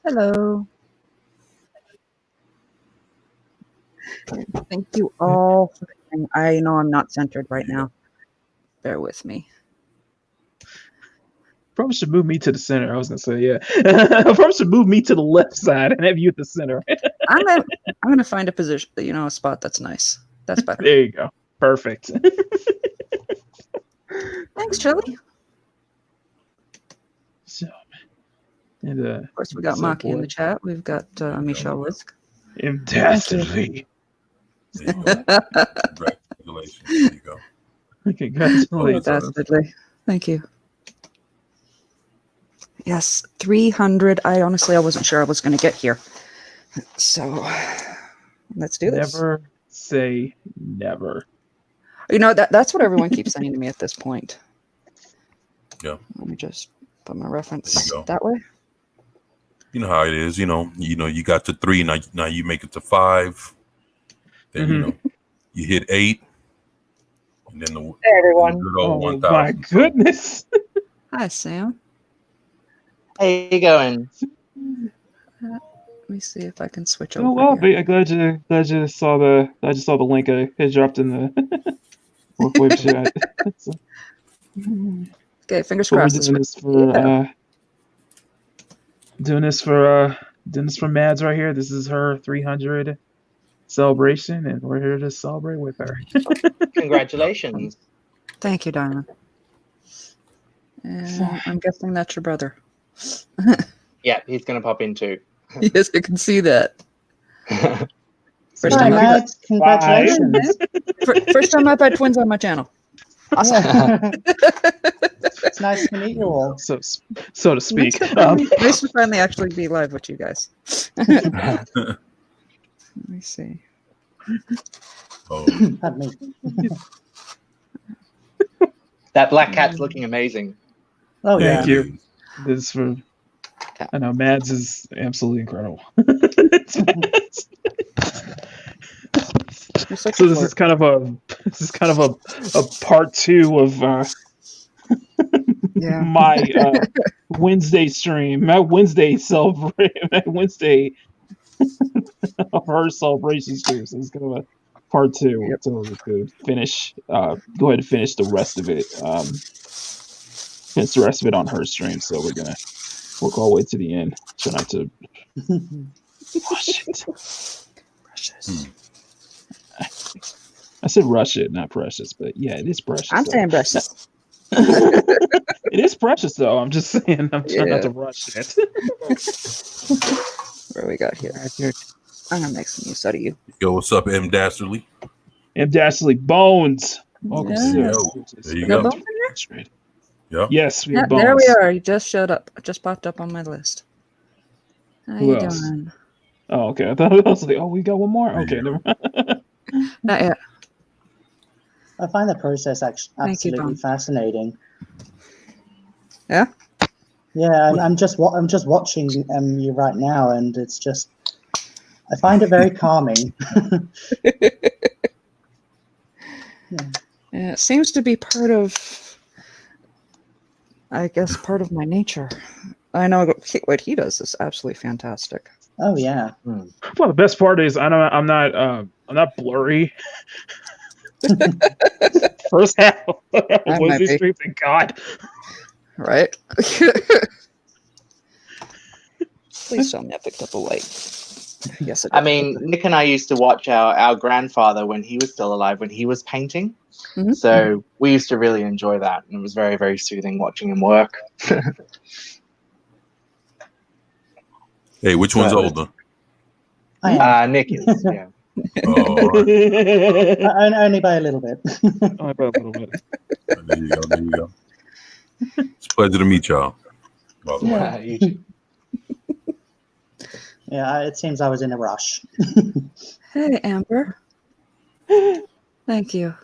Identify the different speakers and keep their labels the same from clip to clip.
Speaker 1: Hello. Thank you all. I know I'm not centered right now. Bear with me.
Speaker 2: Probably should move me to the center. I was gonna say, yeah. Probably should move me to the left side and have you at the center.
Speaker 1: I'm gonna find a position, a spot that's nice. That's better.
Speaker 2: There you go. Perfect.
Speaker 1: Thanks, Chili.
Speaker 2: So, and
Speaker 1: Of course, we got Maki in the chat. We've got Michelle Lisk.
Speaker 2: Dastardly.
Speaker 3: Congratulations. There you go.
Speaker 2: Congratulations.
Speaker 1: Dastardly. Thank you. Yes, 300. I wasn't sure I was going to get here. So let's do this.
Speaker 2: Never say never.
Speaker 1: That's what everyone keeps saying to me at this point.
Speaker 3: Yeah.
Speaker 1: Let me just put my reference that way.
Speaker 3: You know how it is. You got to 3. Now you make it to 5. Then you hit 8. And then
Speaker 4: hey everyone.
Speaker 2: Oh 1, my goodness.
Speaker 1: Hi, Sam.
Speaker 4: How you going?
Speaker 1: Let me see if I can switch over.
Speaker 2: Oh well, I'm glad you saw the link I dropped in the web chat.
Speaker 1: Okay, fingers crossed.
Speaker 2: We're doing this for Mads right here. This is her 300 celebration, and we're here to celebrate with her.
Speaker 4: Congratulations.
Speaker 1: Thank you, Diamond. And I'm guessing that's your brother.
Speaker 4: Yeah, he's going to pop in too.
Speaker 1: Yes, I can see that.
Speaker 5: First time Mads, congratulations.
Speaker 1: First time I've had twins on my channel. Awesome.
Speaker 5: Yeah. It's nice to meet you all.
Speaker 2: So to speak.
Speaker 1: Nice to finally actually be live with you guys. Let me see.
Speaker 3: Oh.
Speaker 5: Pardon me.
Speaker 4: That black cat's looking amazing.
Speaker 5: Oh yeah.
Speaker 2: Thank you. This is for. I know Mads is absolutely incredible. So this is kind of a part 2 of my Wednesday stream, my Wednesday of her celebration stream. So it's kind of a part 2. Yep. So to finish, go ahead and finish the rest of it. Finish the rest of it on her stream. So we're gonna work all the way to the end. Try not to rush it. Precious. I said rush it, not precious, but yeah, it is precious.
Speaker 1: I'm saying precious.
Speaker 2: It is precious, though. I'm just saying, I'm trying not to rush it.
Speaker 1: What do we got here? I'm gonna make some use out of you.
Speaker 3: Yo, what's up, M. Dastardly?
Speaker 2: M. Dastardly Bones. Welcome
Speaker 3: to there you go.
Speaker 2: Yeah. Yes, we have Bones.
Speaker 1: There we are. You just showed up. Just popped up on my list. How you doing?
Speaker 2: Oh, okay. I thought I was like, oh, we got one more. Okay, never mind.
Speaker 1: Not yet.
Speaker 5: I find the process absolutely fascinating.
Speaker 1: Yeah.
Speaker 5: Yeah, I'm just watching you right now, and it's just I find it very calming.
Speaker 1: Yeah, it seems to be part of my nature. I know what he does is absolutely fantastic.
Speaker 5: Oh yeah.
Speaker 2: Well, the best part is I'm not blurry. First half was this stream, thank God.
Speaker 1: Right. Please tell me I picked up a light. Yes,
Speaker 4: I mean, Nick and I used to watch our grandfather when he was still alive, when he was painting. Mm-hmm. So we used to really enjoy that, and it was very, very soothing watching him work.
Speaker 3: Hey, which one's older?
Speaker 4: Nick is, yeah.
Speaker 5: Only by a little bit.
Speaker 2: Only by a little bit.
Speaker 3: There you go. It's a pleasure to meet y'all. By the way.
Speaker 5: Yeah, it seems I was in a rush.
Speaker 1: Hey, Amber. Thank you.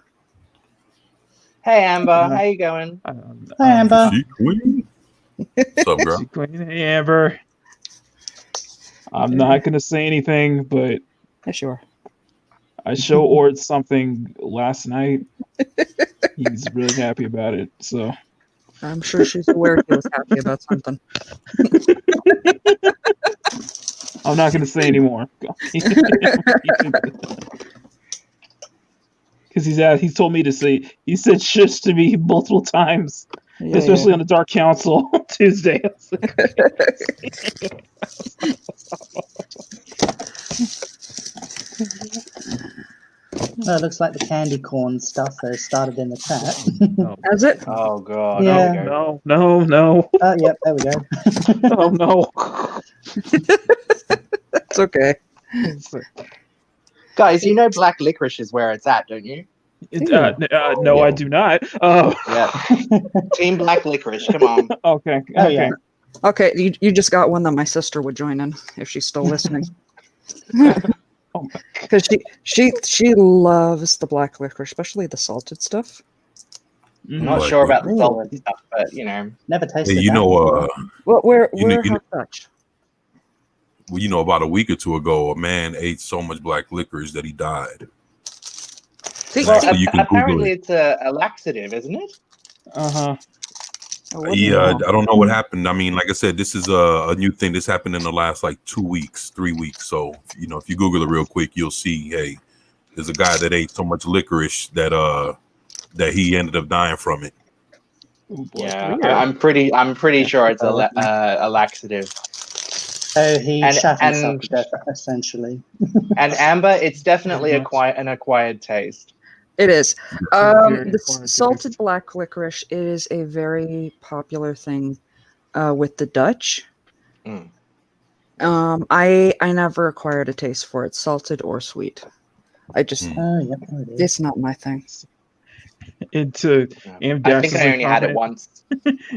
Speaker 4: Hey, Amber. How you going?
Speaker 5: Hi, Amber.
Speaker 3: What's up, girl?
Speaker 2: Hey, Amber. I'm not going to say anything, but
Speaker 1: yeah, sure.
Speaker 2: I show Ord something last night. He's really happy about it, so
Speaker 1: I'm sure she's aware he was happy about something.
Speaker 2: I'm not going to say anymore. Because he's told me to say, he said shush to me multiple times, especially on the Dark Council on Tuesday. I was like,
Speaker 5: Well, it looks like the candy corn stuff has started in the chat.
Speaker 1: Has it?
Speaker 4: Oh god.
Speaker 5: Yeah.
Speaker 4: There we go.
Speaker 2: No.
Speaker 5: Oh, yep, there we go.
Speaker 2: Oh, no.
Speaker 1: It's okay.
Speaker 4: Guys, you know black licorice is where it's at, don't you?
Speaker 2: No, I do not. Oh,
Speaker 4: Yeah. Team black licorice, come on.
Speaker 2: okay.
Speaker 5: Oh, yeah.
Speaker 1: Okay, you just got one that my sister would join in if she's still listening.
Speaker 2: Oh my
Speaker 1: Because she loves the black licorice, especially the salted stuff.
Speaker 4: I'm not
Speaker 3: Black
Speaker 4: sure about the
Speaker 5: licorice.
Speaker 4: solid stuff, but you know.
Speaker 5: Never tasted
Speaker 3: Hey, you
Speaker 5: that
Speaker 3: know,
Speaker 5: before.
Speaker 1: Well, we're
Speaker 3: You know-
Speaker 1: half Dutch.
Speaker 3: well, you know, about a week or two ago, a man ate so much black licorice that he died.
Speaker 1: See,
Speaker 4: Well,
Speaker 3: Actually, you can Google
Speaker 4: apparently
Speaker 3: it.
Speaker 4: it's a laxative, isn't it?
Speaker 2: Uh-huh.
Speaker 1: I wouldn't
Speaker 3: Yeah,
Speaker 1: know.
Speaker 3: I don't know what happened. I mean, like I said, this is a new thing. This happened in the last like 2 weeks, 3 weeks. So, you know, if you Google it real quick, you'll see, hey, there's a guy that ate so much licorice that that he ended up dying from it.
Speaker 2: Ooh, boy.
Speaker 4: Yeah,
Speaker 1: Weird.
Speaker 4: I'm pretty sure it's a laxative.
Speaker 5: So he
Speaker 4: And-
Speaker 5: shot himself
Speaker 4: and-
Speaker 5: to death, essentially.
Speaker 4: And amber, it's definitely
Speaker 2: Mhm.
Speaker 4: an acquired taste.
Speaker 1: It is.
Speaker 2: Very
Speaker 1: The
Speaker 2: acquired
Speaker 1: salted
Speaker 2: taste.
Speaker 1: black licorice is a very popular thing with the Dutch.
Speaker 4: Mm.
Speaker 1: I never acquired a taste for it, salted or sweet. I just
Speaker 5: Oh, yep, there it is.
Speaker 1: it's not my thing.
Speaker 2: Into
Speaker 4: Yeah.
Speaker 2: M.
Speaker 4: I think I
Speaker 2: Dashley
Speaker 4: only had it
Speaker 2: comment.
Speaker 4: once.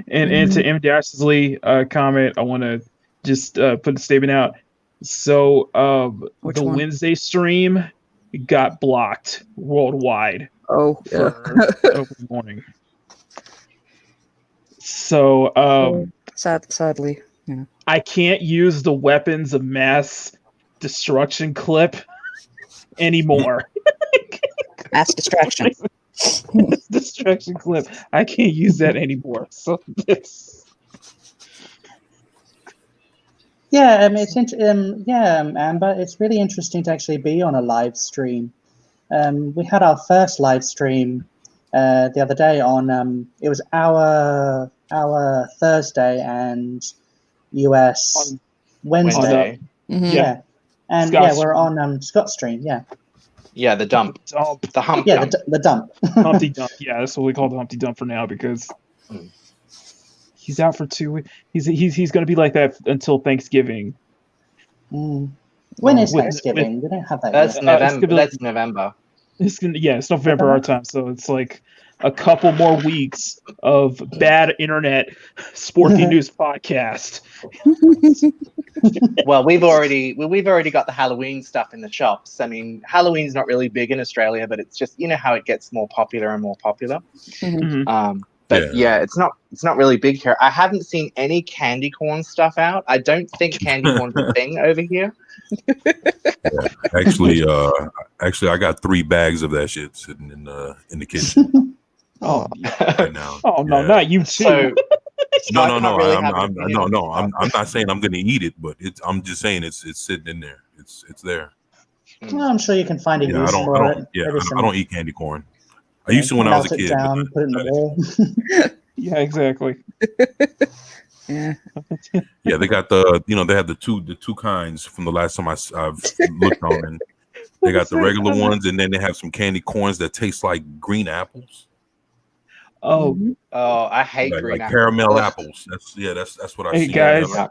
Speaker 2: And into M. Dashley comment, I want to just put the statement out. So
Speaker 1: Which
Speaker 2: the
Speaker 1: one?
Speaker 2: Wednesday stream got blocked worldwide
Speaker 1: Oh, yeah.
Speaker 2: for open morning. So
Speaker 1: Sadly,
Speaker 2: I can't use the weapons of mass destruction clip anymore.
Speaker 1: mass distraction.
Speaker 2: Distraction clip. I can't use that anymore. So it's
Speaker 5: Yeah, it's Amber. It's really interesting to actually be on a live stream. We had our first live stream the other day on it was our Thursday and US
Speaker 2: On
Speaker 5: Wednesday.
Speaker 1: Mhm.
Speaker 5: Yeah, and
Speaker 2: Scott's
Speaker 5: we're
Speaker 2: stream.
Speaker 5: on Scott's stream. Yeah,
Speaker 4: Yeah, the dump.
Speaker 2: dump.
Speaker 4: The hump
Speaker 5: yeah,
Speaker 4: dump.
Speaker 5: the dump.
Speaker 2: Humpty Dump. Yeah, that's what we call the Humpty Dump for now because he's out for 2 weeks. He's going to be like that until Thanksgiving.
Speaker 5: Mm. When is
Speaker 2: With-
Speaker 5: Thanksgiving? We don't have that
Speaker 4: That's
Speaker 5: yet.
Speaker 2: it's
Speaker 4: November.
Speaker 2: gonna be
Speaker 4: That's November.
Speaker 2: It's November our time, so it's like a couple more weeks of bad internet sporty news podcast.
Speaker 4: Well, we've already got the Halloween stuff in the shops. I mean, Halloween's not really big in Australia, but it's just, you know how it gets more popular and more popular.
Speaker 2: Mhm.
Speaker 4: But yeah, it's not really big here. I haven't seen any candy corn stuff out. I don't think candy corn's a thing over here.
Speaker 3: Actually, I got 3 bags of that shit sitting in the kitchen
Speaker 2: Oh,
Speaker 3: right now.
Speaker 2: oh no,
Speaker 3: Yeah.
Speaker 2: not you too.
Speaker 4: So
Speaker 3: No,
Speaker 4: I
Speaker 3: no,
Speaker 4: can't
Speaker 3: no.
Speaker 4: really
Speaker 3: I'm
Speaker 4: have an opinion on
Speaker 3: no.
Speaker 4: this
Speaker 3: I'm not saying I'm gonna eat it, but I'm just saying it's sitting in there. It's there.
Speaker 5: Well, I'm sure you can find a
Speaker 3: Yeah,
Speaker 5: use for it. Maybe
Speaker 3: I don't eat candy corn. I used to when I was a
Speaker 5: melt it
Speaker 3: kid. but
Speaker 5: down, put it in the wall.
Speaker 2: Yeah, exactly.
Speaker 1: Yeah.
Speaker 3: yeah, they got they have the two kinds from the last time I've looked on, and they got the regular ones, and then they have some candy corns that taste like green apples,
Speaker 2: Oh,
Speaker 1: Mhm.
Speaker 4: Oh, I hate
Speaker 3: like
Speaker 4: green
Speaker 3: caramel
Speaker 4: apples.
Speaker 3: apples. That's what I
Speaker 2: Hey,
Speaker 3: see.
Speaker 2: guys.
Speaker 3: Yeah,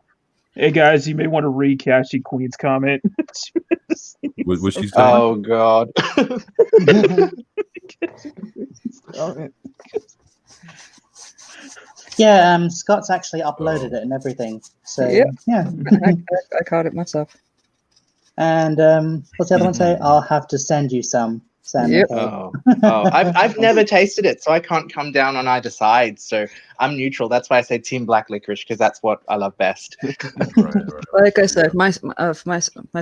Speaker 2: hey guys, you may want to read Cashy Queen's comment.
Speaker 3: what she's saying.
Speaker 4: Oh god.
Speaker 5: Yeah, Scott's actually uploaded it and everything. So
Speaker 1: Yep.
Speaker 5: yeah.
Speaker 1: I caught it myself.
Speaker 5: And what's the other one say? I'll have to send you some. Sam.
Speaker 1: Yep.
Speaker 5: Okay.
Speaker 4: I've never tasted it, so I can't come down on either side. So I'm neutral. That's why I say Team Black Licorice, because that's what I love best.
Speaker 3: Right.
Speaker 1: Like I said, my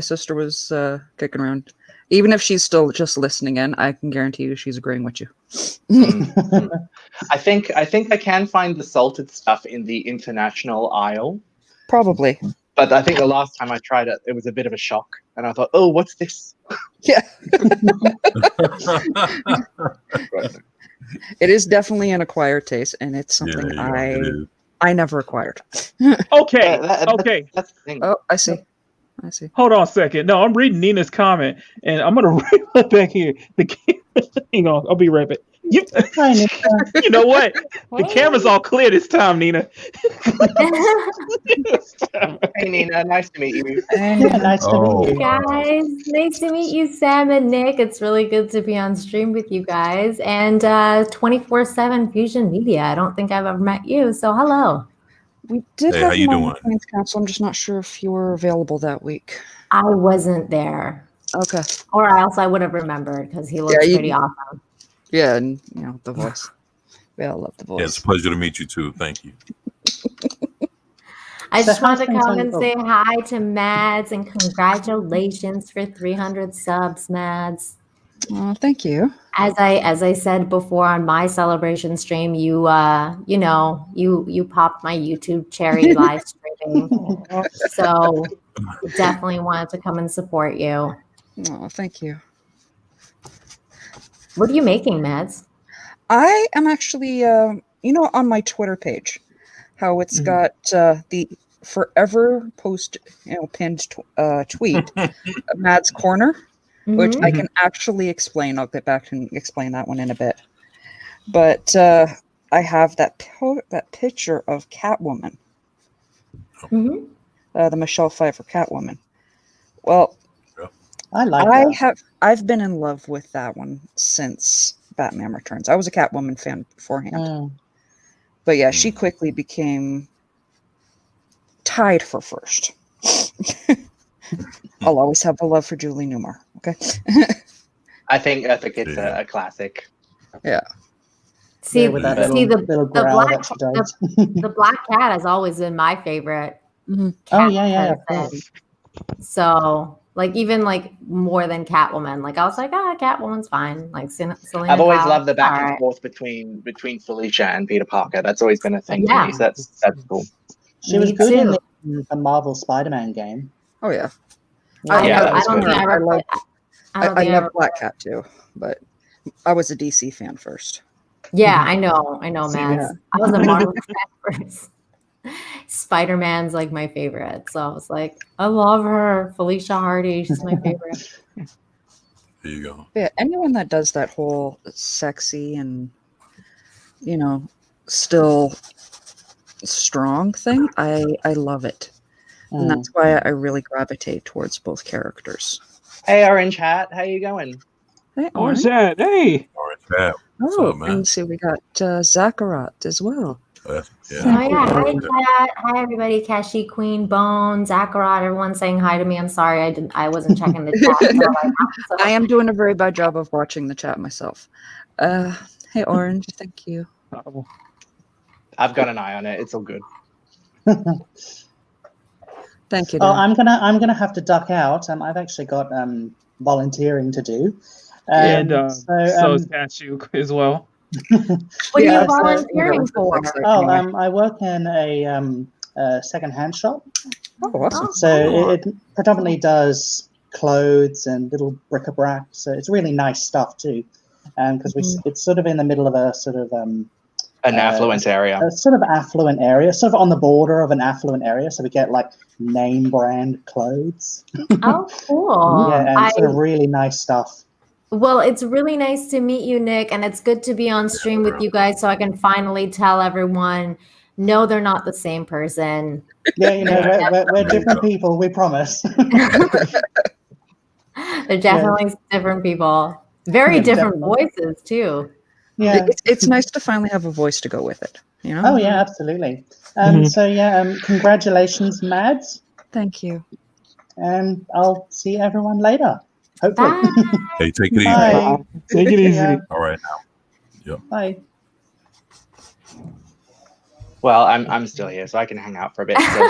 Speaker 1: sister was kicking around. Even if she's still just listening in, I can guarantee you she's agreeing with you.
Speaker 4: I think I can find the salted stuff in the international aisle.
Speaker 1: Probably.
Speaker 4: But I think the last time I tried it, it was a bit of a shock, and I thought, "Oh, what's this?"
Speaker 1: Yeah. It is definitely an acquired taste, and it's something I never acquired.
Speaker 2: Okay.
Speaker 4: Okay. That's the thing.
Speaker 1: Oh, I see.
Speaker 2: Hold on a second. No, I'm reading Nina's comment, and I'm gonna read it back here. Hang on, I'll be right back. You know what? The camera's all clear this time, Nina.
Speaker 4: Hey, Nina, nice to meet you.
Speaker 5: Nice to meet you.
Speaker 6: Guys, nice to meet you, Sam and Nick. It's really good to be on stream with you guys. And 24/7 Fusion Media. I don't think I've ever met you, so hello.
Speaker 1: We did
Speaker 3: Hey,
Speaker 1: have
Speaker 3: how you
Speaker 1: you on
Speaker 3: doing?
Speaker 1: the Queen's Council. I'm just not sure if you were available that week.
Speaker 6: I wasn't there,
Speaker 1: Okay.
Speaker 6: or else I would have remembered because he looks pretty awesome.
Speaker 1: Yeah, and the voice. We all love the voice.
Speaker 3: Yeah, it's a pleasure to meet you too. Thank you.
Speaker 6: I just
Speaker 5: how's
Speaker 6: wanted to
Speaker 5: things
Speaker 6: come
Speaker 5: on-
Speaker 6: and say hi to Mads and congratulations for 300 subs, Mads.
Speaker 1: Oh, thank you.
Speaker 6: As I said before on my celebration stream, you popped my YouTube cherry live streaming. So definitely wanted to come and support you.
Speaker 1: Oh, thank you.
Speaker 6: What are you making, Mads?
Speaker 1: I am actually, on my Twitter page, how it's got the forever post, pinned tweet, Matt's Corner, which I can actually explain. I'll get back and explain that one in a bit. But I have that picture of Catwoman, the Michelle Pfeiffer Catwoman. Well, I've been in love with that one since Batman Returns. I was a Catwoman fan beforehand. But yeah, she quickly became tied for first. I'll always have a love for Julie Newmar. Okay.
Speaker 4: I think it's a classic.
Speaker 1: Yeah.
Speaker 6: See,
Speaker 5: with that
Speaker 6: the Black Cat has always been my favorite.
Speaker 5: Oh yeah.
Speaker 6: So even more than Catwoman. I was like, Catwoman's fine. Selena
Speaker 4: I've always
Speaker 6: Kyle,
Speaker 4: loved the back and forth between Felicia and Peter Parker. That's always been a thing for me. So that's cool.
Speaker 5: She was good in the Marvel Spider-Man game.
Speaker 1: Oh yeah.
Speaker 6: I
Speaker 1: love Black Cat too, but I was a DC fan first.
Speaker 6: Yeah, I know, Mads. Yeah. I was a Marvel fan first. Spider-Man's my favorite, so I was like, I love her. Felicia Hardy, she's my favorite.
Speaker 3: There you go.
Speaker 1: Yeah, anyone that does that whole sexy and still strong thing, I love it. And that's why I really gravitate towards both characters.
Speaker 4: Hey, Orange Hat, how you going?
Speaker 1: Hey,
Speaker 2: Orange Hat, hey.
Speaker 3: Orange Hat.
Speaker 1: Oh, and see, we got Zakarat as well.
Speaker 6: Hi, chat. Hi, everybody. Kashi, Queen, Bone, Zakarat. Everyone's saying hi to me. I'm sorry, I wasn't checking the chat. So
Speaker 1: I am doing a very bad job of watching the chat myself. Hey, Orange, thank you.
Speaker 4: I've got an eye on it. It's all good.
Speaker 1: Thank you.
Speaker 5: Oh, I'm gonna have to duck out. I've actually got volunteering to do.
Speaker 2: And so is Cashew as well.
Speaker 6: What are you volunteering for?
Speaker 5: I work in a second-hand shop.
Speaker 1: Oh, awesome.
Speaker 5: So it predominantly does clothes and little bric-a-brac. So it's really nice stuff too. Because it's sort of in the middle of a sort of
Speaker 4: an affluent area.
Speaker 5: A sort of affluent area, sort of on the border of an affluent area. So we get name brand clothes.
Speaker 6: Oh, cool.
Speaker 5: Yeah, and sort of really nice stuff.
Speaker 6: Well, it's really nice to meet you, Nick, and it's good to be on stream with you guys so I can finally tell everyone, no, they're not the same person.
Speaker 5: Yeah, we're different people, we promise.
Speaker 6: They're definitely different people. Very different voices, too.
Speaker 5: Yeah,
Speaker 1: it's nice to finally have a voice to go with it.
Speaker 5: Oh yeah, absolutely. So congratulations, Mads.
Speaker 1: Thank you.
Speaker 5: And I'll see everyone later. Hopefully.
Speaker 6: Bye.
Speaker 3: Hey, take it easy.
Speaker 5: Bye.
Speaker 2: Take it easy.
Speaker 5: Yeah.
Speaker 3: All right now. Yep.
Speaker 5: Bye.
Speaker 4: Well, I'm still here, so I can hang out for a bit. So.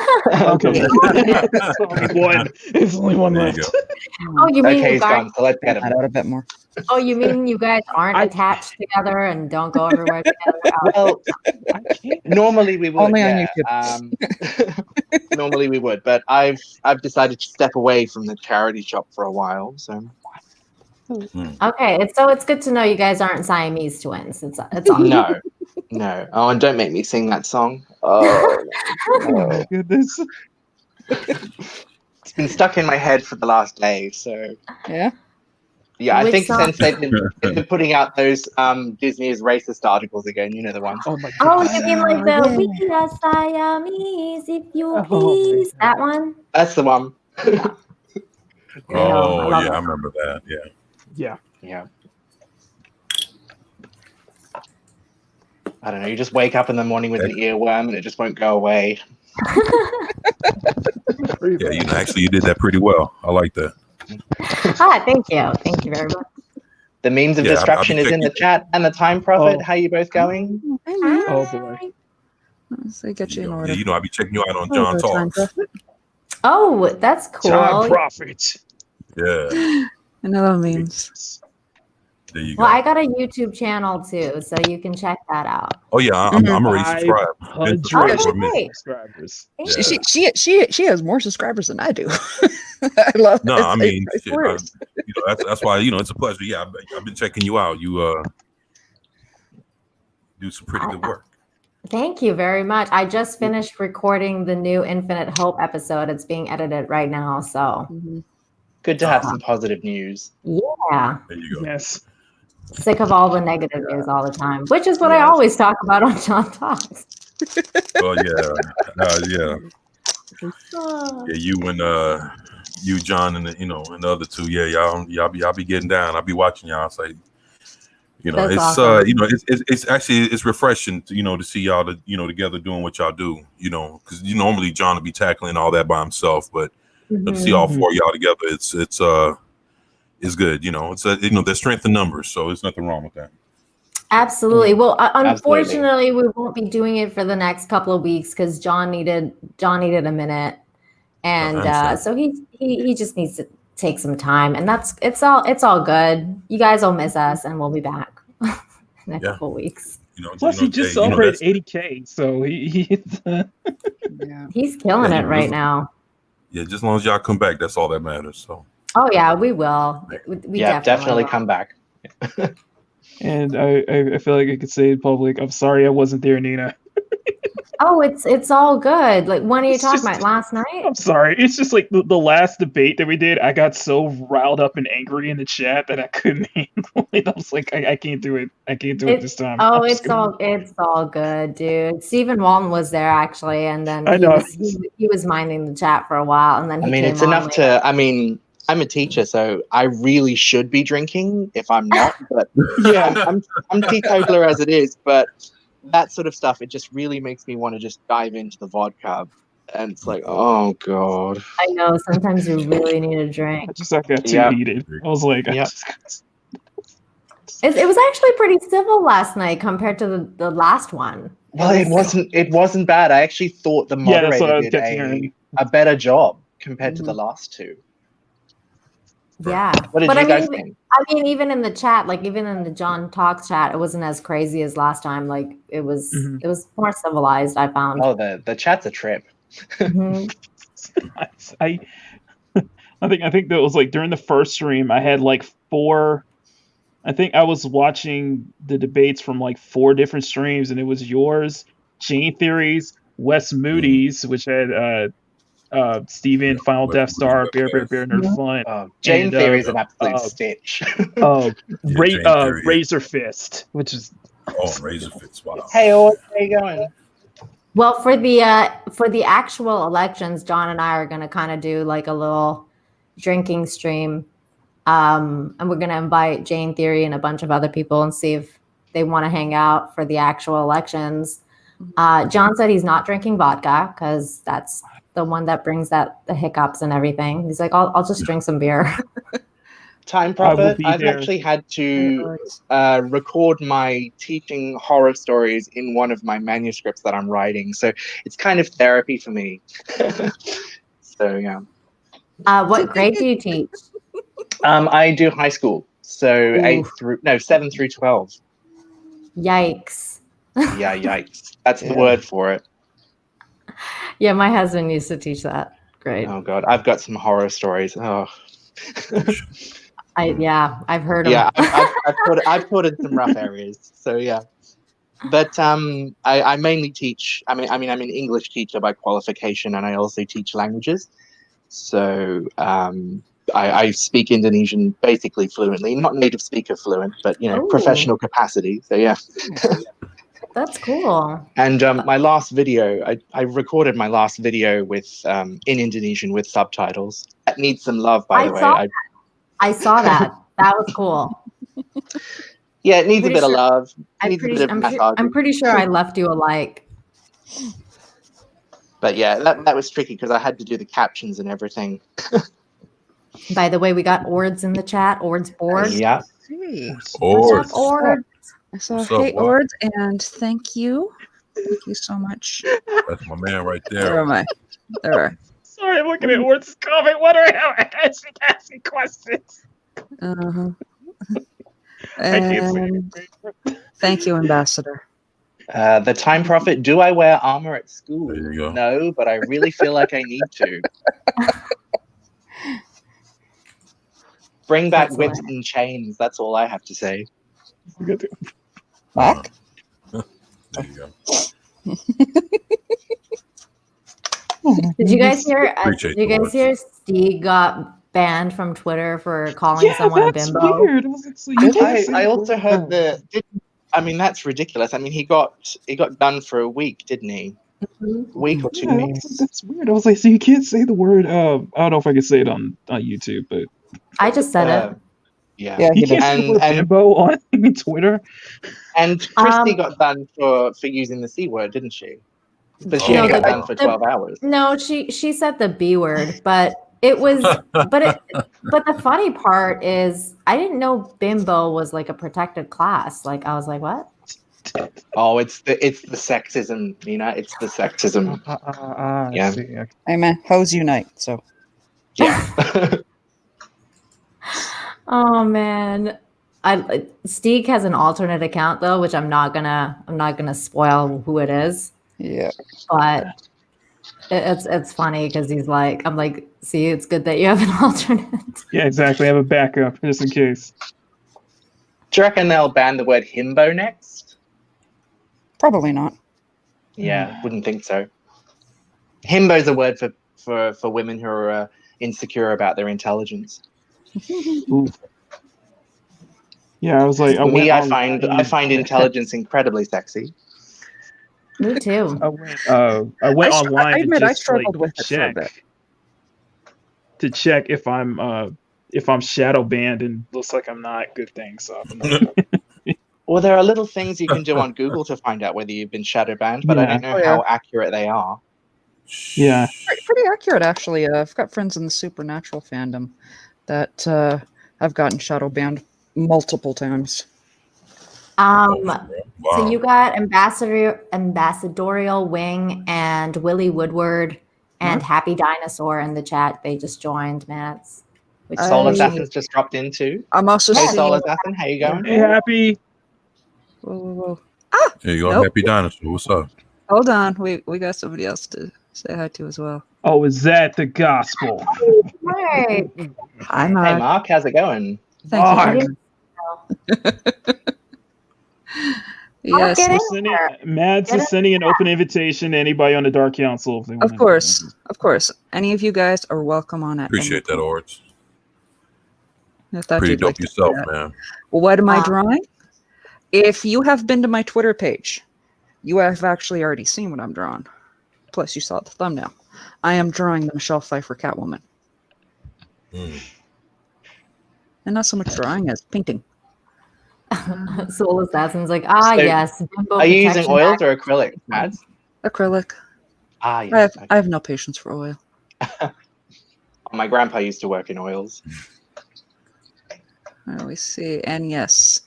Speaker 2: Okay. It's only one
Speaker 3: There you
Speaker 2: left.
Speaker 3: go.
Speaker 6: Oh, you mean
Speaker 4: Okay,
Speaker 6: you
Speaker 4: he's
Speaker 6: guys?
Speaker 4: gone. So let's get him.
Speaker 1: Add out a bit more.
Speaker 6: Oh, you mean you guys aren't attached together and don't go everywhere together?
Speaker 4: Well, normally we would.
Speaker 1: Only on
Speaker 4: YouTube. normally we would, but I've decided to step away from the charity shop for a while. So
Speaker 6: Okay, it's good to know you guys aren't Siamese twins. It's all
Speaker 4: no. Oh, and don't make me sing that song. Oh,
Speaker 2: Oh my goodness.
Speaker 4: it's been stuck in my head for the last day. So
Speaker 1: Yeah.
Speaker 4: yeah, I
Speaker 6: Which
Speaker 4: think
Speaker 6: song?
Speaker 4: since they've been putting out those Disney is racist articles again, you know the ones.
Speaker 2: Oh my
Speaker 6: Oh,
Speaker 2: goodness.
Speaker 6: you mean like the
Speaker 1: yeah.
Speaker 6: "We are Siamese, if you
Speaker 2: Oh,
Speaker 6: please"?
Speaker 2: man.
Speaker 6: That one.
Speaker 4: That's the one.
Speaker 6: I
Speaker 3: Oh
Speaker 6: love
Speaker 3: yeah,
Speaker 6: it.
Speaker 3: I remember that. Yeah.
Speaker 2: Yeah.
Speaker 4: Yeah. I don't know. You just wake up in the morning with an earworm and it just won't go away.
Speaker 3: Yeah, actually you did that pretty well. I like that.
Speaker 6: Thank you very much.
Speaker 4: The means of
Speaker 3: Yeah, I'll
Speaker 4: disruption
Speaker 3: be
Speaker 4: is in the
Speaker 3: checking-
Speaker 4: chat. And the time prophet.
Speaker 2: Oh.
Speaker 4: How you both going?
Speaker 2: Oh boy.
Speaker 1: So get you in
Speaker 3: Yeah,
Speaker 1: order.
Speaker 3: I'll be checking you out on
Speaker 1: Oh,
Speaker 3: John
Speaker 1: the time
Speaker 3: Talks.
Speaker 1: prophet.
Speaker 6: Oh, that's cool.
Speaker 2: Time profit.
Speaker 3: Yeah,
Speaker 1: I know that means.
Speaker 3: there you go.
Speaker 6: Well, I got a YouTube channel too, so you can check that out.
Speaker 3: Oh yeah, I'm already subscribed. Been
Speaker 2: 500
Speaker 3: subscribed for a
Speaker 6: Okay,
Speaker 3: minute.
Speaker 6: great.
Speaker 2: subscribers.
Speaker 6: Thank
Speaker 3: Yeah.
Speaker 6: you.
Speaker 1: She has more subscribers than I do. I love.
Speaker 3: No, I mean, shit,
Speaker 1: works.
Speaker 3: that's why it's a pleasure. Yeah, I've been checking you out. You do some pretty good work.
Speaker 6: Thank you very much. I just finished recording the new Infinite Hope episode. It's being edited right now, so
Speaker 1: Mhm.
Speaker 4: Good to have some positive news.
Speaker 6: yeah.
Speaker 3: There you go.
Speaker 2: Yes.
Speaker 6: Sick of all the negative news all the time, which is what I
Speaker 4: Yes.
Speaker 6: always talk about on John Talks.
Speaker 3: Well, yeah. You and you, John, and and the other two. Yeah, y'all be getting down. I'll be watching y'all. It's like,
Speaker 6: That's
Speaker 3: it's
Speaker 6: awesome.
Speaker 3: it's actually it's refreshing to see y'all together doing what y'all do. Because normally John will be tackling all that by himself, but to see all four of y'all together, it's good. It's there's strength in numbers, so there's nothing wrong with that.
Speaker 6: Absolutely. Well,
Speaker 4: Absolutely.
Speaker 6: unfortunately, we won't be doing it for the next couple of weeks because John needed a minute, and
Speaker 3: understand.
Speaker 6: so he just needs to take some time, and it's all good. You guys will miss us, and we'll be back in a couple weeks.
Speaker 2: Plus, he just celebrated 80K, so
Speaker 1: Yeah.
Speaker 6: He's killing
Speaker 3: Yeah,
Speaker 6: it
Speaker 3: he
Speaker 6: right
Speaker 3: really-
Speaker 6: now.
Speaker 3: Yeah, just as long as y'all come back, that's all that matters. So
Speaker 6: Oh yeah, we will. We
Speaker 4: Yeah, definitely
Speaker 6: will.
Speaker 4: come back.
Speaker 2: and I feel like I could say in public, I'm sorry I wasn't there, Nina.
Speaker 6: Oh, it's all good. Like, when are you
Speaker 2: It's
Speaker 6: talking
Speaker 2: just-
Speaker 6: about? Last night?
Speaker 2: I'm sorry. It's just like the last debate that we did, I got so riled up and angry in the chat that I couldn't handle it. I was like, I can't do it. I can't do it this time.
Speaker 6: Oh,
Speaker 2: I'm just gonna-
Speaker 6: it's all good, dude. Stephen Walton was there actually, and then
Speaker 2: I know.
Speaker 6: he was minding the chat for a while, and then he
Speaker 4: I mean,
Speaker 6: came
Speaker 4: it's
Speaker 6: on
Speaker 4: enough
Speaker 6: later.
Speaker 4: to. I mean, I'm a teacher, so I really should be drinking if I'm not. But
Speaker 2: Yeah.
Speaker 4: I'm teetotaler as it is. But that sort of stuff, it just really makes me want to just dive into the vodka, and it's like, oh god.
Speaker 6: I know sometimes you really need a drink.
Speaker 2: I got too
Speaker 4: Yeah.
Speaker 2: heated. I was like,
Speaker 4: Yeah.
Speaker 6: It was actually pretty civil last night compared to the last one.
Speaker 4: Well, it wasn't bad. I actually thought the
Speaker 2: Yeah, that's what I
Speaker 4: moderator
Speaker 2: was
Speaker 4: did
Speaker 2: kept hearing.
Speaker 4: a better job compared to the last two.
Speaker 6: Yeah.
Speaker 4: What did
Speaker 6: But
Speaker 4: you
Speaker 6: I
Speaker 4: guys
Speaker 6: mean,
Speaker 4: think?
Speaker 6: even in the chat, like even in the John Talks chat, it wasn't as crazy as last time. Like it was
Speaker 2: Mhm.
Speaker 6: it was more civilized, I found.
Speaker 4: Oh, the chat's a trip.
Speaker 6: Mhm.
Speaker 2: I think that was like during the first stream, I had like 4. I think I was watching the debates from like 4 different streams, and it was yours, Jane Theories, Wes Moody's, which had Steven, Final
Speaker 3: Wes
Speaker 2: Death
Speaker 3: Moody's
Speaker 2: Star,
Speaker 3: got
Speaker 2: Bear,
Speaker 3: class.
Speaker 2: Nerd Fun,
Speaker 4: Jane
Speaker 2: And,
Speaker 4: Theory is an absolute
Speaker 2: uh,
Speaker 4: stitch.
Speaker 3: Jane Theory.
Speaker 2: Razor Fist, which is
Speaker 3: Oh, Razor Fits. Wow.
Speaker 4: Hey, how you going?
Speaker 6: Well, for the actual elections, John and I are going to kind of do like a little drinking stream, and we're going to invite Jane Theory and a bunch of other people and see if they want to hang out for the actual elections. John said he's not drinking vodka because that's the one that brings the hiccups and everything. He's like, I'll just drink some beer.
Speaker 4: Time
Speaker 2: I will
Speaker 4: Prophet.
Speaker 2: be
Speaker 4: I've
Speaker 2: there.
Speaker 4: actually had to record my teaching horror stories in one of my manuscripts that I'm writing, so it's kind of therapy for me. So yeah,
Speaker 6: What grade do you teach?
Speaker 4: I do high school, so
Speaker 6: Ooh.
Speaker 4: 7 through 12.
Speaker 6: Yikes.
Speaker 4: Yeah, yikes. That's the
Speaker 2: Yeah.
Speaker 4: word for it.
Speaker 6: Yeah, my husband used to teach that. Great.
Speaker 4: Oh god, I've got some horror stories. Oh.
Speaker 6: I've heard them.
Speaker 4: Yeah, I've taught in some rough areas. So yeah. But I mainly teach. I mean, I'm an English teacher by qualification, and I also teach languages. So I speak Indonesian basically fluently, not native speaker fluent, but
Speaker 6: Ooh.
Speaker 4: Professional capacity. So yeah.
Speaker 6: That's cool.
Speaker 4: And my last video, I recorded my last video with in Indonesian with subtitles. That needs some love, by the way.
Speaker 6: I saw that. That was cool.
Speaker 4: Yeah, it needs a bit of love.
Speaker 6: I'm pretty sure I left you a like.
Speaker 4: But yeah, that was tricky because I had to do the captions and everything.
Speaker 6: By the way, we got Ords in the chat. Ords board.
Speaker 4: Yeah.
Speaker 1: Hey.
Speaker 6: What's up, Ords?
Speaker 1: So hey, Ords, and thank you. Thank you so much.
Speaker 3: That's my man right
Speaker 1: There
Speaker 3: there.
Speaker 1: am I. There.
Speaker 2: Sorry, I'm looking at Ort's comment. What are you asking questions?
Speaker 1: Uh-huh.
Speaker 2: I can't see
Speaker 1: And thank you, Ambassador.
Speaker 4: The Time Prophet, do I wear armor at school?
Speaker 3: There you go.
Speaker 4: No, but I really feel like I need to. Bring back whips and chains. That's all I have to say.
Speaker 1: Back?
Speaker 3: There you go.
Speaker 6: Did you guys hear?
Speaker 3: Appreciate
Speaker 6: Did you
Speaker 3: the
Speaker 6: guys hear? Steve got banned from Twitter for calling someone a
Speaker 2: that's
Speaker 6: bimbo.
Speaker 2: weird. I was like, so you can't say
Speaker 4: I
Speaker 2: the
Speaker 4: also
Speaker 2: word.
Speaker 4: heard that's ridiculous. I mean, he got done for a week, didn't he? Week or 2 weeks.
Speaker 2: That's weird. I was like, so you can't say the word. I don't know if I can say it on YouTube, but
Speaker 6: I just said it.
Speaker 4: Yeah.
Speaker 1: Yeah,
Speaker 2: you
Speaker 1: he
Speaker 2: can't
Speaker 1: did.
Speaker 2: say the word
Speaker 4: And
Speaker 2: bimbo on Twitter.
Speaker 4: And Christy got done for using the C word, didn't she? But she
Speaker 3: No,
Speaker 4: only got
Speaker 3: the-
Speaker 4: done for 12 hours.
Speaker 6: No, she said the B word, but it was but the funny part is I didn't know bimbo was like a protected class. Like I was like, what?
Speaker 4: Oh, it's the sexism, Nina. It's the sexism. Yeah.
Speaker 2: See. Okay.
Speaker 1: Hey, man, hoes unite. So
Speaker 4: Yeah.
Speaker 6: Oh man. Steeg has an alternate account though, which I'm not gonna spoil who it is.
Speaker 1: yeah.
Speaker 6: But it's funny because I'm like, see, it's good that you have an alternate.
Speaker 2: Yeah, exactly. I have a backup just in case.
Speaker 4: Do you reckon they'll ban the word himbo next?
Speaker 1: Probably not.
Speaker 4: Yeah, wouldn't think so. Himbo's a word for women who are insecure about their intelligence.
Speaker 2: Ooh. Yeah, I was like,
Speaker 4: I find intelligence incredibly sexy.
Speaker 6: Me too.
Speaker 2: I went online
Speaker 1: I admit
Speaker 2: to
Speaker 1: I
Speaker 2: just
Speaker 1: struggled
Speaker 2: like,
Speaker 1: with it for a
Speaker 2: check
Speaker 1: bit.
Speaker 2: to check if I'm shadow banned, and looks like I'm not. Good thing. So I'm not.
Speaker 4: Well, there are little things you can do on Google to find out whether you've been shadow banned, but I don't know how accurate they are.
Speaker 2: Yeah.
Speaker 1: Pretty accurate, actually. I've got friends in the supernatural fandom that I've gotten shadow banned multiple times.
Speaker 6: So you got ambassadorial wing and Willie Woodward and Happy Dinosaur in the chat. They just joined, Mats.
Speaker 4: Soul Assassin's just dropped in too.
Speaker 1: I'm also
Speaker 4: Hey,
Speaker 1: seeing.
Speaker 4: Soul Assassin, how you going?
Speaker 2: Hey, Happy.
Speaker 1: Whoa.
Speaker 3: There you go.
Speaker 1: Nope.
Speaker 3: Happy Dinosaur. What's up?
Speaker 1: Hold on. We got somebody else to say hi to as well.
Speaker 2: Oh, is that the gospel?
Speaker 6: Hey.
Speaker 1: Hi,
Speaker 4: Hey,
Speaker 1: Mark.
Speaker 4: Mark, how's it going?
Speaker 1: Thank you. Yes.
Speaker 2: Mads is sending an open invitation to anybody on the Dark Council. If they
Speaker 1: Of course. Any of you guys are welcome on it.
Speaker 3: Appreciate that, Orts.
Speaker 1: I thought
Speaker 3: Pretty
Speaker 1: you'd like
Speaker 3: dope
Speaker 1: to
Speaker 3: yourself,
Speaker 1: say that.
Speaker 3: man.
Speaker 1: What am I drawing? If you have been to my Twitter page, you have actually already seen what I'm drawing. Plus, you saw the thumbnail. I am drawing the Michelle Pfeiffer Catwoman.
Speaker 3: Mm.
Speaker 1: And not so much drawing as painting.
Speaker 6: Soul Assassin's like,
Speaker 4: So,
Speaker 6: yes.
Speaker 4: Are you using oils or acrylic, Mads?
Speaker 1: Acrylic.
Speaker 4: Yes.
Speaker 1: I have no patience for oil.
Speaker 4: My grandpa used to work in oils.
Speaker 1: We see. And yes.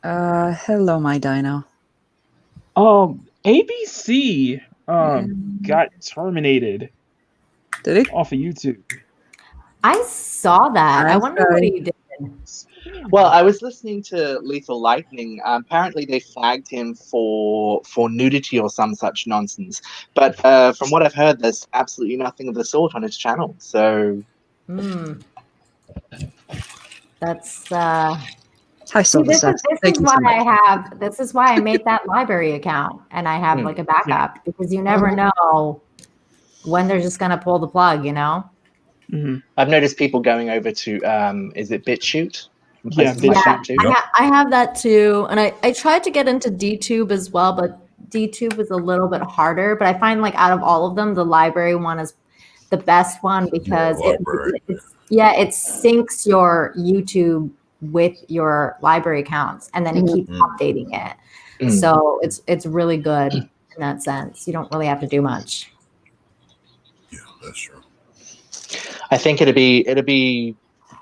Speaker 1: Hello, my dino.
Speaker 2: ABC got terminated.
Speaker 1: Did he?
Speaker 2: Off of YouTube.
Speaker 6: I saw that. I wonder what he did.
Speaker 4: Well, I was listening to Lethal Lightning. Apparently, they flagged him for nudity or some such nonsense. But from what I've heard, there's absolutely nothing of the sort on his channel. So
Speaker 6: That's
Speaker 1: Hi, Silver
Speaker 6: this
Speaker 1: Seth.
Speaker 6: is this
Speaker 1: Thank
Speaker 6: is
Speaker 1: you
Speaker 6: why
Speaker 1: so much.
Speaker 6: this is why I made that library account and I have like a backup because you never know when they're just gonna pull the plug, you know?
Speaker 4: I've noticed people going over to is it BitChute? And
Speaker 2: Yeah,
Speaker 4: places like that too.
Speaker 6: I have that too. And I tried to get into DTube as well, but DTube is a little bit harder. But I find like out of all of them, the library one is the best one because it syncs your YouTube with your library accounts and then it keeps updating it. So it's really good in that sense. You don't really have to do much.
Speaker 3: Yeah, that's true.
Speaker 4: I think it'd be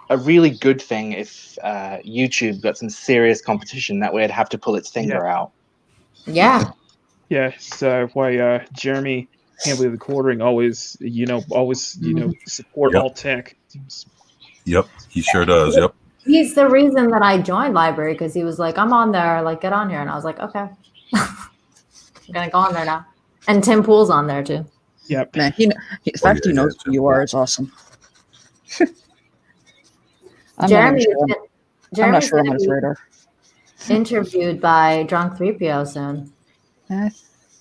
Speaker 4: a really good thing if YouTube got some serious competition. That way, it'd have to pull its finger out.
Speaker 6: Yeah.
Speaker 2: Yeah, so why Jeremy handling the quartering always support all tech.
Speaker 3: Yep, he sure does. Yep.
Speaker 6: He's the reason that I joined library because he was like, I'm on there, like get on here. And I was like, okay. I'm gonna go on there now. And Tim Pool's on there too.
Speaker 2: Yep.
Speaker 1: Man, the fact he knows who you are is awesome.
Speaker 6: Jeremy's
Speaker 1: I'm not sure I'm on his radar.
Speaker 6: Interviewed by Drunk 3PO soon.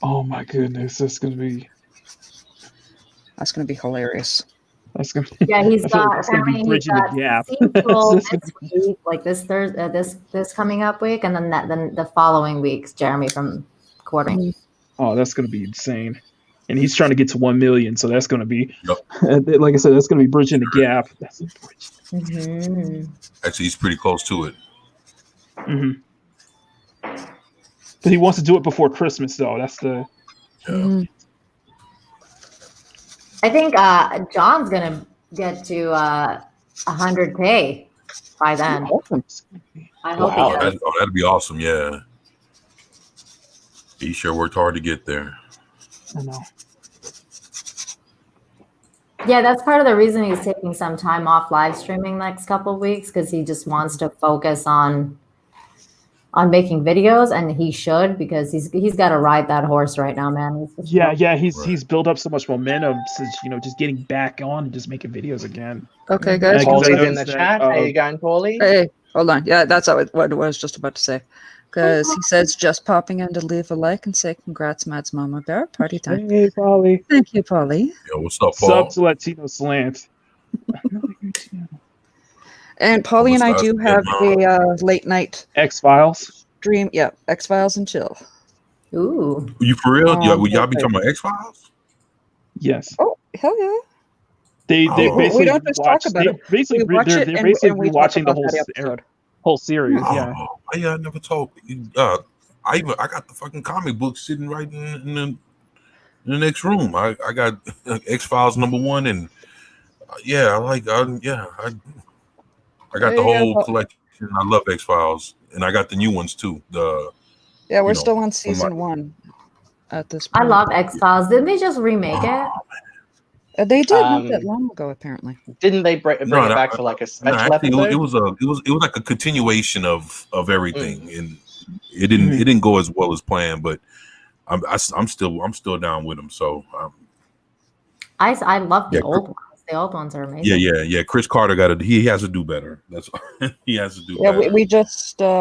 Speaker 2: Oh my goodness, that's gonna be
Speaker 1: hilarious.
Speaker 2: That's gonna
Speaker 6: he's got
Speaker 2: bridging the gap.
Speaker 6: This week, like this Thursday, this coming up week, and then the following weeks, Jeremy from Quartering.
Speaker 2: Oh, that's gonna be insane. And he's trying to get to 1 million, so that's gonna be like I said, that's gonna be bridging the gap. That's
Speaker 3: Actually, he's pretty close to it.
Speaker 2: But he wants to do it before Christmas, though. That's the.
Speaker 6: I think John's gonna get to 100K by then. I hope he does.
Speaker 3: That'd be awesome. Yeah, he sure worked hard to get there.
Speaker 2: I know.
Speaker 6: Yeah, that's part of the reason he's taking some time off live streaming next couple of weeks because he just wants to focus on making videos, and he should because he's got to ride that horse right now, man.
Speaker 2: He's built up so much momentum since just getting back on and just making videos again.
Speaker 1: Okay, guys.
Speaker 4: Paulie's in the chat. How you going, Paulie?
Speaker 1: Hey, hold on. Yeah, that's what I was just about to say. Because he says just popping in to leave a like and say congrats, Mads Mama Bear. Party time.
Speaker 2: Hey, Paulie.
Speaker 1: Thank you, Paulie.
Speaker 3: Yo, what's up, Paul?
Speaker 2: Sub to Latino Slant.
Speaker 1: And Paulie and I do have a late night
Speaker 2: X-Files
Speaker 1: stream. Yeah, X-Files and chill.
Speaker 6: Ooh.
Speaker 3: You for real? Would y'all be talking about X-Files?
Speaker 2: Yes.
Speaker 1: Oh, hell yeah.
Speaker 2: They basically
Speaker 1: we don't just talk about it.
Speaker 2: Basically,
Speaker 1: we watch
Speaker 2: they're
Speaker 1: it
Speaker 2: basically watching the
Speaker 1: episode.
Speaker 2: whole series.
Speaker 3: I never told. I got the fucking comic book sitting right in the next room. I got X-Files #1, and I got the whole collection. I love X-Files, and I got the new ones too.
Speaker 1: We're still on season 1 at this point.
Speaker 6: I love X-Files. Didn't they just remake it?
Speaker 1: They did not that long ago, apparently.
Speaker 4: Didn't they bring it back for like a special episode?
Speaker 3: It was like a continuation of everything, and it didn't go as well as planned. But I'm still down with them. So
Speaker 6: I love the old ones. The old ones are amazing.
Speaker 3: Yeah. Chris Carter he has to do better. That's he has to do better.
Speaker 1: Yeah,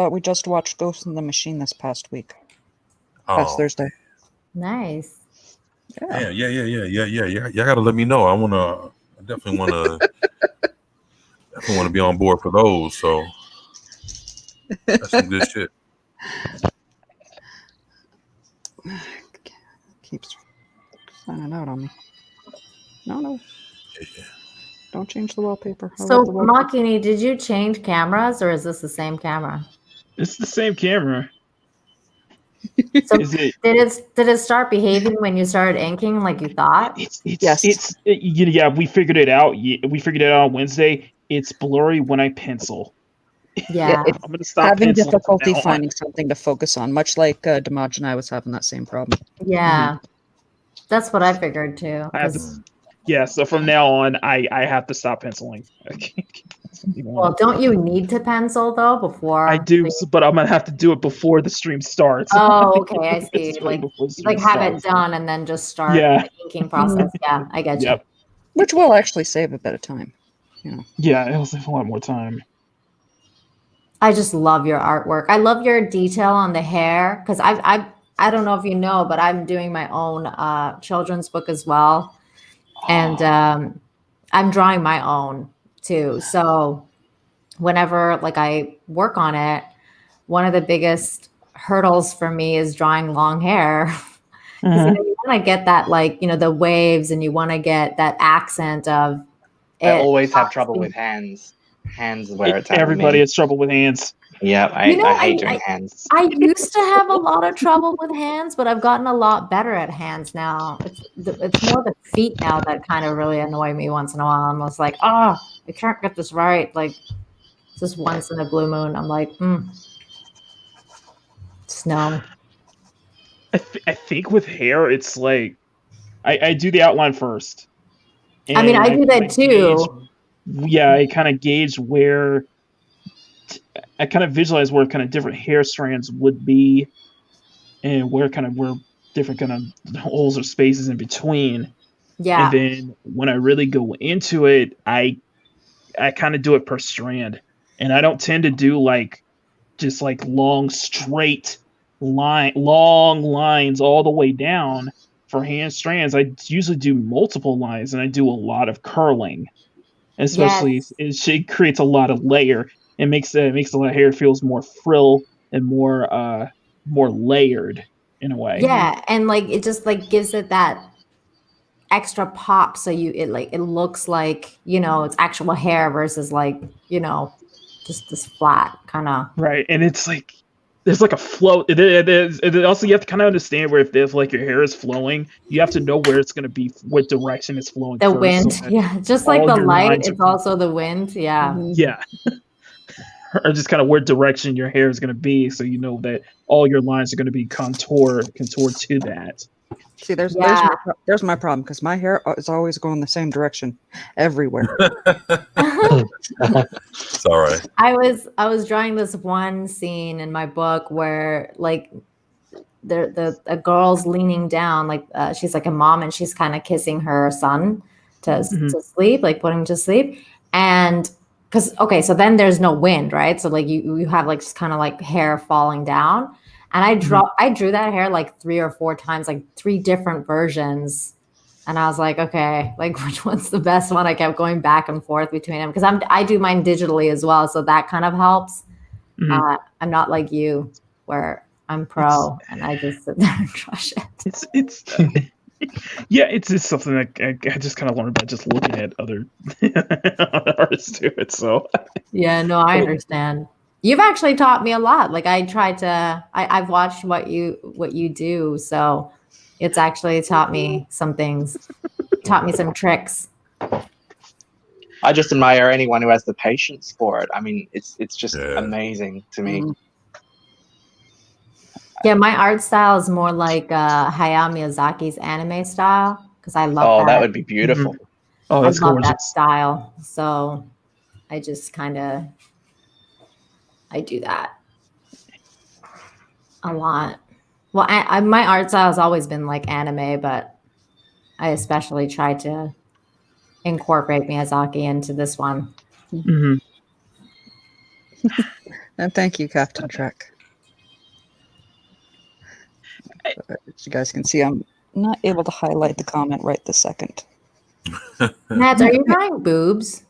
Speaker 1: we just watched Ghost in the Machine this past week. Past Thursday.
Speaker 6: Nice.
Speaker 3: Yeah. You gotta let me know. I definitely wanna be on board for those. So that's some good shit.
Speaker 1: Keeps signing out on me. No.
Speaker 3: Yeah.
Speaker 1: Don't change the wallpaper.
Speaker 6: So, Makini, did you change cameras, or is this the same camera?
Speaker 2: It's the same camera.
Speaker 6: So did it start behaving when you started inking like you thought?
Speaker 2: We figured it out. We figured it out on Wednesday. It's blurry when I pencil.
Speaker 6: Yeah,
Speaker 2: I'm gonna stop
Speaker 1: having difficulty finding something to focus on, much like Damaj and I was having that same problem.
Speaker 6: Yeah, that's what I figured too.
Speaker 2: So from now on, I have to stop penciling.
Speaker 6: Well, don't you need to pencil though before?
Speaker 2: I do, but I'm gonna have to do it before the stream starts.
Speaker 6: Oh, okay, I see.
Speaker 2: It's right
Speaker 6: Like,
Speaker 2: before the stream
Speaker 6: have it
Speaker 2: starts.
Speaker 6: done and then just start
Speaker 2: Yeah.
Speaker 6: the inking process. Yeah, I get you.
Speaker 2: Yep.
Speaker 1: Which will actually save a bit of time.
Speaker 2: Yeah, it'll save a lot more time.
Speaker 6: I just love your artwork. I love your detail on the hair because I don't know if you know, but I'm doing my own children's book as well, and I'm drawing my own too. So whenever like I work on it, one of the biggest hurdles for me is drawing long hair. Because you want to get that, like, the waves, and you want to get that accent of it.
Speaker 4: I always have trouble with hands. Hands is where it's at.
Speaker 2: Everybody has trouble with hands.
Speaker 4: Yeah, I hate doing hands.
Speaker 6: I used to have a lot of trouble with hands, but I've gotten a lot better at hands now. It's more the feet now that kind of really annoy me once in a while. I'm just like, I can't get this right. Like, just once in a blue moon, I'm like, snow.
Speaker 2: I think with hair, it's like I do the outline first.
Speaker 6: I mean, I do that too.
Speaker 2: I kind of gauge where I kind of visualize where kind of different hair strands would be, and where different kind of holes or spaces in between.
Speaker 6: Yeah.
Speaker 2: And then when I really go into it, I kind of do it per strand, and I don't tend to do just long straight long lines all the way down for hand strands. I usually do multiple lines, and I do a lot of curling, especially it creates a lot of layer. It makes a lot of hair feels more frill and more layered in a way.
Speaker 6: Yeah, and it just gives it that extra pop, so it looks like it's actual hair versus just this flat kind of.
Speaker 2: Right, and it's like there's a flow. It is. Also, you have to kind of understand where if your hair is flowing, you have to know where it's going to be, what direction it's flowing.
Speaker 6: The wind, just like the light, it's also the wind. Yeah.
Speaker 2: Yeah. Or just kind of what direction your hair is going to be, so you know that all your lines are going to be contoured to that.
Speaker 1: See, there's my problem, because my hair is always going the same direction everywhere.
Speaker 3: It's all right.
Speaker 6: I was drawing this one scene in my book where the girl's leaning down, she's like a mom, and she's kind of kissing her son to sleep, putting him to sleep, and so then there's no wind, right? So you have just kind of hair falling down. And I drew that hair 3 or 4 times, 3 different versions. And I was like, okay, which one's the best one? I kept going back and forth between them, because I do mine digitally as well. So that kind of helps. I'm not like you, where I'm pro and I just sit there and crush it.
Speaker 2: It's just something that I just kind of learned by just looking at other artists do it. So
Speaker 6: yeah, no, I understand. You've actually taught me a lot. I've watched what you do, so it's actually taught me some things, taught me some tricks.
Speaker 4: I just admire anyone who has the patience for it. I mean, it's just amazing to me.
Speaker 6: Yeah, my art style is more like Hayao Miyazaki's anime style, because I love that.
Speaker 4: Oh, that would be beautiful.
Speaker 2: Oh, that's
Speaker 6: I love
Speaker 2: gorgeous.
Speaker 6: that style. So I just I do that a lot. Well, my art style has always been anime, but I especially tried to incorporate Miyazaki into this one.
Speaker 1: And thank you, Captain Trek. As you guys can see, I'm not able to highlight the comment right this second.
Speaker 6: Matt, are you drawing boobs?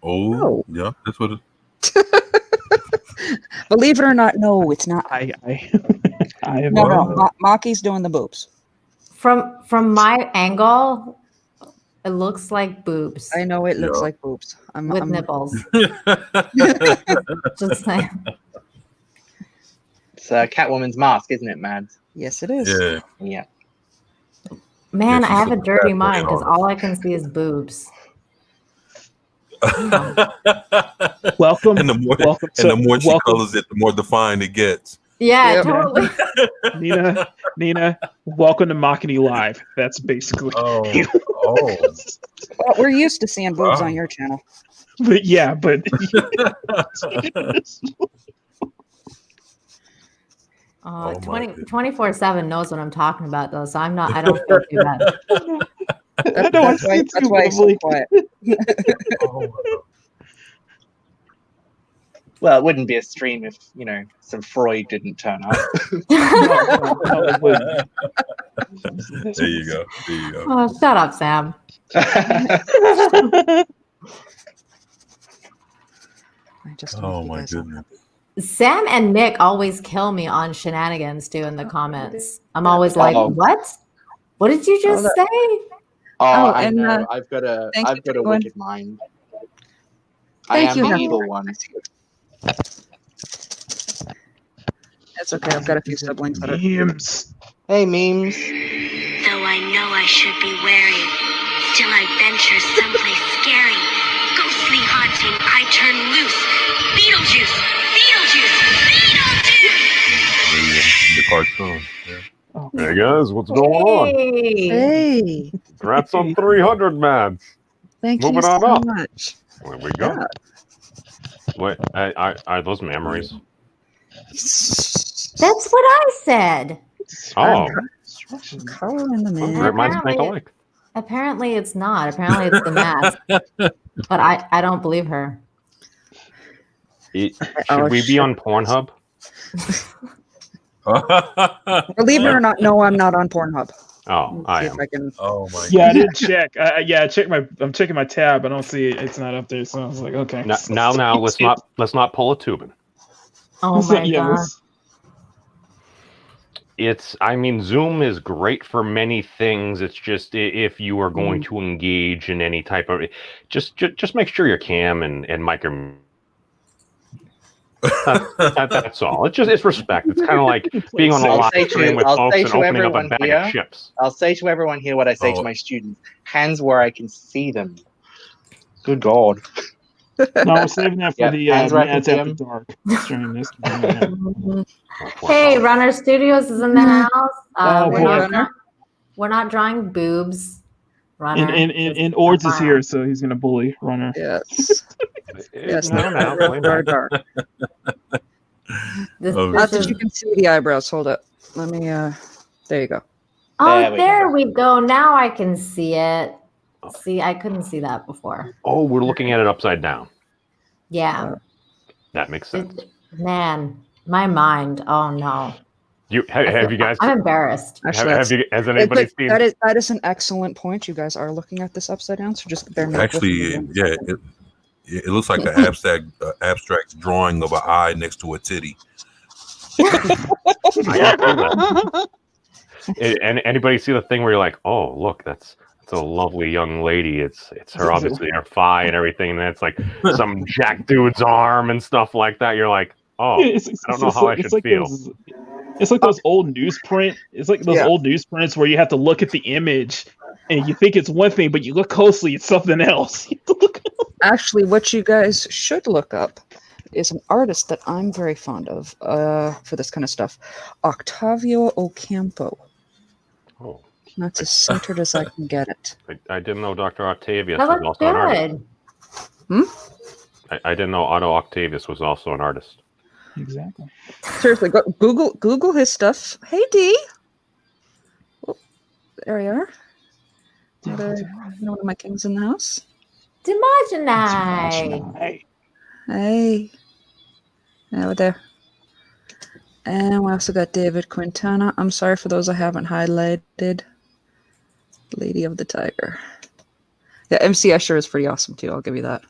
Speaker 1: Oh.
Speaker 3: Yeah, that's what it.
Speaker 1: Believe it or not, no, it's not.
Speaker 2: I have
Speaker 1: No. Maki's doing the boobs.
Speaker 6: From my angle, it looks like boobs.
Speaker 1: I know it looks like boobs.
Speaker 6: With nipples. Just saying.
Speaker 4: It's Catwoman's mask, isn't it, Mads?
Speaker 1: Yes, it is.
Speaker 4: Yeah.
Speaker 6: Man,
Speaker 3: Yes,
Speaker 6: I have a dirty
Speaker 3: bad
Speaker 6: mind, because
Speaker 3: boy
Speaker 6: all I can see is boobs.
Speaker 2: Welcome.
Speaker 3: And the more
Speaker 2: welcome.
Speaker 3: she colors it, the more defined it gets.
Speaker 6: Yeah,
Speaker 1: Yep.
Speaker 6: totally.
Speaker 2: Nina, welcome to Machiny Live. That's basically.
Speaker 3: Oh.
Speaker 1: Well, we're used to seeing boobs
Speaker 3: Wow.
Speaker 1: on your channel.
Speaker 2: But yeah, but
Speaker 3: Oh my
Speaker 6: 24/7 knows what I'm talking about, though, so I don't feel too bad.
Speaker 1: That's why he's so quiet.
Speaker 3: Oh my God.
Speaker 4: Well, it wouldn't be a stream if some Freud didn't turn up.
Speaker 2: No, it wouldn't.
Speaker 3: There you go.
Speaker 6: Oh, shut up, Sam.
Speaker 3: Oh my goodness.
Speaker 6: Sam and Nick always kill me on shenanigans too in the comments. I'm always like,
Speaker 4: Oh.
Speaker 6: what? What did you just say?
Speaker 4: Oh, I
Speaker 1: and,
Speaker 4: know. I've got a
Speaker 1: Penguin.
Speaker 4: wicked mind. I
Speaker 1: Thank
Speaker 4: am
Speaker 1: you,
Speaker 4: the
Speaker 1: Heather.
Speaker 4: evil one.
Speaker 1: It's okay. I've got a few siblings that are.
Speaker 2: Memes.
Speaker 4: Hey, memes.
Speaker 7: Though I know I should be wary, still I venture someplace scary. Ghostly haunting, I turn loose. Beetlejuice, Beetlejuice, Beetlejuice!
Speaker 3: The cartoon. Yeah.
Speaker 2: Oh,
Speaker 8: Hey guys, what's going on?
Speaker 6: Hey.
Speaker 1: Hey,
Speaker 8: Congrats on 300, man.
Speaker 1: thank
Speaker 8: Moving
Speaker 1: you
Speaker 8: on
Speaker 1: so
Speaker 8: up.
Speaker 1: much.
Speaker 8: There we go.
Speaker 1: Yeah.
Speaker 8: Wait, are those memories?
Speaker 6: That's what I said.
Speaker 8: Oh,
Speaker 1: Color in the
Speaker 8: well,
Speaker 1: man.
Speaker 8: great minds think
Speaker 6: Apparently-
Speaker 8: alike.
Speaker 6: Apparently it's not. Apparently it's the mask. But I don't believe her.
Speaker 8: Should we be on Pornhub?
Speaker 1: Believe it or not, no, I'm not on Pornhub.
Speaker 8: Oh, I
Speaker 1: See
Speaker 8: am.
Speaker 1: if I can.
Speaker 3: Oh my
Speaker 2: yeah, I
Speaker 3: goodness.
Speaker 2: didn't check. I'm checking my tab. I don't see it. It's not up there. So I was like, okay.
Speaker 8: Now, let's not pull a Tubin.
Speaker 6: Oh my
Speaker 2: Yeah,
Speaker 6: god.
Speaker 8: Zoom is great for many things. It's just if you are going to engage in any type of, just make sure your cam and mic are. That's all. It's respect. It's kind of like being on a
Speaker 4: I'll
Speaker 8: live
Speaker 4: say to-
Speaker 8: stream with
Speaker 4: I'll
Speaker 8: folks
Speaker 4: say
Speaker 8: and
Speaker 4: to
Speaker 8: opening up a
Speaker 4: everyone
Speaker 8: bag
Speaker 4: here-
Speaker 8: of chips.
Speaker 4: I'll say to everyone here what I say to my students. Hands where I can see them. Good God.
Speaker 2: No, we're saving that for
Speaker 4: Yeah,
Speaker 2: the
Speaker 4: hands where I can
Speaker 2: Mads
Speaker 4: see
Speaker 2: After
Speaker 4: 'em.
Speaker 2: Dark stream. This
Speaker 6: Hey, Runner Studios is in the house.
Speaker 2: Oh,
Speaker 6: We're
Speaker 2: boy.
Speaker 6: not
Speaker 1: Runner.
Speaker 6: we're not drawing boobs. Runner.
Speaker 2: and Ords is here, so he's gonna bully Runner.
Speaker 1: Yes. Yes.
Speaker 8: No, play
Speaker 1: Very
Speaker 8: nice.
Speaker 1: dark.
Speaker 6: This,
Speaker 3: Oh,
Speaker 1: Not
Speaker 6: this
Speaker 1: that
Speaker 6: is,
Speaker 1: you can see the eyebrows. Hold up. Let me. There you go.
Speaker 6: oh,
Speaker 4: There
Speaker 6: there
Speaker 4: we
Speaker 6: we go. Now I can see it. See, I couldn't see that before.
Speaker 8: Oh, we're looking at it upside down.
Speaker 6: Yeah.
Speaker 8: That makes sense.
Speaker 6: Man, my mind. Oh no.
Speaker 8: Have you guys?
Speaker 6: I'm embarrassed.
Speaker 1: Actually,
Speaker 8: Has anybody seen?
Speaker 1: that is an excellent point. You guys are looking at this upside down, so just bear with
Speaker 3: Actually,
Speaker 1: me.
Speaker 3: yeah, it looks like an abstract drawing of an eye next to a titty.
Speaker 8: And anybody see the thing where you're like, oh, look, that's a lovely young lady. It's her, obviously her thigh and everything, and it's like some jack dude's arm and stuff like that. You're like, oh, I don't know how I should feel.
Speaker 2: It's like those old newsprint. It's like those old newsprints where you have to look at the image and you think it's one thing, but you look closely, it's something else.
Speaker 1: Actually, what you guys should look up is an artist that I'm very fond of for this kind of stuff, Octavio Ocampo.
Speaker 8: Oh,
Speaker 1: That's as centered as I can get it.
Speaker 8: I didn't know Dr. Octavius
Speaker 6: That
Speaker 8: was
Speaker 6: looks
Speaker 8: also an artist.
Speaker 6: good.
Speaker 8: I didn't know Otto Octavius was also an artist.
Speaker 2: Exactly.
Speaker 1: Seriously, go Google his stuff. Hey D. Oh, there you are. One of my kings in the house.
Speaker 6: Dimaginai.
Speaker 1: Hey. Over there. And we also got David Quintana. I'm sorry for those I haven't highlighted. Lady of the Tiger. Yeah, MC Escher is pretty awesome too. I'll give you that.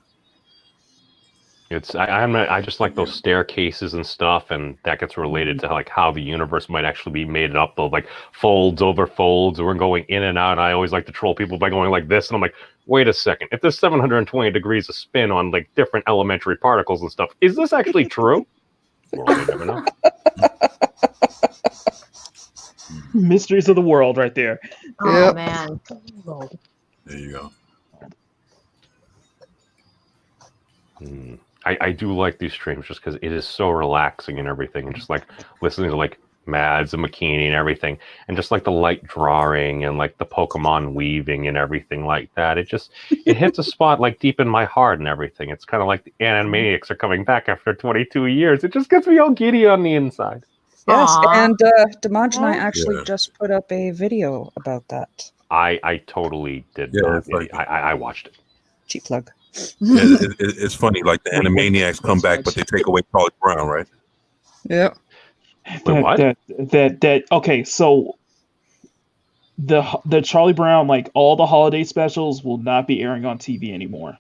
Speaker 8: I just like those staircases and stuff, and that gets related to like how the universe might actually be made up of like folds over folds, and we're going in and out. And I always like to troll people by going like this, and I'm like, wait a second, if there's 720 degrees of spin on like different elementary particles and stuff, is this actually true? Well, you never know.
Speaker 2: Mysteries of the world, right there.
Speaker 6: Oh
Speaker 1: Yep.
Speaker 6: man.
Speaker 3: There you go.
Speaker 8: I do like these streams just because it is so relaxing and everything, and just like listening to like Mads and McKinney and everything, and just like the light drawing and like the Pokemon weaving and everything like that. It hits a spot like deep in my heart and everything. It's kind of like the Animaniacs are coming back after 22 years. It just gets me all giddy on the inside.
Speaker 1: Yes,
Speaker 6: Aw.
Speaker 1: and Damaj and I actually
Speaker 3: Yeah.
Speaker 1: just put up a video about that.
Speaker 8: I totally did
Speaker 3: Yeah,
Speaker 8: not.
Speaker 3: it's like-
Speaker 8: I watched it.
Speaker 1: Cheap plug.
Speaker 3: Yeah, it's funny. Like the Animaniacs come back, but they take away Charlie Brown, right?
Speaker 1: Yeah.
Speaker 8: Wait, what?
Speaker 2: Okay, so the Charlie Brown, like all the holiday specials, will not be airing on TV anymore.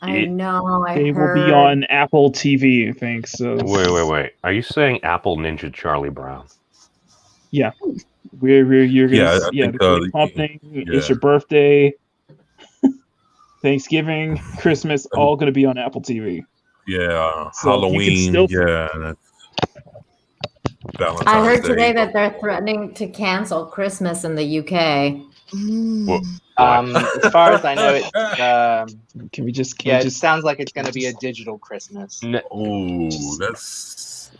Speaker 6: I know.
Speaker 2: They will
Speaker 6: heard.
Speaker 2: be on Apple TV, I think. So
Speaker 8: Wait. Are you saying Apple Ninja Charlie Brown?
Speaker 2: yeah, you're gonna
Speaker 3: Yeah, I
Speaker 2: yeah,
Speaker 3: think,
Speaker 2: the pumping. It's
Speaker 3: yeah.
Speaker 2: your birthday, Thanksgiving, Christmas, all gonna be on Apple TV.
Speaker 3: Yeah,
Speaker 2: So you can
Speaker 3: Halloween.
Speaker 2: still-
Speaker 3: Yeah, that's Valentine's
Speaker 6: I heard
Speaker 3: Day.
Speaker 6: today that they're threatening to cancel Christmas in the UK.
Speaker 8: What?
Speaker 4: As far as I know, it's
Speaker 2: Can we just
Speaker 4: it sounds like it's going to be a digital Christmas.
Speaker 3: Oh, that's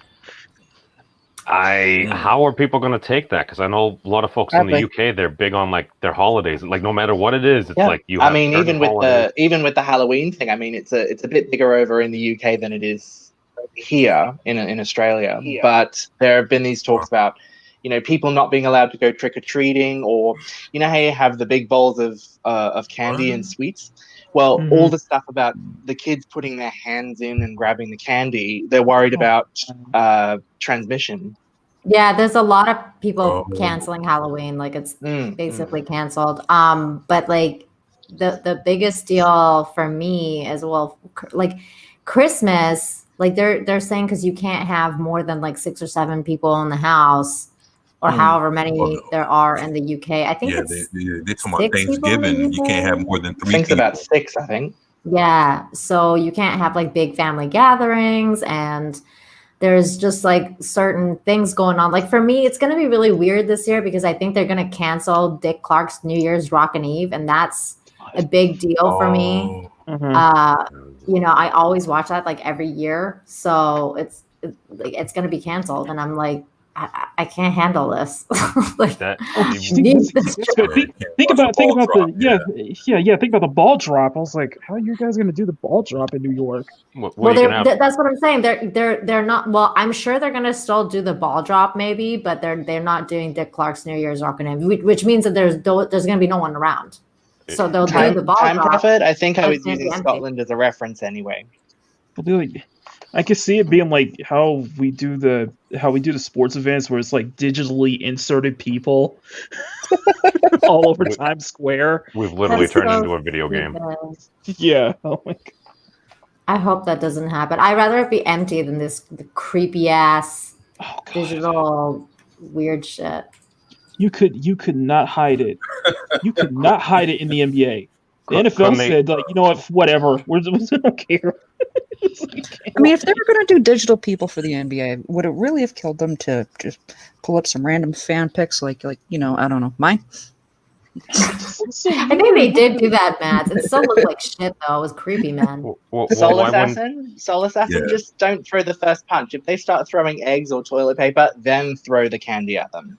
Speaker 8: How are people going to take that? Because I know a lot of folks in the
Speaker 4: Exactly.
Speaker 8: UK, they're big on like their holidays. Like no matter what it is, it's
Speaker 4: Yeah.
Speaker 8: like you.
Speaker 4: I
Speaker 8: Have
Speaker 4: mean,
Speaker 8: certain holidays.
Speaker 4: even with the Halloween thing, I mean, it's a bit bigger over in the UK than it is here in Australia. But there have been these talks about, people not being allowed to go trick or treating, or how you have the big bowls of candy and sweets. Well,
Speaker 2: Mhm.
Speaker 4: all the stuff about the kids putting their hands in and grabbing the candy, they're worried about transmission.
Speaker 6: Yeah, there's a lot of people
Speaker 3: Oh.
Speaker 6: canceling Halloween. Like it's
Speaker 4: Mm,
Speaker 6: basically canceled. But like the biggest deal for me as well, like Christmas, like they're saying because you can't have more than like 6 or 7 people in the house, or however many there are in the UK. I think
Speaker 3: yeah.
Speaker 6: it's
Speaker 3: They talking about
Speaker 6: 6 people in the
Speaker 3: Thanksgiving. You can't have
Speaker 6: UK.
Speaker 3: more than
Speaker 4: I
Speaker 3: 3
Speaker 4: think it's
Speaker 3: people.
Speaker 4: about 6, I think.
Speaker 6: Yeah, so you can't have like big family gatherings, and there's just like certain things going on. Like for me, it's going to be really weird this year because I think they're going to cancel Dick Clark's New Year's Rockin' Eve, and that's a big deal for me.
Speaker 3: Oh,
Speaker 2: Mhm.
Speaker 6: I always watch that like every year, so it's going to be canceled, and I'm like, I can't handle this. Like,
Speaker 8: That
Speaker 6: need this
Speaker 2: Think about
Speaker 3: Watch the ball drop,
Speaker 2: think about the ball drop. I was like, how are you guys gonna do the ball drop in New York?
Speaker 8: what
Speaker 6: Well,
Speaker 8: are you gonna have?
Speaker 6: that's what I'm saying. They're not. Well, I'm sure they're gonna still do the ball drop, maybe, but they're not doing Dick Clark's New Year's Rockin' Eve, which means that there's gonna be no one around. So they'll do the ball
Speaker 4: Time
Speaker 6: drop.
Speaker 4: Prophet, I think I
Speaker 6: but
Speaker 4: was
Speaker 6: it's gonna be
Speaker 4: using
Speaker 6: empty.
Speaker 4: Scotland as a reference anyway.
Speaker 2: I'll be like, I can see it being like how we do the sports events where it's like digitally inserted people all over Times Square.
Speaker 8: We've literally
Speaker 6: That's
Speaker 8: turned
Speaker 6: so
Speaker 8: into a video game.
Speaker 6: stupid.
Speaker 2: Yeah. Oh my God.
Speaker 6: I hope that doesn't happen. I'd rather it be empty than this creepy ass
Speaker 2: Oh, God.
Speaker 6: digital weird shit.
Speaker 2: You could not hide it. You could not hide it in the NBA. The NFL said, like, you know what, whatever. We don't care.
Speaker 1: I mean, if they were going to do digital people for the NBA, would it really have killed them to just pull up some random fan pics, like I don't know, mine?
Speaker 6: I think they did do that, Matt. It still looked like shit, though. It was creepy, man.
Speaker 4: Soul
Speaker 8: why wouldn't-
Speaker 4: Assassin,
Speaker 3: Yeah.
Speaker 4: just don't throw the first punch. If they start throwing eggs or toilet paper, then throw the candy at them.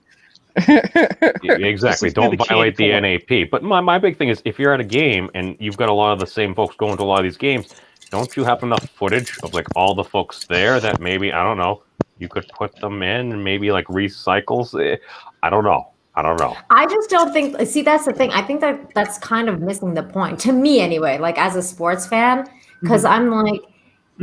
Speaker 8: Exactly.
Speaker 2: Just
Speaker 8: Don't
Speaker 2: the
Speaker 8: violate the
Speaker 2: candy
Speaker 8: NAP. But my big thing is, if you're at a game and you've got a lot of the same folks going to a lot of these games, don't you have enough footage of like all the folks there that maybe, I don't know, you could put them in and maybe like recycles? I don't know.
Speaker 6: I just don't think. See, that's the thing. I think that's kind of missing the point to me, anyway. Like as a sports fan, because I'm like,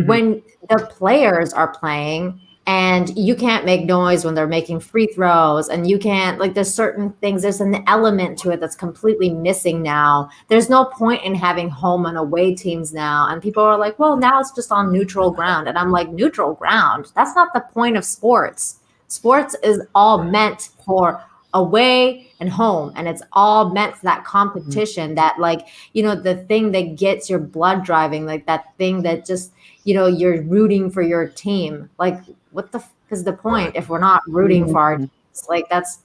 Speaker 6: when the players are playing and you can't make noise when they're making free throws, and you can't, like, there's certain things. There's an element to it that's completely missing now. There's no point in having home and away teams now. And people are like, well, now it's just on neutral ground. And I'm like, neutral ground? That's not the point of sports. Sports is all meant for away and home, and it's all meant for that competition, that, like, the thing that gets your blood driving, like that thing that just, you're rooting for your team. Like, what the f is the point if we're not rooting for our teams? Like, that's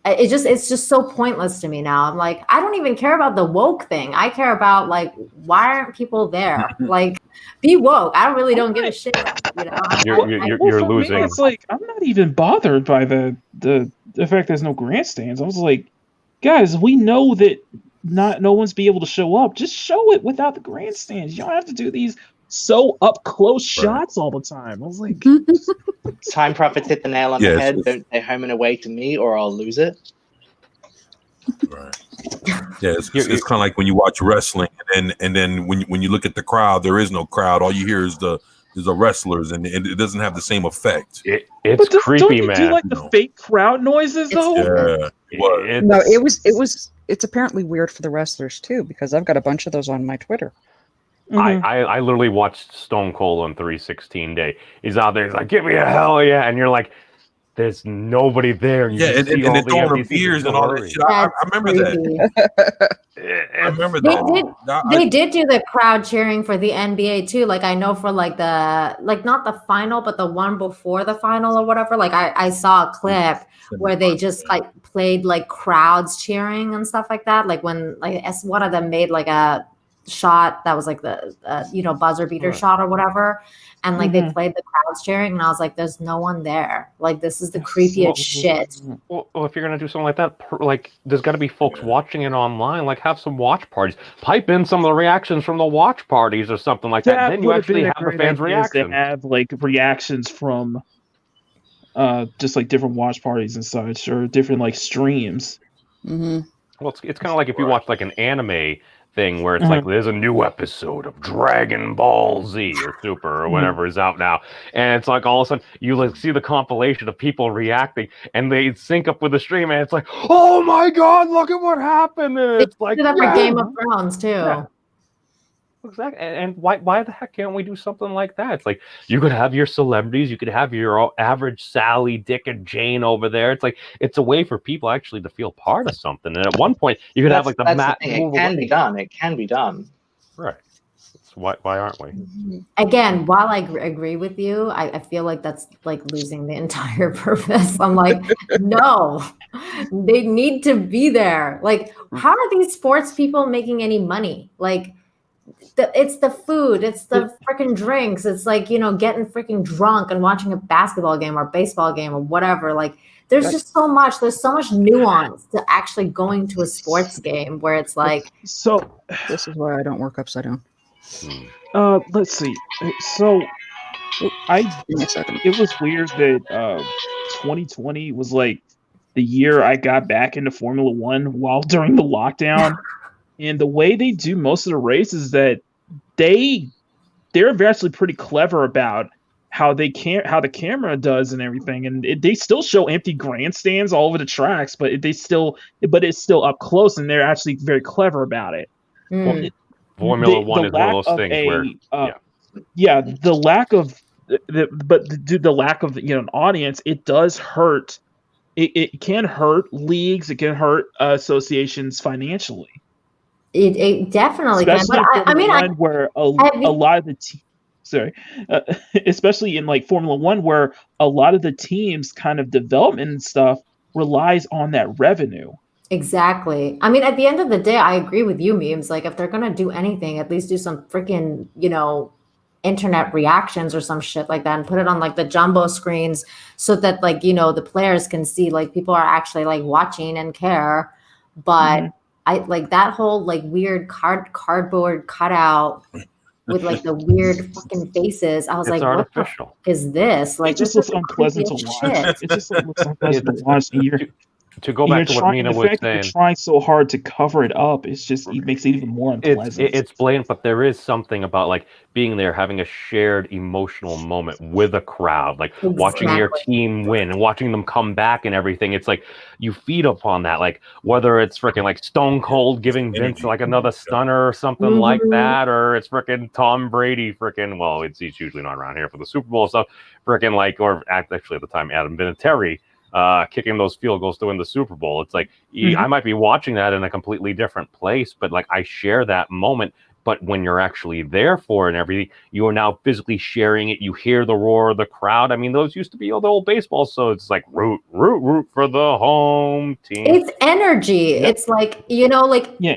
Speaker 6: it's just so pointless to me now. I'm like, I don't even care about the woke thing. I care about like, why aren't people there? Like, be woke. I really don't give a shit. You know,
Speaker 8: You're
Speaker 2: for
Speaker 8: losing.
Speaker 2: Me, it's like I'm not even bothered by the fact there's no grandstands. I was like, guys, we know that no one's be able to show up. Just show it without the grandstands. You don't have to do these so up close shots all the time. I was like,
Speaker 4: Time Prophet's hit the nail on the head. Don't say home and away to me, or I'll lose it.
Speaker 3: Right. Yeah, it's kind of like when you watch wrestling, and then when you look at the crowd, there is no crowd. All you hear is the wrestlers, and it doesn't have the same effect.
Speaker 8: It's creepy, man.
Speaker 2: Do you like the fake crowd noises though?
Speaker 3: Yeah.
Speaker 1: No, it's apparently weird for the wrestlers too, because I've got a bunch of those on my Twitter.
Speaker 8: I literally watched Stone Cold on 316 day. He's out there, he's like, give me a hell yeah. And you're like, there's nobody there. And
Speaker 3: and they're throwing beers and all that shit. I remember that. I remember that.
Speaker 6: They did do the crowd cheering for the NBA too. Like I know for like not the final, but the one before the final or whatever. Like I saw a clip where they just like played like crowds cheering and stuff like that. Like when like one of them made like a shot that was like the buzzer beater shot or whatever, and like they played the crowds cheering, and I was like, there's no one there. Like this is the creepiest shit.
Speaker 8: Well, if you're gonna do something like that, like there's got to be folks watching it online. Like have some watch parties, pipe in some of the reactions from the watch parties or something like that. Then you actually have the fans' reactions.
Speaker 2: They have like reactions from just like different watch parties and such, or different like streams.
Speaker 6: Mm-hmm.
Speaker 8: Well, it's kind of like if you watch like an anime thing where it's like there's a new episode of Dragon Ball Z or Super or whatever is out now, and it's like all of a sudden you like see the compilation of people reacting, and they sync up with the stream, and it's like, oh my god, look at what happened! And it's like
Speaker 6: did that for Game of Thrones too.
Speaker 8: Yeah. Exactly, and why the heck can't we do something like that? It's like you could have your celebrities, you could have your average Sally, Dick, and Jane over there. It's like it's a way for people actually to feel part of something. And at one point, you could have like the mat.
Speaker 4: It can be done. It can be done.
Speaker 8: Right. So why aren't we?
Speaker 6: Again, while I agree with you, I feel like that's like losing the entire purpose. I'm like, no, they need to be there. Like, how are these sports people making any money? Like. It's the food, it's the freaking drinks, it's like, getting freaking drunk and watching a basketball game or baseball game or whatever. Like there's so much nuance to actually going to a sports game where it's like,
Speaker 2: so
Speaker 1: this is why I don't work upside down.
Speaker 2: Let's see. So it was weird that 2020 was like the year I got back into Formula One while during the lockdown. And the way they do most of the races is that they're actually pretty clever about how the camera does and everything, and they still show empty grandstands all over the tracks, but it's still up close, and they're actually very clever about it.
Speaker 8: Formula One is one of those things where
Speaker 2: the lack of the lack of an audience, it does hurt. It can hurt leagues, it can hurt associations financially.
Speaker 6: It definitely
Speaker 2: especially
Speaker 6: can. But I mean,
Speaker 2: where a lot of the especially in like Formula One, where a lot of the teams kind of development and stuff relies on that revenue.
Speaker 6: Exactly. I mean, at the end of the day, I agree with you, Memes. Like, if they're gonna do anything, at least do some freaking, internet reactions or some shit like that, and put it on like the jumbo screens so that like the players can see like people are actually like watching and care. But I like that whole like weird cardboard cutout with like the weird fucking faces. I was
Speaker 8: it's
Speaker 6: like,
Speaker 8: artificial.
Speaker 6: What the f- is this? Like,
Speaker 2: it just looks unpleasant to watch. It just looks unpleasant to watch.
Speaker 8: To go back to what Mina was saying,
Speaker 2: you're trying so hard to cover it up. It makes it even more unpleasant.
Speaker 8: It's blatant, but there is something about like being there, having a shared emotional moment with a crowd, like watching your team win and watching them come back and everything. It's like you feed upon that, like whether it's freaking like Stone Cold giving Vince like another stunner or something like that, or it's freaking Tom Brady he's usually not around here for the Super Bowl stuff, freaking like, or actually at the time Adam Vinatieri kicking those field goals to win the Super Bowl. It's like I might be watching that in a completely different place, but like I share that moment But when you're actually there for it and everything, you are now physically sharing it. You hear the roar of the crowd. I mean, those used to be all the old baseball. So it's like root for the home team.
Speaker 6: It's energy.
Speaker 8: Yep.
Speaker 6: It's like, you know, like
Speaker 5: Yeah,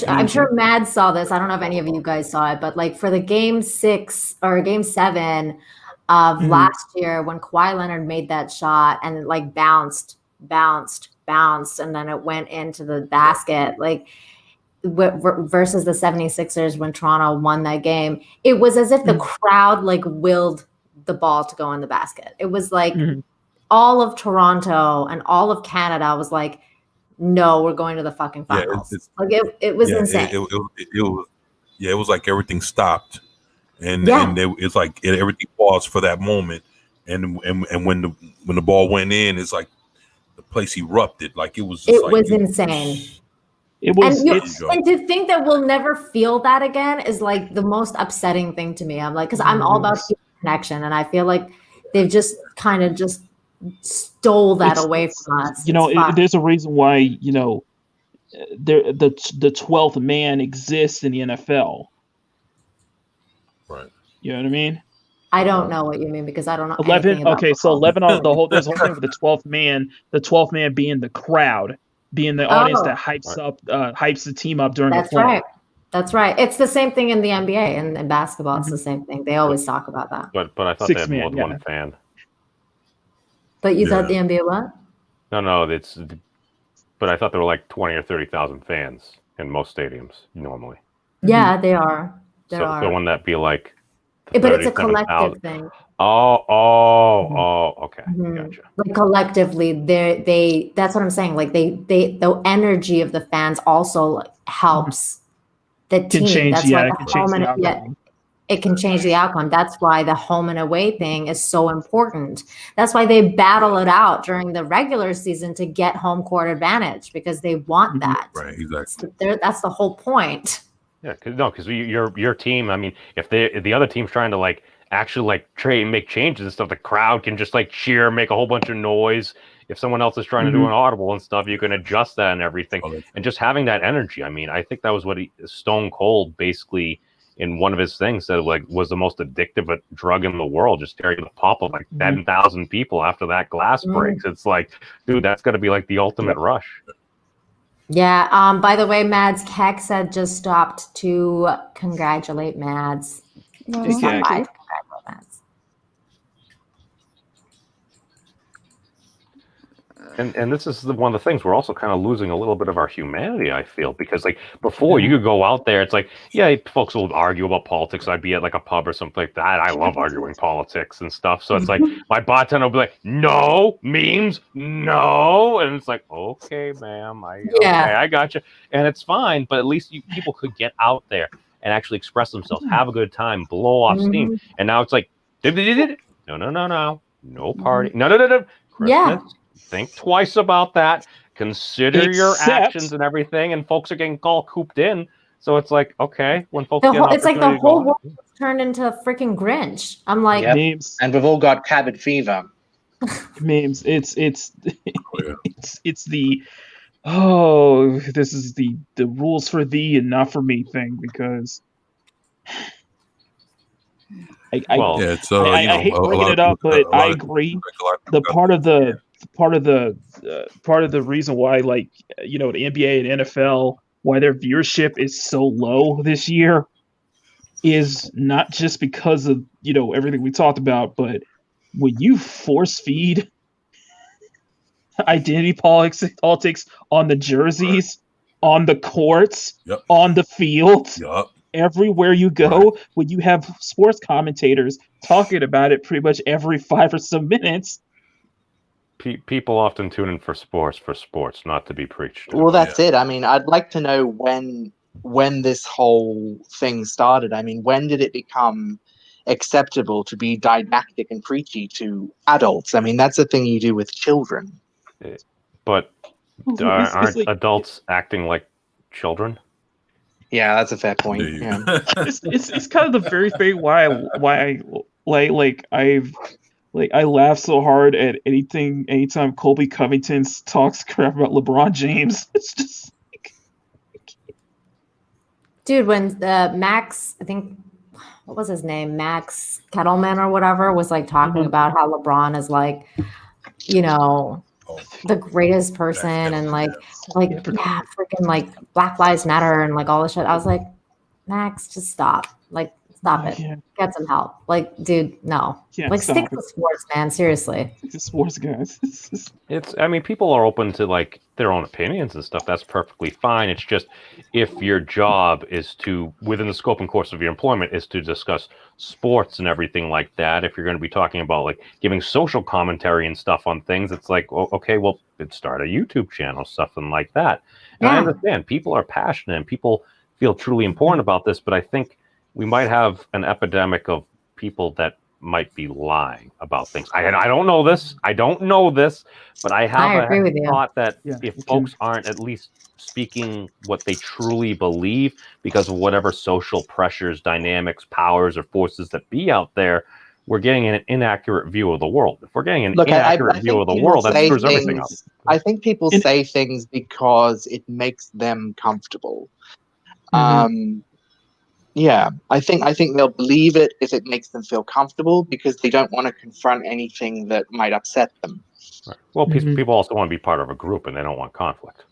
Speaker 6: I'm sure Mad saw this. I don't know if any of you guys saw it, but like for the game 6 or game 7 of last year when Kawhi Leonard made that shot and it like bounced, and then it went into the basket, like versus the 76ers when Toronto won that game, it was as if the crowd like willed the ball to go in the basket. It was like all of Toronto and all of Canada was like, no, we're going to the fucking finals. It was insane.
Speaker 3: It was like everything stopped, and it's like everything paused for that moment, and when the ball went in, it's like the place erupted. Like it was. Just
Speaker 6: was insane.
Speaker 5: It was,
Speaker 6: and to think that we'll never feel that again is like the most upsetting thing to me. I'm like, because I'm all about human connection, and I feel like they've just kind of just stole that away from us.
Speaker 2: You know, there's a reason why, you know, the 12th man exists in the NFL.
Speaker 3: Right.
Speaker 2: You know what I mean?
Speaker 6: I don't know what you mean because I don't know
Speaker 2: 11. Okay, so 11 on the whole. There's a whole thing with the 12th man. The 12th man being the crowd, being the audience that hypes the team up during the play.
Speaker 6: Right. That's right. It's the same thing in the NBA and in basketball. It's the same thing. They always talk about that.
Speaker 8: But I thought they had more than one fan.
Speaker 6: But you thought the NBA what?
Speaker 8: No, but I thought there were like 20 or 30,000 fans in most stadiums normally.
Speaker 6: Yeah, they are. So
Speaker 8: wouldn't that be like?
Speaker 6: But it's a collective thing.
Speaker 8: Okay, gotcha.
Speaker 6: Like collectively, that's what I'm saying. Like the energy of the fans also helps the team. That's why the home and it can change the outcome. That's why the home and away thing is so important. That's why they battle it out during the regular season to get home court advantage because they want that.
Speaker 3: Right, exactly.
Speaker 6: That's the whole point.
Speaker 8: Yeah, because your team. I mean, if the other team's trying to like actually like trade and make changes and stuff, the crowd can just like cheer, make a whole bunch of noise. If someone else is trying to do an audible and stuff, you can adjust that and everything. And just having that energy. I mean, I think that was what Stone Cold basically in one of his things said like was the most addictive drug in the world. Just staring at the pop of like 10,000 people after that glass breaks. It's like, dude, that's got to be like the ultimate rush.
Speaker 6: Yeah. By the way, Mads Keck said just stopped to congratulate Mads.
Speaker 2: Okay.
Speaker 8: And this is one of the things we're also kind of losing a little bit of our humanity, I feel, because like before you could go out there, it's like, yeah, folks will argue about politics. I'd be at like a pub or something like that. I love arguing politics and stuff. So it's like my bartender will be like, no, memes, no. And it's like, okay, ma'am, I got you. And it's fine. But at least people could get out there and actually express themselves, have a good time, blow off steam. And now it's like, no party. No. Christmas.
Speaker 6: Yeah.
Speaker 8: Think twice about that. Consider your actions and everything, and folks are getting all cooped in. So it's like, okay, when folks
Speaker 6: it's like the whole world turned into a freaking Grinch. I'm like,
Speaker 4: memes, and we've all got cabin fever.
Speaker 2: Memes. It's this is the rules for thee and not for me thing because. I hate bringing it up, but I agree. The part of the reason why, like, you know, the NBA and NFL, why their viewership is so low this year, is not just because of, you know, everything we talked about, but when you force feed identity politics on the jerseys, on the courts, on the fields. Everywhere you go, when you have sports commentators talking about it pretty much every 5 or so minutes.
Speaker 8: People often tune in for sports, not to be preached.
Speaker 4: Well, that's it. I mean, I'd like to know when this whole thing started. I mean, when did it become acceptable to be didactic and preachy to adults? I mean, that's a thing you do with children.
Speaker 8: But aren't adults acting like children?
Speaker 4: Yeah, that's a fair point. Yeah.
Speaker 2: it's kind of the very thing why I laugh so hard at anytime Colby Covington talks crap about LeBron James. It's just like...
Speaker 6: Dude, when Max, I think, what was his name? Max Kettleman or whatever was like talking about how LeBron is like, you know, the greatest person and like freaking like Black Lives Matter and like all this shit. I was like, Max, just stop. Like, stop it.
Speaker 2: Yeah.
Speaker 6: Get some help. Like, dude, no.
Speaker 2: Yeah,
Speaker 6: like,
Speaker 2: stop
Speaker 6: stick
Speaker 2: it.
Speaker 6: to sports, man. Seriously.
Speaker 2: It's a sports guys.
Speaker 8: I mean, people are open to like their own opinions and stuff. That's perfectly fine. It's just if your job is to, within the scope and course of your employment, is to discuss sports and everything like that. If you're going to be talking about like giving social commentary and stuff on things, it's like, well, okay, well, start a YouTube channel, something like that. And I understand people are passionate and people feel truly important about this, but I think we might have an epidemic of people that might be lying about things. I don't know this. But I have a thought that if folks aren't at least speaking what they truly believe because of whatever social pressures, dynamics, powers, or forces that be out there, we're getting an inaccurate view of the world. If we're getting an inaccurate view of the world, that screws everything up.
Speaker 4: I think people say things because it makes them comfortable. Yeah, I think they'll believe it if it makes them feel comfortable because they don't want to confront anything that might upset them.
Speaker 8: Right. Well, people also want to be part of a group and they don't want conflict.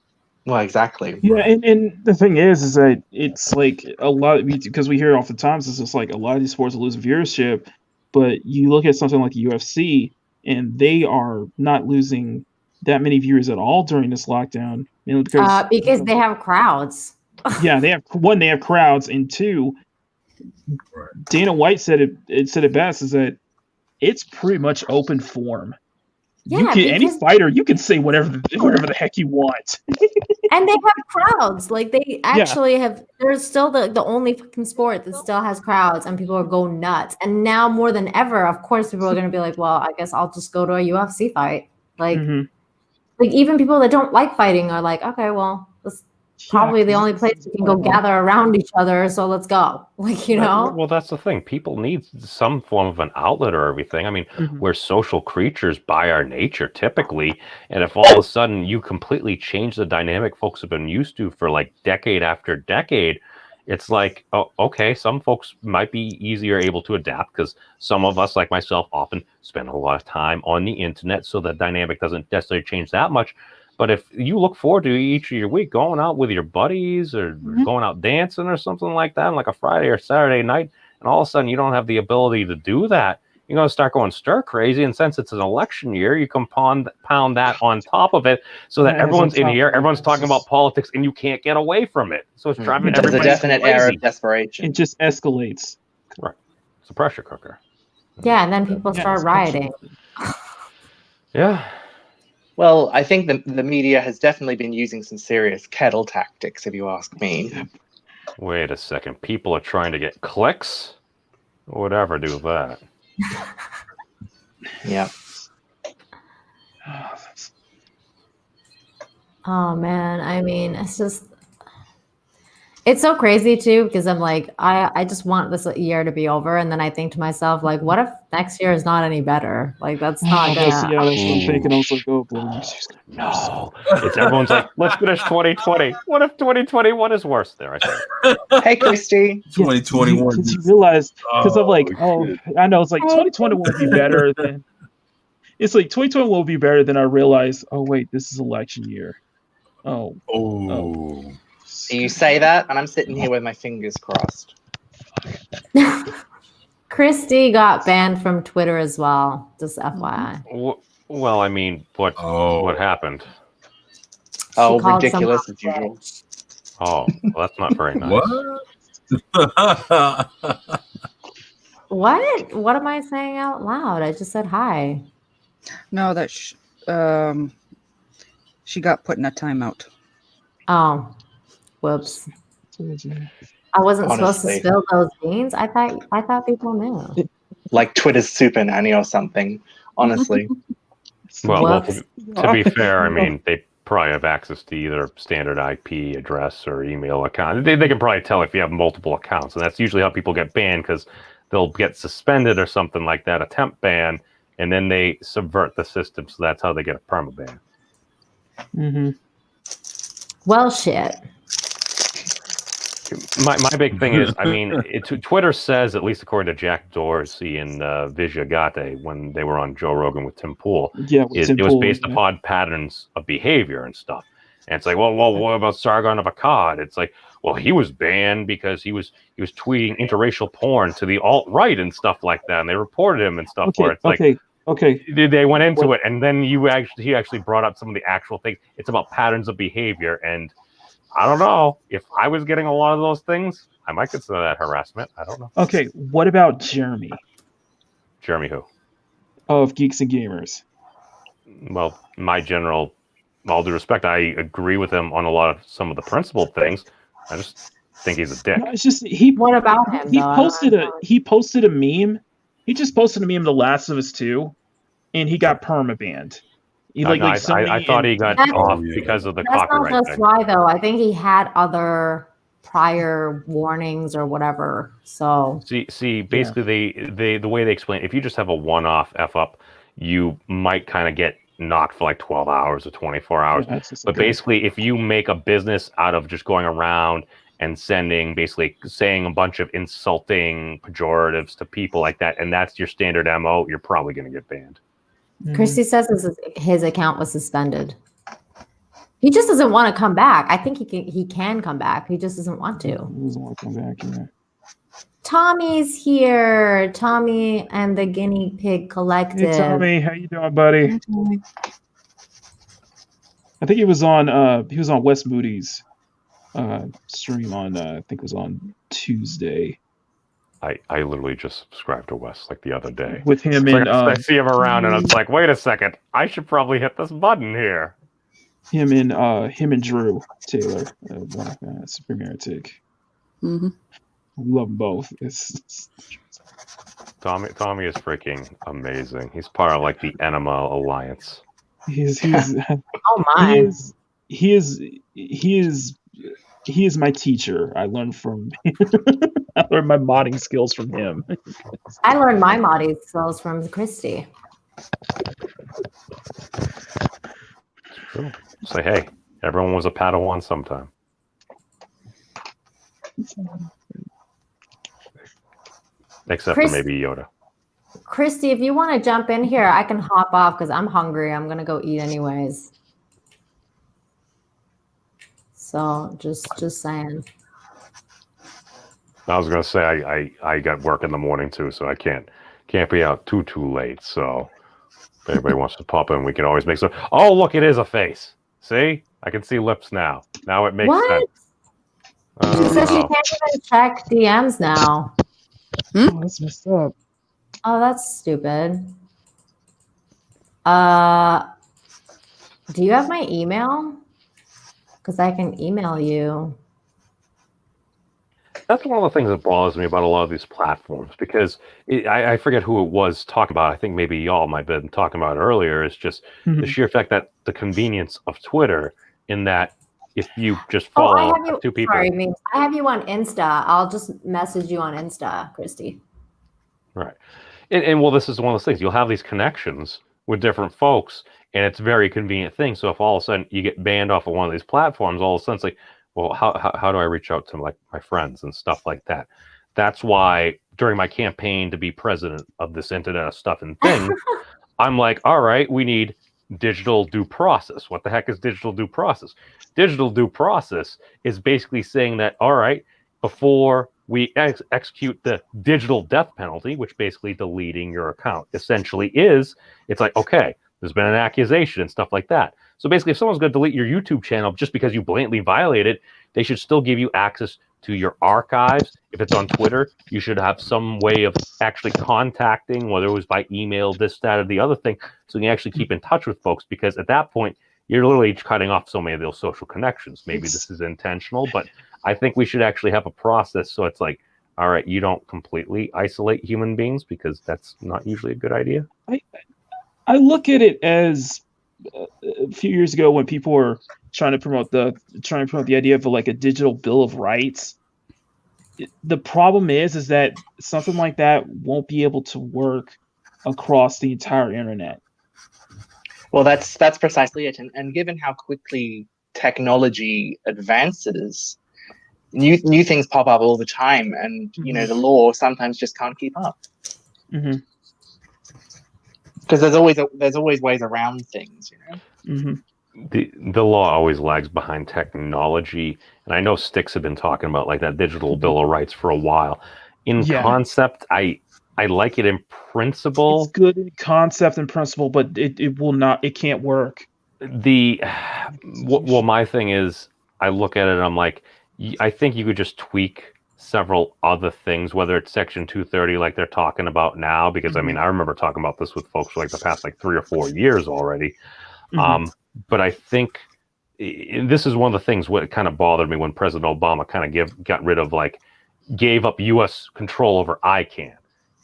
Speaker 4: Well, exactly.
Speaker 2: Yeah, and the thing is that it's like a lot, because we hear it oftentimes, it's just like a lot of these sports are losing viewership, but you look at something like the UFC, and they are not losing that many viewers at all during this lockdown. You know,
Speaker 6: because they have crowds.
Speaker 2: Yeah, they have crowds, and two, Dana White said it best, is that it's pretty much open form.
Speaker 6: Yeah,
Speaker 2: any fighter, you can say whatever the heck you want.
Speaker 6: And they have crowds. Like they actually have. There's still the only fucking sport that still has crowds, and people are going nuts. And now more than ever, of course, people are going to be like, "Well, I guess I'll just go to a UFC fight." Like, like even people that don't like fighting are like, "Okay, well, this probably the only place we can go gather around each other, so let's go." Like, you know.
Speaker 8: Well, that's the thing. People need some form of an outlet or everything. I mean, we're social creatures by our nature, typically. And if all of a sudden you completely change the dynamic folks have been used to for like decade after decade, it's like, oh, okay, some folks might be easier able to adapt because some of us, like myself, often spend a lot of time on the internet, so the dynamic doesn't necessarily change that much. But if you look forward to each of your week going out with your buddies or going out dancing or something like that on like a Friday or Saturday night, and all of a sudden you don't have the ability to do that, you're going to start going stir crazy. And since it's an election year, you can pound that on top of it so that everyone's in here, everyone's talking about politics, and you can't get away from it. So it's driving everybody
Speaker 4: There's a definite
Speaker 8: crazy.
Speaker 4: air of desperation.
Speaker 2: It just escalates.
Speaker 8: Right. It's a pressure cooker.
Speaker 6: Yeah, and then people start rioting.
Speaker 8: Yeah.
Speaker 4: Well, I think the media has definitely been using some serious kettle tactics, if you ask me.
Speaker 8: Wait a second. People are trying to get clicks? Who would ever do that?
Speaker 4: Yeah.
Speaker 6: Oh man, I mean, it's so crazy too, because I'm like, I just want this year to be over, and then I think to myself, like, what if next year is not any better? Like, that's not gonna.
Speaker 2: That's what I'm thinking. I was like, oh boy.
Speaker 8: No. Everyone's like, let's finish 2020. What if 2021 is worse? There, I said.
Speaker 4: Hey, Christy.
Speaker 3: 2021.
Speaker 2: Because you realize, because I'm like, I know, it's like 2020 will be better than. It's like 2020 will be better than I realize. Oh wait, this is election year. Oh.
Speaker 4: You say that, and I'm sitting here with my fingers crossed.
Speaker 6: Christy got banned from Twitter as well. Just FYI.
Speaker 8: Well, I mean, what happened?
Speaker 4: Oh, ridiculous as usual.
Speaker 8: Oh, well, that's not very nice.
Speaker 6: What? What am I saying out loud? I just said hi.
Speaker 1: No, that she got put in a timeout.
Speaker 6: Oh, whoops! I wasn't supposed to spill those beans. I thought people knew.
Speaker 4: Like Twitter's super nanny or something. Honestly.
Speaker 8: Well, to be fair, I mean, they probably have access to either standard IP address or email account. They can probably tell if you have multiple accounts, and that's usually how people get banned, because they'll get suspended or something like that, a temp ban, and then they subvert the system, so that's how they get a permaban.
Speaker 6: Well, shit.
Speaker 8: My big thing is, I mean, Twitter says, at least according to Jack Dorsey and Vijay Gate, when they were on Joe Rogan with Tim Pool, it was based upon patterns of behavior and stuff. And it's like, well, what about Sargon of Akkad? It's like, well, he was banned because he was tweeting interracial porn to the alt-right and stuff like that, and they reported him and stuff. Where it's like, they went into it, and then he actually brought up some of the actual things. It's about patterns of behavior, and I don't know. If I was getting a lot of those things, I might consider that harassment. I don't know.
Speaker 2: Okay, what about Jeremy?
Speaker 8: Jeremy who?
Speaker 2: Of Geeks and Gamers.
Speaker 8: Well, all due respect, I agree with him on some of the principled things. I just think he's a dick.
Speaker 2: No, it's just
Speaker 6: What about him?
Speaker 2: He posted a meme. He just posted a meme, The Last of Us 2, and he got permabanned.
Speaker 8: I thought he got off because of the copyright.
Speaker 6: That's not just why, though. I think he had other prior warnings or whatever. So
Speaker 8: see, basically, the way they explain, if you just have a one-off f up, you might kind of get knocked for like 12 hours or 24 hours. But basically, if you make a business out of just going around and saying a bunch of insulting pejoratives to people like that, and that's your standard MO, you're probably going to get banned.
Speaker 6: Christy says his account was suspended. He just doesn't want to come back. I think he can come back. He just doesn't want to. He
Speaker 2: doesn't want to come back, yeah.
Speaker 6: Tommy's here. Tommy and the Guinea Pig Collective.
Speaker 2: Hey Tommy, how you doing, buddy? Hi, Tommy. I think he was on Wes Moody's stream on I think it was on Tuesday.
Speaker 8: I literally just subscribed to Wes like the other day.
Speaker 2: With him
Speaker 8: I see him around and it's like, wait a second, I should probably hit this button here.
Speaker 2: Him and Drew Taylor, Supreme Heretic.
Speaker 9: Mm-hmm.
Speaker 2: Love them both.
Speaker 8: Tommy is freaking amazing. He's part of like the Enema Alliance.
Speaker 2: He's
Speaker 6: oh my.
Speaker 2: He is my teacher. I learned I learned my modding skills from him.
Speaker 6: I learned my modding skills from Christy.
Speaker 8: True. Say, hey, everyone was a Padawan sometime. Except for maybe Yoda.
Speaker 6: Christy, if you want to jump in here, I can hop off because I'm hungry. I'm going to go eat anyways. So just saying.
Speaker 8: I was gonna say I got work in the morning too, so I can't be out too late. So if anybody wants to pop in, we can always make some. Oh, look, it is a face. See, I can see lips now. Now it makes sense.
Speaker 6: She says she can't even check DMs now.
Speaker 2: Oh, that's messed up.
Speaker 6: Oh, that's stupid. Do you have my email? Because I can email you.
Speaker 8: That's one of the things that bothers me about a lot of these platforms, because I forget who it was talking about. I think maybe y'all might have been talking about it earlier. It's just the sheer fact that the convenience of Twitter, in that if you just follow two people.
Speaker 6: Sorry, I have you on Insta. I'll just message you on Insta, Christy.
Speaker 8: Right. And well, this is one of those things. You'll have these connections with different folks, and it's a very convenient thing. So if all of a sudden you get banned off of one of these platforms, all of a sudden it's like, well, how do I reach out to like my friends and stuff like that? That's why during my campaign to be president of this Internet of Stuff and Things, I'm like, all right, we need digital due process. What the heck is digital due process? Digital due process is basically saying that, all right, before we execute the digital death penalty, which basically deleting your account essentially is, it's like, okay, there's been an accusation and stuff like that. So basically, if someone's going to delete your YouTube channel just because you blatantly violate it, they should still give you access to your archives. If it's on Twitter, you should have some way of actually contacting, whether it was by email, this, that, or the other thing, so you can actually keep in touch with folks, because at that point, you're literally cutting off so many of those social connections. Maybe this is intentional, but I think we should actually have a process so it's like, all right, you don't completely isolate human beings, because that's not usually a good idea.
Speaker 2: I look at it as a few years ago when people were trying to promote the idea of like a digital bill of rights. The problem is that something like that won't be able to work across the entire internet.
Speaker 4: Well, that's precisely it. And given how quickly technology advances, new things pop up all the time, and the law sometimes just can't keep up. Because there's always ways around things,
Speaker 8: The law always lags behind technology, and I know Sticks have been talking about like that digital bill of rights for a while. In concept, I like it in principle.
Speaker 2: It's good in concept and principle, but it will not. It can't work.
Speaker 8: Well, my thing is, I look at it and I'm like, I think you could just tweak several other things, whether it's Section 230 like they're talking about now, because I mean, I remember talking about this with folks for like the past like 3 or 4 years already. But I think this is one of the things what kind of bothered me when President Obama kind of gave up U.S. control over ICANN,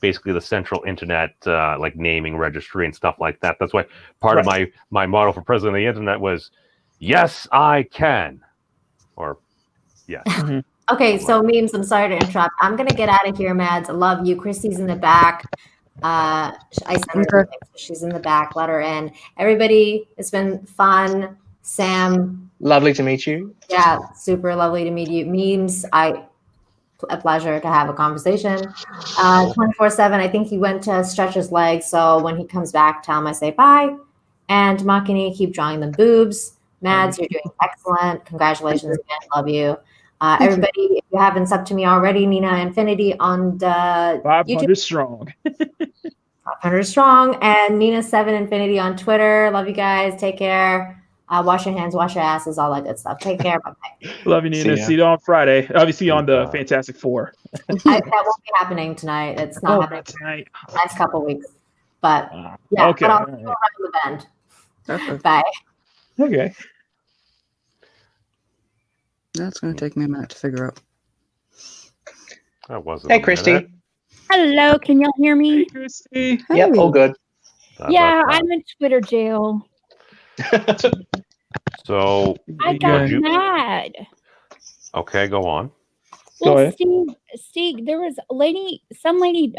Speaker 8: basically the central internet like naming registry and stuff like that. That's why part of my motto for President of the Internet was, "Yes, I can," or yes.
Speaker 6: Okay, so memes, I'm sorry to interrupt. I'm going to get out of here, Mads. I love you. Christy's in the back. I sent her, so she's in the back. Let her in. Everybody, it's been fun. Sam.
Speaker 4: Lovely to meet you.
Speaker 6: Yeah, super lovely to meet you. Memes, a pleasure to have a conversation. 24/7, I think he went to stretch his legs, so when he comes back, tell him I say bye. And Makini, keep drawing them boobs. Mads, you're doing excellent. Congratulations again. Love you. Everybody, if you haven't subbed to me already, Nina Infinity on
Speaker 2: 500
Speaker 6: YouTube.
Speaker 2: strong.
Speaker 6: 500 strong. And Nina7 Infinity on Twitter. Love you guys. Take care. Wash your hands, wash your asses, all that good stuff. Take care. Bye-bye.
Speaker 2: Love you, Nina. See you on Friday. Obviously on the Fantastic Four.
Speaker 6: That won't be happening tonight. It's not happening
Speaker 2: tonight.
Speaker 6: Next couple weeks. But yeah,
Speaker 2: okay.
Speaker 6: But I'll see you around the bend. Bye.
Speaker 2: Okay.
Speaker 1: That's going to take me a minute to figure out.
Speaker 8: That wasn't.
Speaker 4: Hey, Christy.
Speaker 9: Hello, can y'all hear me?
Speaker 2: Hey, Christy.
Speaker 4: Yep, all good.
Speaker 9: Yeah, I'm in Twitter jail.
Speaker 8: So
Speaker 9: I got mad.
Speaker 8: Okay, go on.
Speaker 9: Well,
Speaker 2: Go ahead.
Speaker 9: Steve, there was some lady,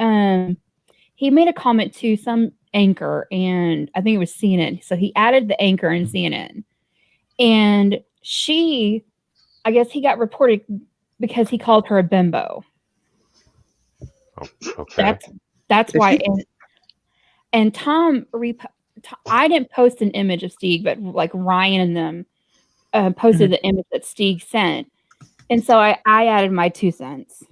Speaker 9: he made a comment to some anchor, and I think it was CNN. So he added the anchor in CNN. And I guess he got reported because he called her a bimbo.
Speaker 8: Okay.
Speaker 9: That's why. And Tom, I didn't post an image of Steve, but like Ryan and them posted the image that Steve sent, and so I added my 2 cents.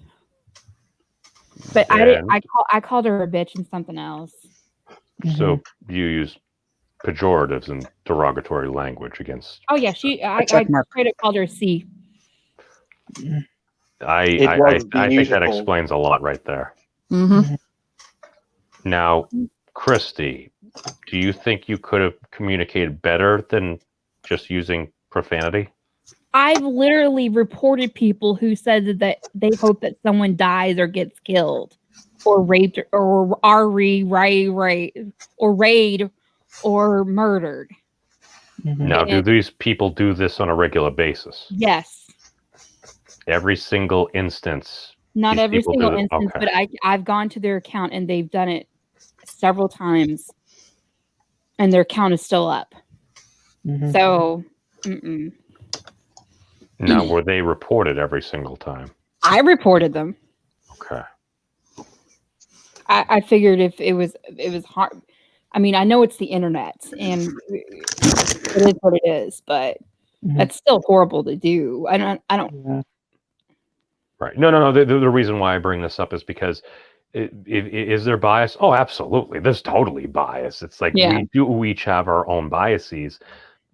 Speaker 9: But I called her a bitch and something else.
Speaker 8: So you use pejoratives and derogatory language against.
Speaker 9: Oh yeah, I straight up called her C.
Speaker 8: I think that explains a lot right there. Now, Christy, do you think you could have communicated better than just using profanity?
Speaker 9: I've literally reported people who said that they hope that someone dies or gets killed or raped or are raid or murdered.
Speaker 8: Now, do these people do this on a regular basis?
Speaker 9: Yes.
Speaker 8: Every single instance.
Speaker 9: Not every single instance, but I've gone to their account and they've done it several times, and their account is still up. So,
Speaker 8: now, were they reported every single time?
Speaker 9: I reported them.
Speaker 8: Okay.
Speaker 9: I figured if it was hard. I mean, I know it's the internet, and it is what it is, but that's still horrible to do. I don't.
Speaker 2: Yeah.
Speaker 8: Right. No. The reason why I bring this up is because is there bias? Oh, absolutely. There's totally bias. It's like we each have our own biases.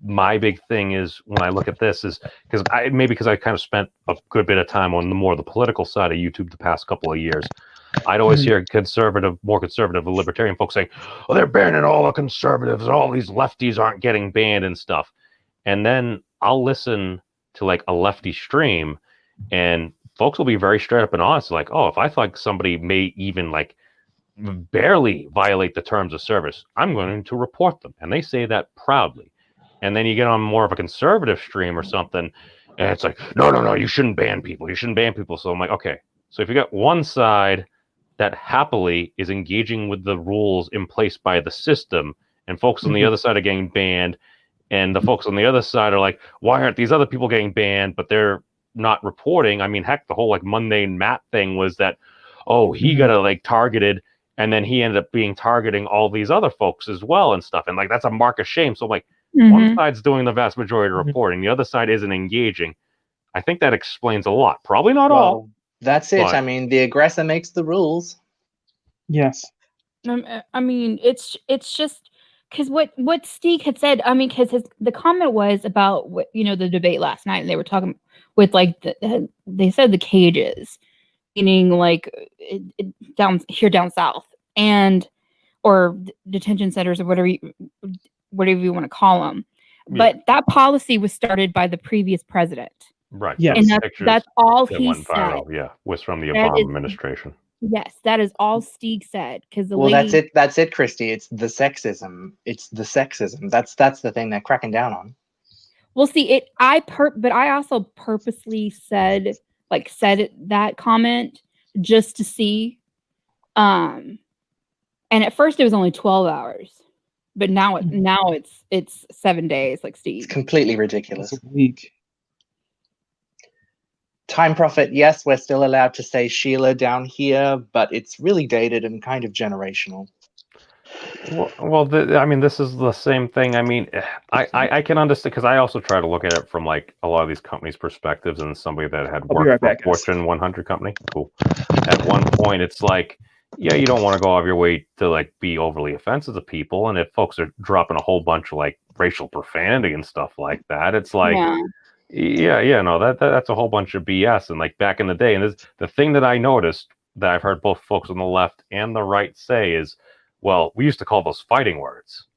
Speaker 8: My big thing is when I look at this is because I kind of spent a good bit of time on the political side of YouTube the past couple of years. I'd always hear more conservative libertarian folks saying, "Oh, they're banning all the conservatives, and all these lefties aren't getting banned and stuff." And then I'll listen to like a lefty stream, and folks will be very straight up and honest, like, "Oh, if I thought somebody may even like barely violate the terms of service, I'm going to report them," and they say that proudly. And then you get on more of a conservative stream or something, and it's like, no, you shouldn't ban people. You shouldn't ban people. So I'm like, okay. So if you got one side that happily is engaging with the rules in place by the system, and folks on the other side are getting banned, and the folks on the other side are like, why aren't these other people getting banned? But they're not reporting. I mean, heck, the whole like mundane Matt thing was that, oh, he got like targeted, and then he ended up being targeting all these other folks as well and stuff. And like that's a mark of shame. So like one side's doing the vast majority of reporting, the other side isn't engaging. I think that explains a lot. Probably not all.
Speaker 4: That's it.
Speaker 8: but-
Speaker 4: I mean, the aggressor makes the rules.
Speaker 2: Yes.
Speaker 9: I mean, it's just because what Steeg had said. I mean, because the comment was about what, you know, the debate last night, and they were talking with like they said the cages, meaning like down south, and or detention centers or whatever you want to call them. But that policy was started by the previous president.
Speaker 8: Right.
Speaker 2: Yes.
Speaker 9: And that's all
Speaker 8: that
Speaker 9: he
Speaker 8: went
Speaker 9: said.
Speaker 8: viral. Yeah, was from the
Speaker 9: That
Speaker 8: Obama
Speaker 9: is-
Speaker 8: administration.
Speaker 9: Yes, that is all Steeg said. Because the
Speaker 4: Well,
Speaker 9: lady,
Speaker 4: that's it, Christy. It's the sexism. That's the thing they're cracking down on.
Speaker 9: well, see it. But I also purposely said that comment just to see. And at first it was only 12 hours, but now it's 7 days, like Steve.
Speaker 4: It's completely ridiculous.
Speaker 2: It's a week.
Speaker 4: Time Prophet, yes, we're still allowed to say Sheila down here, but it's really dated and kind of generational.
Speaker 8: Well, I mean, this is the same thing. I mean, I can understand because I also try to look at it from like a lot of these companies' perspectives, and somebody that had
Speaker 2: be
Speaker 8: worked
Speaker 2: right
Speaker 8: for a
Speaker 2: back, guys.
Speaker 8: Fortune 100 company. Cool. At one point, it's like, yeah, you don't want to go out of your way to like be overly offensive to people, and if folks are dropping a whole bunch of like racial profanity and stuff like that, it's like, no, that's a whole bunch of BS. And like back in the day, and this, the thing that I noticed that I've heard both folks on the left and the right say is, well, we used to call those fighting words.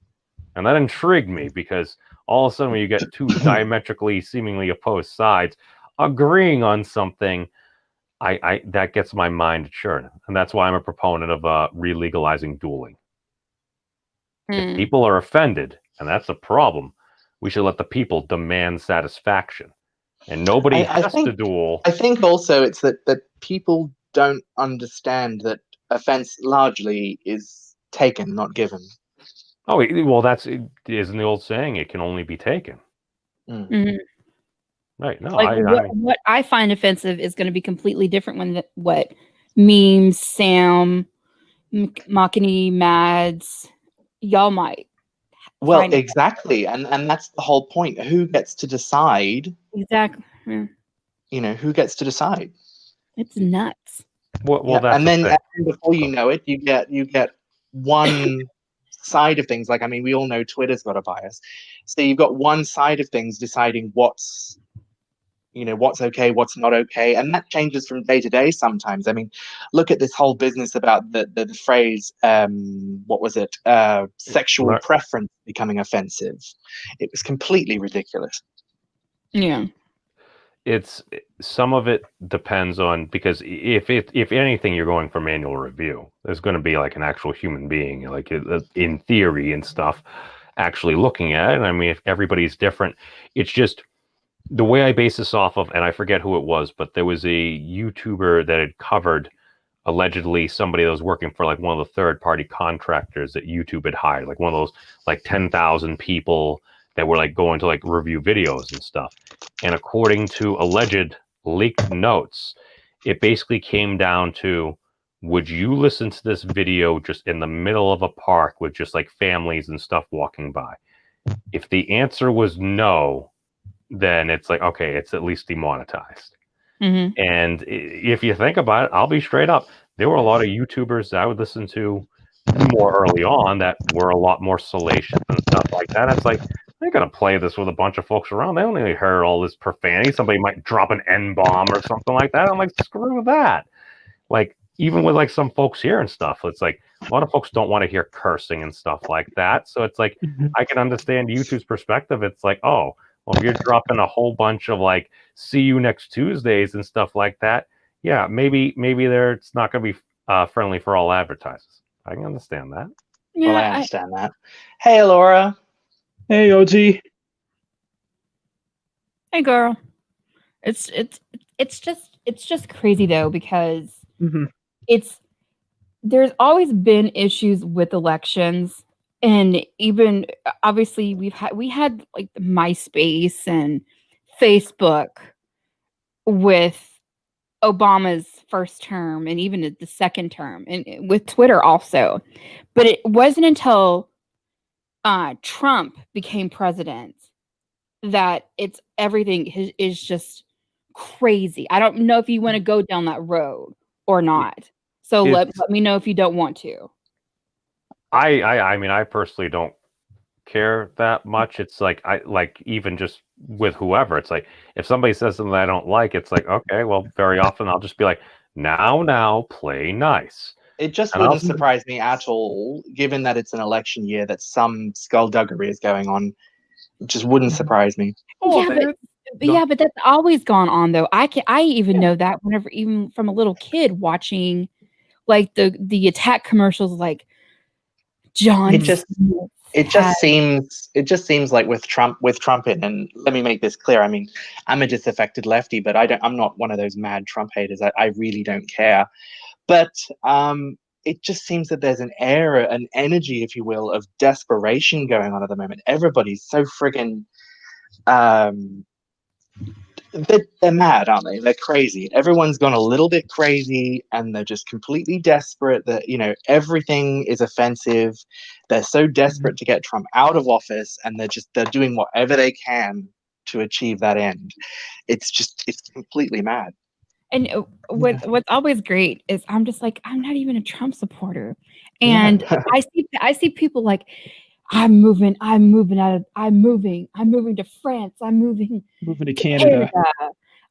Speaker 8: And that intrigued me because all of a sudden when you get two diametrically seemingly opposed sides agreeing on something, I that gets my mind churned. And that's why I'm a proponent of re-legalizing dueling. If people are offended, and that's a problem, we should let the people demand satisfaction. And nobody has to duel.
Speaker 4: I think also it's that people don't understand that offense largely is taken, not given.
Speaker 8: Oh, well, isn't the old saying, it can only be taken.
Speaker 9: Mhm.
Speaker 8: Right. No,
Speaker 9: Like what I find offensive is going to be completely different when what memes, Sam, Makini, Mads, y'all might.
Speaker 4: Well, exactly, and that's the whole point. Who gets to decide?
Speaker 9: Exactly. Yeah.
Speaker 4: You know, who gets to decide?
Speaker 9: It's nuts.
Speaker 8: Well,
Speaker 4: yeah,
Speaker 8: that's
Speaker 4: and then before you know it, you get one side of things. Like, I mean, we all know Twitter's got a bias, so you've got one side of things deciding what's okay, what's not okay, and that changes from day to day sometimes. I mean, look at this whole business about the phrase, what was it, sexual preference becoming offensive. It was completely ridiculous.
Speaker 9: Yeah.
Speaker 8: It's some of it depends on, because if anything, you're going for manual review, there's going to be like an actual human being, like in theory and stuff, actually looking at it. I mean, if everybody's different, it's just the way I base this off of, and I forget who it was, but there was a YouTuber that had covered allegedly somebody that was working for like one of the third-party contractors that YouTube had hired, like one of those like 10,000 people that were like going to like review videos and stuff. And according to alleged leaked notes, it basically came down to, would you listen to this video just in the middle of a park with just like families and stuff walking by? If the answer was no, then it's like, okay, it's at least demonetized.
Speaker 9: Mm-hmm.
Speaker 8: And if you think about it, I'll be straight up. There were a lot of YouTubers that I would listen to more early on that were a lot more salacious and stuff like that. It's like, they're going to play this with a bunch of folks around. They only heard all this profanity. Somebody might drop an N-bomb or something like that. I'm like, screw that. Like, even with like some folks here and stuff, it's like a lot of folks don't want to hear cursing and stuff like that. So it's like, I can understand YouTube's perspective. It's like, oh, well, if you're dropping a whole bunch of like, see you next Tuesdays and stuff like that, yeah, maybe it's not going to be friendly for all advertisers. I can understand that.
Speaker 9: Yeah,
Speaker 4: well, I understand that. Hey, Laura.
Speaker 2: Hey, OG.
Speaker 9: Hey, girl. It's just crazy though, because there's always been issues with elections, and even obviously we had like MySpace and Facebook with Obama's first term and even the second term, and with Twitter also. But it wasn't until Trump became president that everything is just crazy. I don't know if you want to go down that road or not. So let me know if you don't want to.
Speaker 8: I mean, I personally don't care that much. It's like even just with whoever, it's like if somebody says something I don't like, it's like, okay, well, very often I'll just be like, now play nice.
Speaker 4: It just
Speaker 8: And
Speaker 4: wouldn't surprise me at all, given that it's an election year, that some skullduggery is going on. It just wouldn't surprise me.
Speaker 9: But that's always gone on though. I even know that whenever, even from a little kid watching like the attack commercials, like John.
Speaker 4: It just seems like with Trump in, and let me make this clear. I mean, I'm a disaffected lefty, but I'm not one of those mad Trump haters. I really don't care. But it just seems that there's an air, an energy, if you will, of desperation going on at the moment. Everybody's so friggin' they're mad, aren't they? They're crazy. Everyone's gone a little bit crazy, and they're just completely desperate that, everything is offensive. They're so desperate to get Trump out of office, and they're doing whatever they can to achieve that end. It's completely mad.
Speaker 9: And what's always great is I'm just like, I'm not even a Trump supporter. And I see people like, I'm moving to France. I'm moving
Speaker 2: to Canada.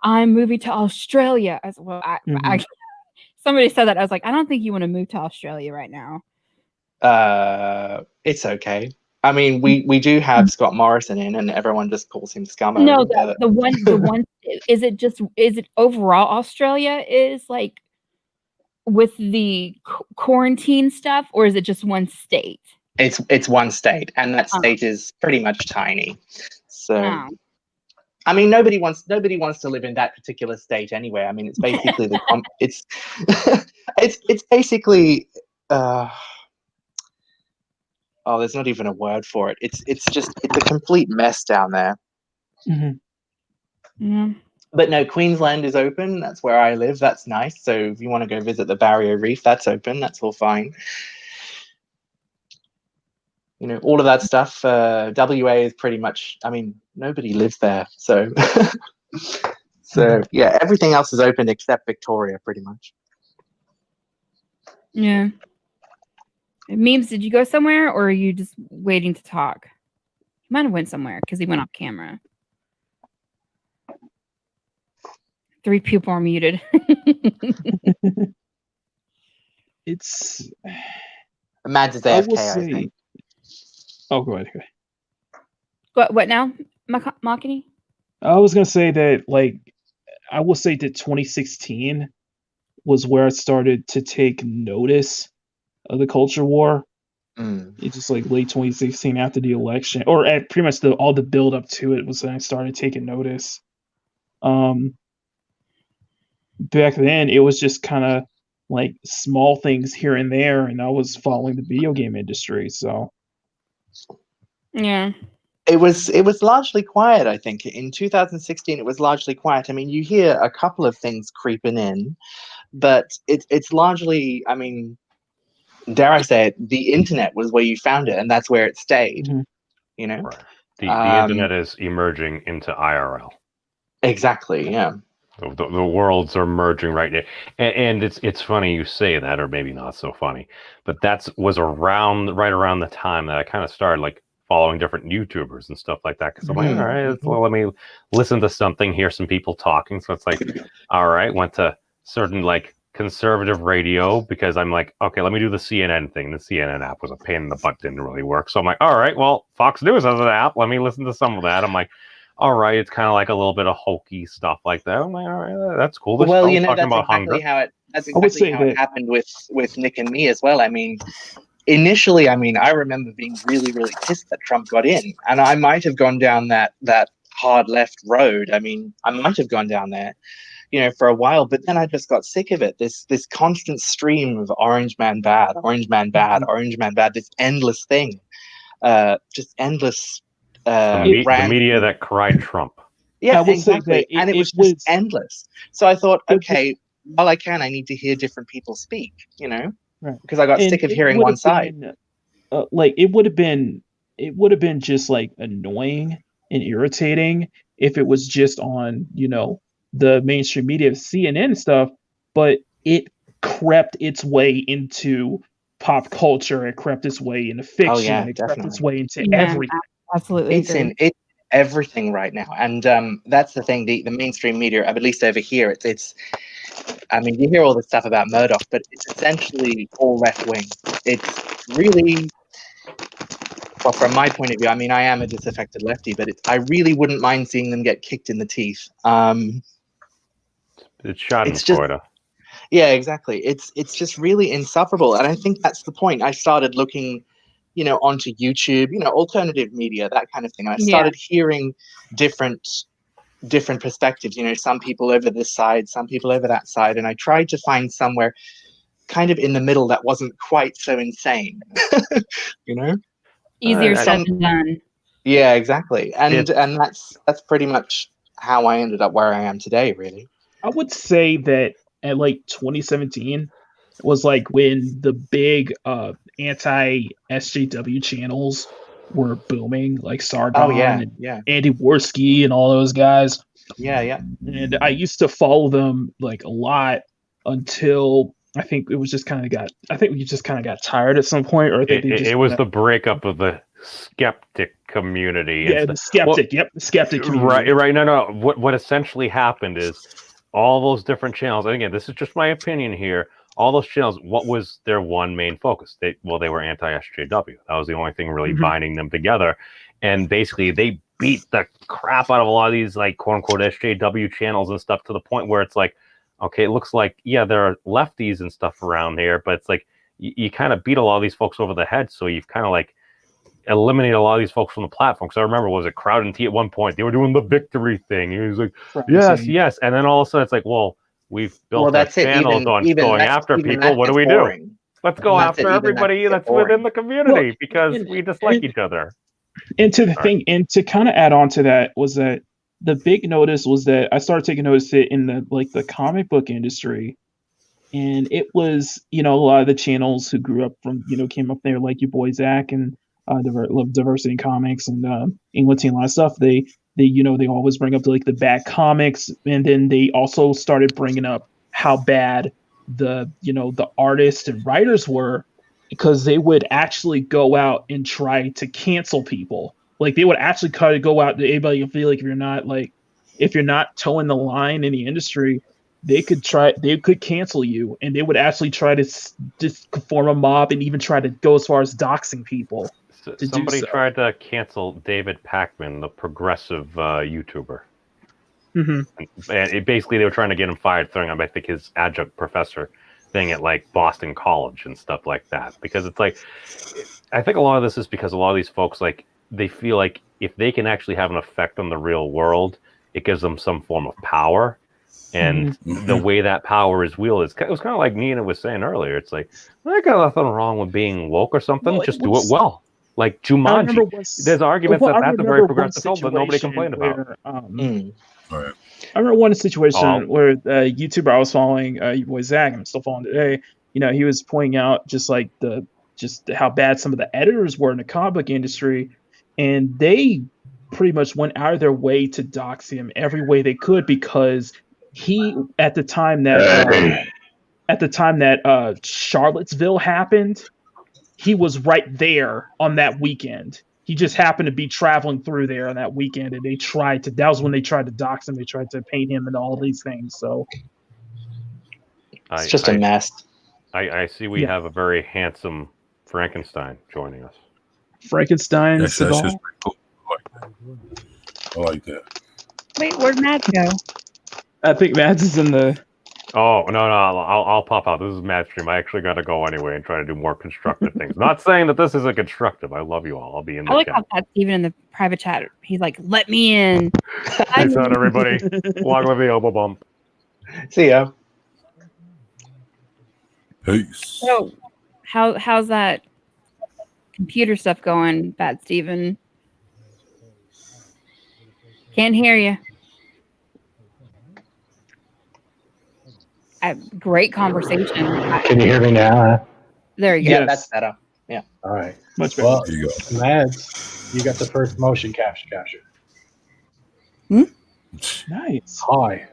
Speaker 9: I'm moving to Australia as well. Somebody said that. I was like, I don't think you want to move to Australia right now.
Speaker 4: It's okay. I mean, we do have Scott Morrison in, and everyone just calls him Scummo.
Speaker 9: No, the one is it overall Australia is like with the quarantine stuff, or is it just one state?
Speaker 4: It's one state, and that state is pretty much tiny. So, I mean, nobody wants to live in that particular state anyway. I mean, it's basically it's basically. There's not even a word for it. It's a complete mess down there.
Speaker 9: Mm-hmm. Yeah.
Speaker 4: But no, Queensland is open. That's where I live. That's nice. So if you want to go visit the Barrier Reef, that's open. That's all fine. All of that stuff. WA is pretty much. I mean, nobody lives there. So, yeah, everything else is open except Victoria, pretty much.
Speaker 9: Yeah. Memes, did you go somewhere, or are you just waiting to talk? He might have went somewhere because he went off camera. 3 people are muted.
Speaker 2: It's
Speaker 4: Mads is AFK, I think.
Speaker 2: Oh, go ahead.
Speaker 9: What now, Makini?
Speaker 2: I was gonna say that, I will say that 2016 was where I started to take notice of the culture war. It's just like late 2016 after the election, or at pretty much all the build up to it was when I started taking notice. Back then it was just kind of like small things here and there, and I was following the video game industry, so
Speaker 9: yeah.
Speaker 4: It was largely quiet, I think. In 2016 it was largely quiet. I mean, you hear a couple of things creeping in, but it's largely, I mean, dare I say it, the internet was where you found it, and that's where it stayed.
Speaker 8: Right. The internet is emerging into IRL.
Speaker 4: Exactly. Yeah.
Speaker 8: The worlds are merging right now, and it's funny you say that, or maybe not so funny, but was right around the time that I kind of started like following different YouTubers and stuff like that, because I'm like, all right, well, let me listen to something, hear some people talking. So it's like, all right, went to certain like conservative radio because I'm like, okay, let me do the CNN thing. The CNN app was a pain in the butt, didn't really work. So I'm like, all right, well, Fox News has an app. Let me listen to some of that. I'm like, all right, it's kind of like a little bit of hokey stuff like that. I'm like, all right, that's cool.
Speaker 4: Well, that's exactly how it happened with Nick and me as well. I mean, initially, I remember being really, really pissed that Trump got in, and I might have gone down that hard left road. I mean, I might have gone down there, for a while, but then I just got sick of it. This constant stream of Orange Man bad, Orange Man bad, Orange Man bad. This endless thing, just endless.
Speaker 8: The media that cried Trump.
Speaker 4: Yeah,
Speaker 2: I will say
Speaker 4: exactly.
Speaker 2: that
Speaker 4: And it was
Speaker 2: was
Speaker 4: just endless. So I thought,
Speaker 2: it was-
Speaker 4: okay, while I can, I need to hear different people speak, you know,
Speaker 2: right.
Speaker 4: because I got
Speaker 2: And
Speaker 4: sick of
Speaker 2: it
Speaker 4: hearing
Speaker 2: would
Speaker 4: one
Speaker 2: have
Speaker 4: side.
Speaker 2: been like it would have been just like annoying and irritating if it was just on, you know, the mainstream media, CNN and stuff, but it crept its way into pop culture, it crept its way into
Speaker 4: Oh
Speaker 2: fiction,
Speaker 4: yeah,
Speaker 2: it crept its
Speaker 4: definitely.
Speaker 2: way into
Speaker 9: Yeah,
Speaker 2: everything.
Speaker 9: absolutely
Speaker 4: It's
Speaker 9: agree.
Speaker 4: in it everything right now, and that's the thing. The mainstream media, at least over here, it's. I mean, you hear all this stuff about Murdoch, but it's essentially all left wing. It's really, well, from my point of view. I mean, I am a disaffected lefty, but I really wouldn't mind seeing them get kicked in the teeth.
Speaker 8: It's
Speaker 4: It's just,
Speaker 8: Schadenfreude.
Speaker 4: yeah, exactly. It's just really insufferable, and I think that's the point. I started looking, you know, onto YouTube, you know, alternative media, that kind of thing. And I
Speaker 9: Yeah.
Speaker 4: started hearing different perspectives, you know, some people over this side, some people over that side, and I tried to find somewhere kind of in the middle that wasn't quite so insane. You know,
Speaker 9: Easier said
Speaker 4: some
Speaker 9: than done.
Speaker 4: yeah, exactly, and
Speaker 8: It's
Speaker 4: that's pretty much how I ended up where I am today, really.
Speaker 2: I would say that at like 2017 was like when the big anti SJW channels were booming, like
Speaker 4: Oh
Speaker 2: Sargon
Speaker 4: yeah,
Speaker 2: and
Speaker 4: yeah,
Speaker 2: Andy Worski and all those guys.
Speaker 4: yeah.
Speaker 2: And I used to follow them like a lot until I think it was just kind of got. I think we just kind of got tired at some point, or I think they just
Speaker 8: it was the breakup of the skeptic community.
Speaker 2: yeah, the skeptic. Yep, the skeptic community.
Speaker 8: Right. No. What essentially happened is all those different channels. And again, this is just my opinion here. All those channels, what was their one main focus? They were anti-SJW. That was the only thing really binding them together. And basically, they beat the crap out of a lot of these like quote unquote SJW channels and stuff to the point where it's like, okay, it looks like there are lefties and stuff around here, but it's like you kind of beat a lot of these folks over the head. So you've kind of like eliminate a lot of these folks from the platform. Because I remember, was it Crowd and T at one point? They were doing the victory thing. He was like, yes. And then all of a sudden it's like, well, we've built our channels on going after people. What do we do? Let's go after everybody that's within the community because we dislike each other.
Speaker 2: And to the thing, and to kind of add on to that was that the big notice was that I started taking notice in the comic book industry. And it was, you know, a lot of the channels who grew up from, you know, came up there like your boy Zach and Diversity in Comics and England Teen, a lot of stuff. They you know, they always bring up like the bad comics, and then they also started bringing up how bad the, you know, the artists and writers were, because they would actually go out and try to cancel people. Like they would actually kind of go out to anybody feel like if you're not towing the line in the industry, they could cancel you, and they would actually try to just form a mob and even try to go as far as doxing people.
Speaker 8: Somebody tried to cancel David Pakman, the progressive YouTuber. And basically they were trying to get him fired, throwing him, I think, his adjunct professor thing at like Boston College and stuff like that. Because it's like, I think a lot of this is because a lot of these folks, like, they feel like if they can actually have an effect on the real world, it gives them some form of power. And the way that power is wielded, it was kind of like Nina was saying earlier. It's like, I got nothing wrong with being woke or something. Well, just do it well. Like Jumanji. There's arguments that's a very progressive film that nobody complained about.
Speaker 2: I remember one situation where the YouTuber I was following, your boy Zach, I'm still following today, you know, he was pointing out just how bad some of the editors were in the comic book industry, and they pretty much went out of their way to dox him every way they could, because he at the time that Charlottesville happened, he was right there on that weekend. He just happened to be traveling through there on that weekend, and that was when they tried to dox him. They tried to paint him and all these things. So
Speaker 4: it's just a mess.
Speaker 8: I see we have a very handsome Frankenstein joining us.
Speaker 2: Frankenstein Segal.
Speaker 3: Cool. I like that.
Speaker 9: Wait, where'd Matt go?
Speaker 2: I think Mads is in the...
Speaker 8: Oh, no, I'll pop out. This is Matt's stream. I actually got to go anyway and try to do more constructive things. Not saying that this isn't constructive. I love you all. I'll be in the chat.
Speaker 9: I like how Steven in the private chat, he's like, let me in.
Speaker 8: Peace out, everybody. Long live the elbow bump.
Speaker 4: See ya.
Speaker 3: Peace.
Speaker 9: So, how's that computer stuff going, Bad Steven? Can't hear you. great conversation.
Speaker 10: Can you hear me now?
Speaker 9: There you go.
Speaker 4: Yeah,
Speaker 2: Yes.
Speaker 4: that's better.
Speaker 10: All right.
Speaker 2: Much better.
Speaker 10: Well,
Speaker 3: There you go.
Speaker 10: Mads, you got the first motion capture.
Speaker 2: Nice.
Speaker 10: Hi,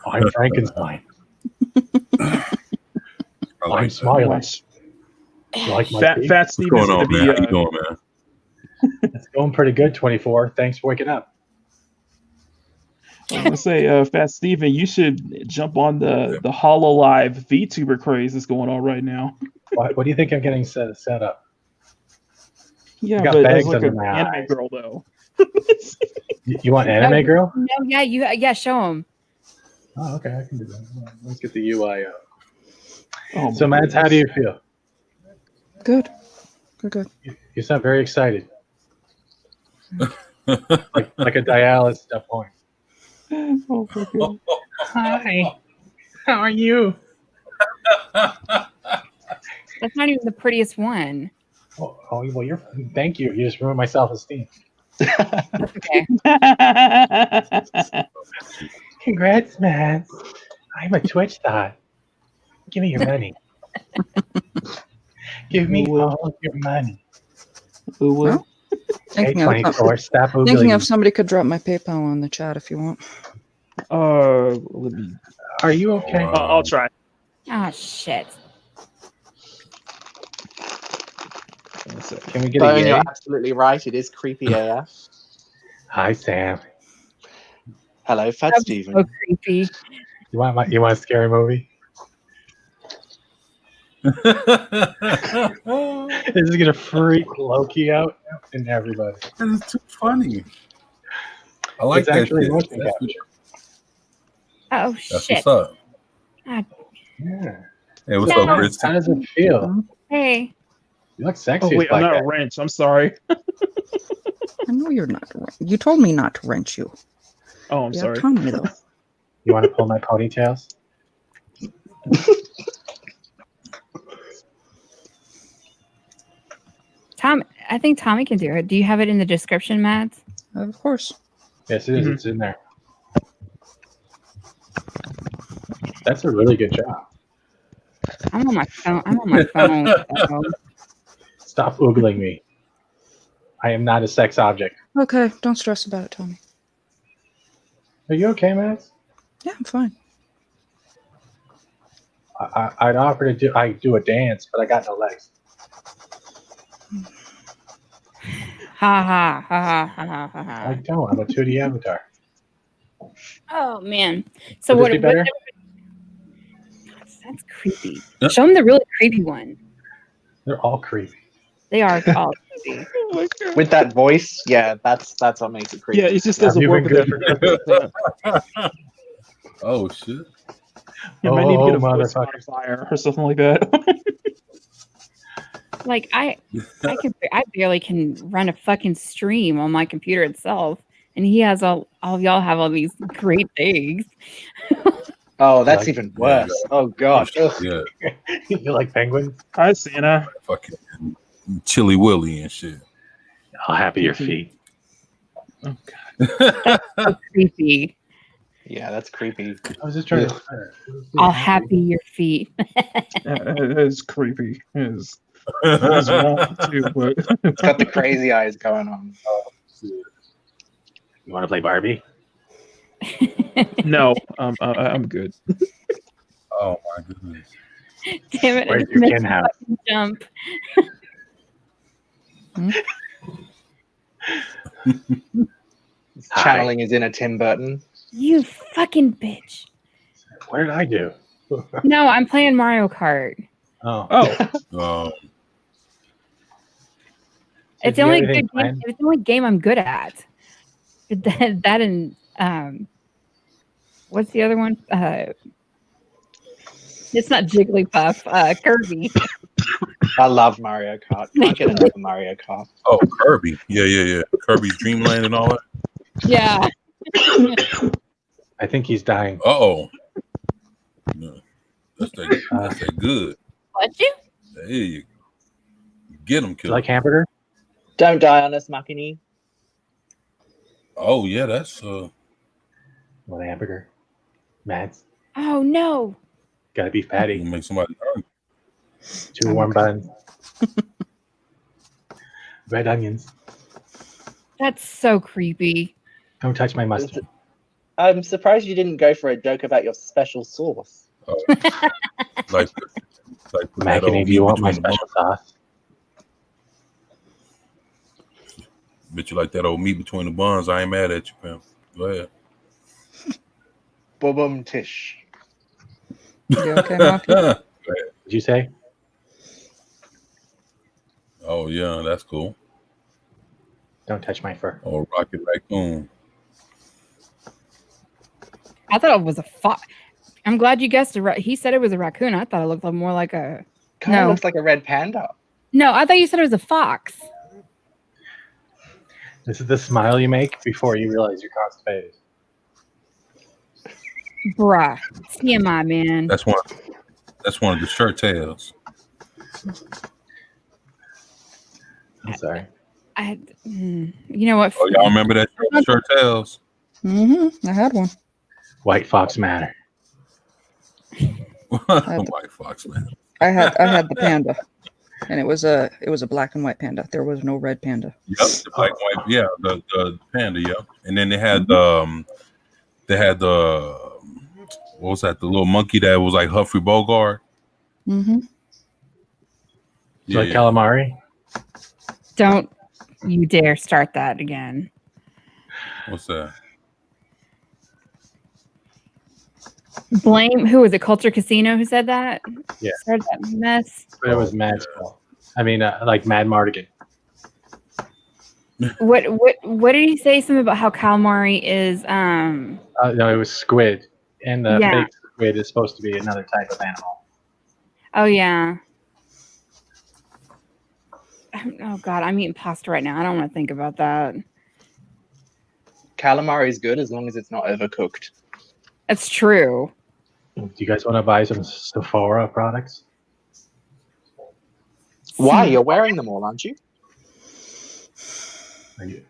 Speaker 10: I'm Frankenstein.
Speaker 3: I
Speaker 10: I'm
Speaker 3: like that.
Speaker 10: smiling. You like my
Speaker 2: Fat
Speaker 10: teeth?
Speaker 2: Fat
Speaker 3: What's
Speaker 2: Steven's
Speaker 3: going
Speaker 2: gonna
Speaker 3: on,
Speaker 2: be.
Speaker 3: man? How you doing, man?
Speaker 10: It's going pretty good, 24. Thanks for waking up.
Speaker 2: I'm gonna say, Fat Steven, you should jump on the HoloLive VTuber craze that's going on right now.
Speaker 10: What do you think I'm getting set up?
Speaker 2: Yeah,
Speaker 10: got
Speaker 2: but as
Speaker 10: bags
Speaker 2: like
Speaker 10: under
Speaker 2: an
Speaker 10: my
Speaker 2: anime
Speaker 10: eyes.
Speaker 2: girl though.
Speaker 10: You want anime girl?
Speaker 9: No, yeah, show them.
Speaker 10: Oh, okay, I can do that. Let's get the UI up.
Speaker 2: Oh,
Speaker 10: So,
Speaker 2: my
Speaker 10: Mads, how do you
Speaker 2: goodness.
Speaker 10: feel?
Speaker 1: Good. Good.
Speaker 10: You sound very excited. like a dialysis at that point.
Speaker 2: Oh, my goodness.
Speaker 10: Hi. How are you?
Speaker 9: That's not even the prettiest one.
Speaker 10: Oh, well, thank you. You just ruined my self-esteem.
Speaker 9: That's okay.
Speaker 10: Congrats, Mads. I'm a Twitch star. Give me your money. Give me
Speaker 2: Well,
Speaker 10: all your money.
Speaker 2: Who will?
Speaker 1: Well,
Speaker 10: Hey,
Speaker 1: Thinking of,
Speaker 10: 24, stop
Speaker 1: thinking
Speaker 10: oogling.
Speaker 1: of somebody could drop my PayPal in the chat if you want.
Speaker 2: Let me.
Speaker 10: Are you okay?
Speaker 2: I'll try.
Speaker 9: Oh shit.
Speaker 10: Can we get
Speaker 4: Bone,
Speaker 10: a yay?
Speaker 4: you're absolutely right. It is creepy AF.
Speaker 10: Hi, Sam.
Speaker 4: Hello, Fat
Speaker 9: That was
Speaker 4: Steven.
Speaker 9: so creepy.
Speaker 10: You want a scary movie? This is gonna freak Loki out and everybody.
Speaker 3: It's too funny. I like
Speaker 10: It's
Speaker 3: that
Speaker 10: actually
Speaker 3: shit.
Speaker 10: motion
Speaker 3: That's,
Speaker 10: capture.
Speaker 9: Oh
Speaker 3: that's
Speaker 9: shit.
Speaker 3: what's up.
Speaker 10: Yeah.
Speaker 3: Hey, what's
Speaker 9: No.
Speaker 3: up, Chris?
Speaker 10: How does it feel?
Speaker 9: Hey.
Speaker 10: You look
Speaker 2: Oh
Speaker 10: sexy.
Speaker 2: wait,
Speaker 10: as
Speaker 2: I'm
Speaker 10: Black
Speaker 2: not a
Speaker 10: Cat.
Speaker 2: wrench. I'm sorry.
Speaker 1: I know you're not. You told me not to wrench you.
Speaker 2: Oh, I'm
Speaker 1: Yeah,
Speaker 2: sorry.
Speaker 1: tell me though.
Speaker 10: You want to pull my ponytails?
Speaker 9: Tom, I think Tommy can do it. Do you have it in the description, Matt?
Speaker 1: Of course.
Speaker 10: Yes, it is.
Speaker 2: Mhm.
Speaker 10: It's in there. That's a really good job.
Speaker 9: I'm on my phone. So.
Speaker 10: Stop oogling me. I am not a sex object.
Speaker 1: Okay, don't stress about it, Tommy.
Speaker 10: Are you okay, Max?
Speaker 1: Yeah, I'm fine.
Speaker 10: I'd offer to do a dance, but I got no legs.
Speaker 9: Ha ha ha ha ha ha
Speaker 10: I
Speaker 9: ha.
Speaker 10: don't. I'm a 2D avatar.
Speaker 9: Oh man. So
Speaker 10: Would
Speaker 9: what?
Speaker 10: this be better?
Speaker 9: That's creepy. Show them the really creepy one.
Speaker 10: They're all creepy.
Speaker 9: They are all creepy.
Speaker 2: Oh my God.
Speaker 4: With that voice, yeah, that's what makes it creepy.
Speaker 2: Yeah, it just
Speaker 10: Have
Speaker 2: doesn't
Speaker 10: you
Speaker 2: work
Speaker 10: been
Speaker 2: with
Speaker 10: good
Speaker 2: that.
Speaker 3: Oh shit.
Speaker 2: You might need to get a
Speaker 10: Oh,
Speaker 2: voice
Speaker 10: motherfucker.
Speaker 2: modifier or something like that.
Speaker 9: Like I barely can run a fucking stream on my computer itself, and he has all of y'all have all these great things.
Speaker 4: Oh, that's
Speaker 10: Like-
Speaker 4: even worse. Oh god. Ugh.
Speaker 3: Yeah,
Speaker 10: You like penguins?
Speaker 2: Hi, Santa.
Speaker 3: fucking Chili Willy and shit.
Speaker 10: I'll happy your feet.
Speaker 2: Oh god.
Speaker 9: So creepy.
Speaker 4: Yeah, that's creepy.
Speaker 10: I was just trying to.
Speaker 9: I'll happy your feet.
Speaker 2: It is creepy. It is wrong too, but
Speaker 4: It's got the crazy eyes going on.
Speaker 10: You want to play Barbie?
Speaker 2: no, I'm good.
Speaker 3: Oh my goodness.
Speaker 9: Damn it!
Speaker 10: Where's
Speaker 9: I
Speaker 10: your
Speaker 9: missed
Speaker 10: kin
Speaker 9: the
Speaker 10: house?
Speaker 9: fucking jump.
Speaker 10: Hi.
Speaker 4: Channeling is in a Tim Burton.
Speaker 9: You fucking bitch.
Speaker 10: What did I do?
Speaker 9: No, I'm playing Mario Kart.
Speaker 10: Oh,
Speaker 2: Oh,
Speaker 9: It's the only good game. It's the only game I'm good at. That and what's the other one? It's not Jigglypuff. Kirby.
Speaker 4: I love Mario Kart. Can't get enough of Mario Kart.
Speaker 3: Oh, Kirby. Yeah. Kirby's Dreamland and all that.
Speaker 9: Yeah.
Speaker 10: I think he's dying.
Speaker 3: Uh-oh. No. That's that good.
Speaker 9: What you?
Speaker 3: There you go. Get him,
Speaker 10: You
Speaker 3: killer.
Speaker 10: like hamburger?
Speaker 4: Don't die on us, Makini.
Speaker 3: Oh yeah, that's
Speaker 10: Want a hamburger? Mads?
Speaker 9: Oh no.
Speaker 10: Got a beef patty.
Speaker 3: You make somebody hungry.
Speaker 10: 2 warm buns. Red onions.
Speaker 9: That's so creepy.
Speaker 10: Don't touch my mustard.
Speaker 4: I'm surprised you didn't go for a joke about your special sauce.
Speaker 3: Like
Speaker 10: Mackinac, do you want my special sauce?
Speaker 3: Bet you like that old meat between the buns. I ain't mad at you, pal. Go ahead.
Speaker 4: Boom tish.
Speaker 1: You okay, Maki?
Speaker 3: Oh
Speaker 10: Did you say?
Speaker 3: yeah, that's cool.
Speaker 10: Don't touch my fur.
Speaker 3: Oh, Rocket Raccoon.
Speaker 9: I thought it was a fox. I'm glad you guessed it. He said it was a raccoon. I thought it looked more like a.
Speaker 4: Kind of
Speaker 9: No.
Speaker 4: looks like a red panda.
Speaker 9: No, I thought you said it was a fox.
Speaker 10: This is the smile you make before you realize you're constipated.
Speaker 9: Bruh. TMI, man.
Speaker 3: That's one of the shirt tails.
Speaker 10: I'm sorry.
Speaker 9: You know what?
Speaker 3: Oh, y'all remember that shirt tails?
Speaker 1: Mm-hmm. I had one.
Speaker 10: White fox matter.
Speaker 3: White fox, man.
Speaker 1: I had the panda, and it was a black and white panda. There was no red panda.
Speaker 3: Yep, the black and white. Yeah, the panda. Yeah, and then they had the what was that? The little monkey that was like Humphrey Bogart.
Speaker 1: Mm-hmm.
Speaker 10: Yeah, like calamari.
Speaker 9: Don't you dare start that again.
Speaker 3: What's that?
Speaker 9: Blame who was it? Culture Casino who said that?
Speaker 10: Yeah.
Speaker 9: Started that mess.
Speaker 10: But it was Mad's fault. I mean, like Mad Mardigan.
Speaker 9: What did he say? Something about how calamari is
Speaker 10: No, it was squid, and the
Speaker 9: Yeah.
Speaker 10: fake squid is supposed to be another type of animal.
Speaker 9: Oh yeah. Oh god, I'm eating pasta right now. I don't want to think about that.
Speaker 4: Calamari is good as long as it's not overcooked.
Speaker 9: That's true.
Speaker 10: Do you guys want to buy some Sephora products?
Speaker 4: Why? You're wearing them all, aren't you?
Speaker 10: Are you?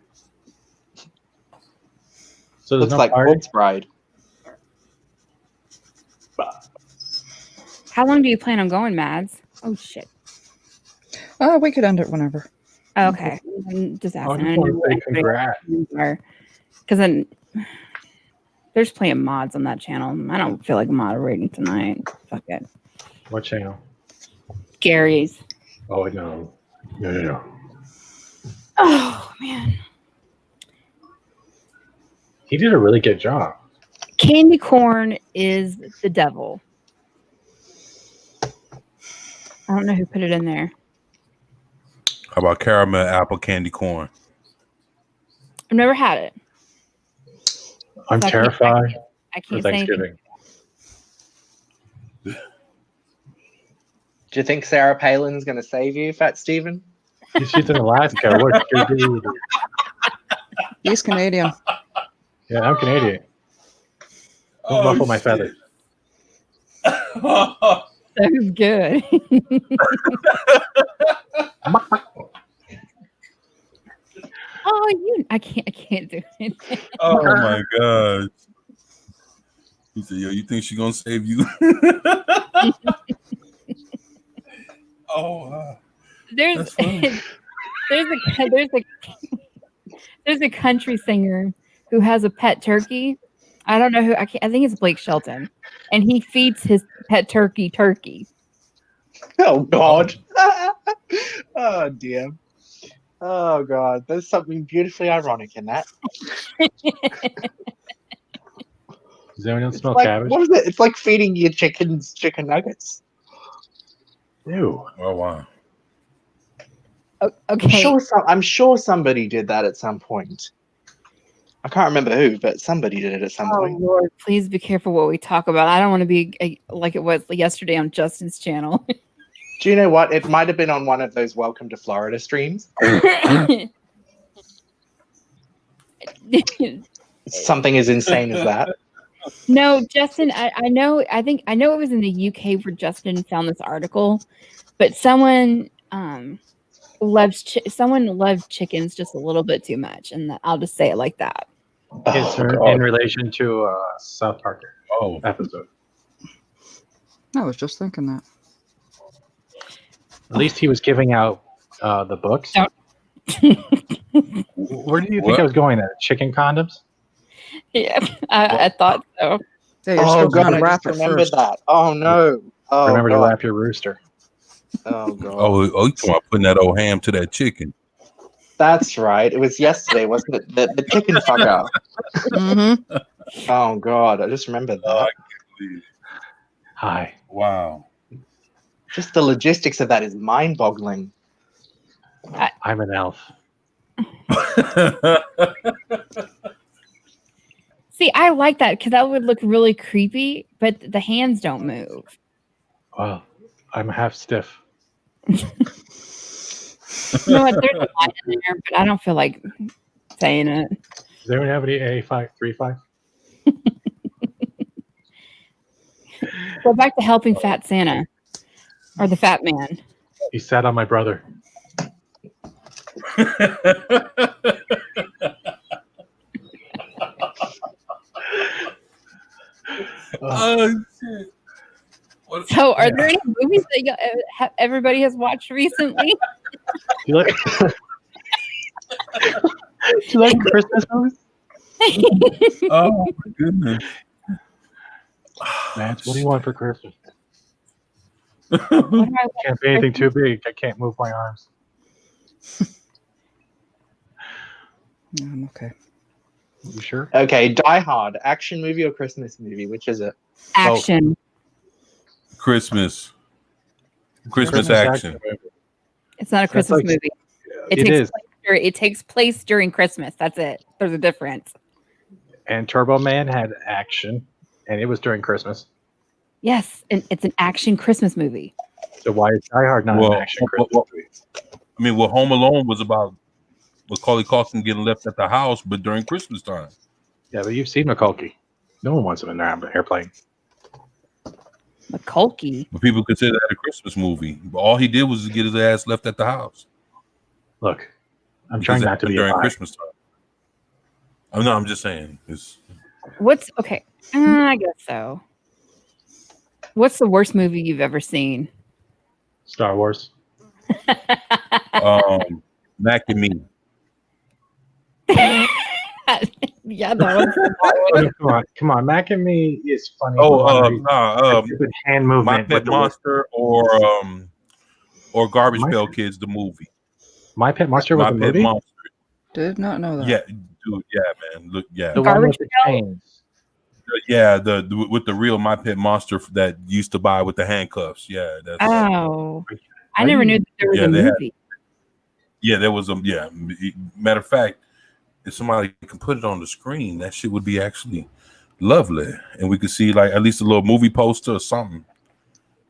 Speaker 10: So there's
Speaker 4: Looks
Speaker 10: no
Speaker 4: like
Speaker 10: party?
Speaker 4: Corpse Bride.
Speaker 9: How long do you plan on going, Mads? Oh shit.
Speaker 1: We could end it whenever.
Speaker 9: Okay. I'm just
Speaker 10: I
Speaker 9: asking.
Speaker 10: just want to say congrats.
Speaker 9: Because then there's plenty of mods on that channel. I don't feel like moderating tonight. Fuck it.
Speaker 10: What channel?
Speaker 9: Gary's.
Speaker 10: Oh, no. No.
Speaker 9: Oh man.
Speaker 10: He did a really good job.
Speaker 9: Candy corn is the devil. I don't know who put it in there.
Speaker 3: How about caramel apple candy corn?
Speaker 9: I've never had it.
Speaker 10: I'm
Speaker 9: So I can't-
Speaker 10: terrified
Speaker 9: I
Speaker 10: for
Speaker 9: can't say anything.
Speaker 10: Thanksgiving.
Speaker 4: Do you think Sarah Palin's going to save you, Fat Steven?
Speaker 10: She's in Alaska. What should we do?
Speaker 1: He's Canadian.
Speaker 10: Yeah, I'm Canadian. Don't ruffle my feathers.
Speaker 9: That was good. I can't do it.
Speaker 3: Oh my god. He said, yo, you think she's gonna save you?
Speaker 9: There's
Speaker 3: funny.
Speaker 9: there's a country singer who has a pet turkey. I don't know who. I think it's Blake Shelton, and he feeds his pet turkey turkey.
Speaker 4: Oh, God. Oh, dear. Oh, God. There's something beautifully ironic in that.
Speaker 10: Does anyone else smell
Speaker 4: Like,
Speaker 10: cabbage?
Speaker 4: what is it? It's like feeding your chickens chicken nuggets.
Speaker 10: Ew.
Speaker 3: Oh wow.
Speaker 9: Okay.
Speaker 4: I'm sure somebody did that at some point. I can't remember who, but somebody did it at some
Speaker 9: Oh
Speaker 4: point.
Speaker 9: Lord, please be careful what we talk about. I don't want to be like it was yesterday on Justin's channel.
Speaker 4: Do you know what? It might have been on one of those Welcome to Florida streams. Something as insane as that.
Speaker 9: No, Justin, I know. I know it was in the UK where Justin found this article, but someone loves chickens just a little bit too much, and I'll just say it like that.
Speaker 10: It's
Speaker 4: Oh,
Speaker 10: in relation to South Park episode.
Speaker 1: I was just thinking that.
Speaker 10: At least he was giving out the books.
Speaker 9: Don't-
Speaker 10: Where do you think
Speaker 3: What?
Speaker 10: I was going at? Chicken condoms?
Speaker 9: Yeah, I thought so.
Speaker 1: Yeah, you're
Speaker 4: Oh
Speaker 1: still
Speaker 4: god,
Speaker 1: gonna
Speaker 4: I
Speaker 1: wrap
Speaker 4: just
Speaker 1: it
Speaker 4: remembered
Speaker 1: first.
Speaker 4: that. Oh no. Oh
Speaker 10: Remember to
Speaker 4: god.
Speaker 10: wrap your rooster.
Speaker 4: Oh god.
Speaker 3: Oh, you talking about putting that old ham to that chicken?
Speaker 4: That's right. It was yesterday, wasn't it? The chicken fucker.
Speaker 1: Mm-hmm.
Speaker 4: Oh god, I just remembered
Speaker 3: Oh, I
Speaker 4: that.
Speaker 3: can't believe.
Speaker 10: Hi.
Speaker 3: Wow.
Speaker 4: Just the logistics of that is mind-boggling.
Speaker 10: I'm an elf.
Speaker 9: See, I like that because that would look really creepy, but the hands don't move.
Speaker 10: Well, I'm half stiff.
Speaker 9: You know what? There's a line in there, but I don't feel like saying it.
Speaker 10: Does anyone have any A535?
Speaker 9: Go back to helping Fat Santa or the Fat Man.
Speaker 10: He sat on my brother.
Speaker 3: Oh shit. What?
Speaker 9: So, are there any movies that everybody has watched recently?
Speaker 10: Do you like? Do you like Christmas movies?
Speaker 3: Oh my goodness.
Speaker 10: Vance, what do you want for Christmas?
Speaker 9: What do I want?
Speaker 10: Can't be anything too big. I can't move my arms.
Speaker 1: Yeah, I'm okay.
Speaker 10: You sure?
Speaker 4: Okay, Die Hard, action movie or Christmas movie? Which is it?
Speaker 9: Action.
Speaker 3: Christmas
Speaker 10: Christmas
Speaker 3: action.
Speaker 9: It's not a Christmas
Speaker 10: like-
Speaker 9: movie.
Speaker 10: It is.
Speaker 9: It takes place during Christmas. That's it. There's a difference.
Speaker 10: And Turbo Man had action, and it was during Christmas.
Speaker 9: Yes, and it's an action Christmas movie.
Speaker 10: So why is Die Hard not
Speaker 3: Well,
Speaker 10: an action Christmas movie?
Speaker 3: I mean, Home Alone was about Macaulay Culkin getting left at the house, but during Christmas time.
Speaker 10: Yeah, but you've seen McCulkey. No one wants him in their airplane.
Speaker 9: McCulkey.
Speaker 3: But people consider that a Christmas movie. But all he did was get his ass left at the house.
Speaker 10: Look, I'm trying not to be
Speaker 3: during
Speaker 10: a
Speaker 3: Christmas time. Oh, no, I'm just saying.
Speaker 9: What's okay? I guess so. What's the worst movie you've ever seen?
Speaker 10: Star Wars.
Speaker 3: Mac and Me.
Speaker 9: Yeah, that was
Speaker 10: Come on. Mac and Me is funny. Stupid hand
Speaker 3: My
Speaker 10: movement.
Speaker 3: Pet Monster or Garbage Pail Kids, the movie.
Speaker 10: My Pet Monster was
Speaker 3: My
Speaker 10: a
Speaker 3: Pet
Speaker 10: movie?
Speaker 3: Monster.
Speaker 1: Did not know that.
Speaker 3: Yeah, dude. Yeah, man. Look, yeah.
Speaker 10: The one
Speaker 9: Garbage
Speaker 10: with the chains.
Speaker 3: Yeah, the with the real My Pet Monster that used to buy with the handcuffs. Yeah, that's
Speaker 9: Oh, I never knew that there was
Speaker 3: Yeah,
Speaker 9: a
Speaker 3: they had-
Speaker 9: movie.
Speaker 3: yeah, there was a matter of fact, if somebody can put it on the screen, that shit would be actually lovely, and we could see like at least a little movie poster or something,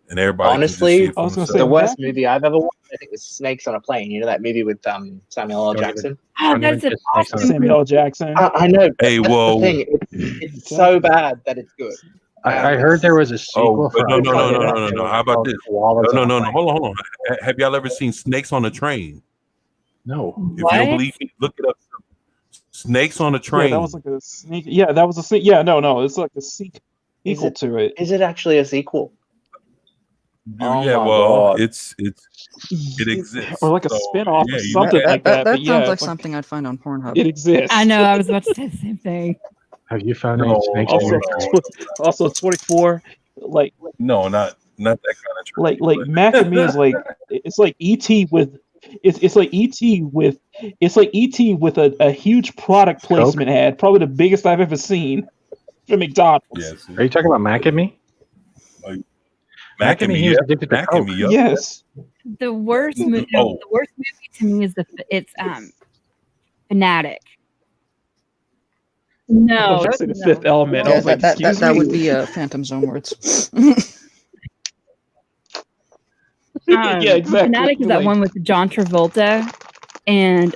Speaker 3: and everybody
Speaker 4: Honestly,
Speaker 3: can just see it for
Speaker 2: I was gonna say
Speaker 4: The
Speaker 3: themselves.
Speaker 4: worst movie I've ever watched, I think, was Snakes on a Plane. You know that movie with Samuel L.
Speaker 10: Don't even-
Speaker 4: Jackson?
Speaker 9: Oh,
Speaker 10: Don't
Speaker 9: that's
Speaker 10: even
Speaker 9: an
Speaker 10: kiss Snakes on
Speaker 9: awesome
Speaker 10: a
Speaker 2: Samuel L. Jackson.
Speaker 4: I know. but
Speaker 3: Hey,
Speaker 4: that's
Speaker 3: whoa.
Speaker 4: the thing. It's so bad that it's good.
Speaker 10: I heard there was a sequel.
Speaker 3: Oh, but
Speaker 10: for
Speaker 3: no. How about this?
Speaker 10: Koalas
Speaker 3: No.
Speaker 10: on a plane.
Speaker 3: Hold on. Have y'all ever seen Snakes on a Train?
Speaker 10: No.
Speaker 3: If
Speaker 9: What?
Speaker 3: you don't believe me, look it up. Snakes on a Train.
Speaker 2: Yeah, that was like a sneak. Yeah, that was a sneak. Yeah, no. It's like a sequel to it.
Speaker 4: Is it actually a sequel? Oh
Speaker 3: yeah,
Speaker 4: my
Speaker 3: well,
Speaker 4: God.
Speaker 3: it exists.
Speaker 2: Or like a
Speaker 3: So,
Speaker 2: spin-off or
Speaker 3: yeah, you
Speaker 2: something
Speaker 3: got-
Speaker 2: like that.
Speaker 1: That
Speaker 2: but yeah,
Speaker 1: sounds like
Speaker 2: it's
Speaker 1: something I'd find on Pornhub.
Speaker 2: It exists.
Speaker 9: I know. I was about to say the same thing.
Speaker 10: Have you found
Speaker 3: No,
Speaker 10: any snakes?
Speaker 2: Also,
Speaker 10: in your-
Speaker 2: also 24. Like
Speaker 3: No, not that kind of train.
Speaker 2: like Mac and Me is like it's like ET with it's like ET with a huge product placement ad, probably the biggest I've ever seen from McDonald's.
Speaker 3: Yes.
Speaker 10: Are you talking about Mac and Me?
Speaker 3: Mac and Me,
Speaker 10: he was
Speaker 3: yeah.
Speaker 10: addicted to
Speaker 3: Mac and Me,
Speaker 10: Coke.
Speaker 3: yeah.
Speaker 2: Yes.
Speaker 9: The worst movie.
Speaker 3: Oh.
Speaker 9: The worst movie to me is it's Fanatic.
Speaker 2: I
Speaker 9: No,
Speaker 2: was gonna say the
Speaker 9: no.
Speaker 2: Fifth Element. I
Speaker 1: Yeah,
Speaker 2: was like,
Speaker 1: that
Speaker 2: excuse
Speaker 1: would
Speaker 2: me?
Speaker 1: be Phantom Zone words.
Speaker 2: Yeah, exactly.
Speaker 9: Fanatic is that
Speaker 2: Like-
Speaker 9: one with John Travolta and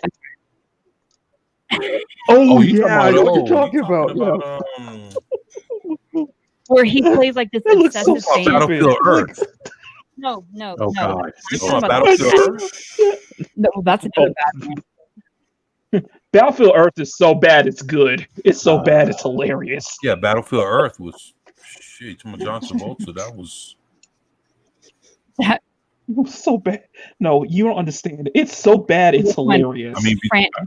Speaker 2: Oh,
Speaker 3: you
Speaker 2: yeah, I know what you're talking
Speaker 3: you
Speaker 2: about. Yeah.
Speaker 9: where he plays like this
Speaker 2: That looks so
Speaker 9: obsessive fan.
Speaker 3: Battlefield Earth.
Speaker 9: No.
Speaker 10: Oh, God.
Speaker 3: You
Speaker 9: talking
Speaker 3: talking
Speaker 9: about
Speaker 3: about Battlefield Earth?
Speaker 9: No, that's another bad one.
Speaker 2: Battlefield Earth is so bad it's good. It's so bad it's hilarious.
Speaker 3: Yeah, Battlefield Earth was shit. To my John Travolta, that was
Speaker 2: So bad. No, you don't understand. It's so bad. It's
Speaker 9: Which one?
Speaker 2: hilarious.
Speaker 3: I mean,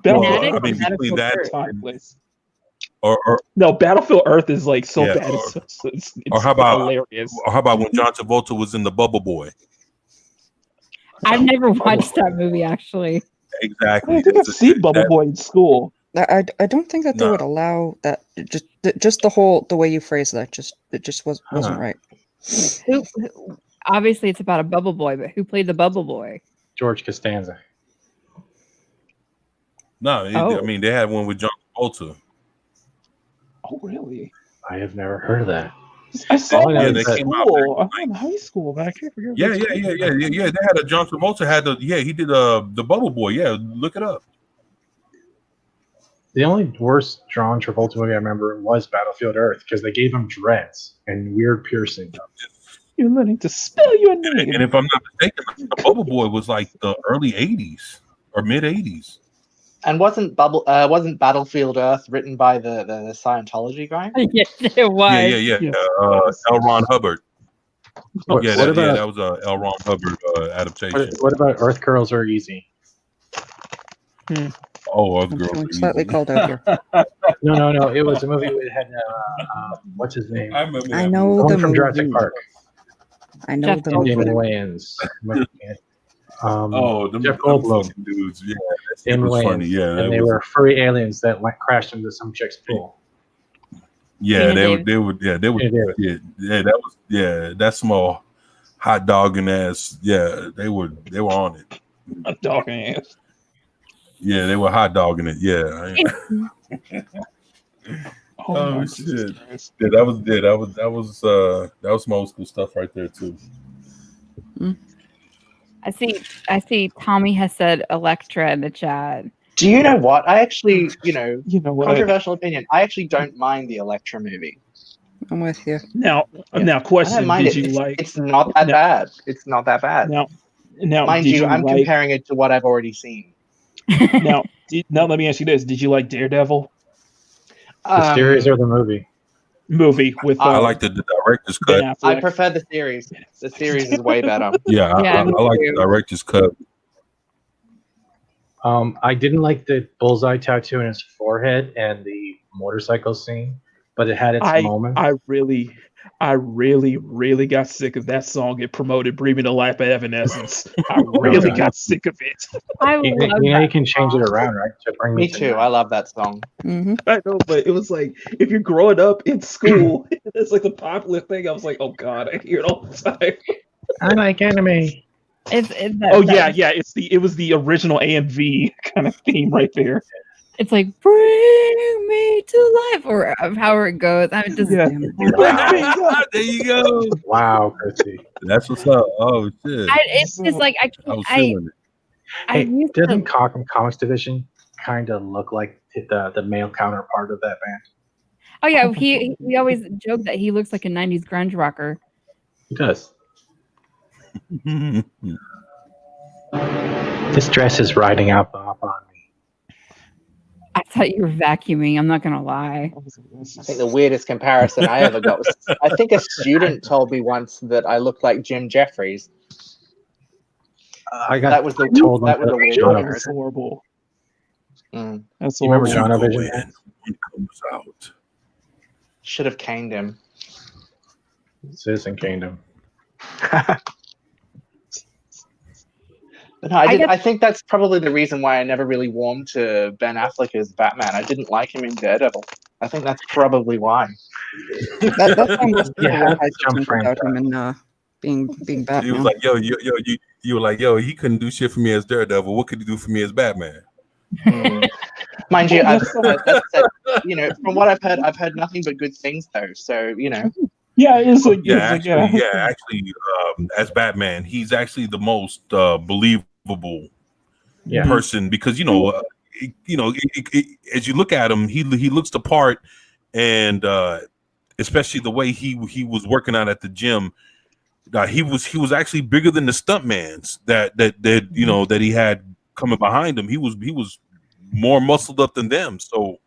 Speaker 2: Battle-
Speaker 9: Fanatic
Speaker 3: I
Speaker 9: or
Speaker 3: mean, between
Speaker 9: Battlefield
Speaker 3: that
Speaker 9: Earth?
Speaker 2: timeless.
Speaker 3: or
Speaker 2: No, Battlefield Earth is like so
Speaker 3: Yeah,
Speaker 2: bad.
Speaker 3: or-
Speaker 2: It's
Speaker 3: or how about
Speaker 2: hilarious.
Speaker 3: or how about when John Travolta was in the Bubble Boy?
Speaker 9: I've never watched that movie actually.
Speaker 2: I
Speaker 3: Exactly.
Speaker 2: don't think I've seen Bubble Boy in school.
Speaker 1: I don't think that they
Speaker 3: No.
Speaker 1: would allow that. Just the way you phrase that. It just wasn't right.
Speaker 9: Who? Obviously, it's about a bubble boy, but who played the bubble boy?
Speaker 11: George Costanza.
Speaker 3: No,
Speaker 9: Oh.
Speaker 3: I mean they had one with John Travolta.
Speaker 2: Oh, really?
Speaker 11: I have never heard of that.
Speaker 2: I saw
Speaker 11: Oh,
Speaker 2: that
Speaker 11: yeah,
Speaker 2: in
Speaker 11: they
Speaker 3: came out
Speaker 2: school. I was in high school, but I can't forget.
Speaker 3: Yeah,
Speaker 2: which
Speaker 3: yeah,
Speaker 2: school.
Speaker 3: yeah. They had a John Travolta had the he did the Bubble Boy. Yeah, look it up.
Speaker 11: The only worst John Travolta movie I remember was Battlefield Earth because they gave him dreads and weird piercing.
Speaker 2: You're learning to spell your name.
Speaker 3: And if I'm not mistaken, the Bubble Boy was like the early '80s or mid '80s.
Speaker 4: And wasn't Battlefield Earth written by the Scientology guy?
Speaker 9: Yes, it was.
Speaker 3: Yeah.
Speaker 2: Yes.
Speaker 3: L. Ron Hubbard.
Speaker 11: What,
Speaker 3: Yeah,
Speaker 11: what about
Speaker 3: that was a L. Ron Hubbard adaptation.
Speaker 11: what about Earth Girls Are Easy?
Speaker 3: Oh, Earth
Speaker 1: I'm
Speaker 3: Girls.
Speaker 1: feeling
Speaker 3: Are
Speaker 1: slightly
Speaker 3: Easy.
Speaker 1: called out here.
Speaker 11: No. It was a movie that had what's his name?
Speaker 3: I remember.
Speaker 1: I
Speaker 3: that
Speaker 1: know
Speaker 3: movie.
Speaker 11: One
Speaker 1: the
Speaker 11: from Jurassic
Speaker 1: movie.
Speaker 11: Park.
Speaker 1: I know
Speaker 9: Jeff
Speaker 1: the
Speaker 9: Goldblum.
Speaker 1: movie.
Speaker 11: Damon Wayans.
Speaker 3: Oh, them
Speaker 11: Jeff Goldblum.
Speaker 3: fucking dudes. Yeah, that shit
Speaker 11: Damon
Speaker 3: was
Speaker 11: Wayans.
Speaker 3: funny. Yeah, that
Speaker 11: And they
Speaker 3: was,
Speaker 11: were furry aliens that crashed into some chick's pool.
Speaker 3: yeah,
Speaker 9: Gina
Speaker 3: they were
Speaker 11: Gina Davis.
Speaker 3: that was that small hot dog and ass. Yeah, they were on it.
Speaker 2: A dog ass.
Speaker 3: Yeah, they were hot dogging it. Yeah. Oh,
Speaker 2: my
Speaker 3: shit.
Speaker 2: goodness.
Speaker 3: That was some old school stuff right there too.
Speaker 9: I see. Tommy has said Electra in the chat.
Speaker 4: Do you know what? I actually,
Speaker 2: You know what?
Speaker 4: controversial opinion. I actually don't mind the Electra movie.
Speaker 1: I'm with you.
Speaker 2: Now,
Speaker 4: I don't
Speaker 2: question:
Speaker 4: mind
Speaker 2: Did
Speaker 4: it.
Speaker 2: you
Speaker 4: It's,
Speaker 2: like?
Speaker 4: it's not that
Speaker 2: No.
Speaker 4: bad. It's not that bad.
Speaker 2: Now,
Speaker 4: Mind
Speaker 2: did
Speaker 4: you, I'm
Speaker 2: like?
Speaker 4: comparing it to what I've already seen.
Speaker 2: Now, let me ask you this: Did you like Daredevil
Speaker 11: The series or the movie?
Speaker 2: movie with?
Speaker 3: I like the director's cut.
Speaker 2: Ben
Speaker 4: I
Speaker 2: Affleck?
Speaker 4: prefer the series. The series is way better.
Speaker 3: Yeah,
Speaker 9: Yeah,
Speaker 3: I
Speaker 9: me
Speaker 3: like
Speaker 9: too.
Speaker 3: the director's cut.
Speaker 11: I didn't like the bullseye tattoo in his forehead and the motorcycle scene, but it had its moments.
Speaker 2: I really got sick of that song. It promoted "Breathing the Life" by Evanescence. I really got sick of it.
Speaker 9: I
Speaker 11: You
Speaker 9: love
Speaker 11: know,
Speaker 9: that
Speaker 11: you can change it
Speaker 9: song.
Speaker 11: around, right? To bring
Speaker 4: Me
Speaker 11: to
Speaker 4: too. I love that song.
Speaker 1: Hmm
Speaker 2: I know, but it was like if you're growing up in school, it's like the popular thing. I was like, oh god, I hear it all the time.
Speaker 11: I like anime.
Speaker 9: It's
Speaker 2: Oh yeah. It was the original AMV kind of theme right there.
Speaker 9: It's like bring me to life, or however it goes. I'm just
Speaker 2: Yeah.
Speaker 11: Wow.
Speaker 3: There you go.
Speaker 11: Wow, Chrissy.
Speaker 3: That's what's up. Oh shit.
Speaker 9: it's just like
Speaker 3: I
Speaker 9: I
Speaker 3: was
Speaker 9: can't.
Speaker 3: feeling it.
Speaker 9: I
Speaker 11: Hey,
Speaker 9: used
Speaker 11: doesn't
Speaker 9: to.
Speaker 11: Comics Division kind of look like the male counterpart of that band?
Speaker 9: Oh yeah, we always joke that he looks like a '90s grunge rocker.
Speaker 11: He does. This dress is riding up on me.
Speaker 9: I thought you were vacuuming. I'm not gonna lie.
Speaker 4: I think the weirdest comparison I ever got was I think a student told me once that I looked like Jim Jeffries.
Speaker 11: I got
Speaker 4: That was the
Speaker 11: told
Speaker 4: that was
Speaker 11: on
Speaker 4: a weird
Speaker 11: John-
Speaker 2: That's
Speaker 4: comparison.
Speaker 2: horrible.
Speaker 4: Mm.
Speaker 2: That's
Speaker 11: You remember
Speaker 2: horrible.
Speaker 11: John
Speaker 3: Go
Speaker 11: Vision?
Speaker 3: in, one comes out.
Speaker 4: Should have caned him.
Speaker 11: Citizen Kingdom.
Speaker 4: But no, I think that's probably the reason why I never really warmed to Ben Affleck as Batman. I didn't like him in Daredevil. I think that's probably why.
Speaker 1: That's why most people
Speaker 11: Yeah,
Speaker 1: were
Speaker 11: jump
Speaker 1: hesitant about him in being
Speaker 3: He
Speaker 1: Batman.
Speaker 3: was like, you were like, he couldn't do shit for me as Daredevil. What could he do for me as Batman?
Speaker 4: Mind you, that's from what I've heard nothing but good things though. So
Speaker 2: Yeah, it's like
Speaker 3: Actually, as Batman, he's actually the most believable
Speaker 11: Yeah.
Speaker 3: person because as you look at him, he looks the part, and especially the way he was working out at the gym. He was actually bigger than the stuntmans that he had coming behind him. He was more muscled up than them. So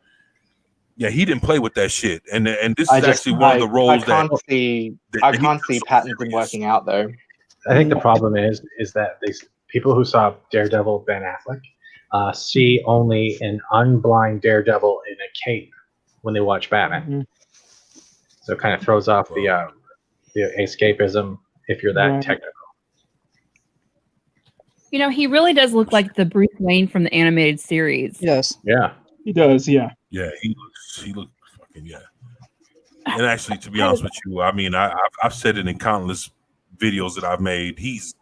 Speaker 3: yeah, he didn't play with that shit. And this is actually one of the roles
Speaker 4: I can't see patterns in working out though.
Speaker 11: I think the problem is that people who saw Daredevil Ben Affleck see only an unblind Daredevil in a cape when they watch Batman. So it kind of throws off the escapism if you're that technical.
Speaker 9: You know, he really does look like the Bruce Wayne from the animated series.
Speaker 1: Yes.
Speaker 11: Yeah.
Speaker 2: He does, yeah.
Speaker 3: Yeah, he looks fucking, yeah. And actually, to be honest with you, I mean, I've said it in countless videos that I've made. He's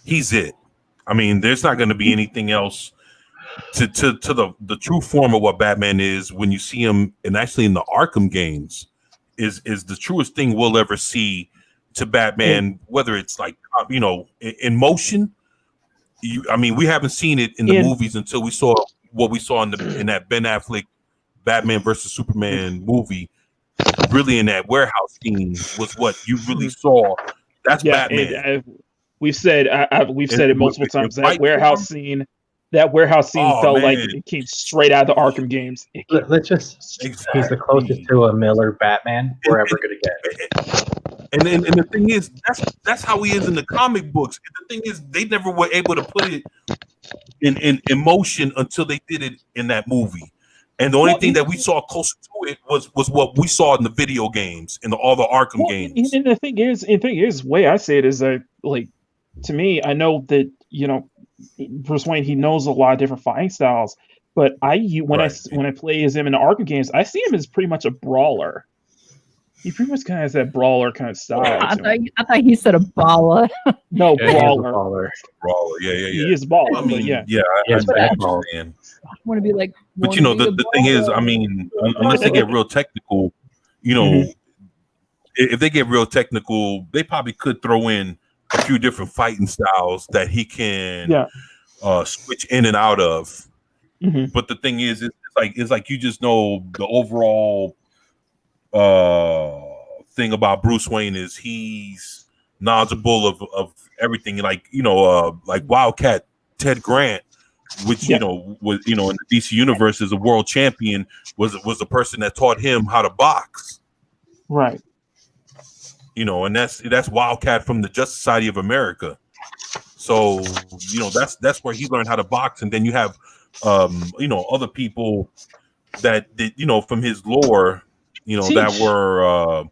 Speaker 3: it. I mean, there's not going to be anything else to the true form of what Batman is when you see him, and actually in the Arkham games, is the truest thing we'll ever see to Batman, whether it's like, you know, in motion. I mean, we haven't seen it in the movies until we saw what we saw in that Ben Affleck Batman versus Superman movie. Really, in that warehouse scene was what you really saw. That's Batman.
Speaker 2: We've said it multiple times. That warehouse scene felt like it came straight out of the Arkham games.
Speaker 11: Let's just he's the closest to a Miller Batman we're ever gonna get.
Speaker 3: And the thing is, that's how he is in the comic books. The thing is, they never were able to put it in motion until they did it in that movie. And the only thing that we saw closer to it was what we saw in the video games, in all the Arkham games.
Speaker 2: And the thing is, the way I say it is that, like, to me, I know that, you know, Bruce Wayne, he knows a lot of different fighting styles, but when I play as him in the Arkham games, I see him as pretty much a brawler. He pretty much kind of has that brawler kind of style.
Speaker 9: I thought you said a baller.
Speaker 2: No,
Speaker 11: brawler.
Speaker 3: Brawler, yeah.
Speaker 2: He is baller.
Speaker 3: I mean,
Speaker 2: yeah.
Speaker 3: I understand.
Speaker 9: I want to be like.
Speaker 3: But you know, the thing is, I mean, unless they get real technical, you know, if they get real technical, they probably could throw in a few different fighting styles that he can switch in and out of. But the thing is, it's like you just know the overall thing about Bruce Wayne is he's knowledgeable of everything. Like, you know, like Wildcat Ted Grant, which you know was, you know, in the DC universe is a world champion, was the person that taught him how to box.
Speaker 2: Right.
Speaker 3: You know, and that's Wildcat from the Justice Society of America. So, you know, that's where he learned how to box. And then you have you know, other people that you know, from his lore, you know, that were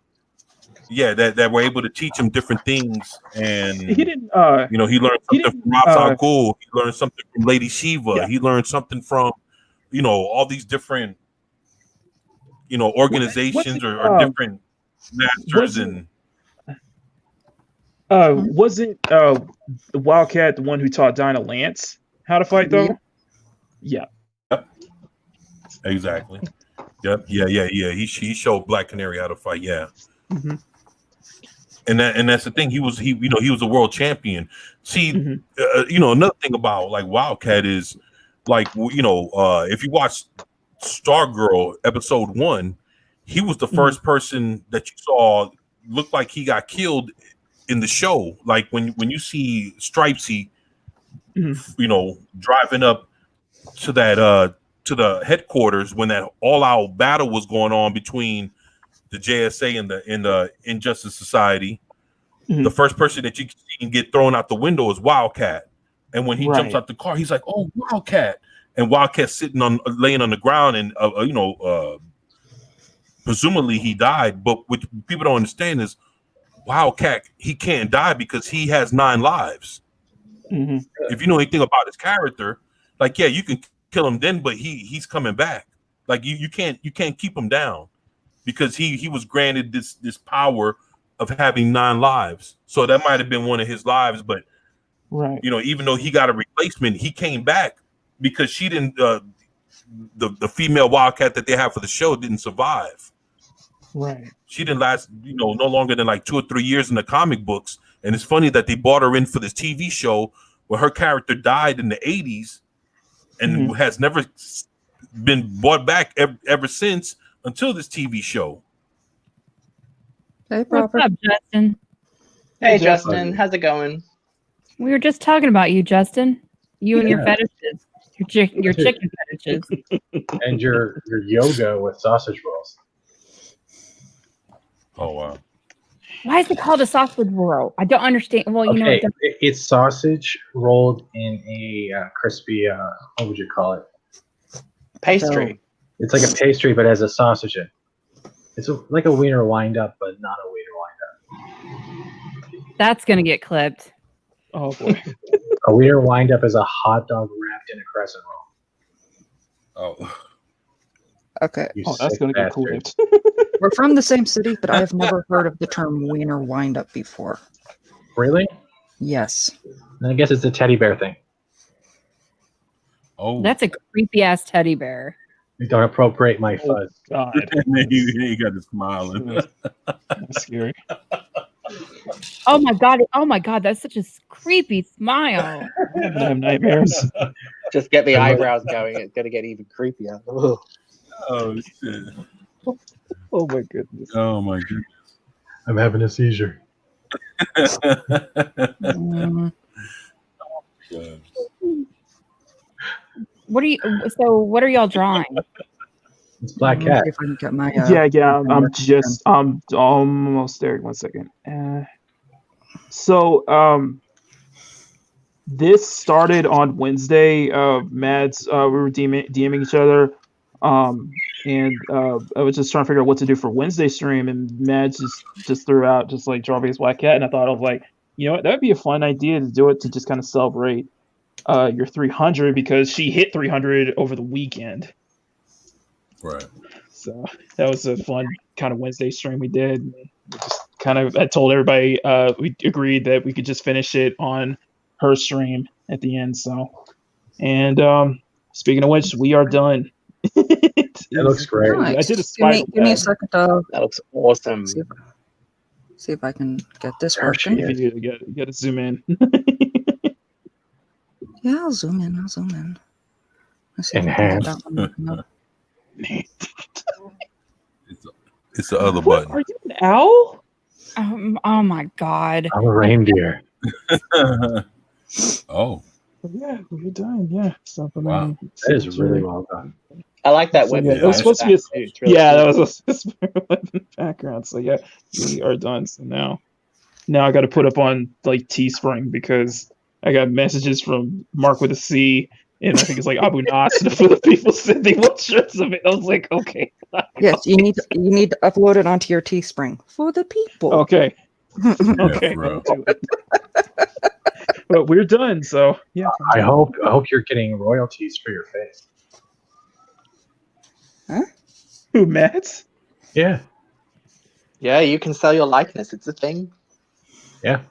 Speaker 3: that were able to teach him different things. And
Speaker 2: he didn't
Speaker 3: you know, he learned something from Ra's al Ghul, he learned something from Lady Shiva, he learned something from, you know, all these different, you know, organizations or different masters. And
Speaker 2: wasn't the Wildcat the one who taught Dinah Lance how to fight though? Yeah.
Speaker 3: Exactly. Yep. Yeah. He showed Black Canary how to fight. Yeah. And that's the thing. He was a world champion. See, you know, another thing about like Wildcat is like, you know, if you watch Stargirl episode 1, he was the first person that you saw looked like he got killed in the show. Like when you see Stripesy, you know, driving up to that to the headquarters when that all-out battle was going on between the JSA and the Injustice Society, the first person that you can get thrown out the window is Wildcat. And when he jumps out the car, he's like, "Oh, Wildcat!" And Wildcat's laying on the ground, and you know, presumably he died. But what people don't understand is Wildcat, he can't die because he has 9 lives. If you know anything about his character, like, yeah, you can kill him then, but he's coming back. Like you can't keep him down because he was granted this power of having 9 lives. So that might have been one of his lives, but you know, even though he got a replacement, he came back because she didn't. The female Wildcat that they have for the show didn't survive.
Speaker 2: Right.
Speaker 3: She didn't last, you know, no longer than like 2 or 3 years in the comic books. And it's funny that they brought her in for this TV show where her character died in the 80s and has never been brought back ever since until this TV show.
Speaker 1: Hey,
Speaker 9: What's up, Justin?
Speaker 4: Hey, Justin. How's it going?
Speaker 9: We were just talking about you, Justin. You and your fetishes, your chicken fetishes,
Speaker 11: and your yoga with sausage rolls.
Speaker 3: Oh wow!
Speaker 9: Why is it called a sausage roll? I don't understand. Well, you know,
Speaker 11: Okay, it's sausage rolled in a crispy. What would you call it?
Speaker 4: Pastry.
Speaker 11: It's like a pastry, but has a sausage in. It's like a wiener wind up, but not a wiener wind up.
Speaker 9: that's gonna get clipped.
Speaker 2: Oh boy.
Speaker 11: A wiener wind up is a hot dog wrapped in a crescent roll.
Speaker 3: Oh,
Speaker 1: Okay.
Speaker 11: You
Speaker 2: Oh, that's
Speaker 11: sick
Speaker 2: gonna get
Speaker 11: bastard.
Speaker 2: clipped.
Speaker 1: We're from the same city, but I have never heard of the term wiener windup before.
Speaker 11: Really?
Speaker 1: Yes.
Speaker 11: I guess it's a teddy bear thing.
Speaker 3: oh,
Speaker 9: That's a creepy ass teddy bear.
Speaker 11: You don't appropriate my
Speaker 2: Oh
Speaker 11: fuzz.
Speaker 2: God.
Speaker 3: he got the smiling.
Speaker 2: That's scary.
Speaker 9: Oh my god! Oh my god! That's such a creepy smile.
Speaker 2: I have nightmares.
Speaker 4: Just get the eyebrows going. It's going to get even creepier. Ugh.
Speaker 3: Oh shit!
Speaker 2: Oh my goodness.
Speaker 3: Oh my goodness!
Speaker 11: I'm having a seizure.
Speaker 1: Mm,
Speaker 3: God.
Speaker 9: What are you? So what are y'all drawing?
Speaker 11: It's Black
Speaker 1: let me
Speaker 11: Cat.
Speaker 1: see if I can get my,
Speaker 2: Yeah. I'm almost there. 1 second. This started on Wednesday. Mads, we were DMing each other, and I was just trying to figure out what to do for Wednesday stream, and Mads just threw out just like Jarvis Black Cat, and I thought of like, you know what, that would be a fun idea to do it, to just kind of celebrate your 300, because she hit 300 over the weekend.
Speaker 3: Right.
Speaker 2: So that was a fun kind of Wednesday stream we did. We just kind of, I told everybody we agreed that we could just finish it on her stream at the end. So, and speaking of which, we are done.
Speaker 11: It looks great.
Speaker 1: nice.
Speaker 2: I did a
Speaker 1: Give
Speaker 2: spiral
Speaker 1: me a
Speaker 2: web.
Speaker 1: second to
Speaker 4: That looks awesome.
Speaker 1: see if I can get this
Speaker 11: There she
Speaker 1: working.
Speaker 11: is.
Speaker 2: You got to zoom in.
Speaker 1: Yeah, I'll zoom in. Let's see if I can get that one working out.
Speaker 3: It's the other
Speaker 2: What,
Speaker 3: button.
Speaker 2: are you an owl?
Speaker 9: Oh my god!
Speaker 11: I'm a reindeer.
Speaker 3: Oh,
Speaker 2: Yeah, we're done. Yeah. So,
Speaker 3: Wow.
Speaker 11: That is really well done.
Speaker 4: I like that
Speaker 2: So,
Speaker 4: web.
Speaker 2: yeah,
Speaker 3: that
Speaker 2: that was
Speaker 3: Yeah.
Speaker 2: supposed to be
Speaker 4: It's really
Speaker 2: that
Speaker 4: cool.
Speaker 2: was a spiral web in the background. So yeah, we are done. So now I got to put up on like Teespring, because I got messages from Mark with a C, and I think it's like Abu Nas, and the people said they want shirts of it. I was like, okay,
Speaker 1: Yes, you need to upload it onto your Teespring for the people.
Speaker 2: okay,
Speaker 3: Yeah,
Speaker 2: okay,
Speaker 3: for
Speaker 2: I'll
Speaker 3: real.
Speaker 2: do it. But we're done. So yeah,
Speaker 11: I hope you're getting royalties for your face.
Speaker 2: who Matt?
Speaker 11: Yeah.
Speaker 4: Yeah, you can sell your likeness. It's a thing.
Speaker 11: Yeah.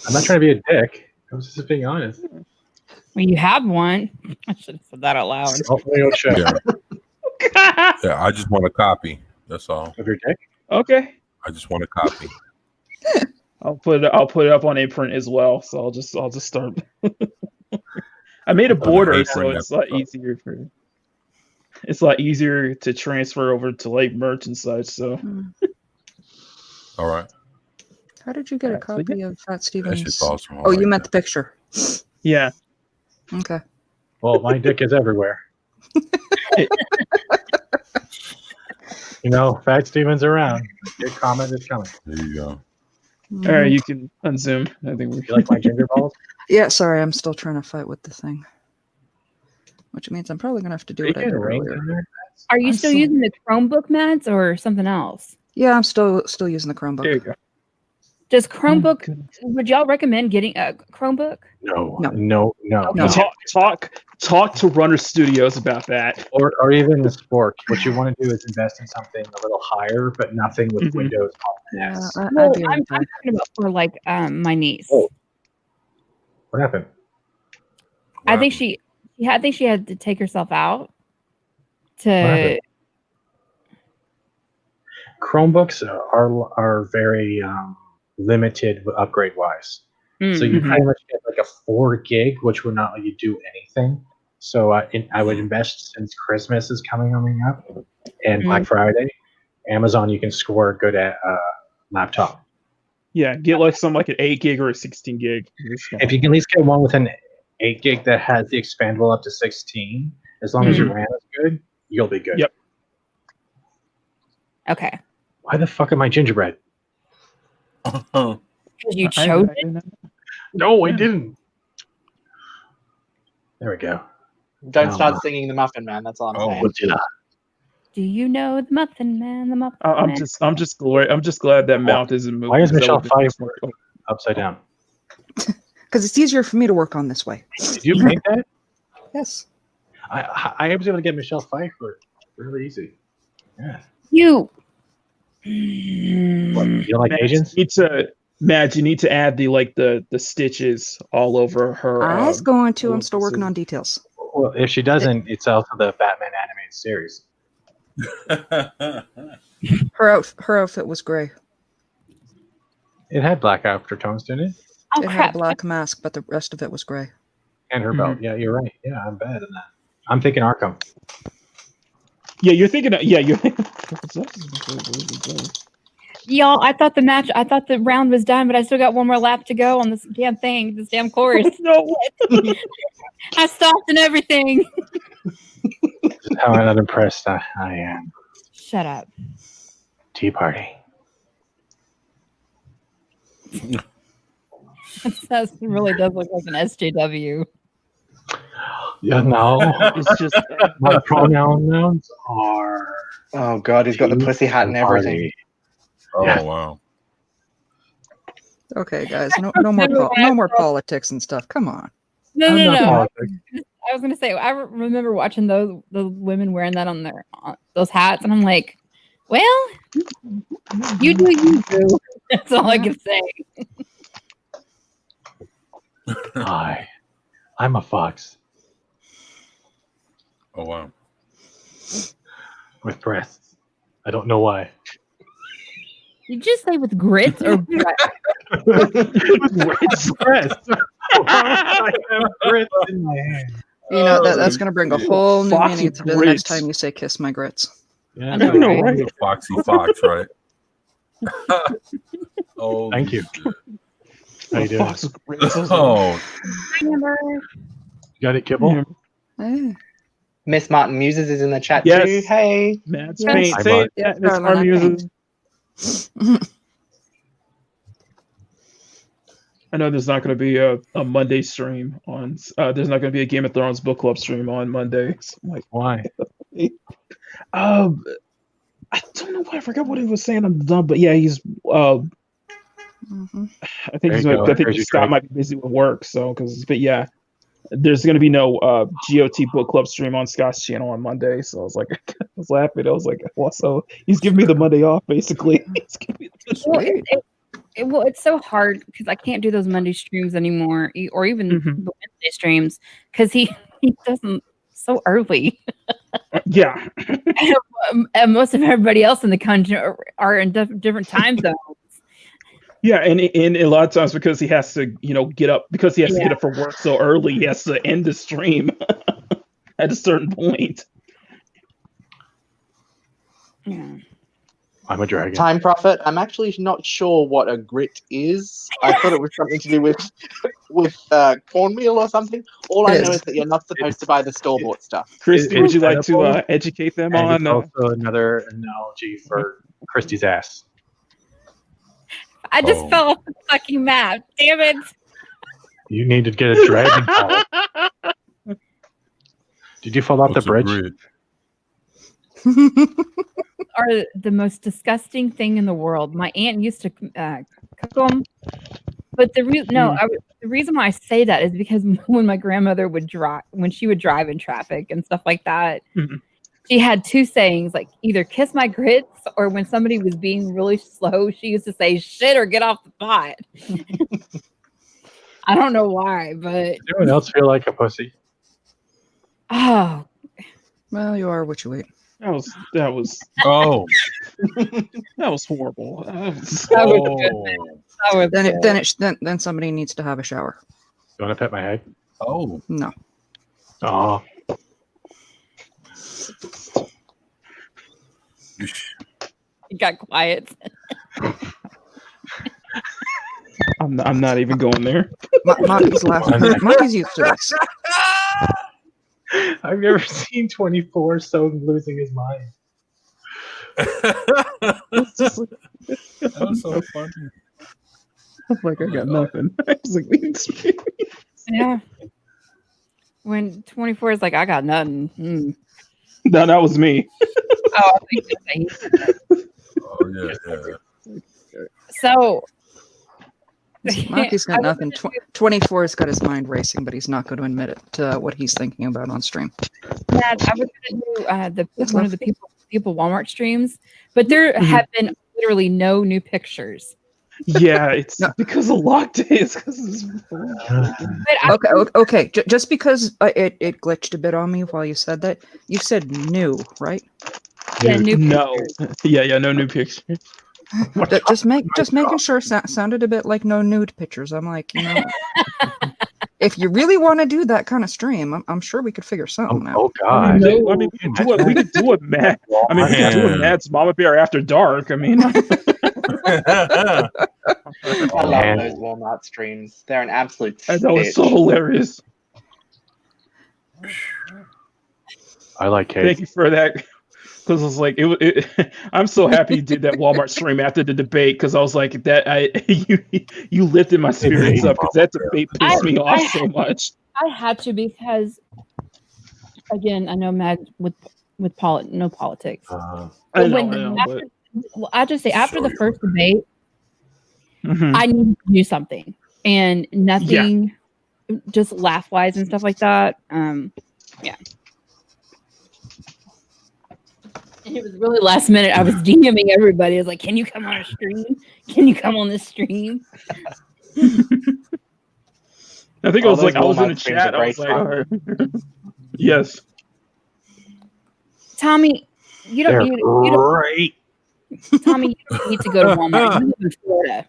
Speaker 11: I'm not trying to be a dick. I was just being honest.
Speaker 9: Well, you have one. I should have said that out loud.
Speaker 11: Hopefully you'll show
Speaker 3: Yeah. Yeah, I just want a copy. That's all.
Speaker 11: of your dick.
Speaker 2: Okay,
Speaker 3: I just want a copy.
Speaker 2: I'll put it up on Imprint as well. So I'll just start. I made a border, so it's a lot easier it's a lot easier to transfer over to like merch and such. So
Speaker 3: All right.
Speaker 1: How did you get a
Speaker 2: Alright, so
Speaker 1: copy of Fat
Speaker 3: That's
Speaker 1: Stevens?
Speaker 3: just awesome. I
Speaker 1: Oh, you
Speaker 3: like
Speaker 1: meant
Speaker 3: that.
Speaker 1: the picture.
Speaker 2: yeah,
Speaker 1: Okay.
Speaker 11: Well, my dick is everywhere. You know, Fat Steven's around. Your comment is coming.
Speaker 3: There you go.
Speaker 2: all right, you can unzoom. I think
Speaker 11: You like my ginger balls?
Speaker 1: Yeah, sorry, I'm still trying to fight with the thing. Which means I'm probably gonna have to do
Speaker 11: Are you
Speaker 1: what I did
Speaker 11: getting rings
Speaker 1: earlier.
Speaker 11: in there?
Speaker 9: Are you
Speaker 2: I'm
Speaker 9: still
Speaker 2: so-
Speaker 9: using the Chromebook, Mads, or something else?
Speaker 1: Yeah, I'm still using the Chromebook.
Speaker 2: there you go.
Speaker 9: Does
Speaker 2: Oh,
Speaker 9: Chromebook?
Speaker 2: goodness.
Speaker 9: Would y'all recommend getting a Chromebook?
Speaker 11: No.
Speaker 1: No.
Speaker 11: No.
Speaker 1: No.
Speaker 2: Talk to Runner Studios about that.
Speaker 11: Or even the sports. What you want to do is invest in something a little higher, but nothing with
Speaker 2: Mhm.
Speaker 11: Windows on
Speaker 1: Yeah,
Speaker 11: S.
Speaker 1: I
Speaker 9: Well,
Speaker 1: do
Speaker 9: I'm
Speaker 1: like that.
Speaker 9: talking about for like my niece.
Speaker 11: Oh. What happened?
Speaker 9: I think she had to take herself out to.
Speaker 11: happened? Chromebooks are very limited upgrade wise. So you
Speaker 2: Mhm.
Speaker 11: pretty much get like a 4 gig, which would not let you do anything. So I would invest, since Christmas is coming up and Black Friday, Amazon, you can score good at laptop.
Speaker 2: Yeah, get like some like an 8 gig or a 16 gig.
Speaker 11: If you can at least get one with an 8 gig that has the expandable up to 16, as long as your RAM is good, you'll be good.
Speaker 2: Yep.
Speaker 9: Okay.
Speaker 11: Why the fuck am I gingerbread?
Speaker 9: Because you
Speaker 2: I
Speaker 9: chose it.
Speaker 2: didn't-
Speaker 11: No, we didn't. There we go.
Speaker 4: Don't
Speaker 11: Oh,
Speaker 4: start
Speaker 11: my.
Speaker 4: singing the Muffin Man. That's all I'm
Speaker 3: Oh,
Speaker 4: saying.
Speaker 11: What did I?
Speaker 9: Do you know the Muffin Man? The Muffin
Speaker 2: I'm
Speaker 9: Man.
Speaker 2: just glad that mouth isn't moving.
Speaker 11: Why is
Speaker 2: 'cause that
Speaker 11: Michelle
Speaker 2: would've been-
Speaker 11: Pfeiffer upside down?
Speaker 1: Because it's easier for me to work on this way.
Speaker 11: Did you paint that?
Speaker 1: Yes.
Speaker 11: I was able to get Michelle Pfeiffer really easy. Yeah.
Speaker 9: You.
Speaker 11: What, you don't like Asians?
Speaker 2: Matt, you need to add the stitches all over her.
Speaker 1: I was going to. I'm
Speaker 2: little
Speaker 1: still working
Speaker 2: scissors.
Speaker 1: on details.
Speaker 11: Well, if she doesn't, it's also the Batman animated series.
Speaker 1: Her outfit was gray.
Speaker 11: It had black aftertones, didn't it?
Speaker 9: Oh
Speaker 1: It had a
Speaker 9: crap!
Speaker 1: black mask, but the rest of it was gray.
Speaker 11: And her belt. Yeah, you're right. Yeah, I'm bad in that. I'm thinking Arkham.
Speaker 2: Yeah, you're thinking. You're thinking.
Speaker 9: Y'all, I thought the round was done, but I still got one more lap to go on this damn thing, this damn course.
Speaker 2: No.
Speaker 9: I stopped and everything.
Speaker 11: How unimpressed I am.
Speaker 9: Shut up.
Speaker 11: Tea party.
Speaker 9: That really does look like an SJW.
Speaker 11: Yeah, no.
Speaker 2: It's just.
Speaker 11: My pronouns are.
Speaker 4: Oh God, he's got the pussy hat and everything.
Speaker 11: Party.
Speaker 3: Oh
Speaker 11: Yeah.
Speaker 3: wow.
Speaker 1: Okay, guys, no more politics and stuff. Come on.
Speaker 9: No.
Speaker 11: I'm not
Speaker 9: I
Speaker 11: politics.
Speaker 9: was gonna say I remember watching the women wearing that on those hats, and I'm like, well, you do you do. That's all I can say.
Speaker 11: I'm a fox
Speaker 3: Oh wow.
Speaker 11: with breasts. I don't know why.
Speaker 9: Did you just say with grits or breasts?
Speaker 11: With breasts. I have grits in my hand.
Speaker 1: You know that's going to bring a whole new
Speaker 2: Foxy
Speaker 1: meaning to the
Speaker 2: grits.
Speaker 1: next time you say "kiss my grits."
Speaker 11: Yeah.
Speaker 9: I know,
Speaker 2: No,
Speaker 9: right?
Speaker 2: right?
Speaker 3: Foxy Fox, right? Oh,
Speaker 11: Thank you. How you doing?
Speaker 2: Fox with grits.
Speaker 3: Oh,
Speaker 9: Remember?
Speaker 11: You got it, Kibble?
Speaker 1: Hey.
Speaker 4: Miss Martin Muses is in the chat
Speaker 2: Yes.
Speaker 4: too. Hey.
Speaker 2: Matt's
Speaker 9: Yes.
Speaker 2: paint.
Speaker 11: Hi,
Speaker 2: Say
Speaker 11: Mark.
Speaker 2: it.
Speaker 1: Yes,
Speaker 2: Miss
Speaker 1: darling, I
Speaker 2: Armuses. I know there's not going to be a Monday stream on. There's not going to be a Game of Thrones book club stream on Monday. So I'm like,
Speaker 11: Why?
Speaker 2: I don't know why. I forgot what he was saying. I'm dumb, but yeah, he's.
Speaker 1: Mhm.
Speaker 2: I think
Speaker 11: There
Speaker 2: he's.
Speaker 11: you go.
Speaker 2: I think
Speaker 11: There's your
Speaker 2: Scott
Speaker 11: drink.
Speaker 2: might be busy with work. So, but yeah, there's going to be no GOT book club stream on Scott's channel on Monday. So I was like, I was laughing. I was like, well, so he's giving me the Monday off, basically. He's giving me the
Speaker 1: Sweet.
Speaker 9: Well, it's so hard because I can't do those Monday streams anymore, or even
Speaker 2: Mhm.
Speaker 9: the Wednesday streams, because he doesn't so early.
Speaker 2: Yeah.
Speaker 9: And most of everybody else in the country are in different time zones.
Speaker 2: Yeah, and a lot of times because he has to, get up because he has to get up for work so early, he has to end the stream at a certain point.
Speaker 9: Yeah.
Speaker 11: I'm a dragon.
Speaker 4: Time Prophet. I'm actually not sure what a grit is. I thought it was something to do with cornmeal or something. All I
Speaker 1: It
Speaker 4: know
Speaker 1: is.
Speaker 4: is that you're not supposed to buy the store-bought stuff.
Speaker 2: Christy, would you like to
Speaker 11: edible,
Speaker 2: educate them
Speaker 11: And
Speaker 2: on?
Speaker 11: it's also another analogy for Christy's ass.
Speaker 9: I just
Speaker 3: Oh.
Speaker 9: fell off the fucking map. Damn it.
Speaker 11: You need to get a dragon collar. Did you fall off the
Speaker 3: what's a
Speaker 11: bridge?
Speaker 3: grid?
Speaker 9: Are the most disgusting thing in the world. My aunt used to cook them, but the reason why I say that is because when my grandmother would drive, when she would drive in traffic and stuff like that,
Speaker 2: Mhm.
Speaker 9: she had two sayings, like either "kiss my grits" or when somebody was being really slow, she used to say "shit" or "get off the pot." I don't know why, but
Speaker 11: Does anyone else feel like a pussy?
Speaker 9: oh,
Speaker 1: Well, you are what you eat.
Speaker 2: That was
Speaker 3: Oh,
Speaker 2: that was horrible. That was-
Speaker 9: that was good.
Speaker 3: oh,
Speaker 9: That was good.
Speaker 1: Then somebody needs to have a shower.
Speaker 11: You want to pet my head?
Speaker 3: oh.
Speaker 1: No.
Speaker 11: Oh,
Speaker 9: It got quiet.
Speaker 2: I'm not even going there.
Speaker 1: Monkey's laughing. Monkey's used to this.
Speaker 11: I've never seen 24 so losing his mind.
Speaker 3: That was so funny.
Speaker 2: I'm like, I got nothing. I was like,
Speaker 9: Yeah. When 24 is like, I got nothing.
Speaker 2: no, that was me.
Speaker 9: Oh, I think he said that.
Speaker 3: Oh yeah.
Speaker 9: So
Speaker 1: Marky's got nothing. 24's got his mind racing, but he's not going to admit it. What he's thinking about on stream.
Speaker 9: Matt, I was going to do one of the people Walmart streams, but there have been literally no new pictures.
Speaker 2: Yeah, it's because of lockdowns.
Speaker 1: Okay. Just because it glitched a bit on me while you said that, you said new, right?
Speaker 9: Yeah, new.
Speaker 2: No. Yeah, no new pictures.
Speaker 1: Just making sure. Sounded a bit like no nude pictures. I'm like, if you really want to do that kind of stream, I'm sure we could figure something out.
Speaker 11: Oh
Speaker 2: I
Speaker 11: God!
Speaker 2: mean, we could do a Mad. I mean, we could do a Mad's Mama Bear After Dark. I mean,
Speaker 4: I love those Walmart streams. They're an absolute.
Speaker 2: I know it's so hilarious.
Speaker 11: I like Kate.
Speaker 2: Thank you for that. Because it's like I'm so happy you did that Walmart stream after the debate. Because I was like, you lifted my spirits up. Because that debate pissed me off so much.
Speaker 9: I had to because, again, I know Mad with no politics. I just say after the first debate, I need to do something, and nothing, just laugh wise and stuff like that. Yeah. And it was really last minute. I was DMing everybody. I was like, "Can you come on a stream? Can you come on this stream?"
Speaker 2: I think it was like I was in the chat. I was like, yes.
Speaker 9: Tommy, you don't need Tommy, you don't need to go to Walmart. You live in Florida.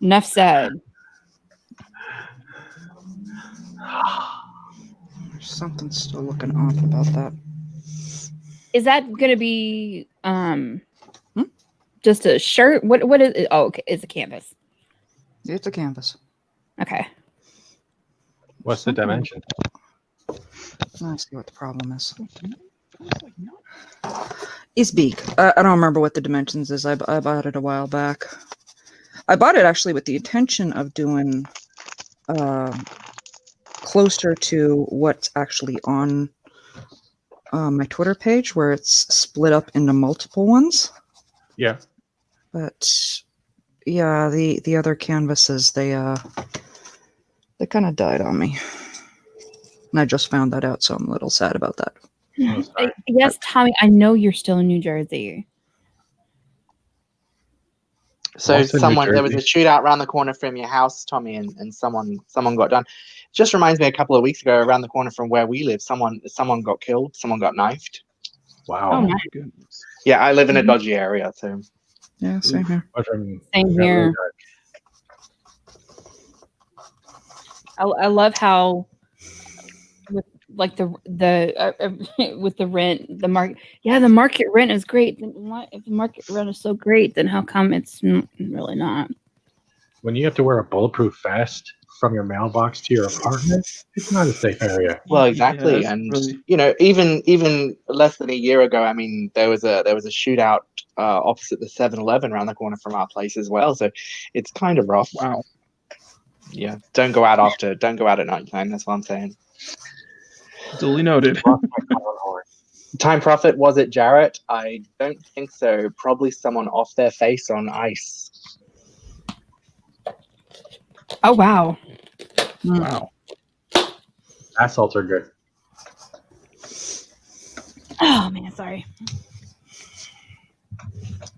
Speaker 9: Enough said.
Speaker 1: There's something still looking off about that.
Speaker 9: Is that going to be just a shirt? What is it? Oh, okay. It's a canvas.
Speaker 1: It's a canvas.
Speaker 9: Okay.
Speaker 11: What's the dimension?
Speaker 1: Let's see what the problem is. It's big. I don't remember what the dimensions is. I bought it a while back. I bought it actually with the intention of doing closer to what's actually on my Twitter page, where it's split up into multiple ones.
Speaker 11: Yeah.
Speaker 1: But yeah, the other canvases, they kind of died on me. And I just found that out, so I'm a little sad about that.
Speaker 9: Yes, Tommy, I know you're still in New Jersey.
Speaker 4: So there was a shootout around the corner from your house, Tommy, and someone got done. Just reminds me a couple of weeks ago, around the corner from where we live, someone got killed, someone got knifed.
Speaker 11: Wow.
Speaker 9: Oh my
Speaker 2: goodness.
Speaker 4: Yeah, I live in a dodgy area, so.
Speaker 1: Yeah, same here.
Speaker 9: Same here. I love how with like the with the rent, the market. Yeah, the market rent is great. Then why, if the market rent is so great, then how come it's really not?
Speaker 11: When you have to wear a bulletproof vest from your mailbox to your apartment, it's not a safe area.
Speaker 4: Well, exactly, and even less than a year ago, I mean, there was a shootout opposite the 7-Eleven around the corner from our place as well. So it's kind of rough.
Speaker 2: Wow.
Speaker 4: Yeah, don't go out at nighttime. That's what I'm saying.
Speaker 2: Duly noted.
Speaker 4: Time Prophet, was it Jarrett? I don't think so. Probably someone off their face on ice.
Speaker 9: Oh wow.
Speaker 2: Wow.
Speaker 11: Assaults are good.
Speaker 9: Oh man, sorry.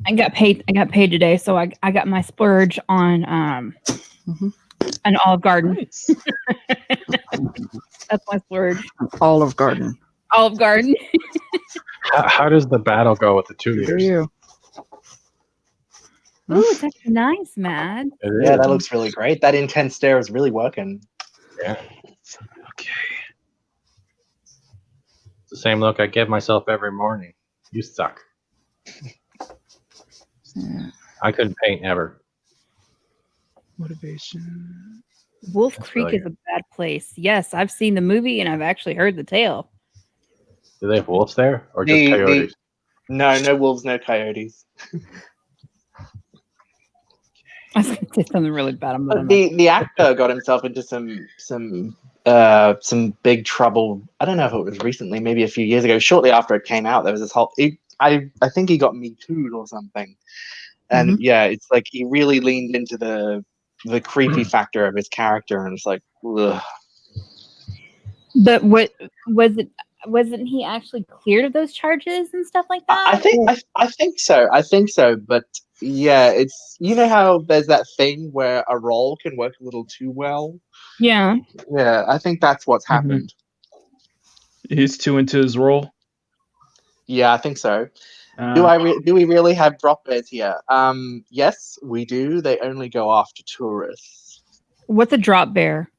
Speaker 9: I got paid today, so I got my splurge on an Olive Garden.
Speaker 2: Nice.
Speaker 9: That's my splurge.
Speaker 1: Olive Garden.
Speaker 9: Olive Garden.
Speaker 11: How does the battle go with the 2
Speaker 1: Good for
Speaker 11: meters?
Speaker 1: you.
Speaker 9: Ooh, it's actually nice, man.
Speaker 4: Yeah, that looks really great. That intense stare is really working.
Speaker 11: Yeah.
Speaker 2: Okay.
Speaker 11: It's the same look I give myself every morning. You suck.
Speaker 1: Yeah.
Speaker 11: I couldn't paint ever.
Speaker 2: Motivation.
Speaker 9: Wolf
Speaker 11: That's
Speaker 9: Creek
Speaker 11: really
Speaker 9: is a bad place. Yes, I've seen the movie and I've actually heard the tale.
Speaker 11: Do they have wolves there or just coyotes?
Speaker 4: No wolves, no coyotes.
Speaker 9: I was going to say something really bad. I'm not.
Speaker 4: The actor got himself into some big trouble. I don't know if it was recently, maybe a few years ago. Shortly after it came out, there was this whole. I think he got Me Too'd or something, and yeah, it's like he really leaned into the creepy factor of his character, and it's like, ugh.
Speaker 9: But what was it? Wasn't he actually cleared of those charges and stuff like that?
Speaker 4: I think so. I think so. But yeah, it's, you know how there's that thing where a role can work a little too well.
Speaker 9: Yeah.
Speaker 4: Yeah, I think that's what's happened.
Speaker 2: He's too into his role.
Speaker 4: Yeah, I think so. Do we really have drop bears here? Yes, we do. They only go after tourists.
Speaker 9: What's a drop bear?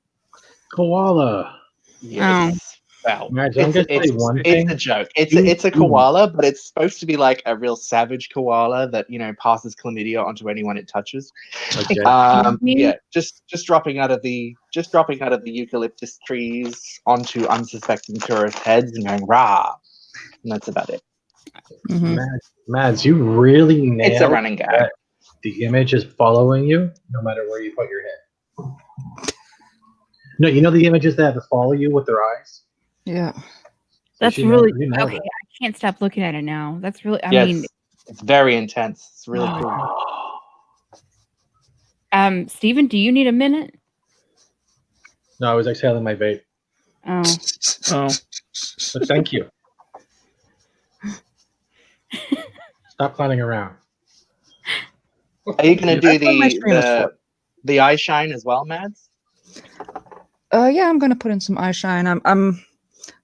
Speaker 11: Koala.
Speaker 4: Yes. Well,
Speaker 11: Mads, I'm gonna say one
Speaker 4: it's
Speaker 11: thing.
Speaker 4: a joke. It's a koala, but it's supposed to be like a real savage koala that, you know, passes chlamydia onto anyone it touches.
Speaker 11: Okay.
Speaker 4: Yeah, just dropping out of the eucalyptus trees onto unsuspecting tourist heads and going rah, and that's about it.
Speaker 11: Mads, you really nailed
Speaker 4: It's a running gag.
Speaker 11: that the image is following you no matter where you put your head. No, you know the images that follow you with their eyes?
Speaker 1: Yeah.
Speaker 9: That's really okay. I can't stop looking at it now. That's really. I mean,
Speaker 4: it's very intense. It's really cool.
Speaker 9: Steven, do you need a minute?
Speaker 11: No, I was exhaling my vape.
Speaker 9: Oh.
Speaker 11: But thank you. Stop clowning around.
Speaker 4: Are you going to do the eye shine as well, Mads?
Speaker 1: Yeah, I'm going to put in some eye shine. I'm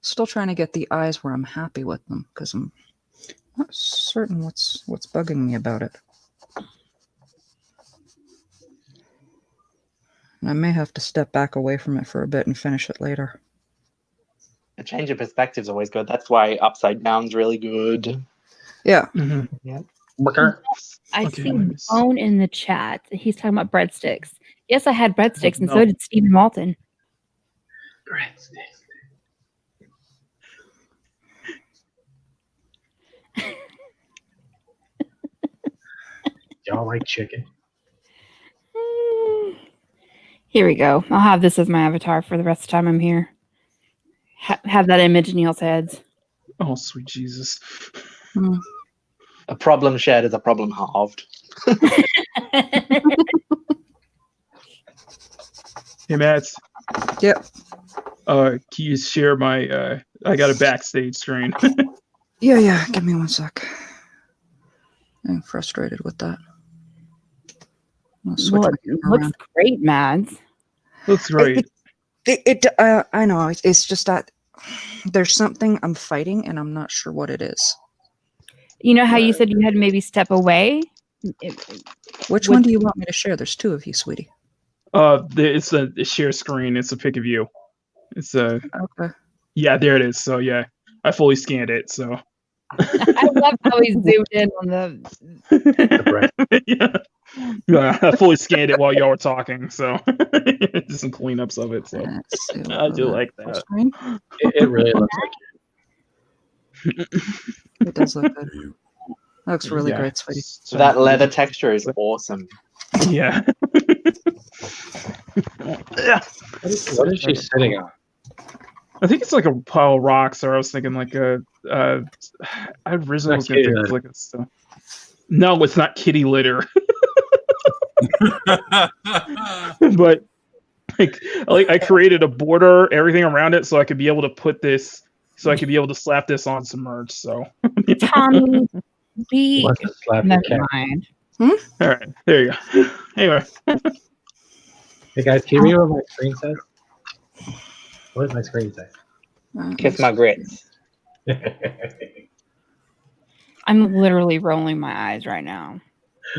Speaker 1: still trying to get the eyes where I'm happy with them because I'm not certain what's bugging me about it. And I may have to step back away from it for a bit and finish it later.
Speaker 4: A change of perspective is always good. That's why upside down's really good.
Speaker 1: Yeah.
Speaker 4: Yeah.
Speaker 9: I see Bone in the chat. He's talking about breadsticks. Yes, I had breadsticks, and so did Stephen Malton.
Speaker 11: Breadsticks. Y'all like chicken?
Speaker 9: Here we go. I'll have this as my avatar for the rest of the time I'm here. Have that image in y'all's heads.
Speaker 2: Oh, sweet Jesus.
Speaker 4: A problem shared is a problem halved.
Speaker 2: Hey, Mads.
Speaker 1: Yep.
Speaker 2: Can you share my I got a backstage screen.
Speaker 1: Yeah, give me one sec. I'm frustrated with that.
Speaker 9: Well, it looks great, Mads.
Speaker 2: Looks great.
Speaker 1: I know. It's just that there's something I'm fighting, and I'm not sure what it is.
Speaker 9: You know how you said you had to maybe step away?
Speaker 1: Which one do you want me to share? There's two of you, sweetie.
Speaker 2: It's a share screen. It's a pic of you. It's a
Speaker 1: okay.
Speaker 2: Yeah, there it is. So yeah, I fully scanned it. So
Speaker 9: I love how he zoomed in on
Speaker 2: the yeah, I fully scanned it while y'all were talking. So just some cleanups of it. So I do like that.
Speaker 11: It really looks like
Speaker 1: it does look good. Looks really great, sweetie.
Speaker 4: So that leather texture is awesome.
Speaker 2: Yeah.
Speaker 11: What is she sitting on?
Speaker 2: I think it's like a pile of rocks, or I was thinking like I originally was gonna think it's like a No, it's not kitty litter. But like I created a border, everything around it, so I could be able to put this, so I could be able to slap this on some merch. So
Speaker 9: Tommy B. Never mind.
Speaker 2: All right, there you go. Anyway.
Speaker 11: Hey guys, can you read what my screen says? What does my screen say?
Speaker 4: Kiss my grits.
Speaker 9: I'm literally rolling my eyes right now.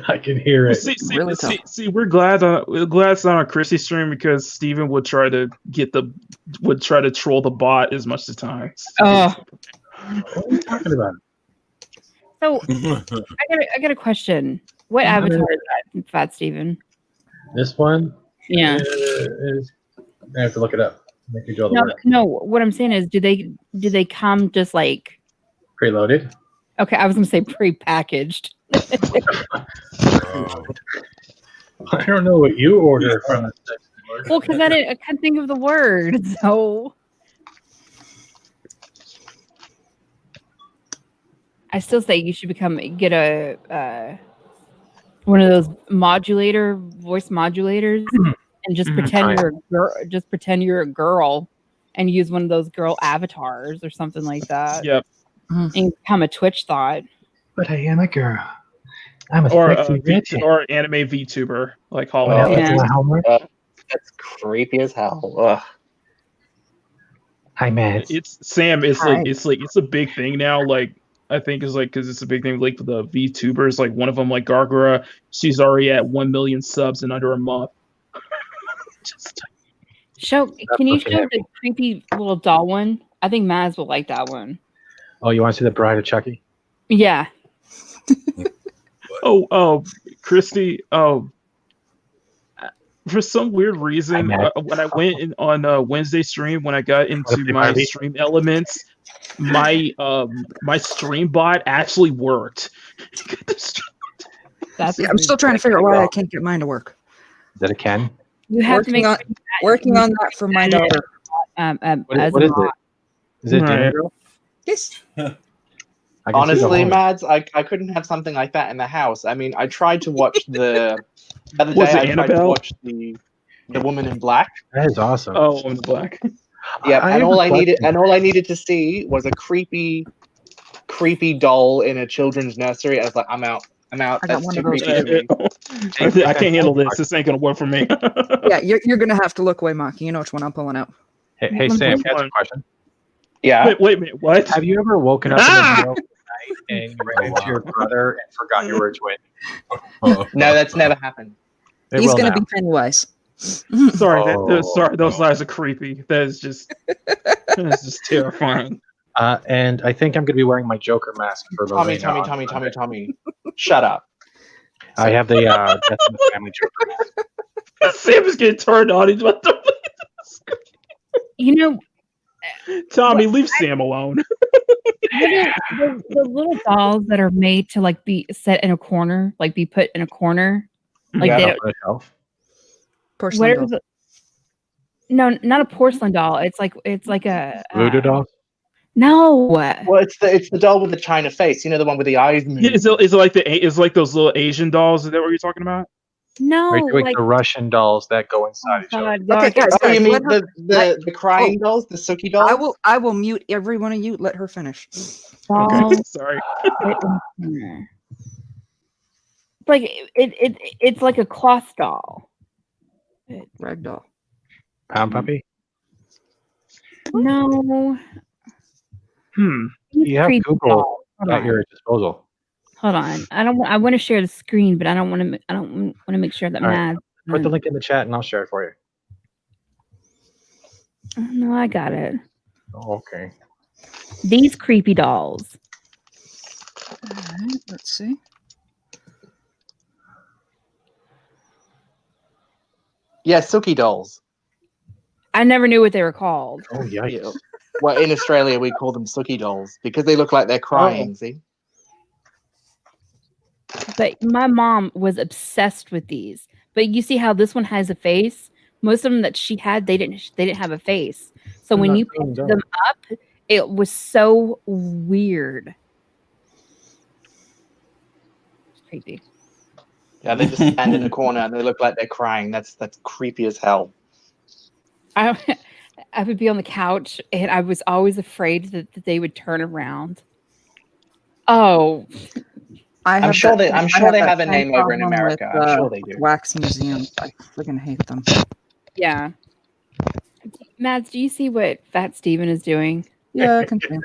Speaker 11: I can hear it.
Speaker 2: See, we're glad it's not on Chrissy's stream because Steven would try to troll the bot as much as the time.
Speaker 9: Oh,
Speaker 11: what are you talking about?
Speaker 9: So I got a question. What avatar is that, Fat Steven?
Speaker 11: This one?
Speaker 9: Yeah.
Speaker 11: I have to look it up. Make you do all the work.
Speaker 9: No. What I'm saying is, do they come just like
Speaker 11: preloaded?
Speaker 9: Okay, I was gonna say pre-packaged.
Speaker 11: I don't know what you ordered from the sex store.
Speaker 9: Well, because I couldn't think of the word. So I still say you should get a one of those voice modulators, and just pretend
Speaker 11: Try it.
Speaker 9: you're a girl. Just pretend you're a girl, and use one of those girl avatars or something like that.
Speaker 2: Yep.
Speaker 9: And become a Twitch thought.
Speaker 11: But I am a girl. I'm a
Speaker 2: Or
Speaker 11: sexy bitch.
Speaker 2: or anime VTuber like Holly.
Speaker 11: Oh,
Speaker 9: Yeah.
Speaker 11: that's my homework.
Speaker 4: That's creepy as hell. Ugh.
Speaker 11: Hi, Mads.
Speaker 2: It's Sam. It's
Speaker 1: Hi.
Speaker 2: like it's a big thing now. Like I think is like because it's a big thing. Like the VTubers, like one of them, like Gargara, she's already at 1 million subs in under a month. Just
Speaker 9: Can you
Speaker 11: looking
Speaker 9: show
Speaker 11: at
Speaker 9: the creepy little doll one? I think Maz will like that one.
Speaker 11: Oh, you want to see the Bride of Chucky?
Speaker 9: Yeah.
Speaker 2: Christy. For some weird reason, when I went in on Wednesday stream, when I got into my stream elements, my stream bot actually worked.
Speaker 1: I'm still trying to figure out why I can't get mine to work.
Speaker 11: Is that a Ken?
Speaker 9: You have to make
Speaker 1: working on that for my daughter.
Speaker 11: What is it? Is it Demon Girl?
Speaker 1: Yes.
Speaker 4: Honestly, Mads, I couldn't have something like that in the house. I mean, I tried to watch the other
Speaker 2: Was
Speaker 4: day.
Speaker 2: it
Speaker 4: I tried to
Speaker 2: Annabelle?
Speaker 4: watch the Woman in Black.
Speaker 11: That is awesome.
Speaker 2: Oh, Woman in Black.
Speaker 4: Yeah, and
Speaker 11: have
Speaker 4: all
Speaker 11: a
Speaker 4: I needed to see was a creepy doll in a children's nursery. I was like, I'm out.
Speaker 1: I got
Speaker 4: That's
Speaker 1: one
Speaker 4: too
Speaker 1: of those
Speaker 4: creepy to me.
Speaker 2: I can't handle this. This ain't gonna work for me.
Speaker 1: Yeah, you're gonna have to look away, Maki. You know which one I'm pulling out.
Speaker 11: Hey Sam, can I ask a question?
Speaker 4: Yeah.
Speaker 2: Wait a minute. What?
Speaker 11: Have you ever woken up in the middle of the night and you ran into your brother and forgot you were a twin?
Speaker 4: No, that's never happened.
Speaker 1: He's gonna be Pennywise.
Speaker 2: Sorry, those lies are creepy. That's just terrifying.
Speaker 11: And I think I'm going to be wearing my Joker mask for
Speaker 4: Tommy. Shut up.
Speaker 11: I have the Death in the Family Joker mask.
Speaker 2: Sam is getting turned on. He's about to...
Speaker 9: You know,
Speaker 2: Tommy, leave Sam alone.
Speaker 9: the little dolls that are made to like be set in a corner, like be put in a corner, like
Speaker 11: Yeah,
Speaker 9: they
Speaker 11: on
Speaker 9: don't.
Speaker 11: the shelf.
Speaker 1: Porcelain doll.
Speaker 9: No, not a porcelain doll. It's like a
Speaker 11: Voodoo doll?
Speaker 9: No.
Speaker 4: Well, it's the doll with the China face. You know, the one with the eyes.
Speaker 2: Yeah, is it like those little Asian dolls? Is that what you're talking about?
Speaker 9: No,
Speaker 11: Are you like the Russian dolls that go inside each other?
Speaker 1: Okay, guys.
Speaker 4: Oh, you mean
Speaker 1: let her-
Speaker 4: the crying dolls, the Suki dolls?
Speaker 1: I will mute every one of you. Let her finish.
Speaker 2: Okay, sorry.
Speaker 9: Like it's like a cloth doll.
Speaker 1: Rag doll.
Speaker 11: Pound puppy?
Speaker 9: No.
Speaker 11: You have
Speaker 9: Creepy
Speaker 11: Google
Speaker 9: doll. Hold
Speaker 11: at
Speaker 9: on.
Speaker 11: your disposal.
Speaker 9: Hold on. I want to share the screen, but I don't want to make sure that
Speaker 11: All right.
Speaker 9: Mad.
Speaker 11: Put the link in the chat and I'll share it for you.
Speaker 9: No, I got it.
Speaker 11: Oh, okay.
Speaker 9: These creepy dolls.
Speaker 1: All right, let's see.
Speaker 4: Yeah, Suki dolls.
Speaker 9: I never knew what they were called.
Speaker 11: Oh, yikes.
Speaker 4: Yeah. Well, in Australia, we call them Suki dolls because they look like they're crying. See?
Speaker 9: But my mom was obsessed with these. But you see how this one has a face? Most of them that she had, they didn't have a face. So when you picked them up, it was so weird. It's creepy.
Speaker 4: Yeah, they just stand in a corner and they look like they're crying. That's creepy as hell.
Speaker 9: I would be on the couch and I was always afraid that they would turn around. Oh,
Speaker 4: I'm sure they have a name over in America.
Speaker 1: With,
Speaker 4: I'm sure they do.
Speaker 1: Wax museums. I freaking hate them.
Speaker 9: yeah. Mads, do you see what Fat Steven is doing?
Speaker 1: Yeah, I can see.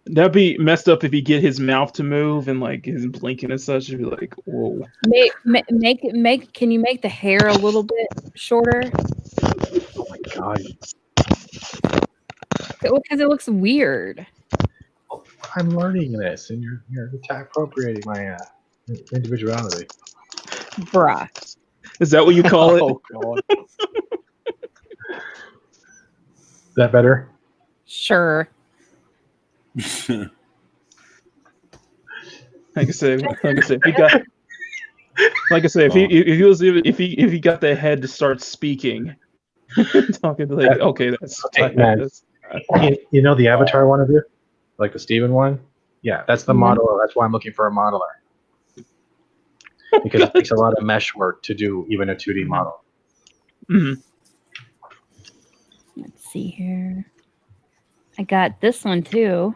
Speaker 2: That'd be messed up if he get his mouth to move and like his blinking and such. It'd be like, whoa.
Speaker 9: Can you make the hair a little bit shorter?
Speaker 11: Oh my god.
Speaker 9: Because it looks weird.
Speaker 11: I'm learning this and you're appropriating my individuality.
Speaker 9: Bruh.
Speaker 2: Is that what you call it?
Speaker 4: Oh god.
Speaker 11: Is that better?
Speaker 9: Sure.
Speaker 2: Like I said, we got Like I said, if he got the head to start speaking, talking like, okay, that's
Speaker 11: man. You know the avatar I want to do, like the Steven one. Yeah, that's the modeler. That's why I'm looking for a modeler, because it takes a lot of mesh work to do even a 2D model.
Speaker 2: Mm-hmm.
Speaker 9: Let's see here. I got this one too,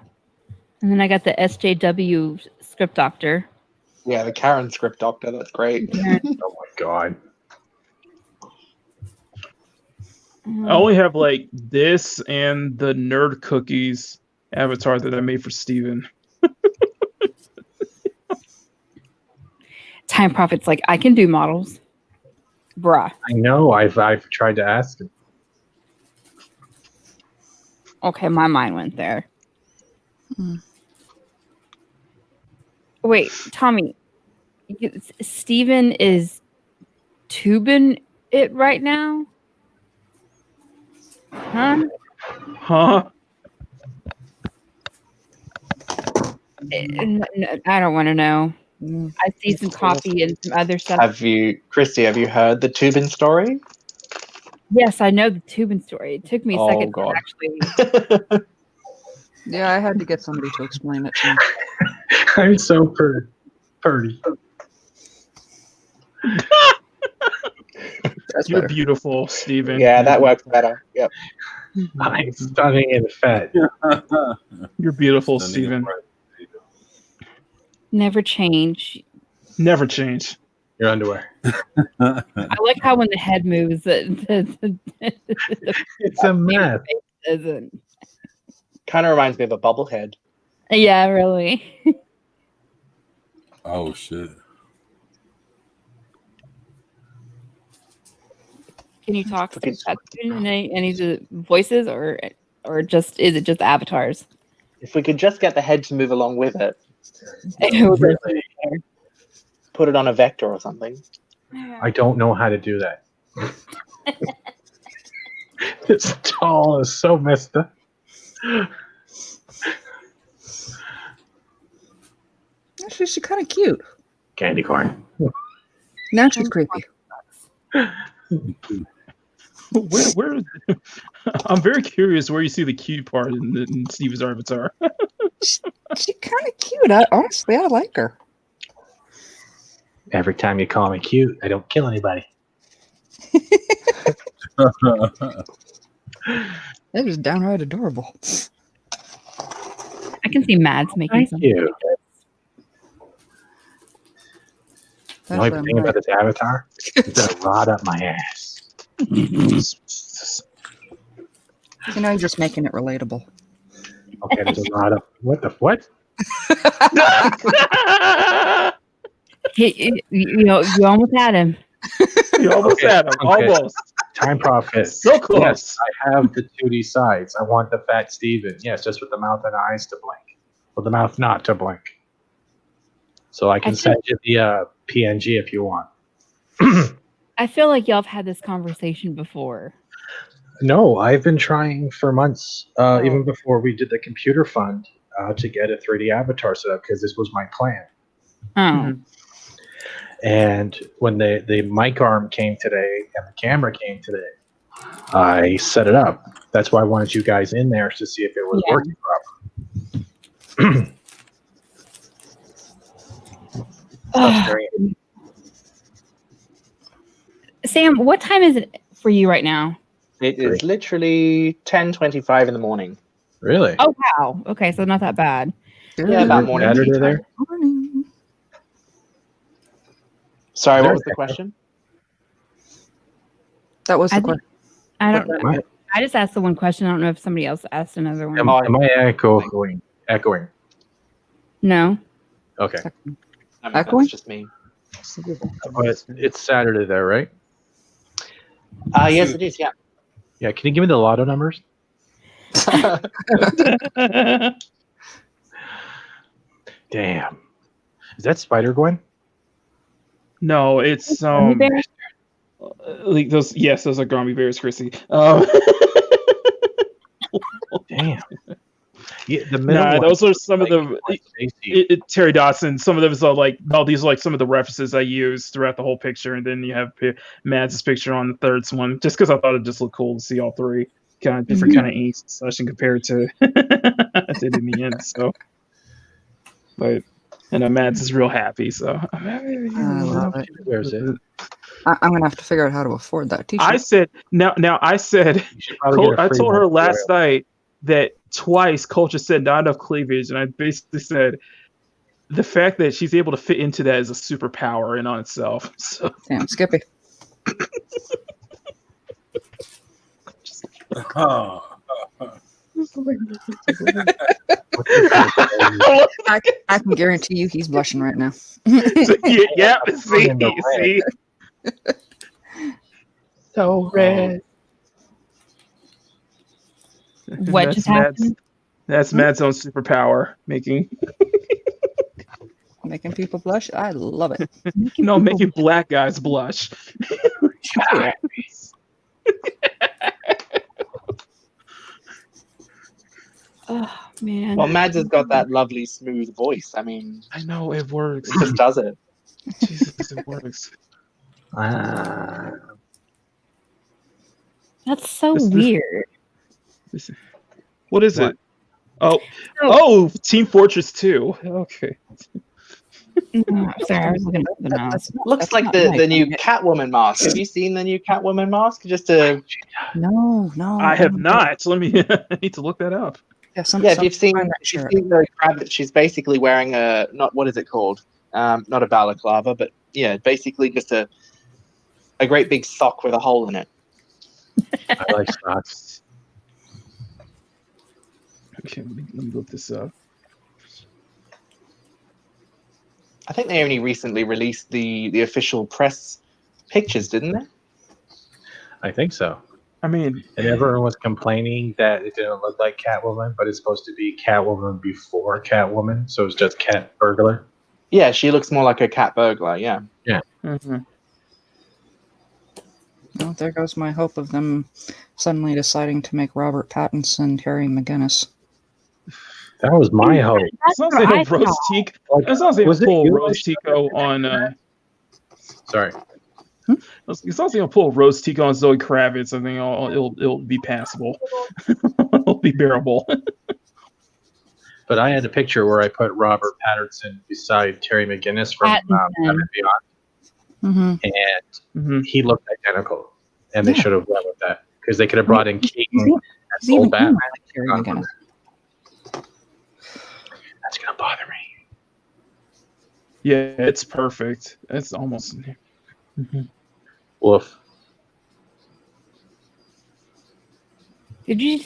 Speaker 9: and then I got the SJW script doctor.
Speaker 4: Yeah, the Karen script doctor. That's great.
Speaker 11: Oh my god.
Speaker 2: I only have like this and the Nerd Cookies avatar that I made for Steven.
Speaker 9: Time Prophet's like, I can do models. Bruh.
Speaker 11: I know. I've tried to ask him.
Speaker 9: Okay, my mind went there. Wait, Tommy. Steven is tubing it right now? Huh? I don't want to know. I see some coffee and some other stuff.
Speaker 4: Christy, have you heard the tubing story?
Speaker 9: Yes, I know the tubing story. It took me a second to actually.
Speaker 1: Yeah, I had to get somebody to explain it to me.
Speaker 11: I'm so purdy.
Speaker 2: You're beautiful, Steven.
Speaker 4: Yeah, that works better. Yep.
Speaker 11: I'm stunning and fat.
Speaker 2: You're beautiful, Steven.
Speaker 9: Never change.
Speaker 2: Never change.
Speaker 11: Your underwear.
Speaker 9: I like how when the head moves,
Speaker 11: it's a mess.
Speaker 9: Isn't.
Speaker 4: Kind of reminds me of a bubblehead.
Speaker 9: Yeah, really.
Speaker 3: Oh shit.
Speaker 9: Can you talk to any of the voices, or just is it just avatars?
Speaker 4: If we could just get the head to move along with it,
Speaker 11: Really?
Speaker 4: put it on a vector or something.
Speaker 11: I don't know how to do that. This doll is so messed up.
Speaker 1: Actually, she's kind of cute.
Speaker 11: Candy corn.
Speaker 1: Now she's creepy.
Speaker 2: Where I'm very curious where you see the cute part in Steve's avatar.
Speaker 1: She's kind of cute. Honestly, I like her.
Speaker 11: Every time you call me cute, I don't kill anybody.
Speaker 1: That is downright adorable.
Speaker 9: I can see Mads making
Speaker 11: Thank
Speaker 9: something.
Speaker 11: you. The only thing about this avatar is that it rod up my ass.
Speaker 1: You know, you're just making it relatable.
Speaker 11: Okay, there's a rod up. What the what?
Speaker 9: You almost had him.
Speaker 2: You almost had him.
Speaker 11: Okay.
Speaker 2: Almost.
Speaker 11: Time Prophet.
Speaker 2: So close.
Speaker 11: Yes, I have the 2D sides. I want the fat Steven. Yes, just with the mouth and eyes to blink. With the mouth not to blink. So I can send you the PNG if you want.
Speaker 9: I feel like y'all have had this conversation before.
Speaker 11: No, I've been trying for months, even before we did the computer fund, to get a 3D avatar set up because this was my plan.
Speaker 9: Oh.
Speaker 11: Mm-hmm. And when the mic arm came today and the camera came today, I set it up. That's why I wanted you guys in there to see if it was working properly.
Speaker 9: Sam, what time is it for you right now?
Speaker 4: It is literally 10:25 in the morning.
Speaker 11: Really?
Speaker 9: Oh, wow. Okay, so not that bad.
Speaker 4: Yeah, about morning.
Speaker 11: Saturday
Speaker 4: tea
Speaker 11: there?
Speaker 1: Morning.
Speaker 4: Sorry, what was the question?
Speaker 1: That was the question.
Speaker 9: I don't know. I just asked the one question. I don't know if somebody else asked another one.
Speaker 11: Am I echoing?
Speaker 9: No.
Speaker 11: Okay.
Speaker 1: Echoing?
Speaker 4: That's just me.
Speaker 11: But it's Saturday there, right?
Speaker 4: Yes, it is. Yeah.
Speaker 11: Yeah. Can you give me the lotto numbers? Damn. Is that Spider-Gwen?
Speaker 2: No, it's like those. Yes, those are gummy bears, Chrissy.
Speaker 11: Damn. Yeah, the middle
Speaker 2: Nah,
Speaker 11: one,
Speaker 2: those are some of
Speaker 11: like,
Speaker 2: the
Speaker 11: Stacey.
Speaker 2: Terry Dawson. Some of those are like, no, these are like some of the references I used throughout the whole picture, and then you have Mads' picture on the third one, just because I thought it just looked cool to see all three kind of different kind of inks and such, and compare it to I did in the end. So, but and Mads is real happy. So
Speaker 1: I love it.
Speaker 11: Where's it?
Speaker 1: I'm gonna have to figure out how to afford that T-shirt.
Speaker 2: I said now. I said
Speaker 11: You should probably get a
Speaker 2: I
Speaker 11: free
Speaker 2: told
Speaker 11: one
Speaker 2: her
Speaker 11: for
Speaker 2: last
Speaker 11: Royal.
Speaker 2: night that twice Culture said not enough cleavage, and I basically said the fact that she's able to fit into that is a superpower in on itself. So
Speaker 1: Damn, Skippy.
Speaker 3: Oh.
Speaker 1: I can guarantee you he's blushing right now.
Speaker 2: So, yeah, see.
Speaker 10: So red.
Speaker 9: What
Speaker 2: That's
Speaker 9: just
Speaker 2: Matt's,
Speaker 9: happened?
Speaker 2: that's Matt's own superpower, making
Speaker 1: Making people blush. I love it.
Speaker 2: making black guys blush.
Speaker 1: Yeah.
Speaker 9: Oh man.
Speaker 4: Well, Mads has got that lovely smooth voice. I mean,
Speaker 2: I know it works.
Speaker 4: he just does it.
Speaker 2: Jesus, it works.
Speaker 9: That's so
Speaker 2: This-
Speaker 9: weird.
Speaker 2: What is
Speaker 11: What?
Speaker 2: it? Oh, Team Fortress 2. Okay.
Speaker 9: No, sorry, I was looking at something else.
Speaker 4: Looks
Speaker 1: That's
Speaker 4: like
Speaker 1: not
Speaker 4: the
Speaker 1: right.
Speaker 4: new Catwoman mask. Have you seen the new Catwoman mask? Just a
Speaker 1: No.
Speaker 2: I have not. Let me. I need to look that up.
Speaker 1: Yeah,
Speaker 4: yeah. If you've seen,
Speaker 1: find that
Speaker 4: if you've
Speaker 1: shirt.
Speaker 4: seen Zoe Kravitz, she's basically wearing a not what is it called? Not a balaclava, but yeah, basically just a great big sock with a hole in it.
Speaker 11: I like socks.
Speaker 2: Okay, let me look this up.
Speaker 4: I think they only recently released the official press pictures, didn't they?
Speaker 11: I think so.
Speaker 2: I mean,
Speaker 11: And everyone was complaining that it didn't look like Catwoman, but it's supposed to be Catwoman before Catwoman, so it's just Cat Burglar.
Speaker 4: Yeah, she looks more like a cat burglar. Yeah.
Speaker 2: mhm.
Speaker 1: Well, there goes my hope of them suddenly deciding to make Robert Pattinson Terry McGinnis.
Speaker 11: That was my hope.
Speaker 2: As long as
Speaker 9: what
Speaker 2: they
Speaker 9: I
Speaker 2: don't roast
Speaker 9: thought.
Speaker 2: Tico, as long as they
Speaker 11: Was
Speaker 2: don't
Speaker 11: it
Speaker 2: pull
Speaker 11: you?
Speaker 2: roast Tico on,
Speaker 11: Sorry.
Speaker 2: as long as they don't pull roast Tico on Zoe Kravitz, I think it'll be passable. It'll be bearable.
Speaker 11: But I had a picture where I put Robert Pattinson beside Terry McGinnis from Batman Beyond,
Speaker 1: Mm-hmm.
Speaker 11: and
Speaker 2: Mhm.
Speaker 11: he looked identical. And they
Speaker 1: Yeah.
Speaker 11: should have went with that because they could have brought in Keaton
Speaker 1: He's
Speaker 11: as old
Speaker 1: even
Speaker 11: Batman.
Speaker 1: like Terry McGinnis.
Speaker 11: That's gonna bother me.
Speaker 2: Yeah, it's perfect. It's almost. Mhm.
Speaker 11: Woof.
Speaker 9: Did you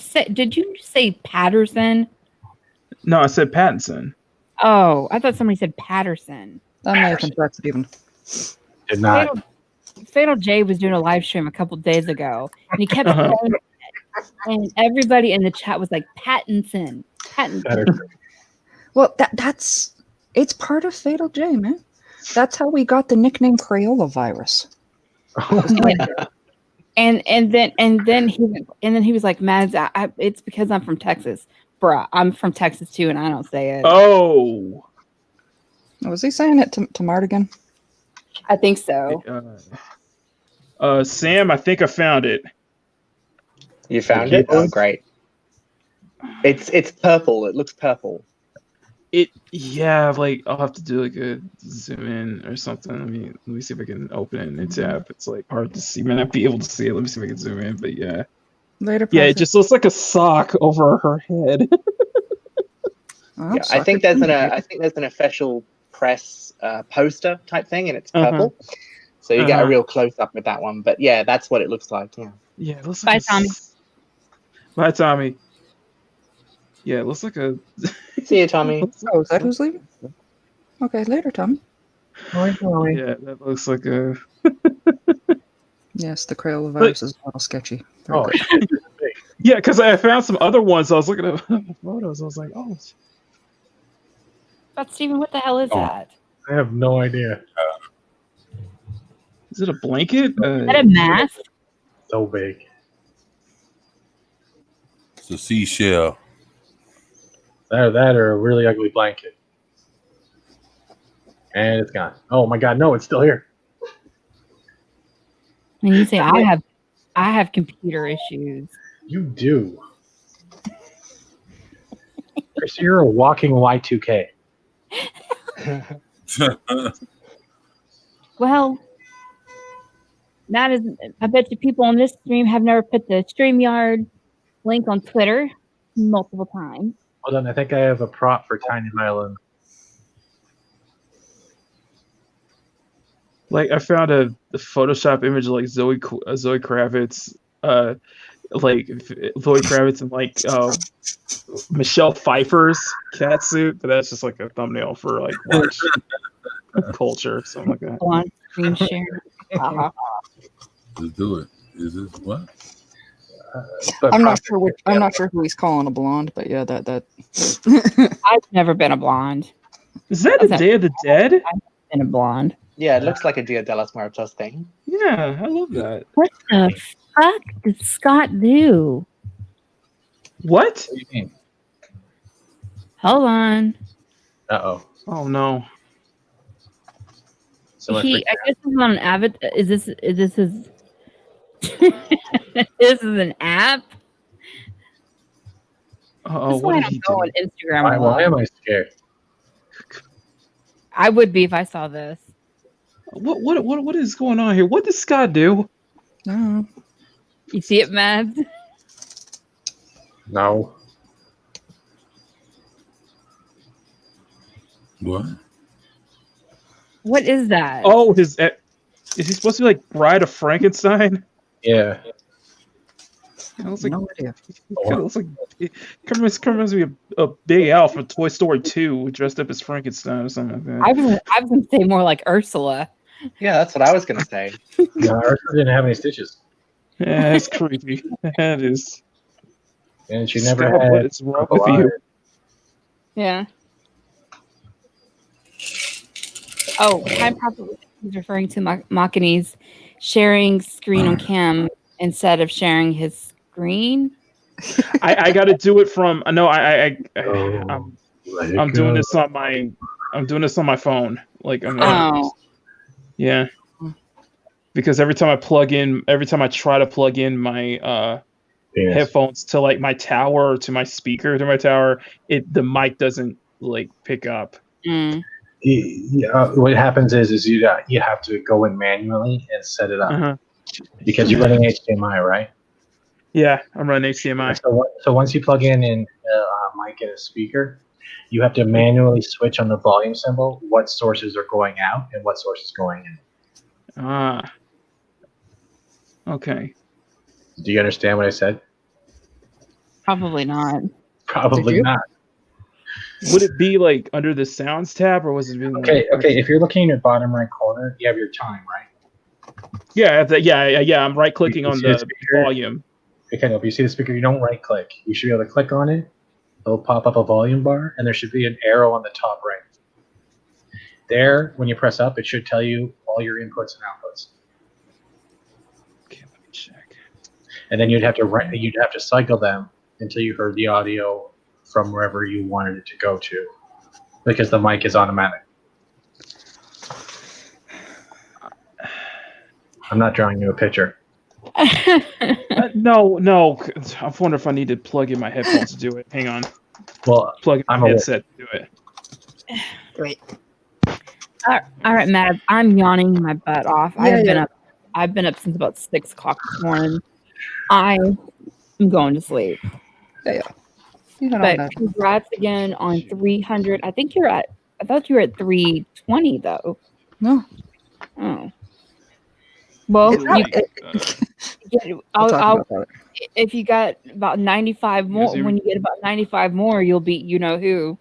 Speaker 9: say Patterson?
Speaker 2: No, I said Pattinson.
Speaker 9: Oh, I thought somebody said Patterson.
Speaker 1: That may have been correct, Steven.
Speaker 11: Did not.
Speaker 9: Fatal J was doing a live stream a couple days ago, and he kept
Speaker 2: Uh-huh.
Speaker 9: saying it, and everybody in the chat was like Pattinson.
Speaker 11: Patterson.
Speaker 1: Well, it's part of Fatal J, man. That's how we got the nickname Crayola virus.
Speaker 9: And then he was like, Mads, it's because I'm from Texas, bruh. I'm from Texas too, and I don't say it.
Speaker 2: Oh,
Speaker 1: Was he saying it to Mardigan?
Speaker 9: I think so.
Speaker 2: Sam, I think I found it.
Speaker 4: You found it? Oh, great. It's purple. It looks purple.
Speaker 2: Like I'll have to do like a zoom in or something. Let me see if I can open it in the tab. It's like hard to see. May not be able to see it. Let me see if I can zoom in. But yeah,
Speaker 1: Later.
Speaker 2: yeah, it just looks like a sock over her head.
Speaker 1: Well,
Speaker 4: Yeah, I
Speaker 1: sucker.
Speaker 4: think there's an official press poster type thing, and it's purple. So you get a real close up with that one. But yeah, that's what it looks like. Yeah.
Speaker 2: Yeah, it looks
Speaker 9: Bye,
Speaker 2: like
Speaker 9: Tommy.
Speaker 2: Bye, Tommy. Yeah, it looks like a.
Speaker 4: See you, Tommy.
Speaker 1: Oh, is that who's leaving? Okay, later, Tom.
Speaker 2: Yeah, that looks like a.
Speaker 1: Yes, the Crayola virus is a little sketchy. Very
Speaker 11: Oh,
Speaker 1: good.
Speaker 2: Yeah, because I found some other ones. I was looking at photos. I was like, oh.
Speaker 9: But Steven, what the hell is that?
Speaker 11: I have no idea.
Speaker 2: Is it a blanket?
Speaker 9: Is that a mask?
Speaker 11: So big.
Speaker 3: It's a seashell.
Speaker 11: That or a really ugly blanket. And it's gone. Oh my god, no, it's still here.
Speaker 9: And you say I have computer issues.
Speaker 11: You do. Chris, you're a walking Y2K.
Speaker 9: Well, that is. I bet you people on this stream have never put the StreamYard link on Twitter multiple times.
Speaker 11: Hold on, I think I have a prop for Tiny Island.
Speaker 2: Like I found a Photoshop image of like Zoe Kravitz, and like Michelle Pfeiffer's cat suit, but that's just like a thumbnail for like watch culture, something like that.
Speaker 9: On screen share.
Speaker 3: Let's do it. Is this what?
Speaker 1: I'm not sure who he's calling a blonde, but yeah, that.
Speaker 9: I've never been a blonde.
Speaker 2: Is that the Day of the Dead?
Speaker 9: I've been a blonde.
Speaker 4: Yeah, it looks like a Dia de los Muertos thing.
Speaker 2: Yeah, I love that.
Speaker 9: What the fuck did Scott do?
Speaker 2: What?
Speaker 11: What do you mean?
Speaker 9: Hold on.
Speaker 11: Uh-oh.
Speaker 2: Oh no.
Speaker 11: So
Speaker 9: I guess this is on an avid. Is this his? This is an app.
Speaker 2: Oh,
Speaker 9: That's why
Speaker 2: what
Speaker 9: I
Speaker 2: did he
Speaker 9: don't go
Speaker 2: do?
Speaker 9: on Instagram.
Speaker 11: Why am I scared?
Speaker 9: I would be if I saw this.
Speaker 2: What is going on here? What did Scott do?
Speaker 1: No.
Speaker 9: You see it, Mads?
Speaker 11: No.
Speaker 3: What?
Speaker 9: What is that?
Speaker 2: Oh, is he supposed to be like Bride of Frankenstein?
Speaker 11: Yeah.
Speaker 2: I was like,
Speaker 1: No idea.
Speaker 2: It looks like it reminds me of a Big Al from Toy Story 2 dressed up as Frankenstein or something like that.
Speaker 9: I was gonna say more like Ursula.
Speaker 4: Yeah, that's what I was gonna say.
Speaker 11: No, Ursula didn't have any stitches.
Speaker 2: Yeah, that's creepy. That is.
Speaker 11: And she never
Speaker 2: Scott,
Speaker 11: had.
Speaker 2: what is wrong with you?
Speaker 9: Yeah. Oh, I'm probably referring to Makani's sharing screen on cam instead of sharing his screen.
Speaker 2: I got to do it from. No, I'm
Speaker 11: I'm
Speaker 2: doing this on my. I'm doing this on my phone. Like yeah. Because every time I try to plug in my headphones to like my tower or to my speaker to my tower, the mic doesn't like pick up.
Speaker 9: Mm.
Speaker 11: What happens is you have to go in manually and set it up because you're running HDMI, right?
Speaker 2: Yeah, I'm running HDMI.
Speaker 11: So once you plug in a mic and a speaker, you have to manually switch on the volume symbol what sources are going out and what sources going in.
Speaker 2: Okay.
Speaker 11: Do you understand what I said?
Speaker 9: Probably not.
Speaker 11: Probably not.
Speaker 2: Would it be like under the sounds tab, or was it?
Speaker 11: Okay. If you're looking in your bottom right corner, you have your time, right?
Speaker 2: Yeah. I'm right clicking on the volume.
Speaker 11: Okay, no, if you see the speaker, you don't right click. You should be able to click on it. It'll pop up a volume bar, and there should be an arrow on the top right. There, when you press up, it should tell you all your inputs and outputs.
Speaker 2: Okay, let me check.
Speaker 11: And then you'd have to cycle them until you heard the audio from wherever you wanted it to go to, because the mic is automatic. I'm not drawing you a picture.
Speaker 2: No. I wonder if I need to plug in my headphones to do it. Hang on.
Speaker 11: Well,
Speaker 2: Plug in my headset to do it.
Speaker 9: Great. All right, Matt. I'm yawning my butt off. I've been up since about 6 o'clock this morning. I am going to sleep.
Speaker 1: Yeah.
Speaker 9: But congrats again on 300. I thought you were at 320 though.
Speaker 1: No.
Speaker 9: Oh. Well, if you got about 95 more, when you get about 95 more, you'll beat you know who.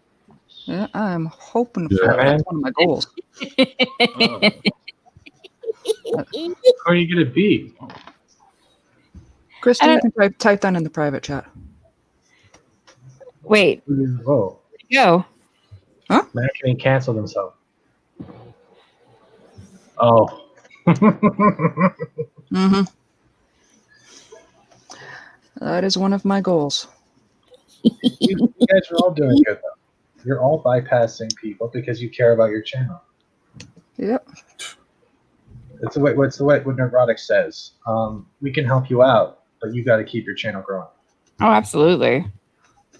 Speaker 1: Yeah, I'm hoping for that's one of my goals.
Speaker 11: Who are you gonna beat?
Speaker 1: Christy, you can type that in the private chat.
Speaker 9: Wait.
Speaker 11: Whoa.
Speaker 9: Go.
Speaker 1: Huh?
Speaker 11: Matt can cancel himself. Oh.
Speaker 1: That is one of my goals.
Speaker 11: You guys are all doing good though. You're all bypassing people because you care about your channel.
Speaker 1: Yep.
Speaker 11: It's what's the way what Neurotic says. We can help you out, but you got to keep your channel growing.
Speaker 9: Oh, absolutely.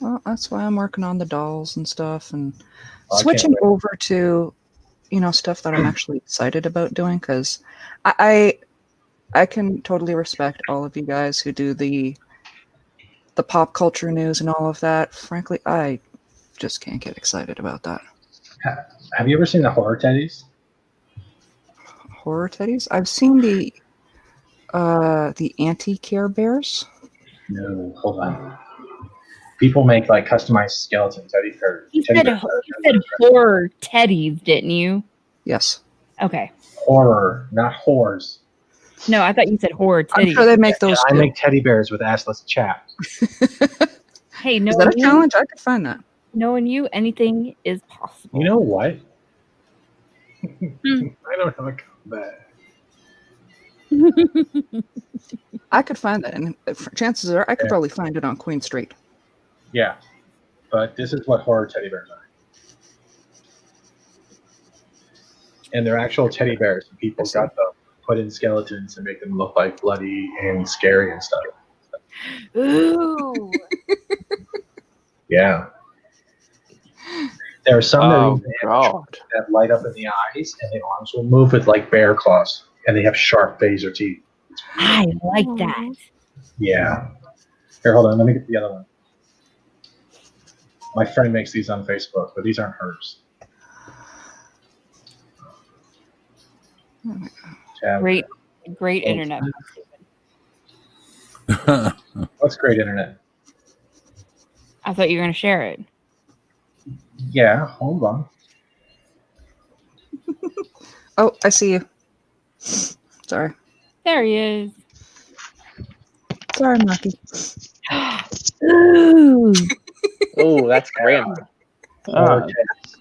Speaker 1: Well, that's why I'm working on the dolls and stuff, and
Speaker 11: I can't
Speaker 1: switching
Speaker 11: wait.
Speaker 1: over to, stuff that I'm actually excited about doing, because I can totally respect all of you guys who do the pop culture news and all of that. Frankly, I just can't get excited about that.
Speaker 11: Have you ever seen the horror teddies?
Speaker 1: Horror teddies? I've seen the anti-Care Bears.
Speaker 11: No, hold on. People make like customized skeleton teddy bears.
Speaker 9: You said horror teddies, didn't you?
Speaker 1: Yes.
Speaker 9: Okay.
Speaker 11: Horror, not whores.
Speaker 9: No, I thought you said horror
Speaker 1: I'm
Speaker 9: teddies.
Speaker 1: sure they make those
Speaker 11: I
Speaker 1: too.
Speaker 11: make teddy bears with assless chaps.
Speaker 9: Hey,
Speaker 1: Is that a challenge? I could find that.
Speaker 9: Knowing you, anything is possible.
Speaker 11: You know what? I don't have a combat.
Speaker 1: I could find that, and chances are I could probably find it on Queen Street.
Speaker 11: Yeah, but this is what horror teddy bears are. And they're actual teddy bears. And people got them put in skeletons and make them look like bloody and scary and stuff.
Speaker 9: Ooh.
Speaker 11: Yeah. There are some
Speaker 4: Oh,
Speaker 11: that light up in the eyes, and the arms will move with like bear claws, and they have sharp phaser teeth.
Speaker 9: I like that.
Speaker 11: Yeah. Here, hold on. Let me get the other one. My friend makes these on Facebook, but these aren't hers.
Speaker 9: Great internet.
Speaker 11: What's great internet?
Speaker 9: I thought you were going to share it.
Speaker 11: Yeah, hold on.
Speaker 1: Oh, I see you. Sorry.
Speaker 9: There he is.
Speaker 1: Sorry, Marky.
Speaker 9: Ooh.
Speaker 4: Oh, that's grim.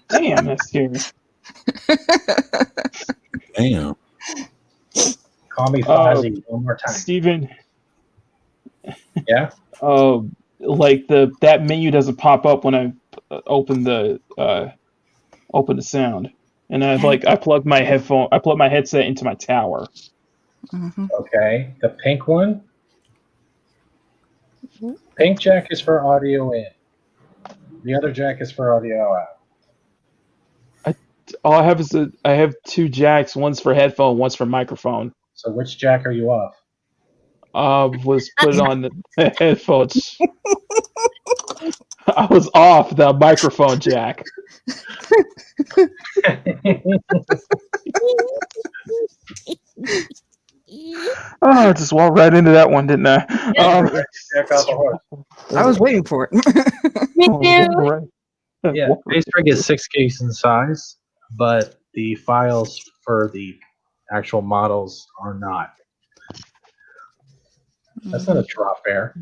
Speaker 2: Damn, that's scary.
Speaker 3: Damn.
Speaker 11: Call me Fozzie one more time.
Speaker 2: Steven.
Speaker 11: Yeah?
Speaker 2: Like that menu doesn't pop up when I open the sound. And I plug my headset into my tower.
Speaker 1: Mm-hmm.
Speaker 11: Okay. The pink one? Pink jack is for audio in. The other jack is for audio out.
Speaker 2: All I have is I have two jacks. One's for headphone, one's for microphone.
Speaker 11: So which jack are you off?
Speaker 2: Was put on the headphones. I was off the microphone jack. Oh, I just walked right into that one, didn't I?
Speaker 1: I was waiting for it.
Speaker 9: Me too.
Speaker 11: Yeah, base rig is 6 gigs in size, but the files for the actual models are not. That's not a drop bear.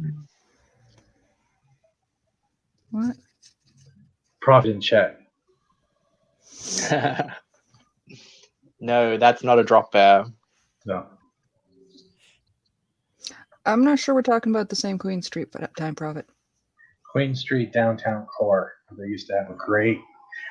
Speaker 1: What?
Speaker 11: Profit in chat.
Speaker 4: No, that's not a drop bear.
Speaker 11: No.
Speaker 1: I'm not sure we're talking about the same Queen Street Time Profit.
Speaker 11: Queen Street downtown core. They used to have a great.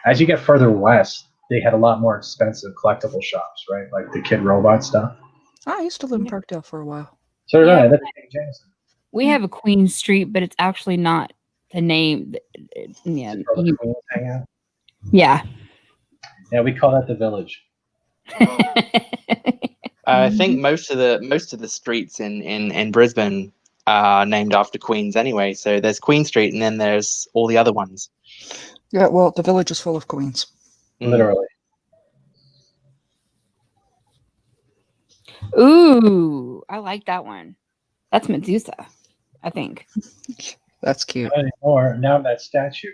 Speaker 11: As you get further west, they had a lot more expensive collectible shops, right? Like the Kid Robot stuff.
Speaker 1: I used to live in Parkdale for a while.
Speaker 11: So did I. That's
Speaker 9: Jameson. We have a Queen Street, but it's actually not the name. Yeah. Yeah.
Speaker 11: Yeah, we call that the Village.
Speaker 4: I think most of the streets in Brisbane are named after queens anyway. So there's Queen Street, and then there's all the other ones.
Speaker 1: Yeah, well, the Village is full of queens.
Speaker 11: Literally.
Speaker 9: Ooh, I like that one. That's Medusa, I think.
Speaker 1: That's cute.
Speaker 11: Not anymore. Now that statue.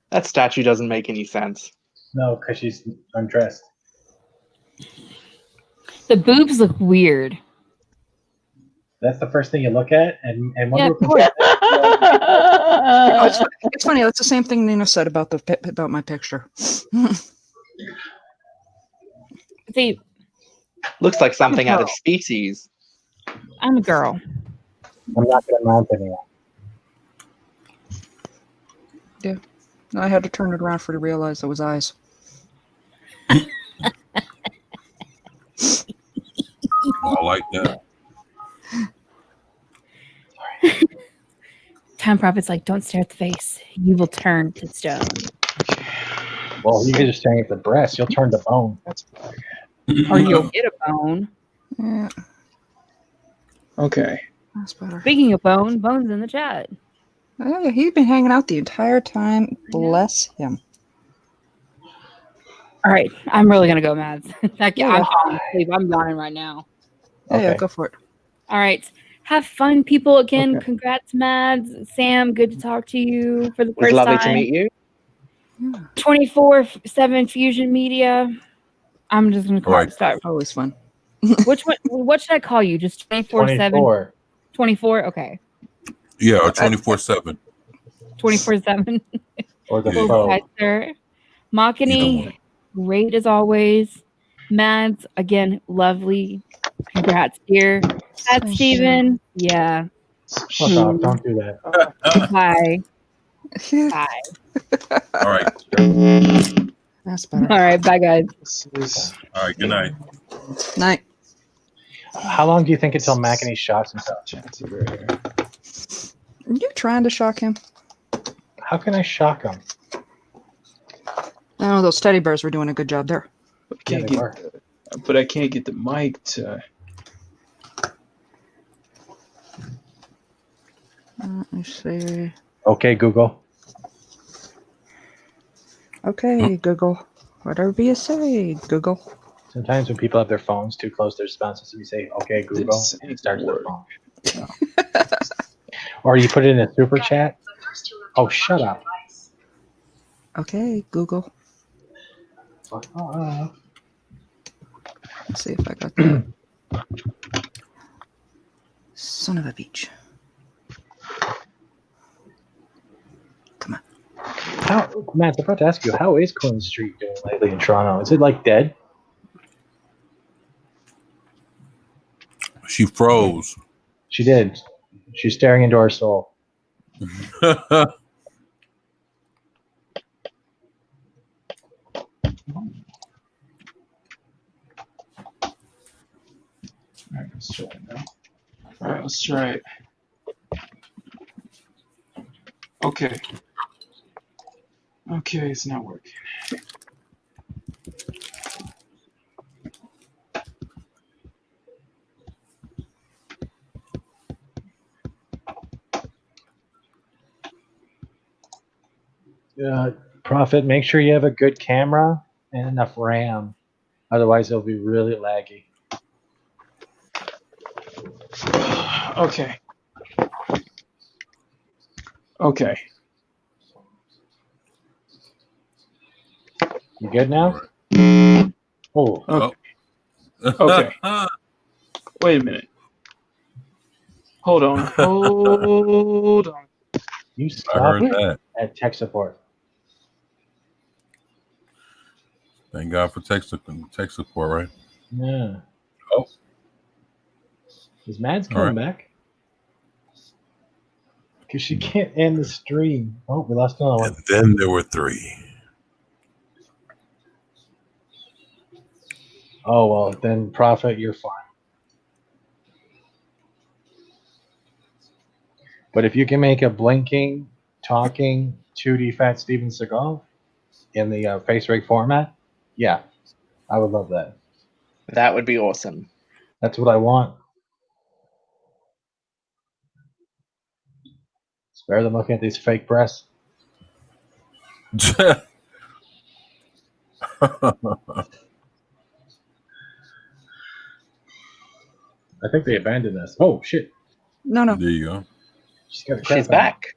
Speaker 4: That statue doesn't make any sense.
Speaker 11: No, because she's undressed.
Speaker 9: The boobs look weird.
Speaker 11: That's the first thing you look at, and
Speaker 9: Yeah,
Speaker 11: of
Speaker 9: course.
Speaker 1: It's funny. That's the same thing Nina said about my picture.
Speaker 9: See,
Speaker 4: looks like something out of Species.
Speaker 9: I'm a girl.
Speaker 11: I'm not going to mount anyone.
Speaker 1: Yeah. I had to turn it around for to realize it was eyes.
Speaker 3: I like that.
Speaker 9: Time Prophet's like, don't stare at the face. You will turn to stone.
Speaker 11: Well, you guys are staring at the breast. You'll turn to bone.
Speaker 9: Or you'll get a bone.
Speaker 1: Yeah,
Speaker 2: Okay.
Speaker 1: that's better.
Speaker 9: Speaking of bone, Bone's in the chat.
Speaker 1: Oh, yeah, he's been hanging out the entire time. Bless him.
Speaker 9: All right, I'm really gonna go, Mads. I'm
Speaker 1: Yeah.
Speaker 9: falling asleep. I'm yawning right now.
Speaker 1: Yeah,
Speaker 11: Okay.
Speaker 1: go for it.
Speaker 9: All right, have fun, people. Again,
Speaker 2: Okay.
Speaker 9: congrats, Mads. Sam, good to talk to you for the
Speaker 4: It was
Speaker 9: first
Speaker 4: lovely
Speaker 9: time.
Speaker 4: to meet you.
Speaker 9: 24/7 Fusion Media. I'm just gonna call
Speaker 3: Right.
Speaker 9: it start.
Speaker 1: Always fun.
Speaker 9: Which one? What should I call you? Just 24/7.
Speaker 11: 24.
Speaker 9: 24. Okay.
Speaker 3: Yeah, or 24/7.
Speaker 9: 24/7.
Speaker 11: Or the
Speaker 3: Yeah.
Speaker 11: foe.
Speaker 9: Hi, sir.
Speaker 3: Either
Speaker 9: Makani,
Speaker 3: one.
Speaker 9: great as always. Mads, again, lovely. Congrats, dear. That's
Speaker 1: Thank you.
Speaker 9: Steven. Yeah.
Speaker 11: Fuck off. Don't do that.
Speaker 9: Bye. Bye.
Speaker 3: All right.
Speaker 1: That's better.
Speaker 9: All right. Bye, guys.
Speaker 2: This is
Speaker 3: All right. Good night.
Speaker 1: Night.
Speaker 11: How long do you think until McEnany shots himself?
Speaker 2: Chancy Bear.
Speaker 1: Are you trying to shock him?
Speaker 11: How can I shock him?
Speaker 1: Oh, those teddy bears were doing a good job there.
Speaker 2: Can't
Speaker 11: they
Speaker 2: get
Speaker 11: were.
Speaker 2: but I can't get the mic to.
Speaker 1: Let me see.
Speaker 11: Okay, Google.
Speaker 1: Okay, Google. Whatever you say, Google.
Speaker 11: Sometimes when people have their phones too close to their spouses, we say, okay, Google,
Speaker 2: This
Speaker 11: and it starts their
Speaker 2: work.
Speaker 11: phone. Or you put it in a super chat. Oh, shut up.
Speaker 1: Okay, Google.
Speaker 11: Fuck off.
Speaker 1: Let's see if I got that. Son of a beach. Come on.
Speaker 11: How, Matt, I forgot to ask you, how is Queen Street doing lately in Toronto? Is it like dead?
Speaker 3: She froze.
Speaker 11: She did. She's staring into our soul.
Speaker 2: All right, let's try it now. All right, let's try it. Okay. Okay, it's not working.
Speaker 11: Prophet, make sure you have a good camera and enough RAM. Otherwise, it'll be really laggy.
Speaker 2: Okay. Okay.
Speaker 11: You good now? Oh,
Speaker 2: Okay. Okay. Wait a minute. Hold on. Hold on.
Speaker 11: you
Speaker 3: I
Speaker 11: stop
Speaker 3: heard
Speaker 11: it
Speaker 3: that.
Speaker 11: at tech support.
Speaker 3: Thank God for tech support, right?
Speaker 11: Yeah.
Speaker 3: Oh.
Speaker 11: Is Mads
Speaker 3: All
Speaker 11: coming
Speaker 3: right.
Speaker 11: back? Because she can't end the stream. Oh, we lost another one.
Speaker 3: And then there were 3.
Speaker 11: Oh, well, then, Prophet, you're fine. But if you can make a blinking, talking 2D fat Steven Seagal in the face rig format, yeah, I would love that.
Speaker 4: That would be awesome.
Speaker 11: That's what I want. It's better than looking at these fake breasts. I think they abandoned us. Oh, shit.
Speaker 1: No, no.
Speaker 3: There you go.
Speaker 4: She's back.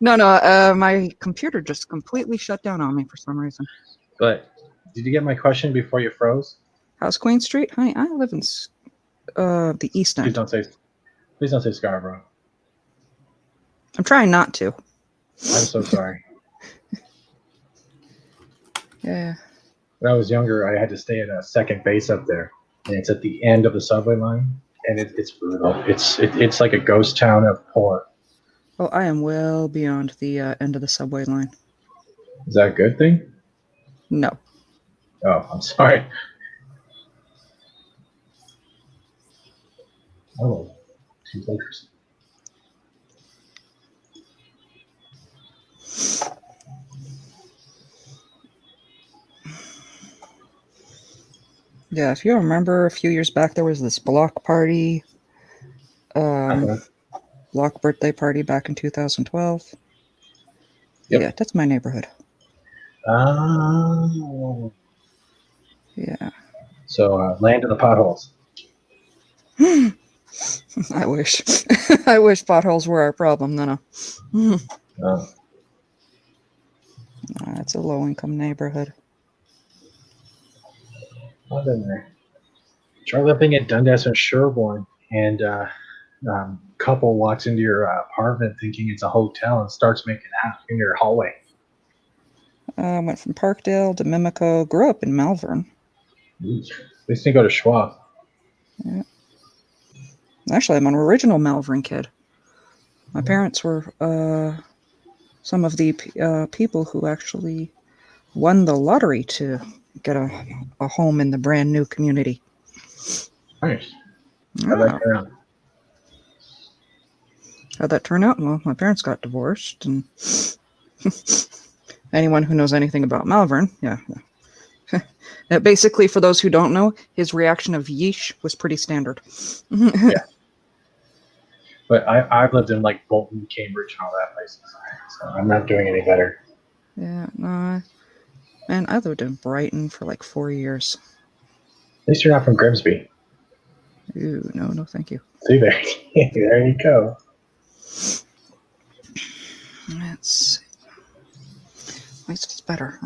Speaker 1: No, my computer just completely shut down on me for some reason.
Speaker 11: But did you get my question before you froze?
Speaker 1: How's Queen Street? Honey, I live in the East
Speaker 11: Please
Speaker 1: End.
Speaker 11: don't say Scarborough.
Speaker 1: I'm trying not to.
Speaker 11: I'm so sorry.
Speaker 1: Yeah.
Speaker 11: When I was younger, I had to stay at a second base up there, and it's at the end of the subway line, and it's brutal. It's like a ghost town of porn.
Speaker 1: Oh, I am well beyond the end of the subway line.
Speaker 11: Is that a good thing?
Speaker 1: No.
Speaker 11: Oh, I'm sorry. Oh, seems interesting.
Speaker 1: Yeah, if you remember a few years back, there was this block party, block birthday party back in 2012.
Speaker 11: Yep.
Speaker 1: Yeah, that's my neighborhood.
Speaker 11: Oh.
Speaker 1: Yeah.
Speaker 11: So land in the potholes.
Speaker 1: I wish. I wish potholes were our problem. No.
Speaker 11: Oh.
Speaker 1: It's a low-income neighborhood.
Speaker 11: I've been there. Try living at Dundas and Sherborne, and couple walks into your apartment thinking it's a hotel and starts making out in your hallway.
Speaker 1: Went from Parkdale to Mimico. Grew up in Malvern.
Speaker 11: At least you go to Schwab.
Speaker 1: Yeah. Actually, I'm an original Malvern kid. My parents were some of the people who actually won the lottery to get a home in the brand new community.
Speaker 11: Nice. How'd that turn out?
Speaker 1: How'd that turn out? Well, my parents got divorced, and anyone who knows anything about Malvern, yeah. Basically, for those who don't know, his reaction of yeesh was pretty standard.
Speaker 11: Yeah. But I've lived in like Bolton, Cambridge, and all that places, so I'm not doing any better.
Speaker 1: Yeah, no. Man, I lived in Brighton for like 4 years.
Speaker 11: At least you're not from Grimsby.
Speaker 1: Ooh, no, thank you.
Speaker 11: See, there you go.
Speaker 1: Let's see. At least it's better.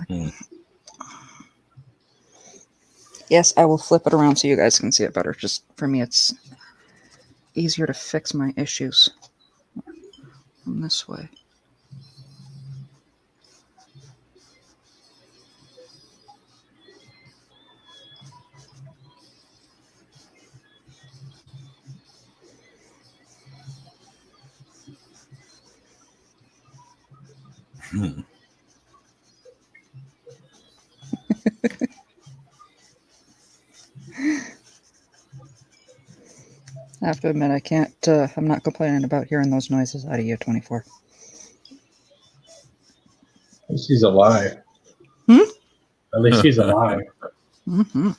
Speaker 1: Yes, I will flip it around so you guys can see it better. Just for me, it's easier to fix my issues from this way. I have to admit, I can't, I'm not complaining about hearing those noises out of you, 24.
Speaker 11: At least he's alive. At least he's alive.
Speaker 1: Mm-hmm.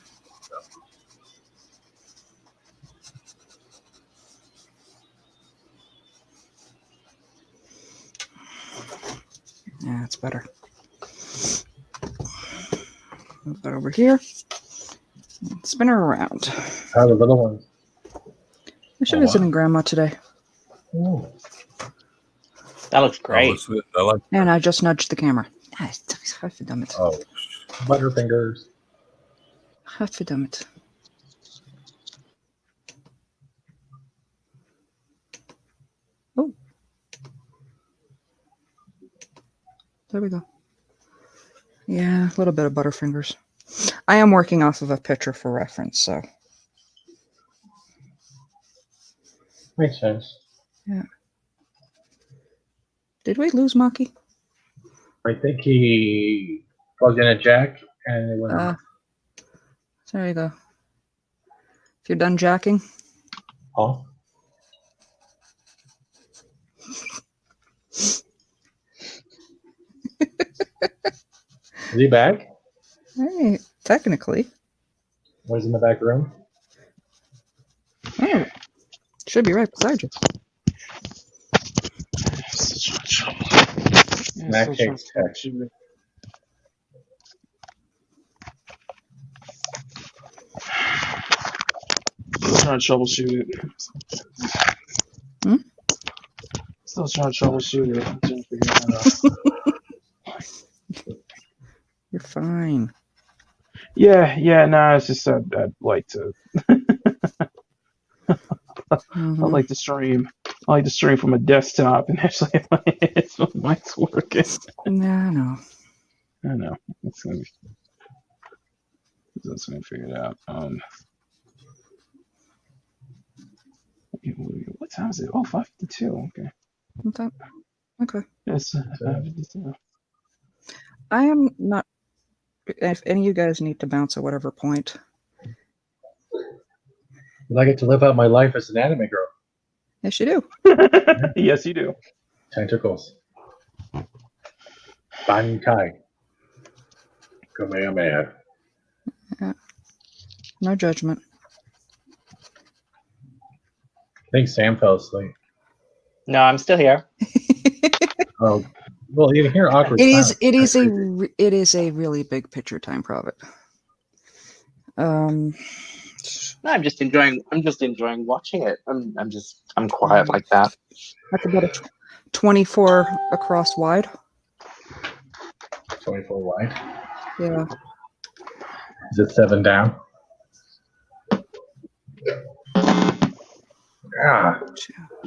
Speaker 1: Yeah, it's better. Move that over here. Spin her around.
Speaker 11: How are the little ones?
Speaker 1: She visiting Grandma today.
Speaker 11: Oh.
Speaker 4: That looks great.
Speaker 3: I like that.
Speaker 1: And I just nudged the camera.
Speaker 3: Oh,
Speaker 11: Butterfingers.
Speaker 1: Godverdammit. Oh. There we go. Yeah, a little bit of Butterfingers. I am working off of a picture for reference, so.
Speaker 11: Makes sense.
Speaker 1: Yeah. Did we lose Maki?
Speaker 11: I think he plugged in a jack and it went off.
Speaker 1: There you go. If you're done jacking.
Speaker 11: Oh. Is he back?
Speaker 1: Hey, technically.
Speaker 11: What is in the back room?
Speaker 1: Oh, should be right beside you.
Speaker 11: Mac takes text.
Speaker 2: Still trying to troubleshoot it. Still trying to troubleshoot it. Didn't figure that out.
Speaker 1: You're fine.
Speaker 2: Yeah, nah, it's just I'd like to
Speaker 1: Mm-hmm.
Speaker 2: I like to stream. I like to stream from a desktop and actually it's my mic's working.
Speaker 1: No.
Speaker 2: I know. That's gonna figure it out. time is it? Oh, 5:52. Okay.
Speaker 1: Okay.
Speaker 2: Yes, 5:52.
Speaker 1: I am not. If any of you guys need to bounce at whatever point,
Speaker 11: Well, I get to live out my life as an anime girl.
Speaker 1: yes, you do.
Speaker 2: Yes, you do.
Speaker 11: Tentacles. Bankai. Kamehameha.
Speaker 1: No judgment.
Speaker 11: I think Sam fell asleep.
Speaker 4: No, I'm still here.
Speaker 11: Oh, well, you can hear awkward.
Speaker 1: It is.
Speaker 11: silence.
Speaker 1: It is a really big picture time profit.
Speaker 4: No, I'm just enjoying watching it. I'm quiet like that.
Speaker 1: That's about a 24 across wide.
Speaker 11: 24 wide.
Speaker 1: Yeah.
Speaker 11: Is it 7 down? Ah,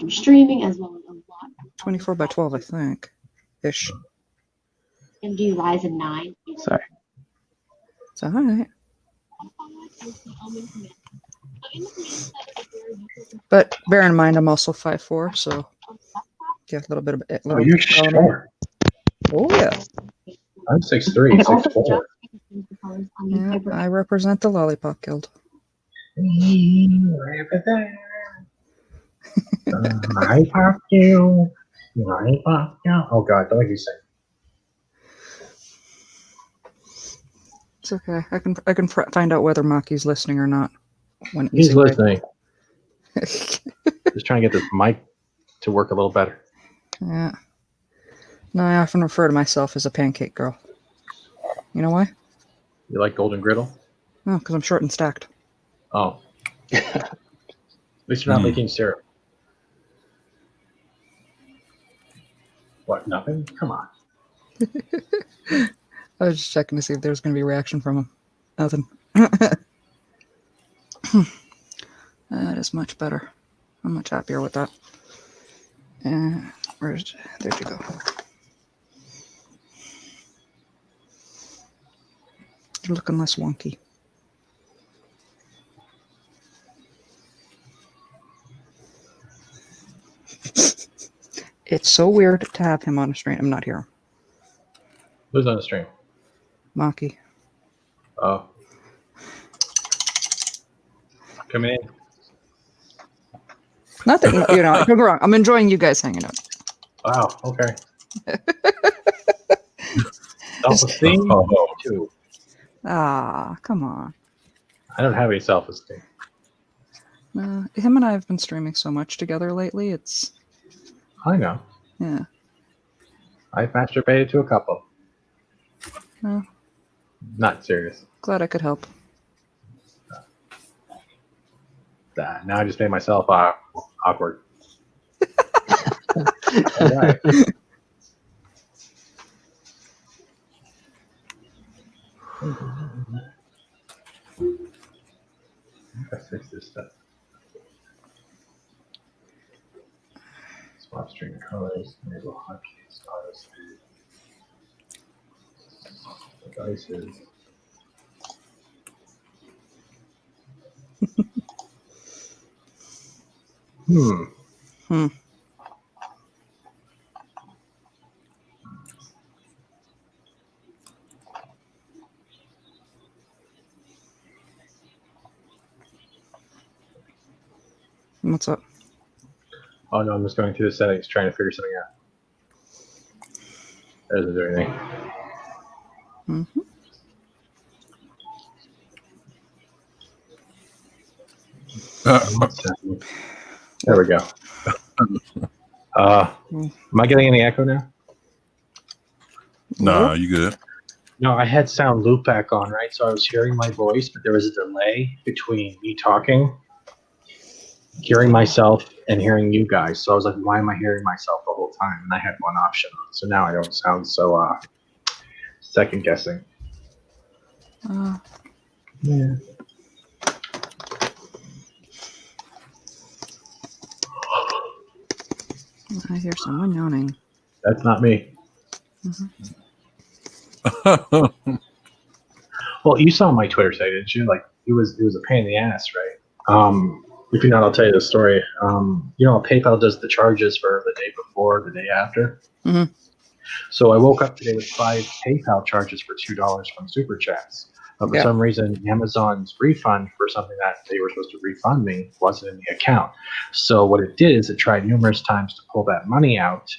Speaker 12: I'm streaming as well as a lot.
Speaker 1: 24 by 12, I think. Ish.
Speaker 12: MD Ryzen 9.
Speaker 2: Sorry.
Speaker 1: It's all right. But bear in mind, I'm also 5'4", so yeah, a little bit of it.
Speaker 11: oh, you're short.
Speaker 1: Oh yeah.
Speaker 11: I'm 6'3", 6'4".
Speaker 1: Yeah, I represent the Lollipop Guild.
Speaker 11: Lollipop Guild. Lollipop Guild. Oh God, don't make me sing.
Speaker 1: It's okay. I can find out whether Maki's listening or not. When
Speaker 11: He's
Speaker 1: Easy Way-
Speaker 11: listening. Just trying to get this mic to work a little better.
Speaker 1: Yeah. No, I often refer to myself as a pancake girl. You know why?
Speaker 11: You like golden griddle?
Speaker 1: Oh, because I'm short and stacked.
Speaker 11: Oh. At least you're not making syrup. What, nothing? Come on.
Speaker 1: I was just checking to see if there was going to be a reaction from him. Nothing. That is much better. I'm much happier with that. And there'd you go. You're looking less wonky. It's so weird to have him on a stream. I'm not here.
Speaker 11: Who's on the stream?
Speaker 1: Maki.
Speaker 11: Oh. Coming in.
Speaker 1: Not that, don't get me wrong. I'm enjoying you guys hanging out.
Speaker 11: Wow, okay. Self-esteem? Too.
Speaker 1: Ah, come on.
Speaker 11: I don't have any self-esteem.
Speaker 1: Him and I have been streaming so much together lately. It's...
Speaker 11: I know.
Speaker 1: Yeah.
Speaker 11: I've masturbated to a couple.
Speaker 1: Well,
Speaker 11: Not serious.
Speaker 1: glad I could help.
Speaker 11: Now I just made myself awkward. All right. Let's fix this stuff. Swap string colors, enable hotkeys, auto speed, devices.
Speaker 1: What's up?
Speaker 11: Oh no, I'm just going through the settings trying to figure something out. That doesn't do anything.
Speaker 1: Mm-hmm.
Speaker 11: There we go. Am I getting any echo now?
Speaker 3: Nah, you good.
Speaker 11: No, I had sound loop back on, right? So I was hearing my voice, but there was a delay between me talking, hearing myself, and hearing you guys. So I was like, why am I hearing myself the whole time? And I had one option. So now I don't sound so second guessing. Yeah.
Speaker 1: I hear someone yawning.
Speaker 11: That's not me.
Speaker 1: Mm-hmm.
Speaker 11: Well, you saw my Twitter site, didn't you? Like it was a pain in the ass, right? If you're not, I'll tell you the story. PayPal does the charges for the day before, the day after.
Speaker 1: Mhm.
Speaker 11: So I woke up today with 5 PayPal charges for $2 from Super Chats. But for
Speaker 1: Yeah.
Speaker 11: some reason, Amazon's refund for something that they were supposed to refund me wasn't in the account. So what it did is it tried numerous times to pull that money out,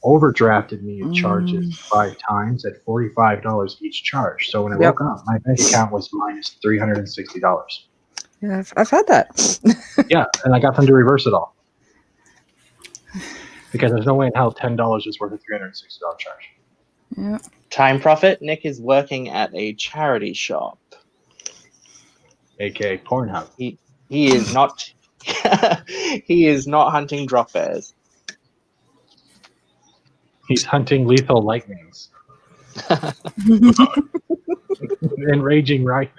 Speaker 11: overdrafted me in charges 5 times at $45 each charge. So when I
Speaker 1: Yep.
Speaker 11: woke up, my bank account was minus $360.
Speaker 1: Yeah, I've had that.
Speaker 11: Yeah, and I got them to reverse it all. Because there's no way in hell $10 is worth a $360 charge.
Speaker 1: Yeah.
Speaker 4: Time Profit, Nick is working at a charity shop.
Speaker 11: AKA Pornhub.
Speaker 4: He is not he is not hunting drop bears.
Speaker 11: He's hunting lethal lightnings. And raging rhinos.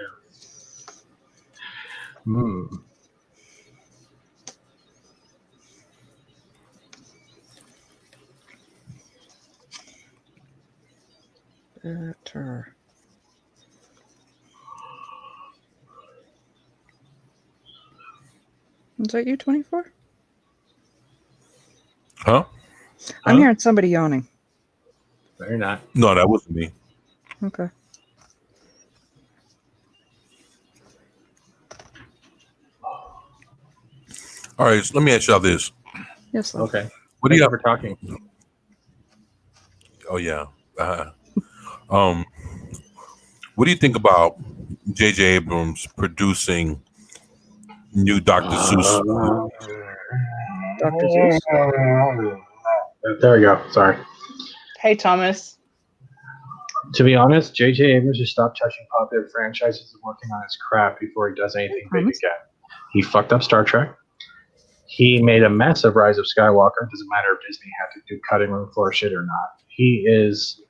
Speaker 1: Better. Is that you, 24?
Speaker 3: Huh?
Speaker 1: I'm hearing somebody yawning.
Speaker 11: No, you're not.
Speaker 3: No, that wasn't me.
Speaker 1: Okay.
Speaker 3: All right, so let me ask y'all this.
Speaker 1: Yes. Love.
Speaker 11: Okay.
Speaker 3: What do you
Speaker 11: for talking?
Speaker 3: Oh yeah. What do you think about J.J. Abrams producing new Dr. Seuss?
Speaker 1: Dr. Seuss.
Speaker 11: There we go. Sorry.
Speaker 4: Hey Thomas.
Speaker 11: To be honest, J.J. Abrams should stop touching popular franchises and working on his craft before he does anything big again. He fucked up Star Trek. He made a mess of Rise of Skywalker. It doesn't matter if Disney had to do cutting room floor shit or not. He is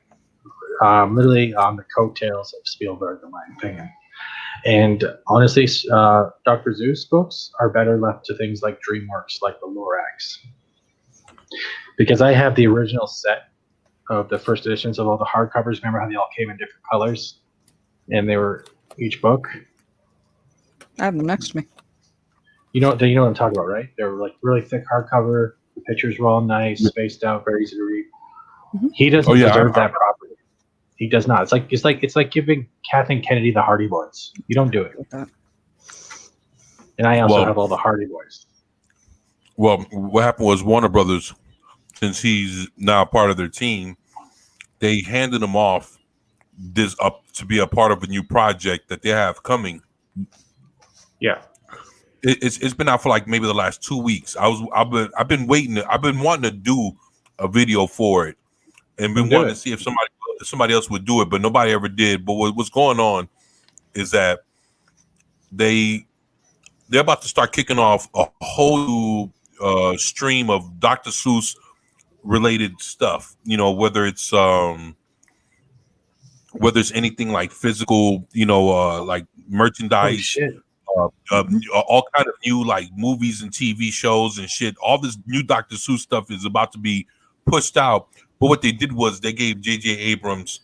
Speaker 11: literally on the coattails of Spielberg, in my opinion. And honestly, Dr. Seuss books are better left to things like DreamWorks, like the Lorax. Because I have the original set of the first editions of all the hardcovers. Remember how they all came in different colors? And they were each book?
Speaker 1: I have them next to me.
Speaker 11: You know what I'm talking about, right? They were like really thick hardcover. The pictures were all nice, spaced out, very easy to read.
Speaker 1: Mm-hmm.
Speaker 11: He doesn't deserve that property. He does not. It's like giving Kathleen Kennedy the Hardy Boys. You don't do it. And I also have all the Hardy Boys.
Speaker 3: Well, what happened was Warner Brothers, since he's now part of their team, they handed him off this up to be a part of a new project that they have coming.
Speaker 11: Yeah.
Speaker 3: It's been out for like maybe the last 2 weeks. I've been waiting. I've been wanting to do a video for it, and been wanting to see if somebody else would do it, but nobody ever did. But what's going on is that they're about to start kicking off a whole new stream of Dr. Seuss related stuff. You know, whether it's anything like physical, like merchandise.
Speaker 11: Oh, shit.
Speaker 3: All kind of new like movies and TV shows and shit. All this new Dr. Seuss stuff is about to be pushed out. But what they did was they gave J.J. Abrams,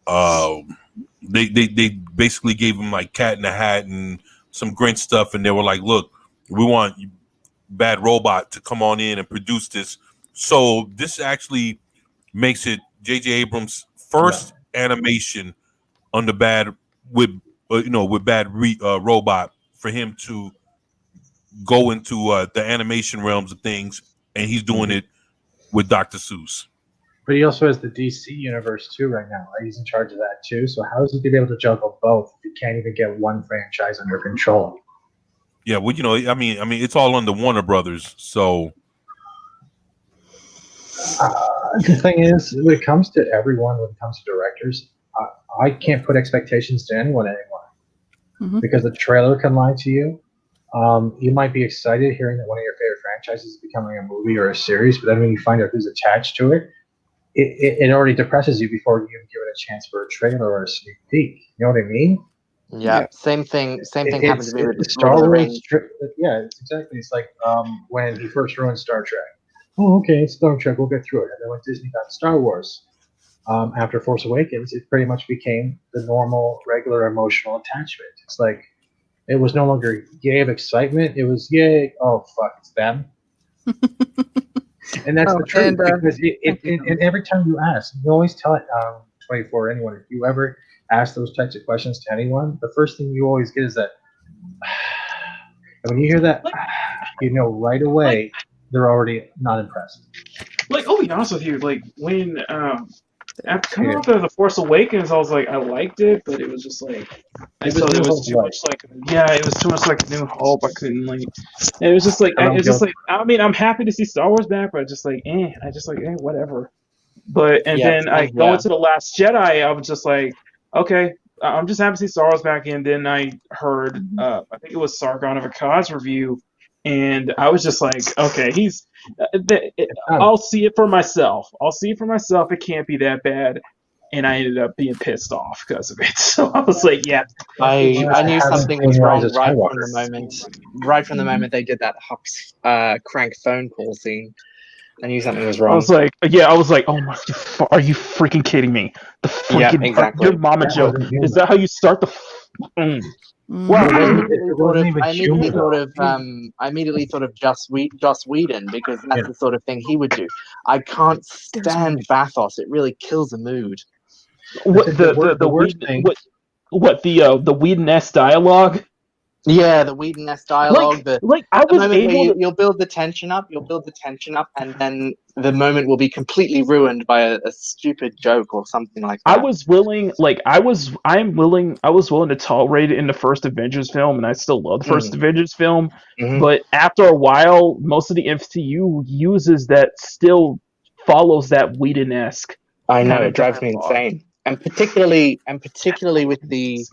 Speaker 3: they basically gave him like Cat in the Hat and some Grinch stuff, and they were like, "Look, we want Bad Robot to come on in and produce this." So this actually makes it J.J. Abrams' first animation on the Bad with Bad Robot for him to go into the animation realms of things, and he's doing it with Dr. Seuss.
Speaker 11: But he also has the DC universe too right now. Right? He's in charge of that too. So how is he going to be able to juggle both if he can't even get one franchise under control?
Speaker 3: Yeah, well, I mean, it's all under Warner Brothers. So
Speaker 11: the thing is, when it comes to everyone, when it comes to directors, I can't put expectations to anyone anymore because the trailer can lie to you. You might be excited hearing that one of your favorite franchises is becoming a movie or a series, but then when you find out who's attached to it, it already depresses you before you even give it a chance for a trailer or a sneak peek. You know what I mean?
Speaker 4: Yeah. Same thing happened to me with
Speaker 11: Star Wars. Yeah, it's exactly. It's like when he first ruined Star Trek. Oh, okay, Star Trek. We'll get through it. And then when Disney got Star Wars, after Force Awakens, it pretty much became the normal, regular emotional attachment. It's like It was no longer yay of excitement. It was yay. Oh fuck, it's them. And that's the truth, because and every time you ask, you always tell it 24 anyone. If you ever ask those types of questions to anyone, the first thing you always get is that. And when you hear that, you know right away they're already not impressed.
Speaker 2: Like, I'll be honest with you, like when after coming off of The Force Awakens, I was like, I liked it, but it was just like I thought it was too much like it was too much like New Hope. I couldn't like it was just like I mean I'm happy to see Star Wars back, but just like whatever. But then I go into The Last Jedi, I was just like, okay, I'm just happy to see Star Wars back, and then I heard I think it was Sargon of Akkad's review, and I was just like, okay, I'll see it for myself. It can't be that bad. And I ended up being pissed off because of it. So I was like, yeah.
Speaker 4: I knew something was wrong right from the moment they did that crank phone call scene. I knew something was wrong.
Speaker 2: I was like, oh my, are you freaking kidding me? The freaking,
Speaker 4: exactly.
Speaker 2: Your mama joke. Is that how you start the?
Speaker 4: Well, I immediately thought of Joss Whedon, because that's the sort of thing he would do. I can't stand bathos. It really kills the mood.
Speaker 2: What the worst thing? What the Whedon-esque dialogue?
Speaker 4: Yeah, the Whedon-esque dialogue. You'll build the tension up, and then the moment will be completely ruined by a stupid joke or something like that.
Speaker 2: I was willing to tolerate it in the first Avengers film, and I still love the first Avengers film. But after a while, most of the MCU uses that still follows that Whedon-esque.
Speaker 4: I know, it drives me insane, and particularly with the.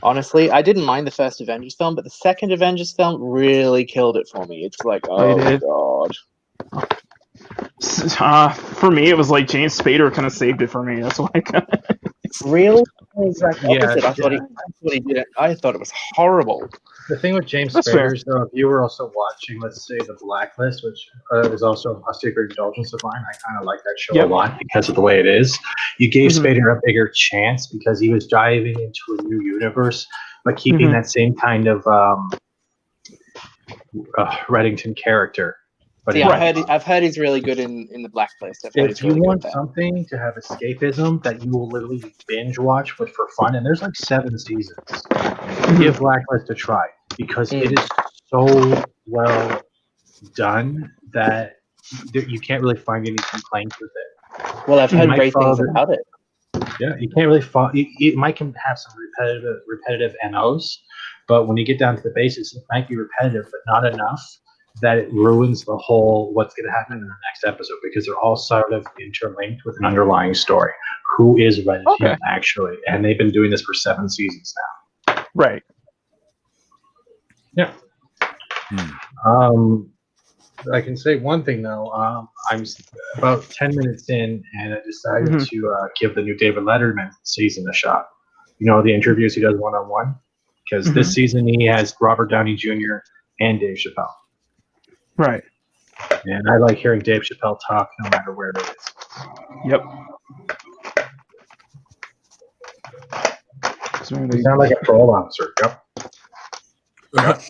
Speaker 4: Honestly, I didn't mind the first Avengers film, but the second Avengers film really killed it for me. It's like, oh god.
Speaker 2: For me, it was like James Spader kind of saved it for me. That's why.
Speaker 4: Really? Exactly opposite. I thought it was horrible.
Speaker 11: The thing with James Spader is, though, if you were also watching, let's say, The Blacklist, which is also a secret indulgence of mine, I kind of like that show a lot because of the way it is. You gave Spader a bigger chance because he was diving into a new universe, but keeping that same kind of Reddington character. But
Speaker 4: I've heard he's really good in The Blacklist.
Speaker 11: If you want something to have escapism that you will literally binge watch for fun, and there's like 7 seasons, give Blacklist a try, because it is so well done that you can't really find any complaints with it.
Speaker 4: Well, I've heard great things about it.
Speaker 11: Yeah, you can't really it might have some repetitive NOs, but when you get down to the basics, it might be repetitive, but not enough that it ruins the whole what's going to happen in the next episode, because they're all sort of interlinked with an underlying story. Who is Reddington actually? And they've been doing this for 7 seasons now.
Speaker 2: Right.
Speaker 11: Yeah. I can say one thing though. I'm about 10 minutes in, and I decided to give the new David Letterman season a shot. You know, the interviews he does one-on-one, because this season he has Robert Downey Jr. and Dave Chappelle.
Speaker 2: Right.
Speaker 11: And I like hearing Dave Chappelle talk no matter where it is.
Speaker 2: Yep.
Speaker 11: You sound like a parole officer. Yep.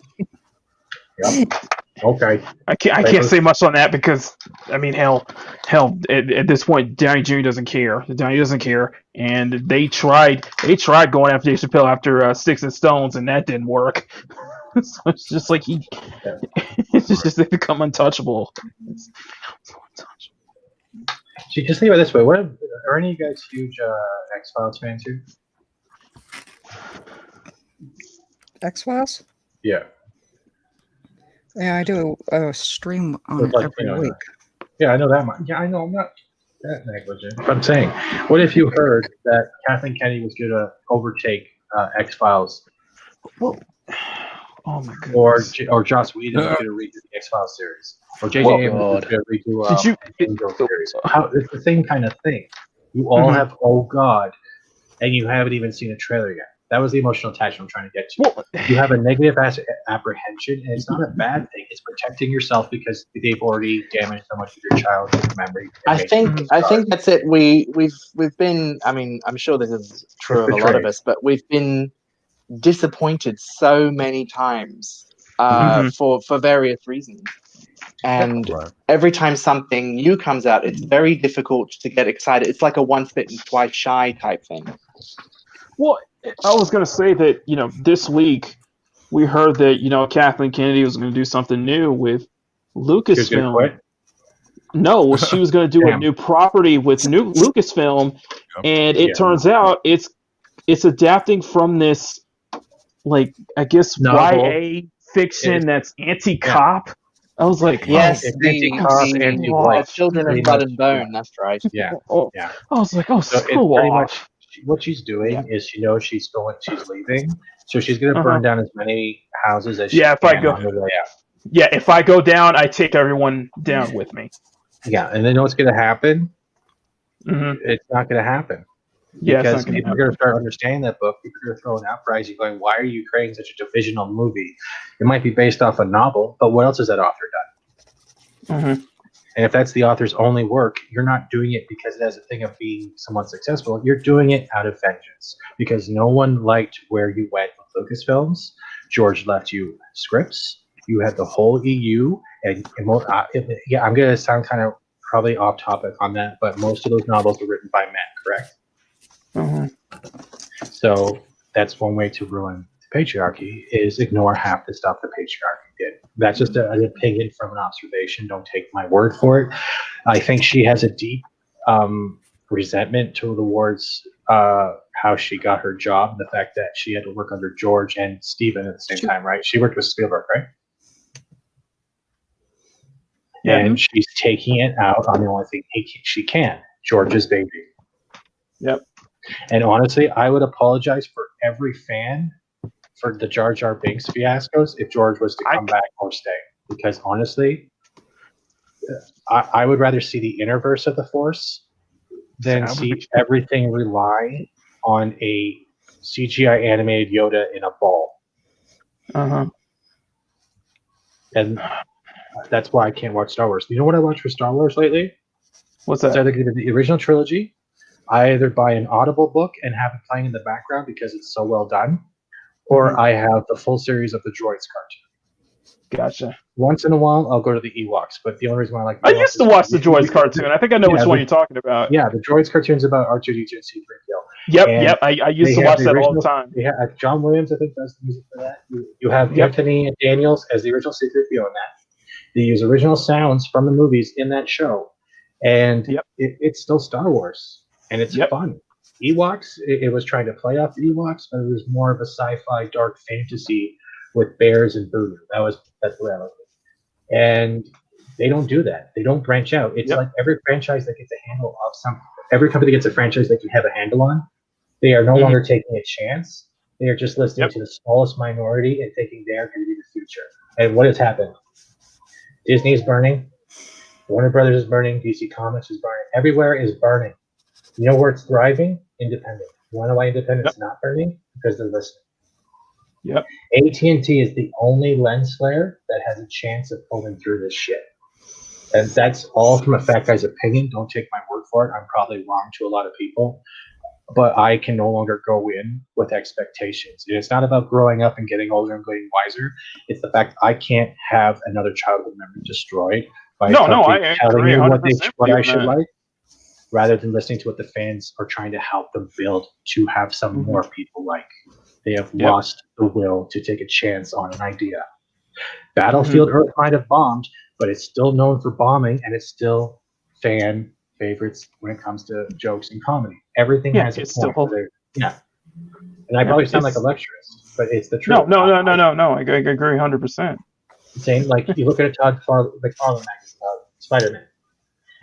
Speaker 11: Okay.
Speaker 2: I can't say much on that, because I mean, hell, at this point, Downey Jr. doesn't care. Downey doesn't care, and they tried going after Dave Chappelle after Sticks and Stones, and that didn't work. So it's just like it's just they become untouchable.
Speaker 11: Just think about it this way: are any of you guys huge X-Files fans here?
Speaker 1: X-Files?
Speaker 11: Yeah.
Speaker 1: Yeah, I do a stream on it every week.
Speaker 11: Yeah, I know that much. Yeah, I know I'm not that negligent. But I'm saying, what if you heard that Kathleen Kennedy was going to overtake X-Files?
Speaker 2: Well, oh my goodness.
Speaker 11: Or Joss Whedon was going to redo the X-Files series. Or J.J. Abrams was going to redo the series. It's the same kind of thing. You all have, oh God, and you haven't even seen a trailer yet. That was the emotional attachment I'm trying to get to.
Speaker 2: Well,
Speaker 11: you have a negative apprehension, and it's not a bad thing. It's protecting yourself because they've already damaged so much of your childhood memory.
Speaker 4: I think that's it. We've been. I mean, I'm sure this is true of a lot of us, but we've been disappointed so many times for various reasons. And
Speaker 3: Right.
Speaker 4: every time something new comes out, it's very difficult to get excited. It's like a once bitten, twice shy type thing.
Speaker 2: Well, I was going to say that, this week we heard that, Kathleen Kennedy was going to do something new with
Speaker 11: She was gonna
Speaker 2: Lucasfilm.
Speaker 11: quit.
Speaker 2: No, she was going to do a
Speaker 11: Damn.
Speaker 2: new property with new Lucasfilm, and it
Speaker 11: Yeah.
Speaker 2: turns out it's adapting from this, like, I guess,
Speaker 11: Novel.
Speaker 2: YA fiction
Speaker 11: It's-
Speaker 2: that's anti-cop. I was like,
Speaker 4: Yes,
Speaker 11: It's
Speaker 4: the
Speaker 11: anti-cop, anti-white.
Speaker 4: Children of
Speaker 11: Pretty
Speaker 4: Blood
Speaker 11: much,
Speaker 4: and Bone. That's right.
Speaker 11: Yeah.
Speaker 2: Oh,
Speaker 11: Yeah.
Speaker 2: I was like, oh,
Speaker 11: So it's
Speaker 2: screw
Speaker 11: pretty
Speaker 2: off.
Speaker 11: much what she's doing is she knows she's leaving, so she's going to burn down as many houses as she
Speaker 2: Yeah, if I
Speaker 11: can
Speaker 2: go-
Speaker 11: on the way out.
Speaker 2: Yeah, if I go down, I take everyone down with me.
Speaker 11: Yeah, and then what's going to happen?
Speaker 2: Hmm.
Speaker 11: It's not going to happen.
Speaker 2: Yeah,
Speaker 11: Because
Speaker 2: it's not gonna
Speaker 11: people are going to start understanding that book. People are going to throw an uprising going, why are you creating such a divisional movie? It might be based off a novel, but what else has that author done?
Speaker 2: Mm-hmm.
Speaker 11: And if that's the author's only work, you're not doing it because it has a thing of being somewhat successful. You're doing it out of vengeance because no one liked where you went with Lucasfilms. George left you scripts. You had the whole EU. And I'm going to sound kind of probably off topic on that, but most of those novels were written by men, correct?
Speaker 2: Mm-hmm.
Speaker 11: So that's one way to ruin the patriarchy is ignore half the stuff the patriarchy did. That's just an opinion from an observation. Don't take my word for it. I think she has a deep resentment towards how she got her job and the fact that she had to work under George and Steven at the same time, right? She worked with Spielberg, right?
Speaker 2: Yeah.
Speaker 11: And she's taking it out on the only thing she can, George's baby.
Speaker 2: Yep.
Speaker 11: And honestly, I would apologize for every fan for the Jar Jar Binks fiascos if George was to come back or stay. Because honestly, I would rather see the innerverse of the Force than see everything rely on a CGI animated Yoda in a ball.
Speaker 2: Uh-huh.
Speaker 11: And that's why I can't watch Star Wars. You know what I watched for Star Wars lately?
Speaker 2: What's that?
Speaker 11: It's either the original trilogy. I either buy an Audible book and have it playing in the background because it's so well done, or I have the full series of the Droids cartoon.
Speaker 2: Gotcha.
Speaker 11: Once in a while, I'll go to the Ewoks, but the only reason why I like
Speaker 2: I used to watch the Droids cartoon. I think I know which one you're talking about.
Speaker 11: Yeah, the Droids cartoon's about R2-D2 and C-3PO.
Speaker 2: Yep. I used to watch that all the time.
Speaker 11: They have John Williams, I think, does the music for that. You have Anthony Daniels as the original C-3PO in that. They use original sounds from the movies in that show, and it's still Star Wars, and it's fun. Ewoks, it was trying to play off the Ewoks, but it was more of a sci-fi dark fantasy with bears and voodoo. That's the way I look at it. And they don't do that. They don't branch out. It's like every franchise that gets a handle of something. Every company gets a franchise they can have a handle on. They are no longer taking a chance. They are just listening to the smallest minority and thinking they're going to be the future. And what has happened? Disney is burning. Warner Brothers is burning. DC Comics is burning. Everywhere is burning. You know where it's thriving? Independent. You want to know why independent is not burning? Because they're listening.
Speaker 2: Yep.
Speaker 11: AT&T is the only lens flare that has a chance of pulling through this shit. And that's all from a fat guy's opinion. Don't take my word for it. I'm probably wrong to a lot of people. But I can no longer go in with expectations. And it's not about growing up and getting older and getting wiser. It's the fact I can't have another childhood memory destroyed by telling me what I should like, rather than listening to what the fans are trying to help them build to have some more people like. They have lost the will to take a chance on an idea. Battlefield Earth might have bombed, but it's still known for bombing, and it's still fan favorites when it comes to jokes and comedy. Everything has a point. And I probably sound like a lecturist, but it's the truth.
Speaker 2: No. I agree 100%.
Speaker 11: Same, like you look at a Todd McFarlane magazine, Spider-Man,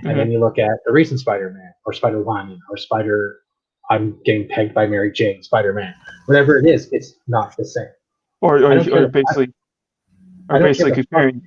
Speaker 11: and then you look at the recent Spider-Man, or Spider-Woman, or I'm getting pegged by Mary Jane, Spider-Man. Whatever it is, it's not the same.
Speaker 2: Or basically comparing.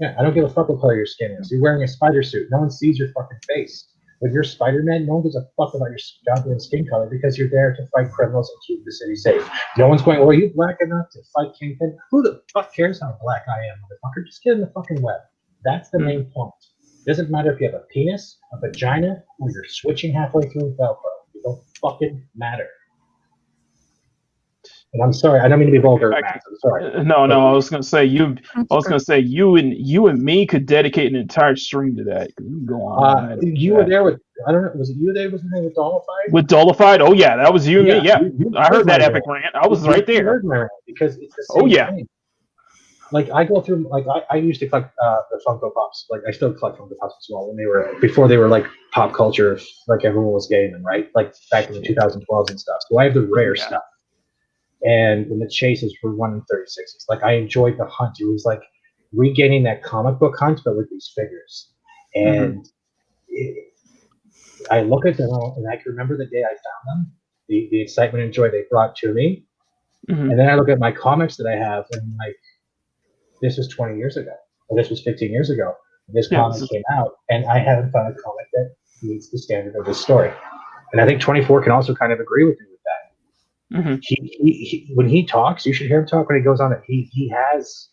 Speaker 11: I don't give a fuck what color your skin is. You're wearing a spider suit. No one sees your fucking face. When you're Spider-Man, no one gives a fuck about your goddamn skin color because you're there to fight criminals and keep the city safe. No one's going, well, are you black enough to fight Kingpin? Who the fuck cares how black I am, motherfucker? Just get in the fucking web. That's the main point. It doesn't matter if you have a penis, a vagina, or you're switching halfway through Velcro. It don't fucking matter. And I'm sorry, I don't mean to be vulgar, Matt. I'm sorry.
Speaker 2: No, I was gonna say you. I was gonna say you and me could dedicate an entire stream to that. We can go on. all night
Speaker 11: You
Speaker 2: about
Speaker 11: were
Speaker 2: that.
Speaker 11: there with, I don't know, was it you there with me with Dollified?
Speaker 2: With Dollified? Oh yeah, that was you and me. Yeah, I heard that
Speaker 11: my
Speaker 2: epic
Speaker 11: rant.
Speaker 2: rant. I was right
Speaker 11: You
Speaker 2: there.
Speaker 11: heard my rant because it's the same
Speaker 2: Oh yeah.
Speaker 11: thing. Like I go through, like I used to collect the Funko Pops. Like I still collect Funko Pops as well. Before they were like pop culture, like everyone was getting them, right? Like back in the 2012s and stuff. So I have the rare stuff. And when the chases were 1 in 36, like I enjoyed the hunt. It was like regaining that comic book hunt, but with these figures. And I look at them and I can remember the day I found them, the excitement and joy they brought to me. And then I look at my comics that I have and I'm like, this was 20 years ago, or this was 15 years ago. This comic came out, and I haven't found a comic that meets the standard of this story. And I think 24 can also kind of agree with me with that. He when he talks, you should hear him talk when he goes on it. He has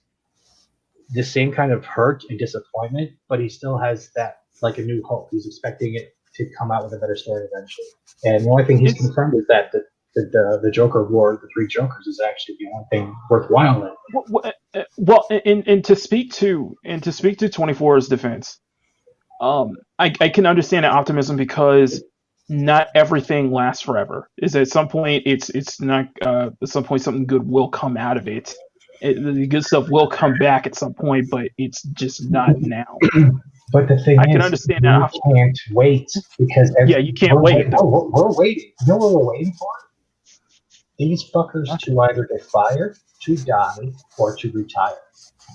Speaker 11: the same kind of hurt and disappointment, but he still has that like a new hope. He's expecting it to come out with a better story eventually. And the only thing he's confirmed is that the Joker War, the 3 Jokers, is actually the only thing worthwhile in.
Speaker 2: Well, and to speak to 24's defense, I can understand the optimism because not everything lasts forever. Is at some point it's not at some point something good will come out of it. The good stuff will come back at some point, but it's just not now.
Speaker 11: But the thing
Speaker 2: I
Speaker 11: is,
Speaker 2: can understand
Speaker 11: you
Speaker 2: that.
Speaker 11: can't wait because
Speaker 2: you can't wait.
Speaker 11: We're waiting. You know what we're waiting for? These fuckers to either get fired, to die, or to retire.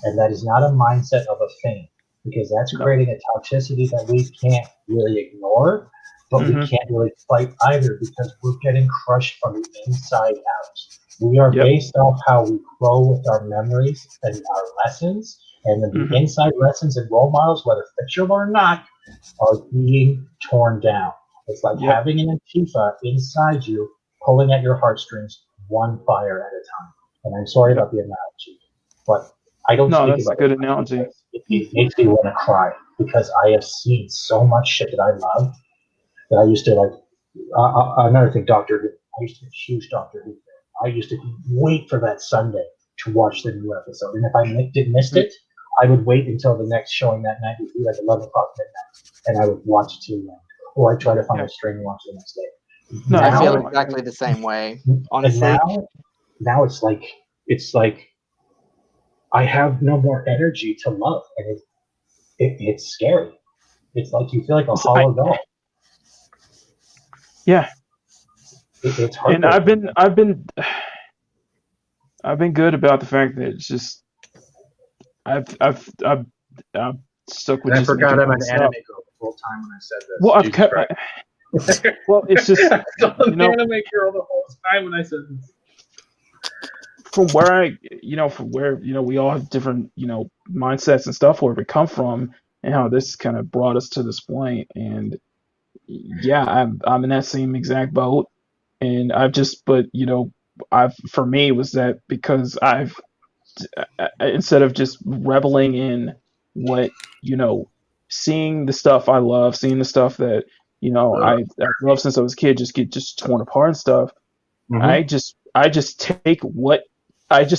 Speaker 11: And that is not a mindset of a fan, because that's creating a toxicity that we can't really ignore, but we can't really fight either because we're getting crushed from the inside out. We are based off how we grow with our memories and our lessons, and then the inside lessons and role models, whether fictional or not, are being torn down. It's like having an Antifa inside you, pulling at your heartstrings, one fire at a time. And I'm sorry about the analogy, but I don't.
Speaker 2: No,
Speaker 11: speak
Speaker 2: that's
Speaker 11: about
Speaker 2: a good analogy.
Speaker 11: It makes me want to cry because I have seen so much shit that I love that I used to like. Another thing, Doctor Who. I used to be a huge Doctor Who fan. I used to wait for that Sunday to watch the new episode, and if I missed it, I would wait until the next showing that night would be like 11 o'clock midnight, and I would watch it till then, or I'd try to find a string and watch it the next day.
Speaker 4: No, I feel exactly the same way. Honestly,
Speaker 11: now it's like I have no more energy to love, and it's scary. It's like you feel like a hollow dog.
Speaker 2: Yeah,
Speaker 11: it's hard.
Speaker 2: And I've been good about the fact that it's just I've stuck with.
Speaker 11: And I forgot I'm an anime girl the whole time when I said this.
Speaker 2: Well, I've kept. Well, it's just
Speaker 11: I'm an anime girl the whole time when I said this.
Speaker 2: From where we all have different, mindsets and stuff where we come from and how this kind of brought us to this point. And yeah, I'm in that same exact boat. And for me, it was that because instead of just reveling in what, seeing the stuff I love, seeing the stuff that, I love since I was a kid, just get torn apart and stuff. I just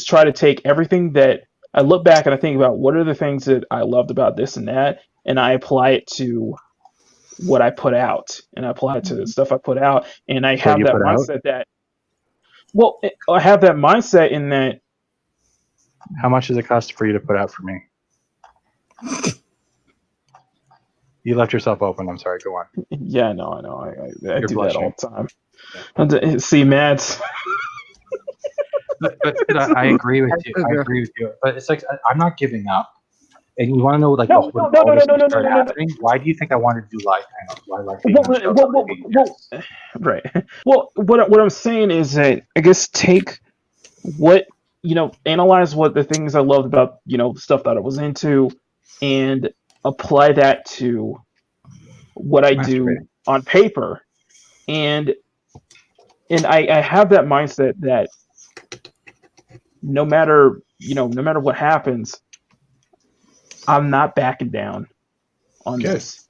Speaker 2: try to take everything that I look back and I think about what are the things that I loved about this and that, and I apply it to what I put out, and I apply it to the stuff I put out, and I have that mindset I have that mindset in that.
Speaker 13: How much does it cost for you to put out for me? You left yourself open. I'm sorry. Go on.
Speaker 2: Yeah, no, I know. I do
Speaker 13: blushing.
Speaker 2: that all the time. See, Matt.
Speaker 13: But I agree with you. I agree with you. But it's like I'm not giving up. And you want to know, like,
Speaker 2: no.
Speaker 13: Why do you think I wanted to do live panels? Why like
Speaker 2: right. Well, what I'm saying is that I guess take what analyze what the things I loved about stuff that I was into, and apply that to what I do on paper, and I have that mindset that no matter what happens, I'm not backing down on this.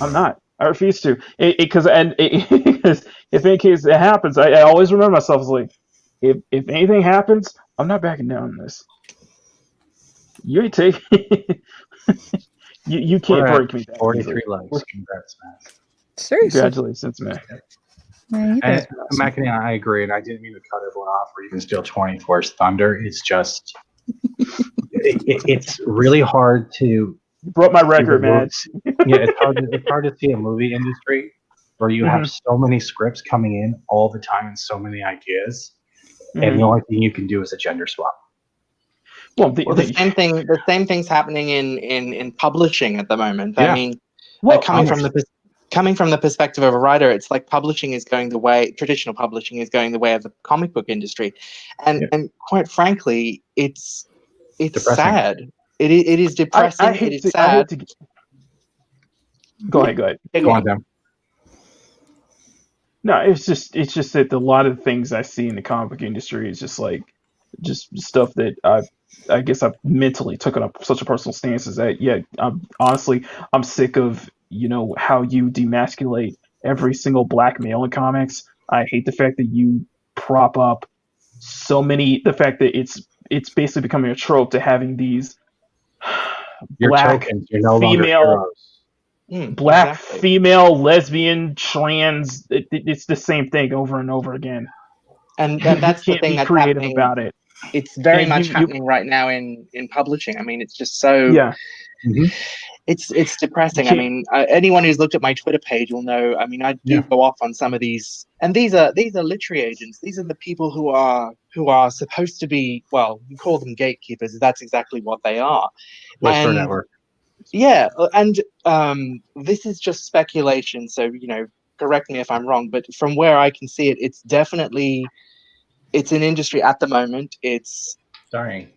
Speaker 2: I'm not. I refuse to. Because if in case it happens, I always remember myself as like, if anything happens, I'm not backing down on this. You ain't taking. you can't
Speaker 11: We're at
Speaker 2: break me that
Speaker 11: 43
Speaker 2: easily.
Speaker 11: likes. Congrats, man.
Speaker 1: Seriously.
Speaker 2: Congratulations, man.
Speaker 1: Man, you guys
Speaker 11: And
Speaker 1: are awesome.
Speaker 11: Mackie and I agree, and I didn't mean to cut everyone off or even steal 24's thunder. It's just, it's really hard to.
Speaker 2: You broke my record, man.
Speaker 11: Yeah, it's hard to see a movie industry where you have so many scripts coming in all the time and so many ideas, and the only thing you can do is a gender swap.
Speaker 2: Well,
Speaker 4: the same thing's happening in publishing at the moment.
Speaker 11: Yeah.
Speaker 4: I mean,
Speaker 2: Well,
Speaker 4: coming from the perspective of a writer, it's like publishing is going the way, traditional publishing is going the way of the comic book industry, and quite frankly, it's
Speaker 11: Depressing.
Speaker 4: sad. It is depressing. It is sad.
Speaker 2: Go ahead.
Speaker 11: Go on, Dan.
Speaker 2: No, it's just that a lot of things I see in the comic book industry is just stuff that I guess I've mentally taken up such a personal stance is that I'm sick of how you demasculate every single black male in comics. I hate the fact that you prop up the fact that it's basically becoming a trope to having these black
Speaker 11: tokens. You're no longer
Speaker 2: female
Speaker 11: heroes.
Speaker 2: black female lesbian trans it's the same thing over and over again,
Speaker 4: and that's the
Speaker 2: can't
Speaker 4: thing
Speaker 2: be
Speaker 4: that's
Speaker 2: creative
Speaker 4: happening
Speaker 2: about it.
Speaker 4: It's very much happening right now in publishing. I mean, it's just so it's depressing. I mean, anyone who's looked at my Twitter page will know. I mean, I do go off on some of these, and these are literary agents. These are the people who are supposed to be, well, you call them gatekeepers. That's exactly what they are.
Speaker 11: Whisper Network.
Speaker 4: Yeah, and this is just speculation. So correct me if I'm wrong, but from where I can see it, it's definitely. It's an industry at the moment. It's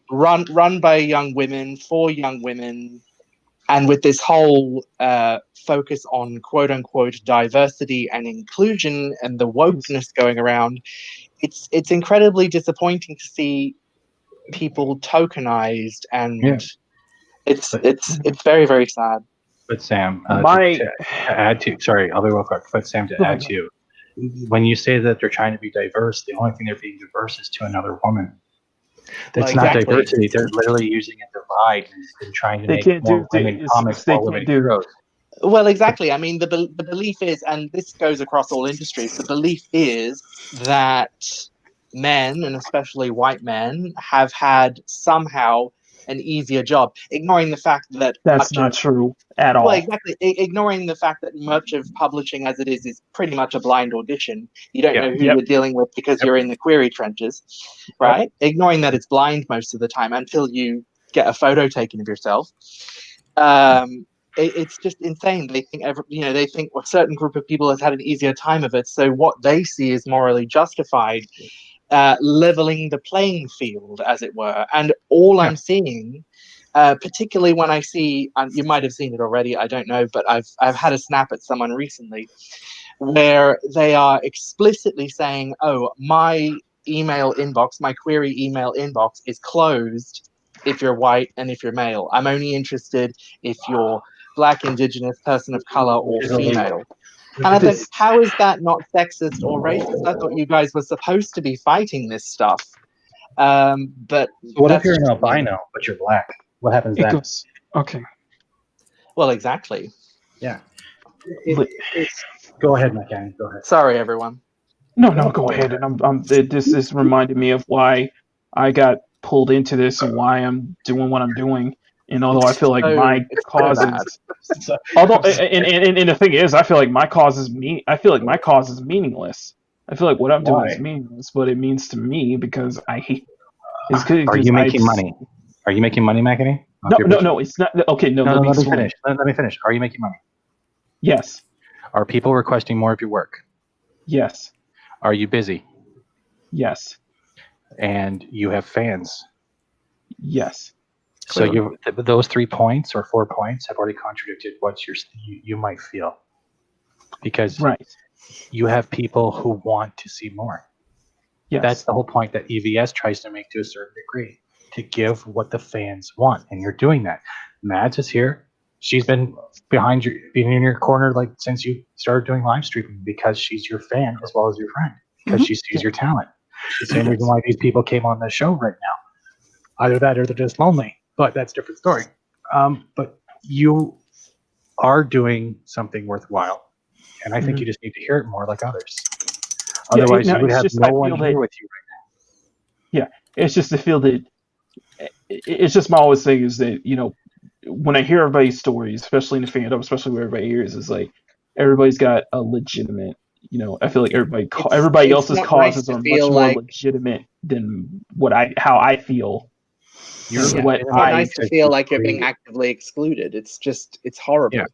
Speaker 4: run by young women, for young women, and with this whole focus on quote unquote diversity and inclusion and the wokeness going around. It's incredibly disappointing to see people tokenized, and it's very, very sad.
Speaker 11: But Sam, to add to, sorry, I'll be real quick. But Sam, to add to. When you say that they're trying to be diverse, the only thing they're being diverse is to another woman. That's not diversity. They're literally using a divide and trying to make more women comics, more women heroes.
Speaker 4: Well, exactly. I mean, the belief is, and this goes across all industries, the belief is that men, and especially white men, have had somehow an easier job, ignoring the fact that
Speaker 2: that's not true at all.
Speaker 4: Well, exactly. Ignoring the fact that much of publishing as it is pretty much a blind audition. You don't know who you're dealing with because you're in the query trenches, right? Ignoring that it's blind most of the time until you get a photo taken of yourself. It's just insane. They think they think a certain group of people has had an easier time of it, so what they see is morally justified. Leveling the playing field, as it were. And all I'm seeing, particularly when I see, you might have seen it already, I don't know, but I've had a snap at someone recently where they are explicitly saying, oh, my email inbox, my query email inbox is closed if you're white and if you're male. I'm only interested if you're Black, Indigenous, person of color, or female. And I think, how is that not sexist or racist? I thought you guys were supposed to be fighting this stuff. But
Speaker 11: so what if you're an albino but you're black? What happens then?
Speaker 2: Okay.
Speaker 4: Well, exactly.
Speaker 11: Yeah. Go ahead, McCann. Go ahead.
Speaker 4: Sorry, everyone.
Speaker 2: No, go ahead. And this reminded me of why I got pulled into this and why I'm doing what I'm doing. And although I feel like my causes, although and the thing is, I feel like my cause is meaningless. I feel like what I'm doing is meaningless, but it means to me because I hate.
Speaker 11: Are you making money? Are you making money, McAnee?
Speaker 2: No, it's not. Okay, no. Let me
Speaker 11: finish. Let me finish. Are you making money?
Speaker 2: Yes.
Speaker 11: Are people requesting more of your work?
Speaker 2: Yes.
Speaker 11: Are you busy?
Speaker 2: Yes.
Speaker 11: And you have fans?
Speaker 2: Yes.
Speaker 11: So those 3 points or 4 points have already contradicted what you might feel, because you have people who want to see more. Yes. That's the whole point that EVS tries to make to a certain degree, to give what the fans want, and you're doing that. Mads is here. She's been being in your corner like since you started doing live streaming because she's your fan as well as your friend, because she sees your talent. The same reason why these people came on the show right now. Either that or they're just lonely, but that's a different story. But you are doing something worthwhile, and I think you just need to hear it more like others. Otherwise, you would have no one here with you right
Speaker 2: now. Yeah, it's just to feel that. It's just my always thing is that, you know, when I hear everybody's stories, especially in the fandom, especially where everybody hears, is like everybody's got a legitimate. You know, I feel like everybody else's causes are much more legitimate than how I feel.
Speaker 4: It's not nice to feel like you're being actively excluded. It's horrible.
Speaker 11: Yeah.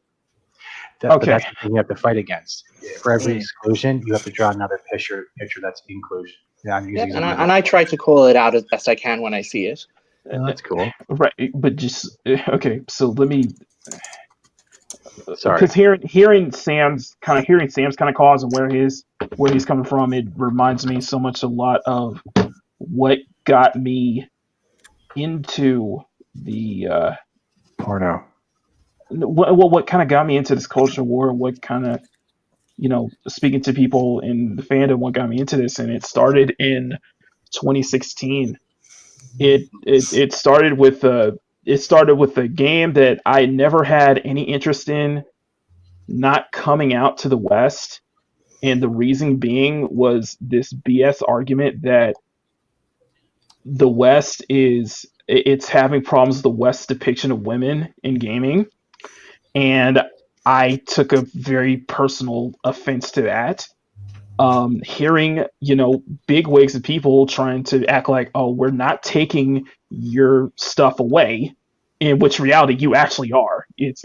Speaker 11: But that's the thing you have to fight against. For every exclusion, you have to draw another picture that's inclusion. Yeah,
Speaker 4: and I try to call it out as best I can when I see it.
Speaker 11: That's cool.
Speaker 2: Right, but just okay. So let me.
Speaker 11: Sorry.
Speaker 2: Because hearing Sam's kind of cause and where he's coming from, it reminds me so much a lot of what got me into the
Speaker 11: porno.
Speaker 2: What kind of got me into this culture war? What kind of, you know, speaking to people in the fandom, what got me into this? And it started in 2016. It started with a game that I never had any interest in not coming out to the West, and the reason being was this BS argument that the West it's having problems with the West's depiction of women in gaming, and I took a very personal offense to that. Hearing, you know, big wigs of people trying to act like, oh, we're not taking your stuff away, in which reality you actually are. It's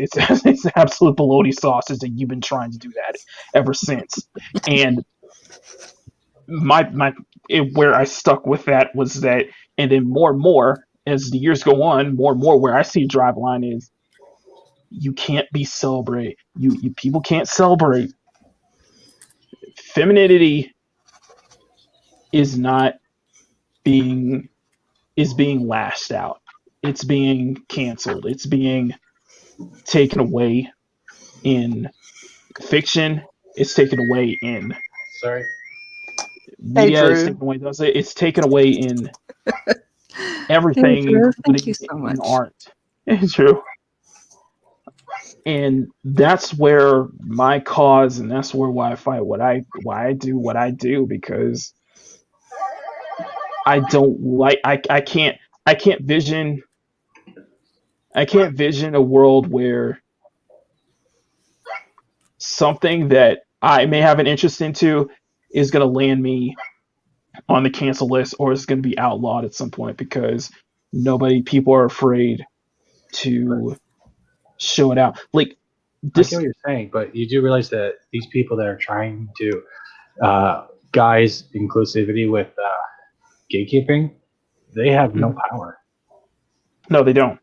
Speaker 2: absolute baloney sauces that you've been trying to do that ever since. And where I stuck with that was that, and then more and more as the years go on, more and more where I see a drive line is you can't be celebrate. You people can't celebrate. Femininity is being lashed out. It's being canceled. It's being taken away in fiction. It's taken away in media. It's taken away in everything,
Speaker 1: Drew, thank
Speaker 2: including
Speaker 1: you so much.
Speaker 2: in art. It's true. And that's where my cause, and that's why I fight why I do what I do, because I don't like I can't vision a world where something that I may have an interest into is going to land me on the cancel list, or is going to be outlawed at some point because people are afraid to show it out. Like,
Speaker 11: I get what you're saying, but you do realize that these people that are trying to guise inclusivity with gatekeeping, they have no power.
Speaker 2: No, they don't.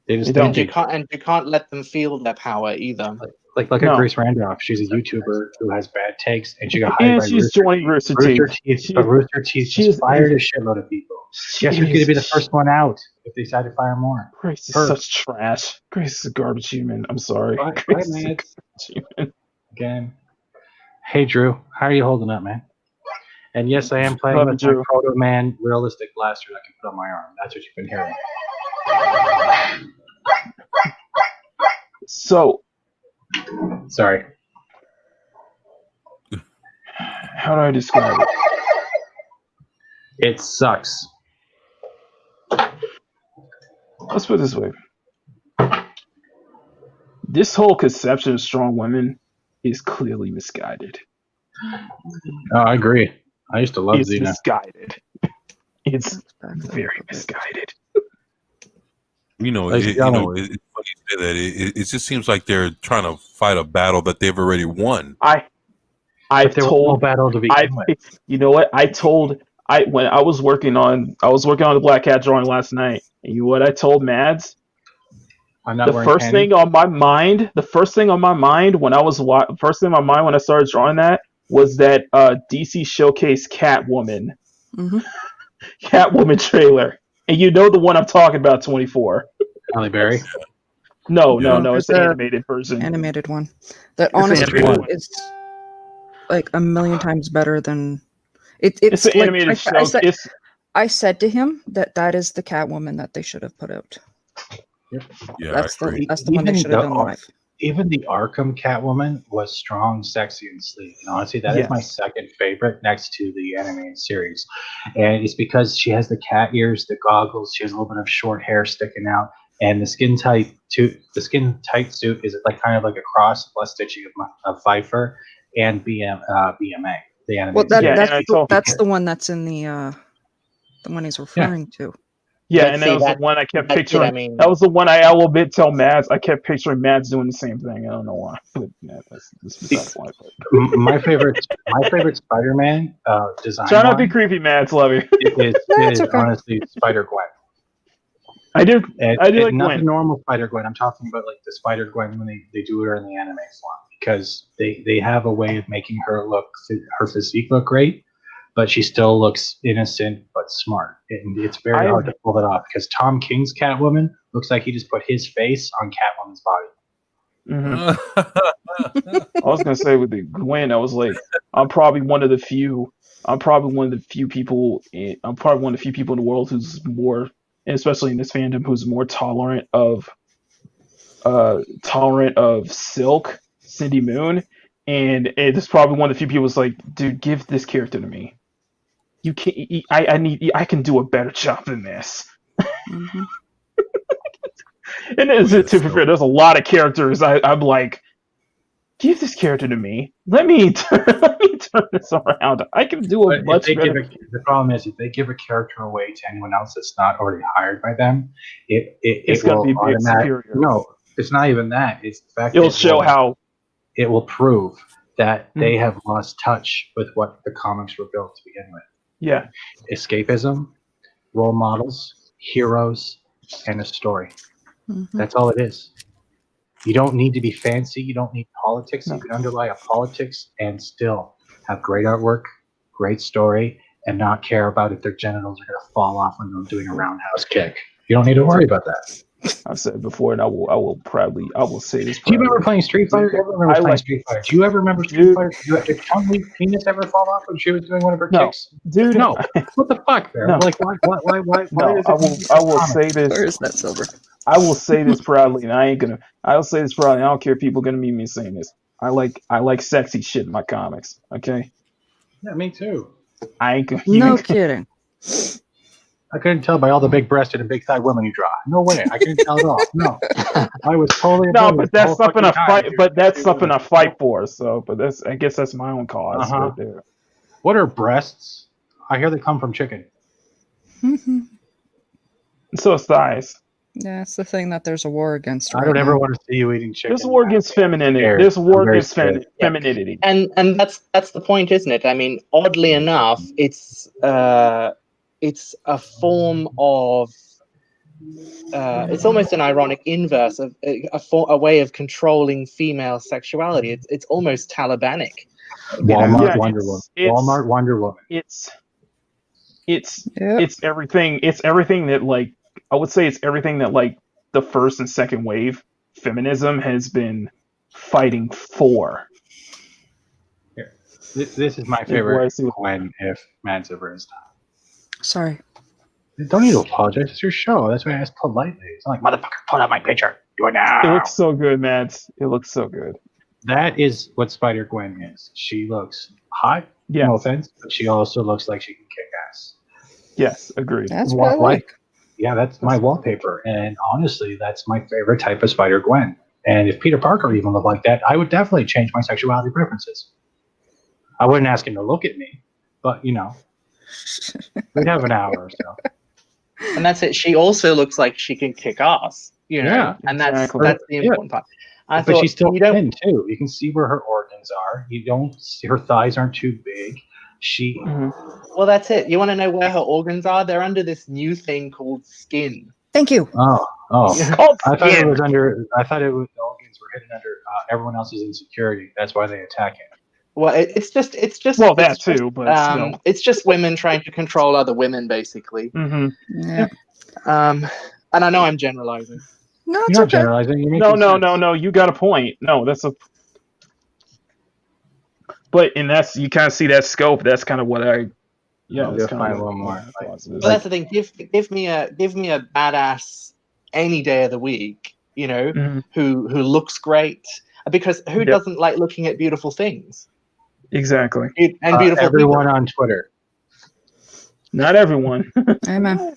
Speaker 11: They just
Speaker 4: don't. You can't let them feel their power either.
Speaker 11: Like at Grace Randolph, she's a YouTuber who has bad takes, and she got hired by
Speaker 2: she's joining Rooster Teeth.
Speaker 11: But Rooster Teeth just fired a shitload of people. Guess who's going to be the first one out if they decide to fire more?
Speaker 2: Grace is such trash. Grace is a garbage human. I'm sorry.
Speaker 11: Grace is a garbage human. Again. Hey, Drew. How are you holding up, man? And yes, I am playing with my Proto Man realistic blaster that I can put on my arm. That's what you've been hearing.
Speaker 2: So...
Speaker 11: Sorry.
Speaker 2: How do I describe it?
Speaker 11: It sucks.
Speaker 2: Let's put it this way. This whole conception of strong women is clearly misguided.
Speaker 11: Oh, I agree. I used to love Xena.
Speaker 2: It's misguided. It's very misguided.
Speaker 3: It's funny you say that. It just seems like they're trying to fight a battle that they've already won.
Speaker 2: I've told
Speaker 11: no battle to begin with.
Speaker 2: You know what? When I was working on the Black Cat drawing last night, and you know what I told Mads? The first thing on my mind when I started drawing that was that DC Showcase Catwoman.
Speaker 1: Mm-hmm.
Speaker 2: Catwoman trailer. And you know the one I'm talking about, 24.
Speaker 11: Halle Berry?
Speaker 2: No, it's the animated version.
Speaker 1: Animated one. That honestly is like a million times better than It's
Speaker 2: an
Speaker 1: like
Speaker 2: animated show.
Speaker 1: I said to him that is the Catwoman that they should have put out.
Speaker 3: Yeah,
Speaker 1: That's the one they should have done live.
Speaker 11: Even the Arkham Catwoman was strong, sexy, and sleek. And honestly, that is my second favorite next to the animated series. And it's because she has the cat ears, the goggles, she has a little bit of short hair sticking out, and the skin tight suit is like kind of like a cross plus stitching of Pfeiffer and BMA. The animated series.
Speaker 1: That's the one that's in the one he's referring to.
Speaker 2: Yeah, and that was the one I kept picturing. That was the one I will tell Mads. I kept picturing Mads doing the same thing. I don't know why. But yeah, that's besides the point.
Speaker 11: My favorite Spider-Man design.
Speaker 2: Try not to be creepy, Mads. Love you.
Speaker 11: It is honestly Spider-Gwen.
Speaker 2: I do like
Speaker 11: not
Speaker 2: Gwen.
Speaker 11: the normal Spider-Gwen. I'm talking about like the Spider-Gwen when they do her in the anime form, because they have a way of making her physique look great, but she still looks innocent but smart. And it's very hard to pull that off because Tom King's Catwoman looks like he just put his face on Catwoman's body.
Speaker 2: I was gonna say with the Gwen, I was like, I'm probably one of the few people in the world who's more, and especially in this fandom, who's more tolerant of Silk, Cindy Moon, and it's probably one of the few people who's like, dude, give this character to me. You can't. I can do a better job than this.
Speaker 1: Mm-hmm.
Speaker 2: And to be fair, there's a lot of characters I'm like, give this character to me. Let me turn this around. I can do a much better.
Speaker 11: The problem is if they give a character away to anyone else that's not already hired by them, it's going to be big superior. No, it's not even that. It's the fact
Speaker 2: it'll show how
Speaker 11: it will prove that they have lost touch with what the comics were built to begin with.
Speaker 2: Yeah,
Speaker 11: escapism, role models, heroes, and a story.
Speaker 1: Mm-hmm.
Speaker 11: That's all it is. You don't need to be fancy. You don't need politics. You can underlie a politics and still have great artwork, great story, and not care about if their genitals are going to fall off when they're doing a roundhouse kick. You don't need to worry about that.
Speaker 2: I've said it before, and I will say this.
Speaker 11: Do you remember playing Street Fighter? Street Fighter. Do you ever remember Street Fighter? Did Chun-Li's penis ever fall off when she was doing one of her kicks?
Speaker 2: Dude,
Speaker 11: no. What the fuck, man?
Speaker 2: No.
Speaker 11: Like, why?
Speaker 2: No, I will say this.
Speaker 1: Where is that silver?
Speaker 2: I will say this proudly, and I will say this proudly. I don't care if people are gonna meet me saying this. I like sexy shit in my comics. Okay.
Speaker 11: Yeah, me too.
Speaker 2: I ain't.
Speaker 1: No kidding.
Speaker 11: I couldn't tell by all the big-breasted and big-thighed women you draw. No way. I couldn't tell at all. No, I was totally.
Speaker 2: No, but that's something I fight. But that's something I fight for. So, but I guess that's my own cause right there.
Speaker 11: What are breasts? I hear they come from chicken.
Speaker 1: Mm-hmm.
Speaker 2: So it's thighs.
Speaker 1: Yeah, it's the thing that there's a war against.
Speaker 11: I don't ever want to see you eating chicken.
Speaker 2: There's a war against femininity. There's a war against femininity.
Speaker 4: And that's the point, isn't it? I mean, oddly enough, it's a form of it's almost an ironic inverse of a way of controlling female sexuality. It's almost Talibanic.
Speaker 11: Walmart Wonder Woman.
Speaker 2: It's everything. It's everything that, like, I would say it's everything that, like, the first and second wave feminism has been fighting for.
Speaker 11: Here, this is my favorite Gwen, if Mads ever is not.
Speaker 1: Sorry.
Speaker 11: You don't need to apologize. It's your show. That's why I asked politely. It's not like, motherfucker, pull out my picture. Do it now.
Speaker 2: It looks so good, Mads. It looks so good.
Speaker 11: That is what Spider-Gwen is. She looks hot.
Speaker 2: Yeah.
Speaker 11: No offense, but she also looks like she can kick ass.
Speaker 2: Yes, agreed.
Speaker 1: That's what I like.
Speaker 11: Yeah, that's my wallpaper. And honestly, that's my favorite type of Spider-Gwen. And if Peter Parker even looked like that, I would definitely change my sexuality preferences. I wouldn't ask him to look at me, but, you know, we'd have an hour or so.
Speaker 4: And that's it. She also looks like she can kick ass, you know,
Speaker 11: Yeah,
Speaker 4: and that's the important part.
Speaker 11: But she's still thin too. You can see where her organs are. You don't see her thighs aren't too big. She.
Speaker 4: Well, that's it. You want to know where her organs are? They're under this new thing called skin.
Speaker 1: Thank you.
Speaker 11: Oh.
Speaker 4: I
Speaker 11: thought it was under. I thought it was the organs were hidden under everyone else's insecurity. That's why they attack it.
Speaker 4: Well, it's just.
Speaker 2: Well, that too, but still.
Speaker 4: It's just women trying to control other women, basically.
Speaker 2: Mm-hmm.
Speaker 1: Yeah.
Speaker 4: And I know I'm generalizing.
Speaker 1: No,
Speaker 11: You're not generalizing.
Speaker 2: No. You got a point. No, that's a. But and that's, you kind of see that scope. That's kind of what Yeah,
Speaker 11: I'll
Speaker 2: that's
Speaker 11: go
Speaker 2: kind
Speaker 11: find
Speaker 2: of
Speaker 11: one more.
Speaker 2: my thoughts is.
Speaker 4: Well, that's the thing. Give me a badass any day of the week. You know,
Speaker 2: Mhm.
Speaker 4: who looks great, because who
Speaker 2: Yep.
Speaker 4: doesn't like looking at beautiful things
Speaker 2: Exactly.
Speaker 4: and beautiful
Speaker 11: Everyone
Speaker 4: people?
Speaker 11: on Twitter.
Speaker 2: Not everyone.
Speaker 1: Amen.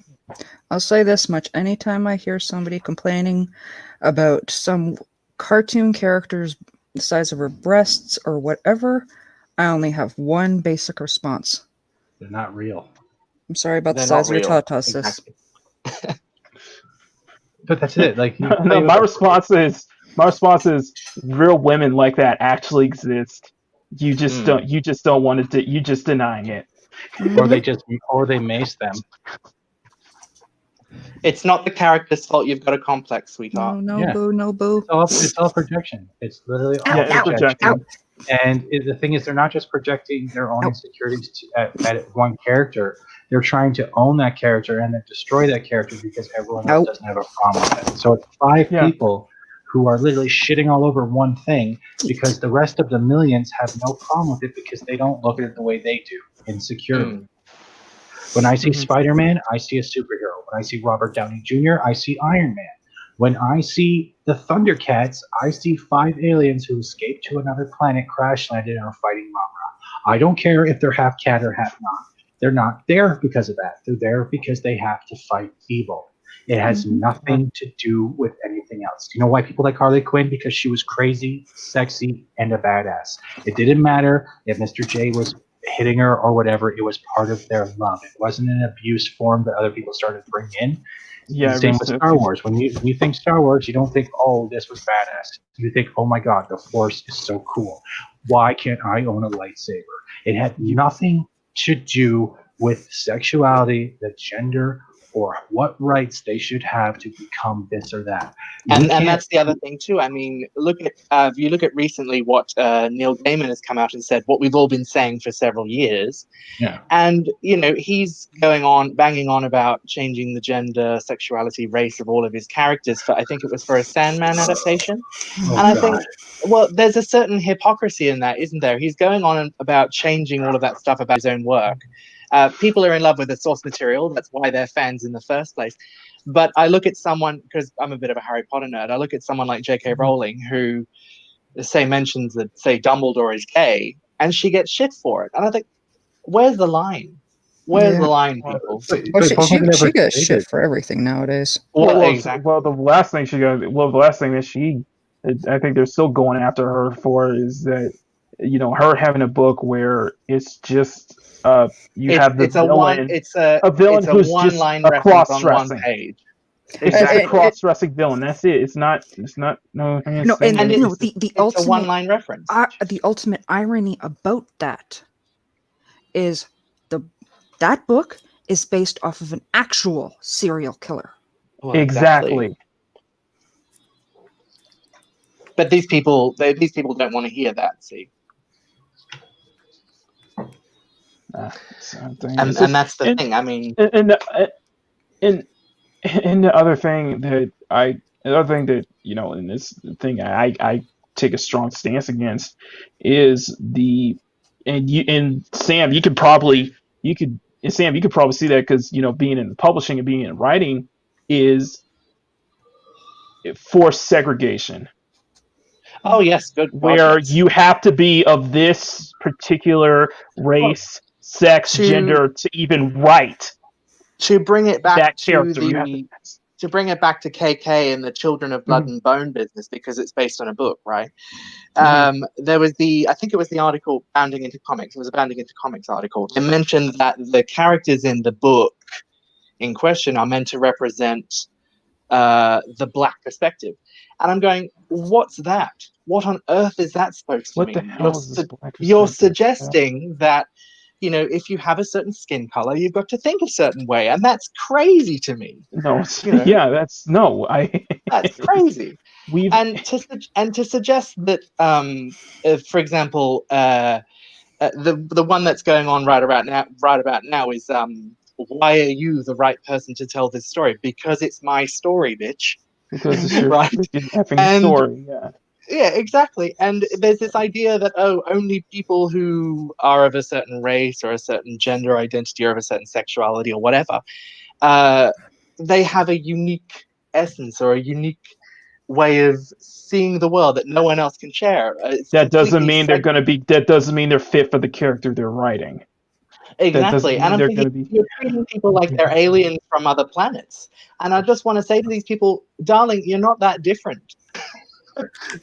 Speaker 1: I'll say this much. Anytime I hear somebody complaining about some cartoon character's the size of her breasts or whatever, I only have one basic response.
Speaker 11: They're not real.
Speaker 1: I'm sorry about
Speaker 4: They're
Speaker 1: the size
Speaker 4: not
Speaker 1: of your
Speaker 4: real.
Speaker 1: tatas, sis.
Speaker 4: Exactly.
Speaker 11: But that's it. Like you
Speaker 2: No,
Speaker 11: play with
Speaker 2: my
Speaker 11: a-
Speaker 2: response is real women like that actually exist. You just don't. You just don't want to. You just denying it.
Speaker 11: or they mace them.
Speaker 4: It's not the character's fault. You've got a complex, sweetheart.
Speaker 1: No,
Speaker 11: Yeah.
Speaker 1: boo, no boo.
Speaker 11: It's all projection. It's literally all
Speaker 2: Yeah, it's
Speaker 11: projection.
Speaker 2: projecting.
Speaker 11: And the thing is, they're not just projecting their own insecurities at one character. They're trying to own that character and then destroy that character because everyone else doesn't have a problem with it. So it's five people who are literally shitting all over one thing because the rest of the millions have no problem with it because they don't look at it the way they do, insecurely. When I see Spider-Man, I see a superhero. When I see Robert Downey Jr., I see Iron Man. When I see the Thundercats, I see 5 aliens who escaped to another planet, crash landed, and are fighting Mamra. I don't care if they're half cat or half not. They're not there because of that. They're there because they have to fight evil. It has nothing to do with anything else. You know why people like Harley Quinn? Because she was crazy, sexy, and a badass. It didn't matter if Mr. J was hitting her or whatever. It was part of their love. It wasn't an abuse form that other people started to bring in.
Speaker 2: Yeah,
Speaker 11: the same with Star Wars. When you think Star Wars, you don't think, oh, this was badass. You think, oh my god, the Force is so cool. Why can't I own a lightsaber? It had nothing to do with sexuality, the gender, or what rights they should have to become this or that.
Speaker 4: And that's the other thing too. I mean, look at if you look at recently what Neil Gaiman has come out and said, what we've all been saying for several years.
Speaker 11: Yeah.
Speaker 4: And you know, he's going on banging on about changing the gender, sexuality, race of all of his characters for, I think it was for a Sandman adaptation.
Speaker 11: Oh,
Speaker 4: and I
Speaker 11: God.
Speaker 4: think, well, there's a certain hypocrisy in that, isn't there? He's going on about changing all of that stuff about his own work. People are in love with the source material. That's why they're fans in the first place. But I look at someone, because I'm a bit of a Harry Potter nerd, I look at someone like J.K. Rowling, who, say, mentions that, say, Dumbledore is gay, and she gets shit for it. And I think, where's the line? Where's the line, people?
Speaker 1: Well, she gets shit for everything nowadays.
Speaker 2: Well,
Speaker 4: exactly.
Speaker 2: well, the last thing that she, I think they're still going after her for is that, you know, her having a book where it's just you have the villain,
Speaker 4: it's a
Speaker 2: villain who's
Speaker 4: one
Speaker 2: just
Speaker 4: line
Speaker 2: a
Speaker 4: reference on one
Speaker 2: cross-dressing.
Speaker 4: page.
Speaker 2: It's just a cross-dressing villain. That's it. It's not. No.
Speaker 1: No, and you know the ultimate
Speaker 4: a one line reference.
Speaker 1: The ultimate irony about that is that book is based off of an actual serial killer.
Speaker 4: Well,
Speaker 2: exactly.
Speaker 4: But these people don't want to hear that. See. And that's the thing. I mean,
Speaker 2: and the other thing that you know, in this thing, I take a strong stance against is Sam, you could probably see that because, you know, being in publishing and being in writing is forced segregation.
Speaker 4: Oh yes, good.
Speaker 2: Where you have to be of this particular race, sex, gender to even write.
Speaker 4: To bring it back
Speaker 2: that
Speaker 4: to
Speaker 2: character,
Speaker 4: to bring it back to KK and the Children of Blood and Bone business, because it's based on a book, right? There was I think it was the article Bounding into Comics. It was a Bounding into Comics article. It mentioned that the characters in the book in question are meant to represent the black perspective. And I'm going, what's that? What on earth is that supposed to mean?
Speaker 2: What the hell is this black
Speaker 4: You're
Speaker 2: perspective?
Speaker 4: suggesting that, you know, if you have a certain skin color, you've got to think a certain way, and that's crazy to me.
Speaker 2: No,
Speaker 4: you know?
Speaker 2: yeah, that's
Speaker 4: that's crazy. And to suggest that, for example, the one that's going on right about now is why are you the right person to tell this story? Because it's my story, bitch.
Speaker 2: Because it's your
Speaker 4: right?
Speaker 2: freaking effing story, yeah.
Speaker 4: Yeah, exactly. And there's this idea that only people who are of a certain race or a certain gender identity or of a certain sexuality or whatever, they have a unique essence or a unique way of seeing the world that no one else can share.
Speaker 2: That doesn't mean they're going to be. That doesn't mean they're fit for the character they're writing.
Speaker 4: Exactly. And I'm
Speaker 2: they're
Speaker 4: thinking,
Speaker 2: going to be.
Speaker 4: you're treating people like they're aliens from other planets. And I just want to say to these people, darling, you're not that different.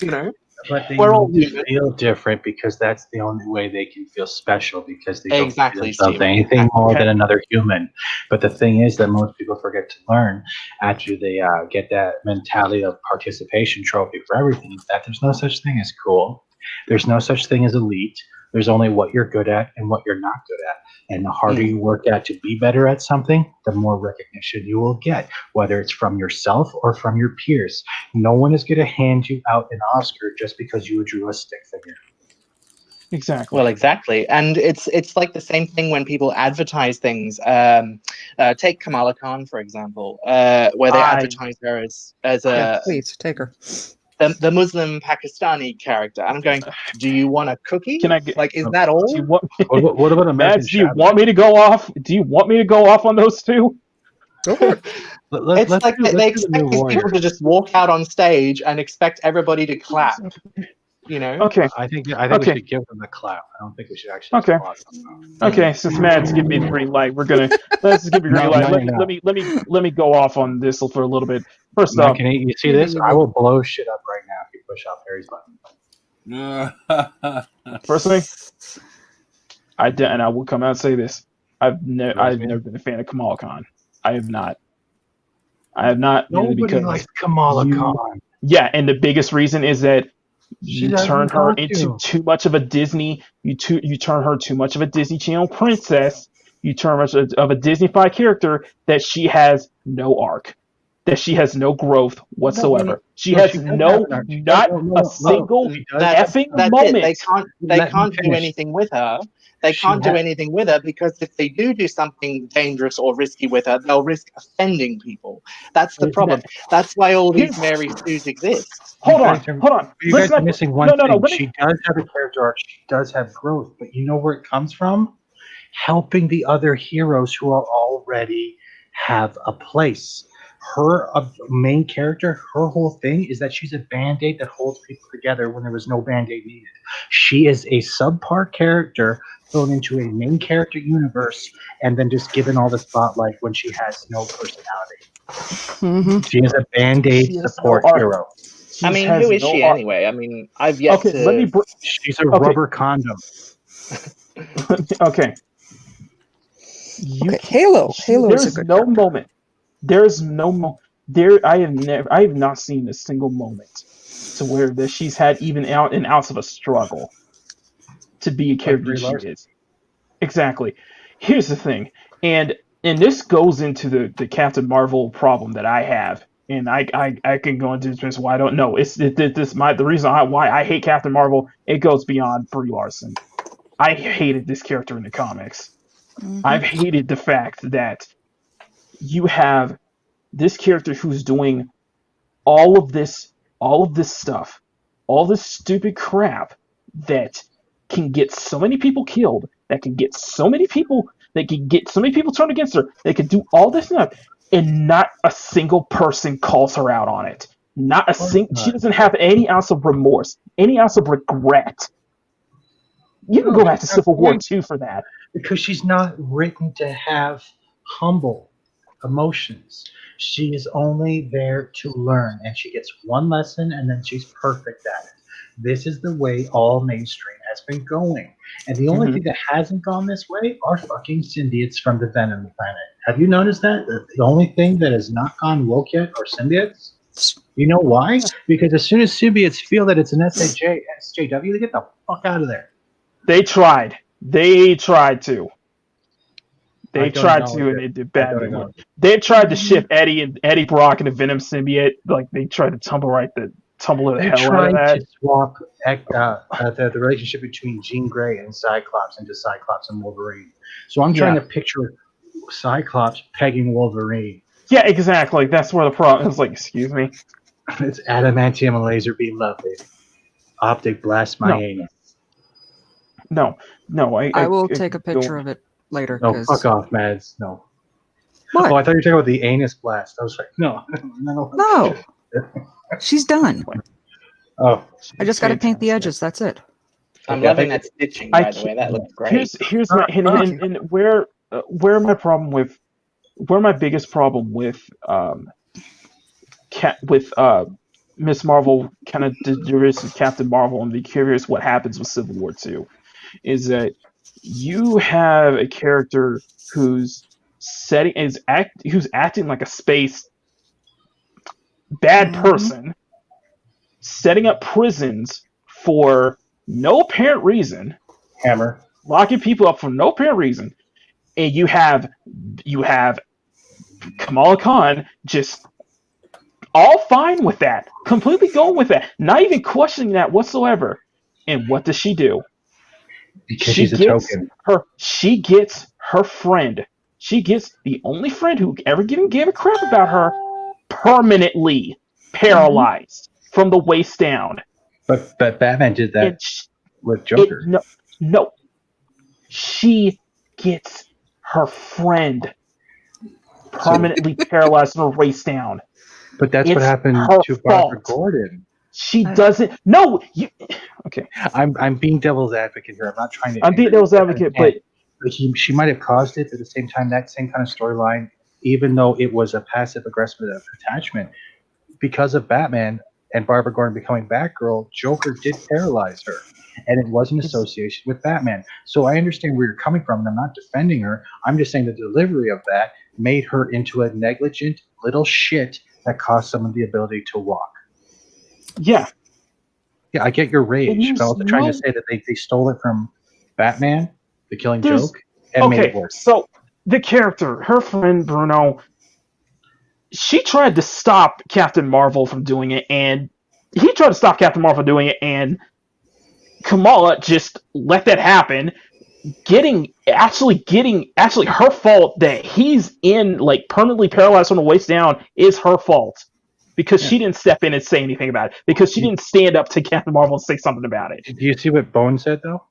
Speaker 4: You know?
Speaker 11: But they
Speaker 4: We're all
Speaker 11: need to
Speaker 4: human.
Speaker 11: feel different because that's the only way they can feel special, because they don't
Speaker 4: Exactly,
Speaker 11: feel themselves
Speaker 4: Steven.
Speaker 11: anything more
Speaker 2: Okay.
Speaker 11: than another human. But the thing is that most people forget to learn after they get that mentality of participation trophy for everything, is that there's no such thing as cool. There's no such thing as elite. There's only what you're good at and what you're not good at. And the harder you work at to be better at something, the more recognition you will get, whether it's from yourself or from your peers. No one is going to hand you out an Oscar just because you drew a stick figure.
Speaker 2: Exactly.
Speaker 4: Well, exactly. And it's like the same thing when people advertise things. Take Kamala Khan, for example, where they advertise her as a
Speaker 1: please take her.
Speaker 4: The Muslim Pakistani character. And I'm going, do you want a cookie?
Speaker 2: Can I get,
Speaker 4: like, is that all?
Speaker 2: Do you want,
Speaker 11: what about American
Speaker 2: Mads, do you
Speaker 11: Shadow?
Speaker 2: want me to go off? Do you want me to go off on those two?
Speaker 1: Go for it.
Speaker 4: It's like they expect these people to just walk out on stage and expect everybody to clap. You know?
Speaker 2: Okay.
Speaker 11: I think we should give them a clap. I don't think we should actually.
Speaker 2: Okay. Okay. Since Matt's giving me the green light, let's just give you a green light. Let me go off on this for a little bit. First off,
Speaker 11: you see this? I will blow shit up right now if you push off Harry's button.
Speaker 2: Personally, I will come out and say this: I've never been a fan of Kamala Khan. I have not.
Speaker 11: Nobody likes Kamala Khan.
Speaker 2: Yeah, and the biggest reason is that you turn her into too much of a Disney. You turn her too much of a Disney Channel princess. You turn much of a Disney-fied character that she has no arc, that she has no growth whatsoever. She has not a single effing moment.
Speaker 4: They can't do anything with her. They can't do anything with her because if they do something dangerous or risky with her, they'll risk offending people. That's the problem. That's why all these Mary Sues exist.
Speaker 2: Hold on.
Speaker 11: You guys are missing one thing. She does have a character arc. She does have growth, but you know where it comes from? Helping the other heroes who are already have a place. Her main character, her whole thing is that she's a band-aid that holds people together when there was no band-aid needed. She is a subpar character thrown into a main character universe and then just given all the spotlight when she has no personality. Mm-hmm. She is a band-aid support hero.
Speaker 4: I mean, who is she anyway? I mean, I've yet to...
Speaker 11: She's a rubber condom.
Speaker 2: Okay.
Speaker 1: Halo. Halo is a good
Speaker 2: no moment. There's no moment. I have not seen a single moment to where that she's had even an ounce of a struggle to be a character she is. Exactly. Here's the thing, and this goes into the Captain Marvel problem that I have, and I can go into this why I don't know. The reason why I hate Captain Marvel, it goes beyond Brie Larson. I hated this character in the comics. Mm-hmm. I've hated the fact that you have this character who's doing all of this stuff, all this stupid crap that can get so many people killed, that can get so many people turned against her. They can do all this stuff, and not a single person calls her out on it. Not a single. She doesn't have any ounce of remorse, any ounce of regret. You can go back to Civil War II for that.
Speaker 11: Because she's not written to have humble emotions. She is only there to learn, and she gets one lesson, and then she's perfect at it. This is the way all mainstream has been going. And the only thing that hasn't gone this way are fucking symbiotes from the Venom planet. Have you noticed that? The only thing that has not gone woke yet are symbiotes? You know why? Because as soon as symbiotes feel that it's an SJW, they get the fuck out of there.
Speaker 2: They tried to. They tried to, and they did bad. They tried to ship Eddie Brock and the Venom symbiote. Like they tried to tumble the hell out of that.
Speaker 11: They tried to swap the relationship between Jean Grey and Cyclops into Cyclops and Wolverine. So I'm trying to picture Cyclops pegging Wolverine.
Speaker 2: Yeah, exactly. That's where the problem is. Like, excuse me.
Speaker 11: It's adamantium and laser beam love, baby. optic blast my
Speaker 2: No.
Speaker 11: anus.
Speaker 2: No.
Speaker 1: I will take a picture of it later.
Speaker 11: No,
Speaker 1: 'cause-
Speaker 11: fuck off, Mads. No.
Speaker 1: What?
Speaker 11: Oh, I thought you were talking about the anus blast. I was like, no.
Speaker 1: No. She's done.
Speaker 11: Oh.
Speaker 1: I just got to paint the edges. That's it.
Speaker 4: I'm
Speaker 11: Okay,
Speaker 4: loving that stitching, by the way. That looks great.
Speaker 2: Here's my and where my problem with my biggest problem with Miss Marvel kind of derives Captain Marvel and be curious what happens with Civil War 2 is that you have a character who's acting like a space bad person, setting up prisons for no apparent reason,
Speaker 11: Hammer,
Speaker 2: locking people up for no apparent reason, and you have Kamala Khan just all fine with that, completely going with that, not even questioning that whatsoever. And what does she do?
Speaker 11: Because she's a token.
Speaker 2: She gets her friend. She gets the only friend who ever gave a crap about her permanently paralyzed from the waist down.
Speaker 11: But Batman did that with Joker.
Speaker 2: No. She gets her friend permanently paralyzed from her waist down.
Speaker 11: But that's what happened to Barbara Gordon.
Speaker 2: She doesn't. No, you. Okay.
Speaker 11: I'm being devil's advocate here. I'm not trying to.
Speaker 2: I'm being devil's advocate, but
Speaker 11: she might have caused it. At the same time, that same kind of storyline, even though it was a passive aggressive attachment, because of Batman and Barbara Gordon becoming Batgirl, Joker did paralyze her, and it was an association with Batman. So I understand where you're coming from, and I'm not defending her. I'm just saying the delivery of that made her into a negligent little shit that cost someone the ability to walk.
Speaker 2: Yeah,
Speaker 11: I get your rage, but I'm also trying to say that they stole it from Batman, the Killing Joke, and made it work.
Speaker 2: So the character, her friend Bruno, she tried to stop Captain Marvel from doing it, and he tried to stop Captain Marvel from doing it, and Kamala just let that happen. Actually her fault that he's permanently paralyzed from the waist down is her fault. Because she didn't step in and say anything about it. Because she didn't stand up to Captain Marvel and say something about it.
Speaker 11: Do you see what Bone said, though?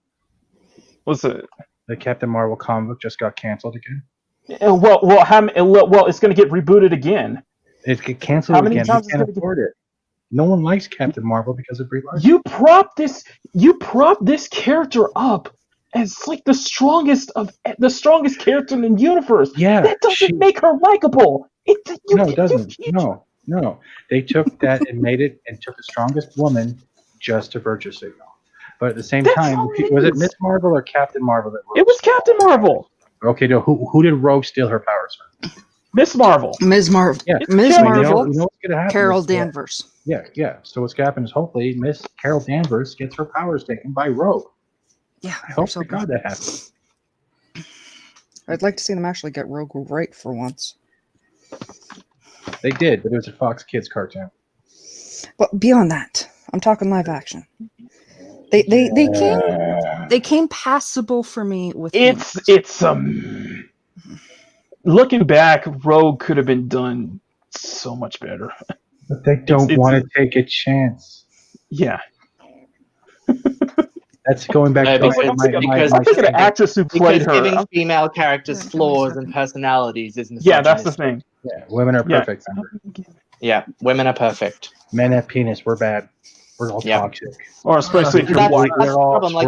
Speaker 2: What's it?
Speaker 11: The Captain Marvel comic book just got canceled again.
Speaker 2: Well, it's going to get rebooted again.
Speaker 11: It get canceled again. You can't afford it. No one likes Captain Marvel because of Brie Larson.
Speaker 2: You prop this character up as like the strongest character in the universe.
Speaker 11: Yeah,
Speaker 2: that doesn't make her likable.
Speaker 11: It doesn't. No. They took that and made it and took the strongest woman just to virtue signal. But at the same time, was it Miss Marvel or Captain Marvel that Rogue?
Speaker 2: It was Captain Marvel.
Speaker 11: Okay, no, who did Rogue steal her powers from?
Speaker 2: Miss Marvel.
Speaker 1: Ms. Marvel.
Speaker 11: Yeah.
Speaker 1: Ms. Marvel.
Speaker 11: You know what's gonna happen?
Speaker 1: Carol Danvers.
Speaker 11: Yeah. So what's gonna happen is hopefully Miss Carol Danvers gets her powers taken by Rogue.
Speaker 1: Yeah.
Speaker 11: I hope to God that happens.
Speaker 1: I'd like to see them actually get Rogue right for once.
Speaker 11: They did, but it was a Fox Kids cartoon.
Speaker 1: But beyond that, I'm talking live action. They came passable for me with
Speaker 2: looking back, Rogue could have been done so much better.
Speaker 11: But they don't want to take a chance.
Speaker 2: Yeah.
Speaker 11: That's going back to
Speaker 2: the actress who played her.
Speaker 4: Giving female characters flaws and personalities is
Speaker 2: yeah, that's the thing.
Speaker 11: Yeah, women are perfect.
Speaker 4: Yeah, women are perfect.
Speaker 11: Men have penis. We're bad. We're all toxic.
Speaker 2: Or especially if you're white.
Speaker 4: That's the problem. Like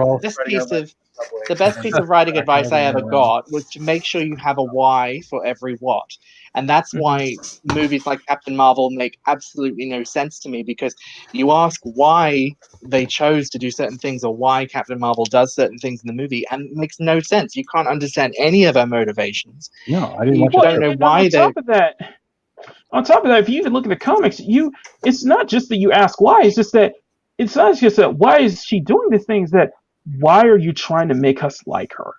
Speaker 4: the best piece of writing advice I ever got was to make sure you have a why for every what. And that's why movies like Captain Marvel make absolutely no sense to me, because you ask why they chose to do certain things or why Captain Marvel does certain things in the movie, and it makes no sense. You can't understand any of her motivations.
Speaker 11: No, I didn't.
Speaker 4: You don't know why they.
Speaker 2: On top of that, if you even look at the comics, it's not just that you ask why. It's not just that why is she doing these things? That why are you trying to make us like her?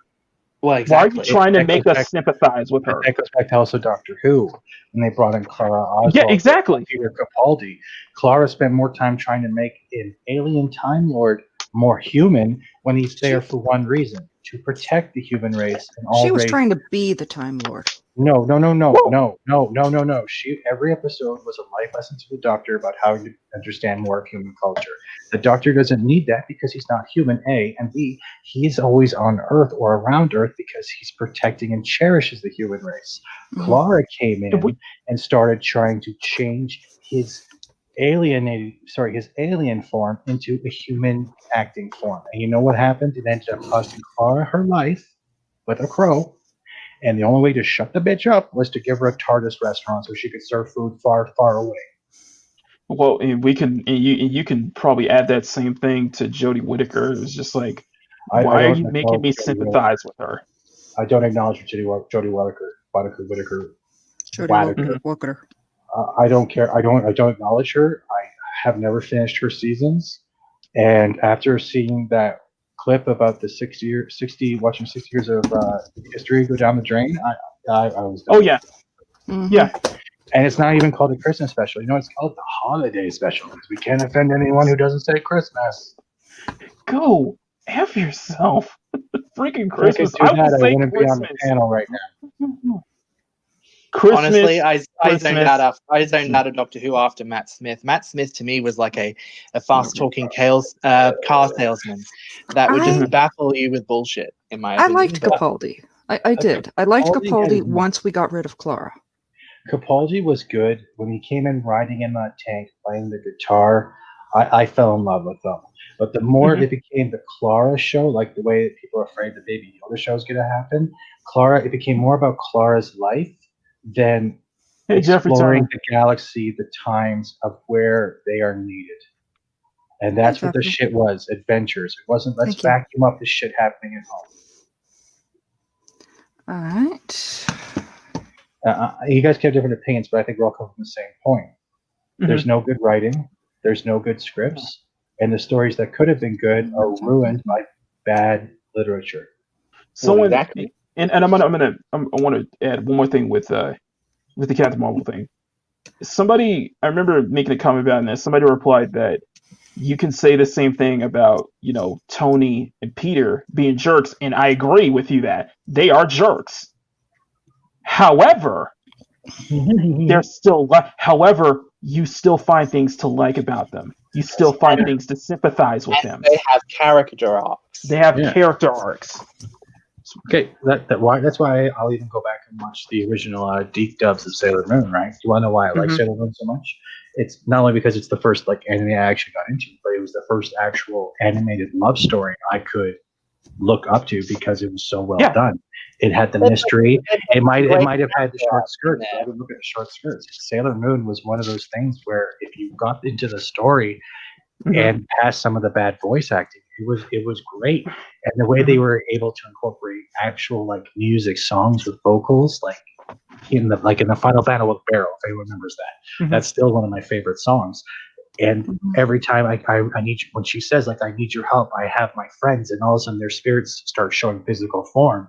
Speaker 4: Well, exactly.
Speaker 2: Why are you trying to make us sympathize with her?
Speaker 11: That goes back to also Doctor Who, when they brought in Clara Oswald.
Speaker 2: Yeah, exactly.
Speaker 11: Peter Capaldi. Clara spent more time trying to make an alien Time Lord more human when he's there for one reason: to protect the human race and all
Speaker 1: She was
Speaker 11: race.
Speaker 1: trying to be the Time Lord.
Speaker 11: No. Every episode was a life lesson to the Doctor about how to understand more of human culture. The Doctor doesn't need that because he's not human, A, and B, he's always on Earth or around Earth because he's protecting and cherishes the human race. Clara came in and started trying to change his alien form into a human acting form. And you know what happened? It ended up costing Clara her life with a crow. And the only way to shut the bitch up was to give her a TARDIS restaurant so she could serve food far, far away.
Speaker 2: Well, and you can probably add that same thing to Jodie Whittaker. It was just like, why are you making me sympathize with her?
Speaker 11: I don't acknowledge Jodie Whittaker. I don't care. I don't acknowledge her. I have never finished her seasons. And after seeing that clip about the 60 years of history go down the drain, I was done.
Speaker 2: Oh yeah. Yeah.
Speaker 11: And it's not even called a Christmas special. You know, it's called the holiday special because we can't offend anyone who doesn't say Christmas.
Speaker 2: Go F yourself. Freaking Christmas.
Speaker 11: I wouldn't be on the panel right now.
Speaker 2: Christmas,
Speaker 4: honestly, I zoned out of Doctor Who after Matt Smith. Matt Smith to me was like a fast-talking car salesman that would just baffle you with bullshit. In my opinion,
Speaker 1: I liked Capaldi. I did. I liked Capaldi once we got rid of Clara.
Speaker 11: Capaldi was good when he came in riding in that tank playing the guitar. I fell in love with him. But the more it became the Clara show, like the way that people are afraid the Baby Yoda show is going to happen, it became more about Clara's life than exploring the galaxy, the times of where they are needed. And that's what the shit was, adventures. It wasn't let's vacuum up the shit happening at home.
Speaker 1: All right.
Speaker 11: You guys can have different opinions, but I think we're all coming from the same point. There's no good writing. There's no good scripts. And the stories that could have been good are ruined by bad literature.
Speaker 2: Exactly. And I want to add one more thing with the Captain Marvel thing. I remember making a comment about this. Somebody replied that you can say the same thing about, Tony and Peter being jerks, and I agree with you that they are jerks. However, you still find things to like about them. You still find things to sympathize with them.
Speaker 4: They have character arcs.
Speaker 2: Character arcs.
Speaker 11: Okay, that's why I'll even go back and watch the original deep dubs of Sailor Moon, right? You want to know why I like Sailor Moon so much? It's not only because it's the first anime I actually got into, but it was the first actual animated love story I could look up to because it was so well done. It had the mystery. It might have had the short skirts. I would look at the short skirts. Sailor Moon was one of those things where if you got into the story and past some of the bad voice acting, it was great. And the way they were able to incorporate actual music, songs with vocals, in the final battle with Barrow, if anyone remembers that. That's still one of my favorite songs. And every time I need you, when she says I need your help, I have my friends, and all of a sudden their spirits start showing physical form,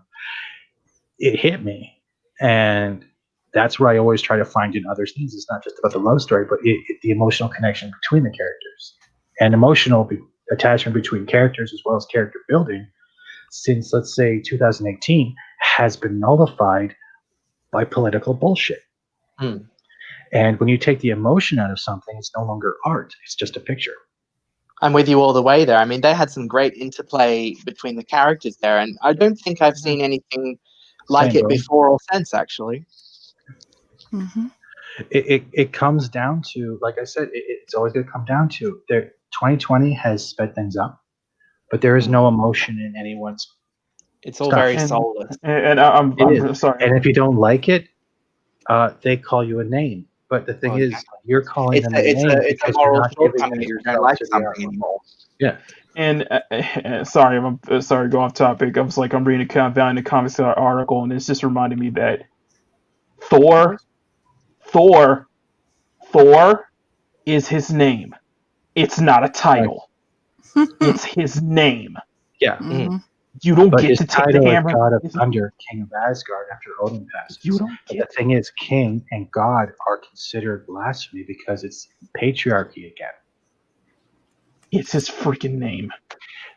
Speaker 11: it hit me. And that's where I always try to find in other things. It's not just about the love story, but the emotional connection between the characters and emotional attachment between characters as well as character building since, let's say, 2018 has been nullified by political bullshit. And when you take the emotion out of something, it's no longer art. It's just a picture.
Speaker 4: I'm with you all the way there. I mean, they had some great interplay between the characters there, and I don't think I've seen anything like it before or since, actually.
Speaker 11: It comes down to, like I said, it's always going to come down to 2020 has sped things up, but there is no emotion in anyone's.
Speaker 4: It's all very soulless.
Speaker 2: And I'm sorry.
Speaker 11: And if you don't like it, they call you a name. But the thing is, you're calling them a name because you're not giving them yourself
Speaker 4: like
Speaker 11: to
Speaker 4: something anymore.
Speaker 11: Yeah.
Speaker 2: And sorry, I'm sorry to go off topic. I'm reading a comics article, and it's just reminding me that Thor is his name. It's not a title. It's his name.
Speaker 11: Yeah.
Speaker 2: You don't get to take the hammer.
Speaker 11: God of Thunder, King of Asgard, after Odin passes. The thing is, King and God are considered blasphemy because it's patriarchy again.
Speaker 2: It's his freaking name.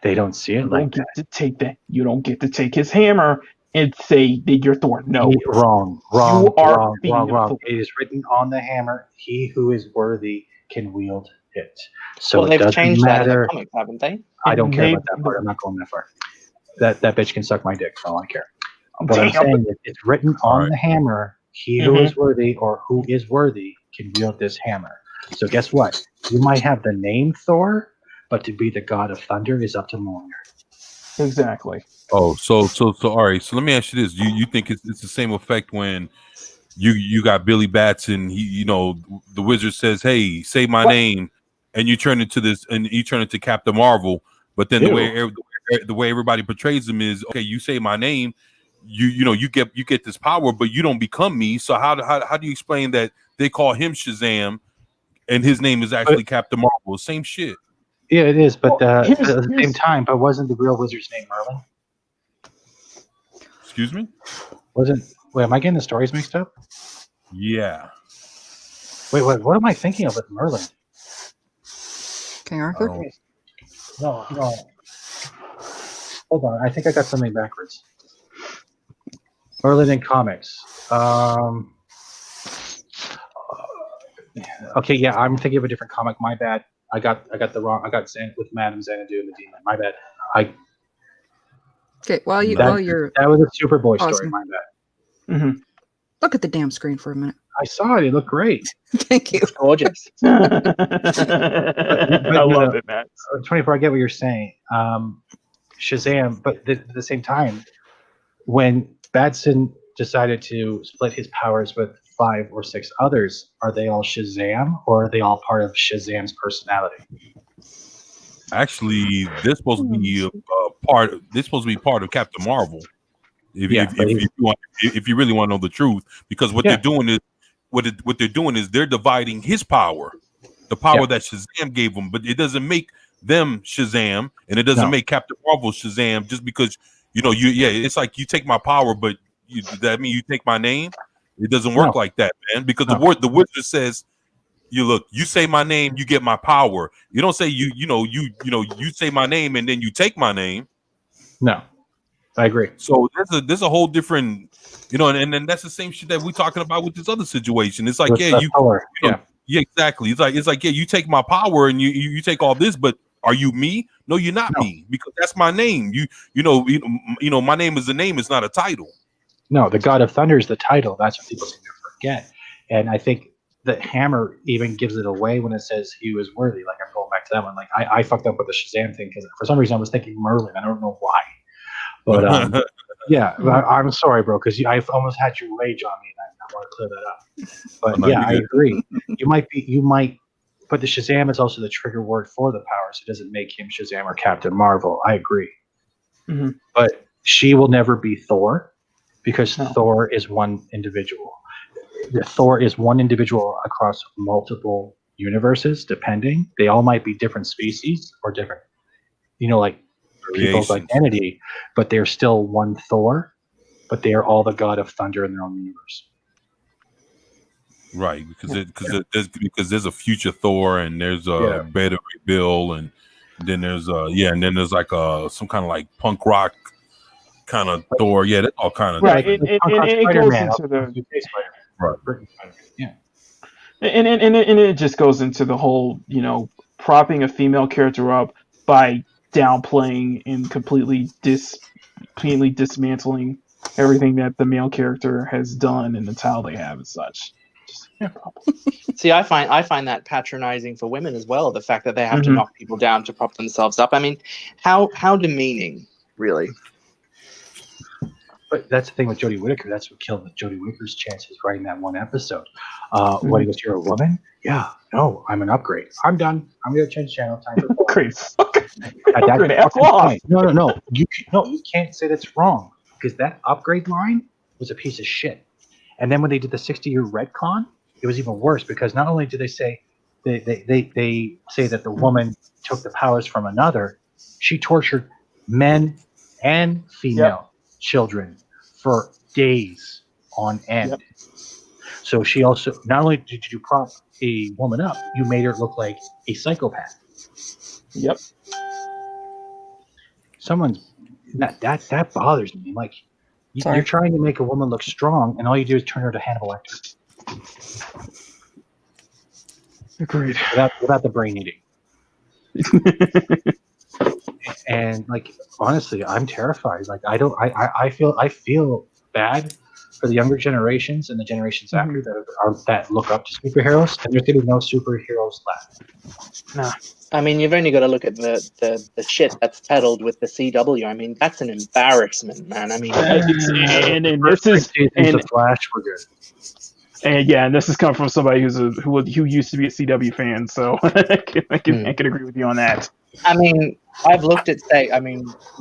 Speaker 11: They don't see it
Speaker 2: You
Speaker 11: like
Speaker 2: don't get
Speaker 11: that.
Speaker 2: to take that. You don't get to take his hammer and say that you're Thor. No,
Speaker 11: Wrong.
Speaker 2: you are being
Speaker 11: Wrong. It is written on the hammer. He who is worthy can wield it. So
Speaker 4: well,
Speaker 11: it
Speaker 4: they've
Speaker 11: doesn't
Speaker 4: changed that in the
Speaker 11: matter.
Speaker 4: comics, haven't they?
Speaker 11: I don't care
Speaker 2: They-
Speaker 11: about that part. I'm not going that far. That bitch can suck my dick for all I care. What I'm
Speaker 2: Damn.
Speaker 11: saying is, it's written on
Speaker 3: Right.
Speaker 11: the hammer. He who is worthy, or who is worthy, can wield this hammer. So guess what? You might have the name Thor, but to be the god of thunder is up to Mjolnir.
Speaker 2: Exactly.
Speaker 3: Oh, so all right. So let me ask you this: you think it's the same effect when you got Billy Batson? The wizard says, "Hey, say my name," and you turn into this, and you turn into Captain Marvel. But then the way everybody portrays him is, okay, you say my name, you get this power, but you don't become me. So how do you explain that they call him Shazam, and his name is actually Captain Marvel? Same shit.
Speaker 11: Yeah, it is, but at the
Speaker 2: here's-
Speaker 11: same time, but wasn't the real wizard's name Merlin?
Speaker 3: Excuse me?
Speaker 11: Wait, am I getting the stories mixed up?
Speaker 3: Yeah.
Speaker 11: Wait, what am I thinking of with Merlin?
Speaker 1: King Arthur?
Speaker 11: No. Hold on, I think I got something backwards. Merlin in comics. Okay, yeah, I'm thinking of a different comic. My bad. I got the wrong. I got with Madame Xanadu and the Demon. My bad.
Speaker 1: Okay, while you're
Speaker 11: that was a Superboy story.
Speaker 1: Awesome.
Speaker 11: My bad.
Speaker 2: Mhm.
Speaker 1: look at the damn screen for a minute.
Speaker 11: I saw it. It looked great.
Speaker 1: Thank you.
Speaker 4: Gorgeous.
Speaker 2: I
Speaker 11: no,
Speaker 2: love it, Matt.
Speaker 11: 24. I get what you're saying. Shazam, but at the same time, when Batson decided to split his powers with 5 or 6 others, are they all Shazam, or are they all part of Shazam's personality?
Speaker 3: Actually, they're supposed to be part. They're supposed to be part of Captain Marvel. If you really want to know the truth, because what they're doing is what they're doing is they're dividing his power, the power that Shazam gave him, but it doesn't make them Shazam, and it doesn't make Captain Marvel Shazam just because it's like you take my power, but that mean you take my name. It doesn't work like that, man. Because the wizard says, you say my name, you get my power. You don't say you say my name and then you take my name.
Speaker 11: No, I agree.
Speaker 3: So there's a whole different, and then that's the same shit that we're talking about with this other situation. It's like, exactly. It's like, you take my power and you take all this, but are you me? No, you're not me, because that's my name. My name is a name. It's not a title.
Speaker 11: No, the God of Thunder is the title. That's what people seem to forget. And I think the hammer even gives it away when it says he was worthy. Like, I'm going back to that one. Like, I fucked up with the Shazam thing because for some reason I was thinking Merlin. I don't know why. But I'm sorry, bro, because I've almost had you rage on me, and I want to clear that up. But I agree. You might, but the Shazam is also the trigger word for the power, so it doesn't make him Shazam or Captain Marvel. I agree.
Speaker 2: Mm-hmm.
Speaker 11: But she will never be Thor, because Thor is one individual. Thor is one individual across multiple universes, depending. They all might be different species or different, like people's identity, but they're still one Thor, but they are all the god of thunder in their own universe.
Speaker 3: Right, because there's a future Thor, and there's a Better Bill, and then there's like some kind of like punk rock kind of Thor. Yeah, that's all kind of
Speaker 2: right. It goes into the
Speaker 3: right.
Speaker 11: Yeah,
Speaker 2: and it just goes into the whole propping a female character up by downplaying and completely dismantling everything that the male character has done and the title they have and such.
Speaker 4: See, I find that patronizing for women as well. The fact that they have to knock people down to prop themselves up. I mean, how demeaning, really.
Speaker 11: But that's the thing with Jodie Whittaker. That's what killed Jodie Whittaker's chances writing that one episode. When he goes, "You're a woman?" Yeah. No, I'm an upgrade. I'm done. I'm gonna change channel. Time for
Speaker 2: upgrade.
Speaker 11: No. You can't say that's wrong, because that upgrade line was a piece of shit. And then when they did the 60-year retcon, it was even worse, because not only did they say they say that the woman took the powers from another, she tortured men and female children for days on end. Yep. So she also, not only did you prop a woman up, you made her look like a psychopath.
Speaker 2: Yep.
Speaker 13: someone's that bothers me. Like you're trying to make a woman look strong, and all you do is turn her to Hannibal Lecter.
Speaker 2: Agreed.
Speaker 13: Without the brain eating. And like honestly, I'm terrified. Like I feel bad for the younger generations and the generations after that look up to superheroes, and there's gonna be no superheroes left.
Speaker 2: Nah.
Speaker 4: I mean, you've only got to look at the shit that's peddled with the CW. I mean, that's an embarrassment, man. I mean,
Speaker 2: and this is
Speaker 13: the Flash were good.
Speaker 2: And this is coming from somebody who used to be a CW fan, so I can agree with you on that.
Speaker 4: I mean, I've looked at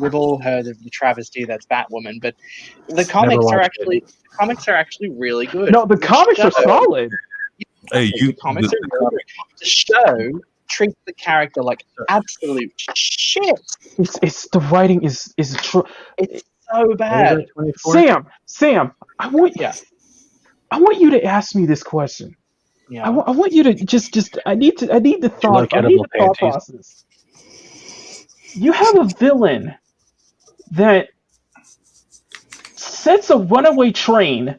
Speaker 4: we've all heard of the travesty that's Batwoman, but the comics are actually really good.
Speaker 2: No, the comics are solid.
Speaker 3: Hey,
Speaker 4: the comics are really good. The show treats the character like absolute shit.
Speaker 2: It's the writing is true.
Speaker 4: It's so bad.
Speaker 2: Sam, I want you to ask me this question.
Speaker 4: Yeah.
Speaker 2: I want you to just I need the thought process. You have a villain that sets a runaway train,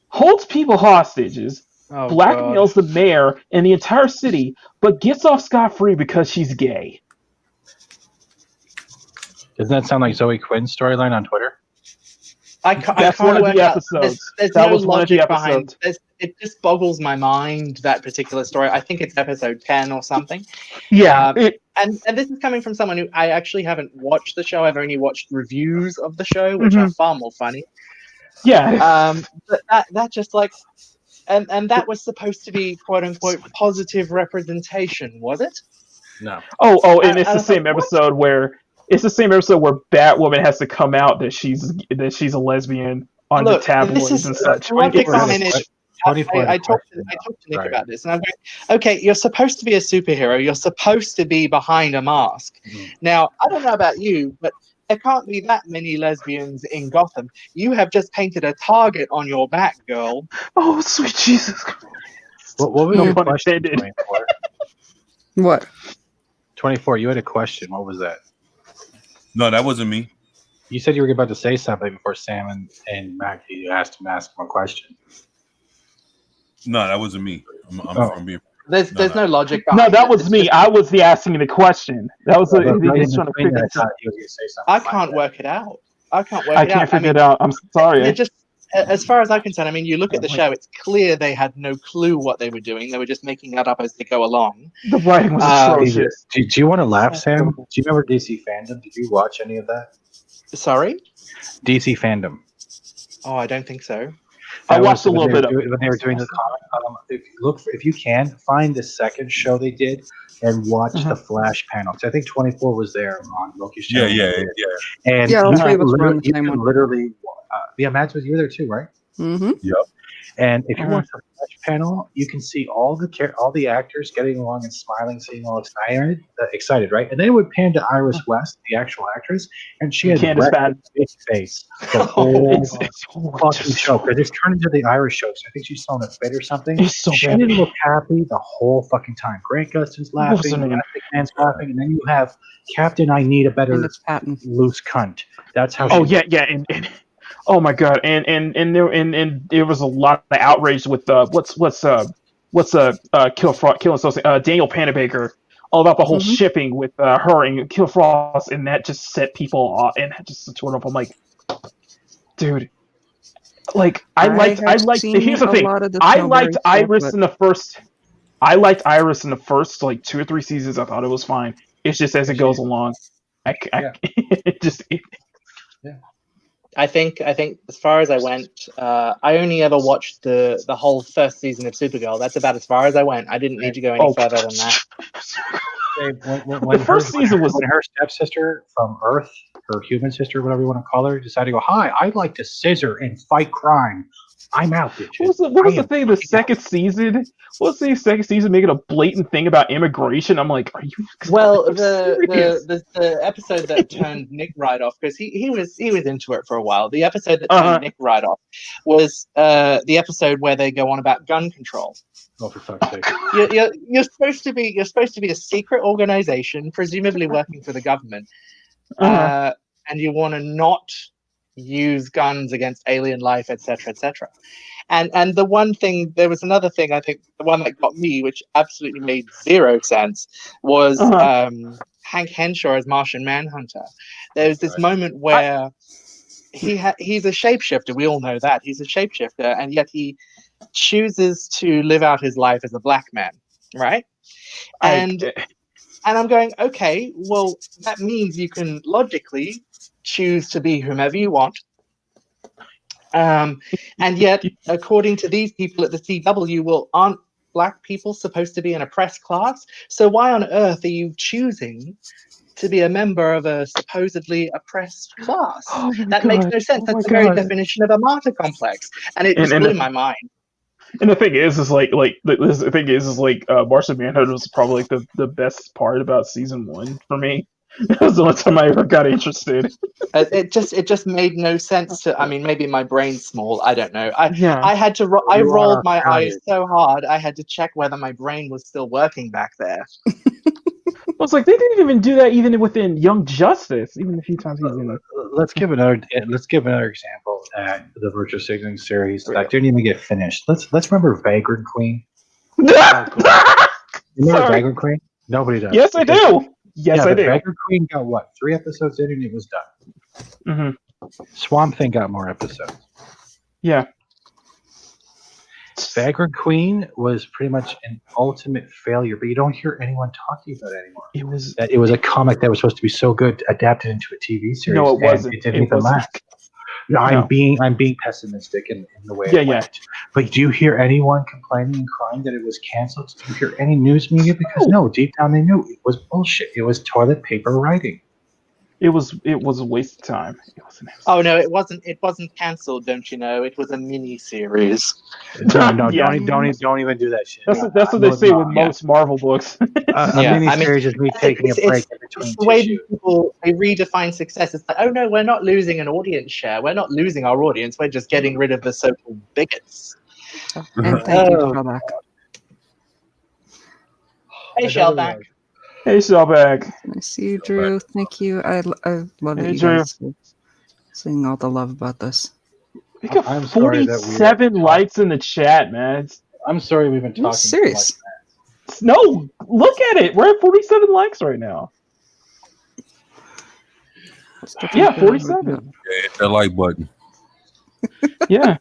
Speaker 2: holds people hostages, blackmails the mayor and the entire city, but gets off scot-free because she's gay.
Speaker 13: Doesn't that sound like Zoe Quinn's storyline on Twitter?
Speaker 2: That's one of the episodes.
Speaker 4: That was one of the episodes. It just boggles my mind, that particular story. I think it's episode 10 or something.
Speaker 2: Yeah.
Speaker 4: And this is coming from someone who I actually haven't watched the show. I've only watched reviews of the show, which are far more funny.
Speaker 2: Yeah.
Speaker 4: But that just like, and that was supposed to be quote unquote positive representation, was it?
Speaker 13: No.
Speaker 2: And it's the same episode where Batwoman has to come out that she's a lesbian on the tabloids and such.
Speaker 4: I talked to Nick about this, and I'm going, okay, you're supposed to be a superhero. You're supposed to be behind a mask. Now, I don't know about you, but there can't be that many lesbians in Gotham. You have just painted a target on your back, girl.
Speaker 2: Oh, sweet Jesus Christ.
Speaker 13: What was your question, 24?
Speaker 1: What?
Speaker 13: 24, you had a question. What was that?
Speaker 3: No, that wasn't me.
Speaker 13: You said you were about to say something before Sam and Mac, you asked him a question.
Speaker 3: No, that wasn't me. I'm from being.
Speaker 4: There's no logic.
Speaker 2: No, that was me. I was asking the question. That was
Speaker 4: I can't work it out. I
Speaker 2: can't figure it out. I'm sorry.
Speaker 4: Just, as far as I'm concerned, I mean, you look at the show. It's clear they had no clue what they were doing. They were just making that up as they go along.
Speaker 2: The writing was atrocious.
Speaker 13: Do you want to laugh, Sam? Do you remember DC Fandom? Did you watch any of that?
Speaker 4: Sorry?
Speaker 13: DC Fandom.
Speaker 4: Oh, I don't think so.
Speaker 2: I watched a little bit of it.
Speaker 13: When they were doing the comic. If you can, find the second show they did and watch the Flash panel. Because I think 24 was there on Loki's channel.
Speaker 3: Yeah.
Speaker 13: And
Speaker 1: all three of us were on the same one.
Speaker 13: Literally, Mads was you there too, right?
Speaker 1: Mm-hmm.
Speaker 3: Yep.
Speaker 13: And if you watch the Flash panel, you can see all the actors getting along and smiling, seeing all excited, right? And then it would pan to Iris West, the actual actress, and she had red face the whole fucking show. Because it's turned into the Irish show, so I think she's throwing a fit or something. She didn't look happy the whole fucking time. Grant Gustin's laughing, Man's laughing, and then you have Captain I Need a Better Loose Cunt. That's how.
Speaker 2: And oh my god, and there was a lot of outrage with Killing Associate, Daniel Panabaker, all about the whole shipping with her and Kill Frost, and that just set people off, and just sort of I'm like, dude, like I liked. Here's the thing, I liked Iris in the first. I liked Iris in the first like 2 or 3 seasons. I thought it was fine. It's just as it goes along,
Speaker 4: I think as far as I went, I only ever watched the whole first season of Supergirl. That's about as far as I went. I didn't need to go any further than that.
Speaker 13: When the first season was when her stepsister from Earth, her human sister, whatever you want to call her, decided to go, "Hi, I'd like to scissor and fight crime. I'm out, bitches."
Speaker 2: What was the thing? The second season? What's the second season making a blatant thing about immigration? I'm like, are you?
Speaker 4: Well, the episode that turned Nick right off, because he was into it for a while. The episode that turned Nick right off was the episode where they go on about gun control.
Speaker 13: Oh, for fuck's sake!
Speaker 4: You're supposed to be a secret organization, presumably working for the government. and you want to not use guns against alien life, etc., etc. And the one thing, there was another thing, I think the one that got me, which absolutely made zero sense, was Hank Henshaw as Martian Manhunter. There was this moment where he's a shapeshifter. We all know that. He's a shapeshifter, and yet he chooses to live out his life as a black man, right? And I'm going, okay, well, that means you can logically choose to be whomever you want. And yet, according to these people at the CW, well, aren't black people supposed to be an oppressed class? So why on earth are you choosing to be a member of a supposedly oppressed class? That makes no sense. That's the very definition of a martyr complex. And it just blew my mind.
Speaker 2: And the thing is Martian Manhunter was probably like the best part about season 1 for me. That was the only time I ever got interested.
Speaker 4: It just made no sense to. I mean, maybe my brain's small. I don't know. I had to. I rolled my eyes so hard. I had to check whether my brain was still working back there.
Speaker 2: I was like, they didn't even do that even within Young Justice. Even a few times he's in it.
Speaker 13: Let's give another example at the Virtual Signaling series that didn't even get finished. Let's remember Vagrant Queen. You remember Vagrant Queen? Nobody does.
Speaker 2: Yes, I do. Yes, I do.
Speaker 13: Vagrant Queen got what? 3 episodes in and it was done. Swamp Thing got more episodes.
Speaker 2: Yeah.
Speaker 13: Vagrant Queen was pretty much an ultimate failure, but you don't hear anyone talking about it anymore. It was a comic that was supposed to be so good, adapted into a TV series.
Speaker 2: No, it wasn't.
Speaker 13: It didn't even last. No. I'm being pessimistic in the way it went. But do you hear anyone complaining and crying that it was canceled? Do you hear any news media? Because no, deep down they knew it was bullshit. It was toilet paper writing.
Speaker 2: It was a waste of time.
Speaker 4: Oh no, it wasn't. It wasn't cancelled. Don't you know? It was a mini series.
Speaker 13: No, don't even do that shit.
Speaker 2: That's what they say with most Marvel books.
Speaker 13: A mini series is me taking a break in between.
Speaker 4: It's the way people they redefine success. It's like, oh no, we're not losing an audience share. We're not losing our audience. We're just getting rid of the so-called bigots.
Speaker 1: And thank you, Shellback.
Speaker 4: Hey, Shellback.
Speaker 2: Hey, Shellback.
Speaker 1: I see you, Drew. Thank you. I love it. You guys saying all the love about this.
Speaker 2: We got 47 likes in the chat, man.
Speaker 13: I'm sorry we've been talking.
Speaker 1: Serious?
Speaker 2: No, look at it. We're at 47 likes right now. Yeah, 47.
Speaker 3: Yeah, hit that like button.
Speaker 2: Yeah.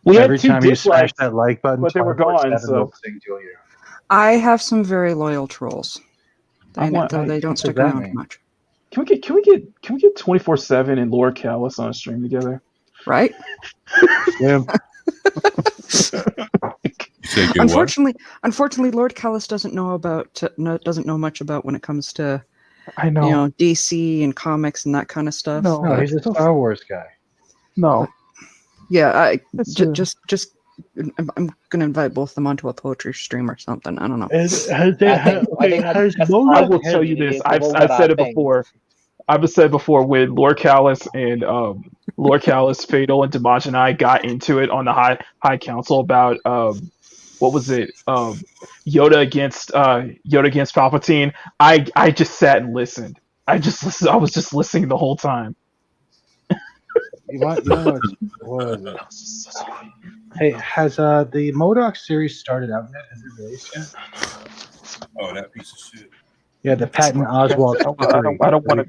Speaker 13: Every time you smash that like button,
Speaker 2: but they were gone. So
Speaker 1: I have some very loyal trolls. They don't stick around much.
Speaker 2: Can we get 24/7 and Lord Callis on a stream together?
Speaker 1: Right?
Speaker 13: Yeah.
Speaker 1: Unfortunately, Lord Callis doesn't know much about when it comes to DC and comics and that kind of stuff.
Speaker 13: No, he's a Star Wars guy.
Speaker 2: No.
Speaker 1: Yeah, I'm gonna invite both of them onto a poetry stream or something. I don't know.
Speaker 2: I will tell you this. I've said it before. I've said before when Lord Callis and Lord Callis, Fatal, and Damaj and I got into it on the High Council about what was it? Yoda against Palpatine. I just sat and listened. I was just listening the whole time.
Speaker 13: Hey, has the MODOK series started out yet? Has it released yet?
Speaker 3: Oh, that piece of shit.
Speaker 13: Yeah, the Patton Oswalt.
Speaker 2: I don't want to.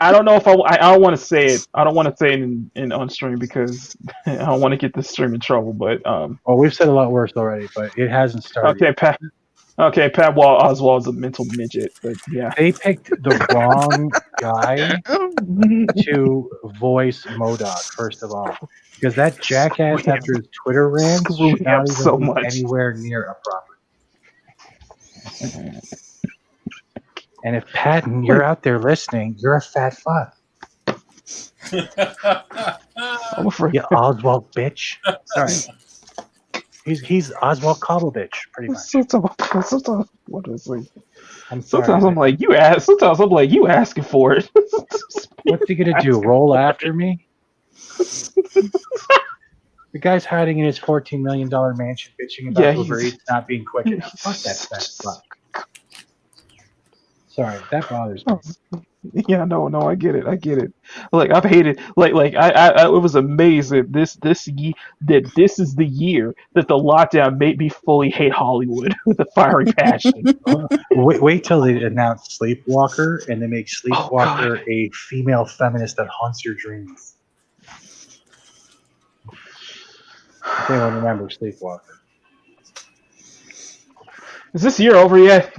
Speaker 2: I don't know if I don't want to say it. I don't want to say it in on stream because I don't want to get this stream in trouble. But
Speaker 13: well, we've said a lot worse already, but it hasn't started.
Speaker 2: Okay, Pat. Okay, Pat Oswald's a mental midget, but yeah.
Speaker 13: They picked the wrong guy to voice MODOK, first of all. Because that jackass after his Twitter rants should not even be anywhere near a property. And if Patton, you're out there listening, you're a fat fuck. You Oswald bitch. Sorry. He's Oswald Cobble bitch, pretty much.
Speaker 2: Sometimes what is it?
Speaker 13: Sometimes
Speaker 2: I'm like, you ask. Sometimes I'm like, you asking for it.
Speaker 13: What's he gonna do? Roll after me? The guy's hiding in his $14 million mansion, bitching about Uber Eats not being quick enough. Fuck that fat fuck. Sorry, that bothers me.
Speaker 2: Yeah, no, I get it. Like I've hated, I it was amazing this year that this is the year that the lockdown made me fully hate Hollywood with a fiery passion.
Speaker 13: Wait till they announce Sleepwalker and they make Sleepwalker a female feminist that haunts your dreams. If anyone remembers Sleepwalker.
Speaker 2: Is this year over yet?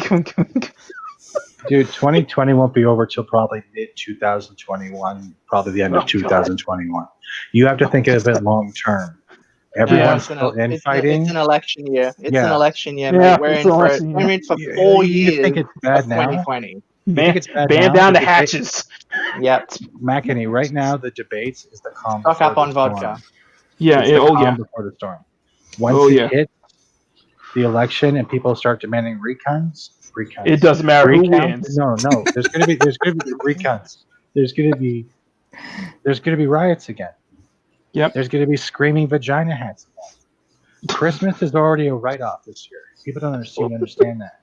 Speaker 13: Dude, 2020 won't be over till probably mid-2021, probably the end of 2021. You have to think of it long term. Everyone's still infighting.
Speaker 4: It's an election year. It's an
Speaker 13: Yeah.
Speaker 4: election year,
Speaker 2: Yeah,
Speaker 4: mate. We're
Speaker 2: it's
Speaker 4: in
Speaker 2: an
Speaker 4: for
Speaker 2: election year.
Speaker 4: 4
Speaker 13: You
Speaker 4: years
Speaker 13: think it's bad
Speaker 4: of
Speaker 13: now?
Speaker 4: 2020.
Speaker 13: You think it's bad
Speaker 2: Ban
Speaker 13: now?
Speaker 2: down the
Speaker 13: The
Speaker 2: hatches.
Speaker 4: Yep.
Speaker 13: McEnany, right now the debates is the calm
Speaker 4: Stock
Speaker 13: before
Speaker 4: up on
Speaker 13: the storm.
Speaker 4: vodka.
Speaker 2: Yeah,
Speaker 13: It's the
Speaker 2: oh
Speaker 13: calm
Speaker 2: yeah.
Speaker 13: before the storm. Once
Speaker 2: yeah.
Speaker 13: it hits the election and people start demanding recounts.
Speaker 2: It doesn't matter who wins.
Speaker 13: No. There's gonna be recounts. There's gonna be riots again.
Speaker 2: Yep.
Speaker 13: There's gonna be screaming vagina hats again. Christmas is already a write-off this year. People don't understand that.